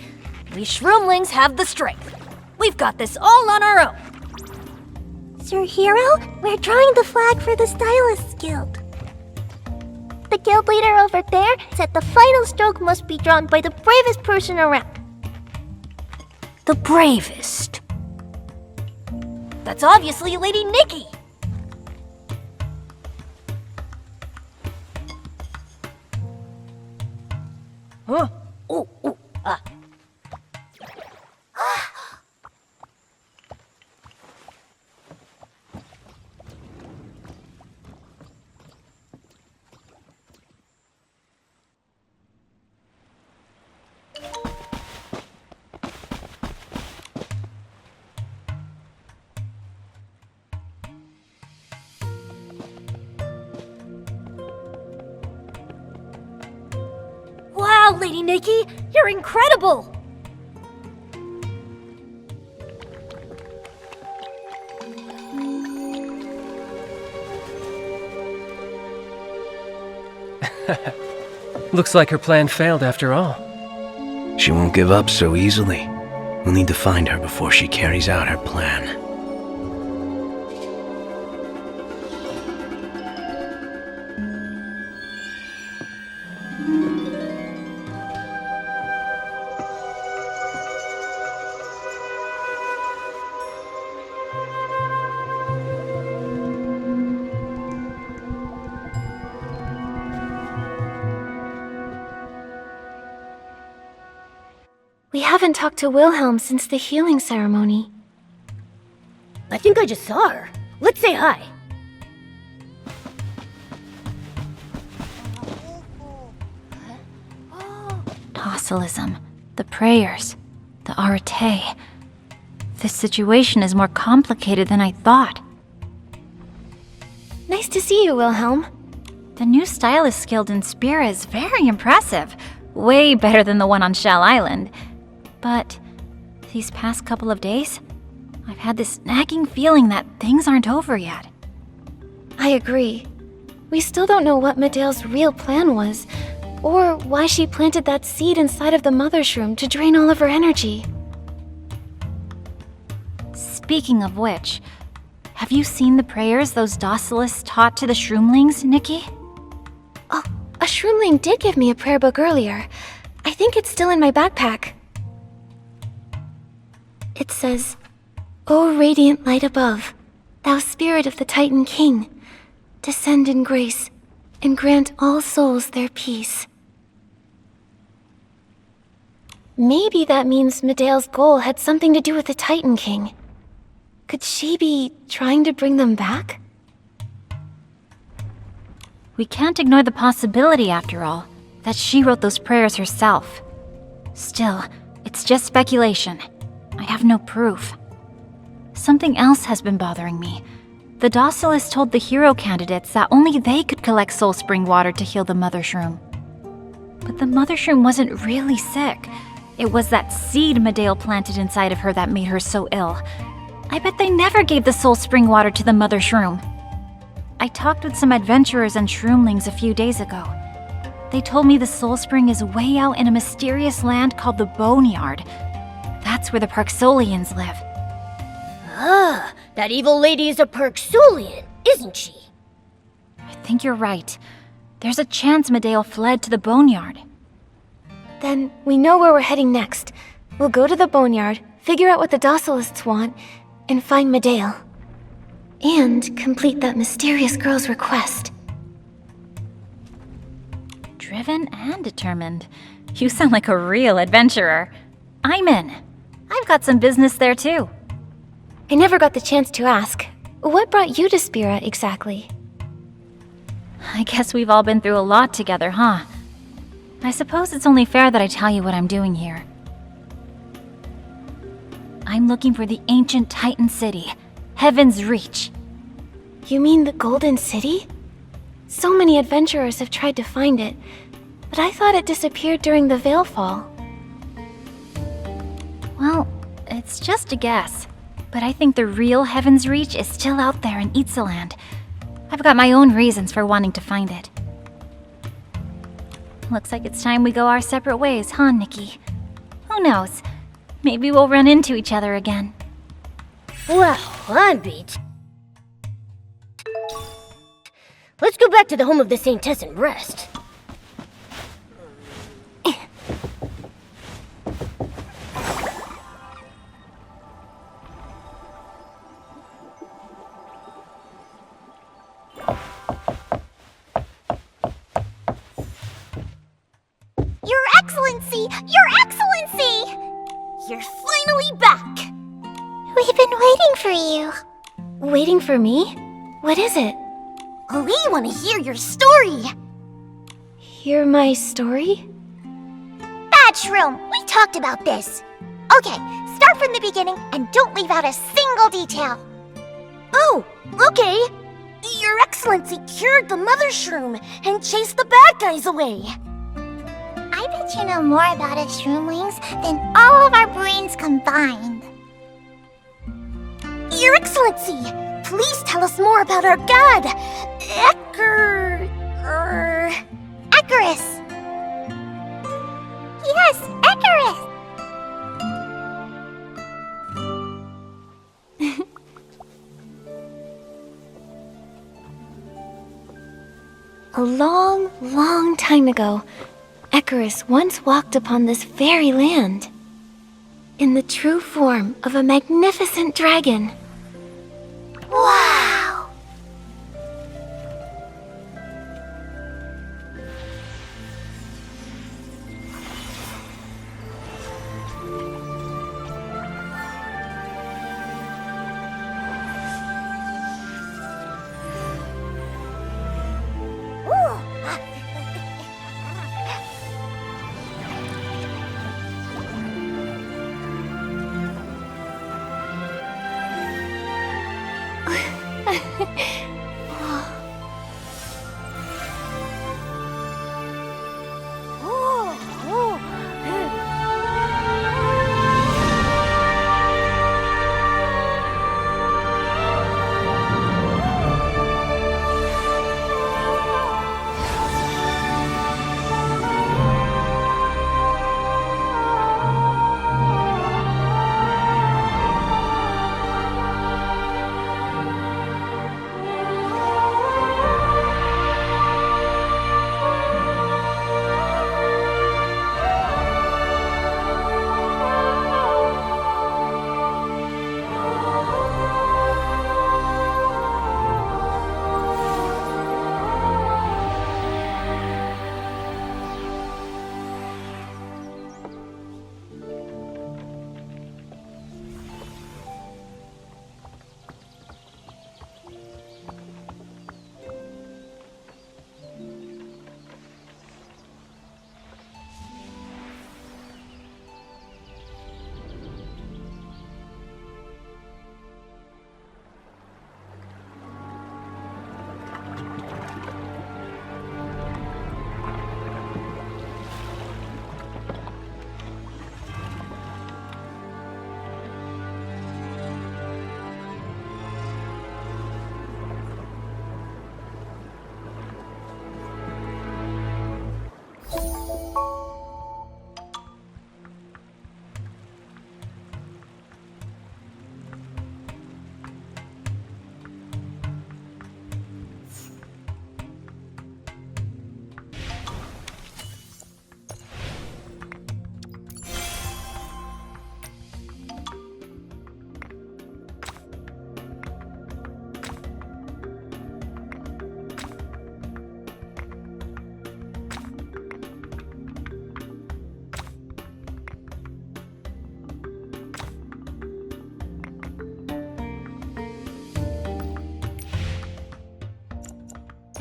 We Shroomlings have the strength. We've got this all on our own. Sir Hero, we're drawing the flag for the Stylists Guild. The guild leader over there said the final stroke must be drawn by the bravest person around. The bravest. That's obviously Lady Nikki. Huh? Ooh, ooh, ah. Wow, Lady Nikki, you're incredible! Looks like her plan failed after all. She won't give up so easily. We'll need to find her before she carries out her plan. We haven't talked to Wilhelm since the healing ceremony. I think I just saw her. Let's say hi. Tossilism, the prayers, the arete. This situation is more complicated than I thought. Nice to see you, Wilhelm. The new Stylist Guild in Spira is very impressive. Way better than the one on Shell Island. But these past couple of days, I've had this nagging feeling that things aren't over yet. I agree. We still don't know what Medea's real plan was, or why she planted that seed inside of the Mothershroom to drain all of her energy. Speaking of which, have you seen the prayers those docilists taught to the Shroomlings, Nikki? Oh, a Shroomling did give me a prayer book earlier. I think it's still in my backpack. It says, O radiant light above, thou spirit of the Titan King, descend in grace, and grant all souls their peace. Maybe that means Medea's goal had something to do with the Titan King. Could she be trying to bring them back? We can't ignore the possibility, after all, that she wrote those prayers herself. Still, it's just speculation. I have no proof. Something else has been bothering me. The Docilists told the hero candidates that only they could collect soul spring water to heal the Mothershroom. But the Mothershroom wasn't really sick. It was that seed Medea planted inside of her that made her so ill. I bet they never gave the soul spring water to the Mothershroom. I talked with some adventurers and Shroomlings a few days ago. They told me the soul spring is way out in a mysterious land called the Boneyard. That's where the Parksolians live. Ah, that evil lady is a Parksolian, isn't she? I think you're right. There's a chance Medea fled to the Boneyard. Then we know where we're heading next. We'll go to the Boneyard, figure out what the Docilists want, and find Medea. And complete that mysterious girl's request. Driven and determined. You sound like a real adventurer. I'm in. I've got some business there too. I never got the chance to ask. What brought you to Spira exactly? I guess we've all been through a lot together, huh? I suppose it's only fair that I tell you what I'm doing here. I'm looking for the ancient Titan city, Heaven's Reach. You mean the Golden City? So many adventurers have tried to find it, but I thought it disappeared during the Veilfall. Well, it's just a guess, but I think the real Heaven's Reach is still out there in Itzaland. I've got my own reasons for wanting to find it. Looks like it's time we go our separate ways, huh, Nikki? Who knows? Maybe we'll run into each other again. Well, I'm beat. Let's go back to the home of the Saintess and rest. Your Excellency! Your Excellency! You're finally back! We've been waiting for you. Waiting for me? What is it? We want to hear your story! Hear my story? Mothershroom, we talked about this. Okay, start from the beginning and don't leave out a single detail. Oh, okay. Your Excellency cured the Mothershroom and chased the bad guys away. I bet you know more about us shroomlings than all of our brains combined. Your Excellency, please tell us more about our god, Icarus. Yes, Icarus. A long, long time ago, Icarus once walked upon this very land in the true form of a magnificent dragon.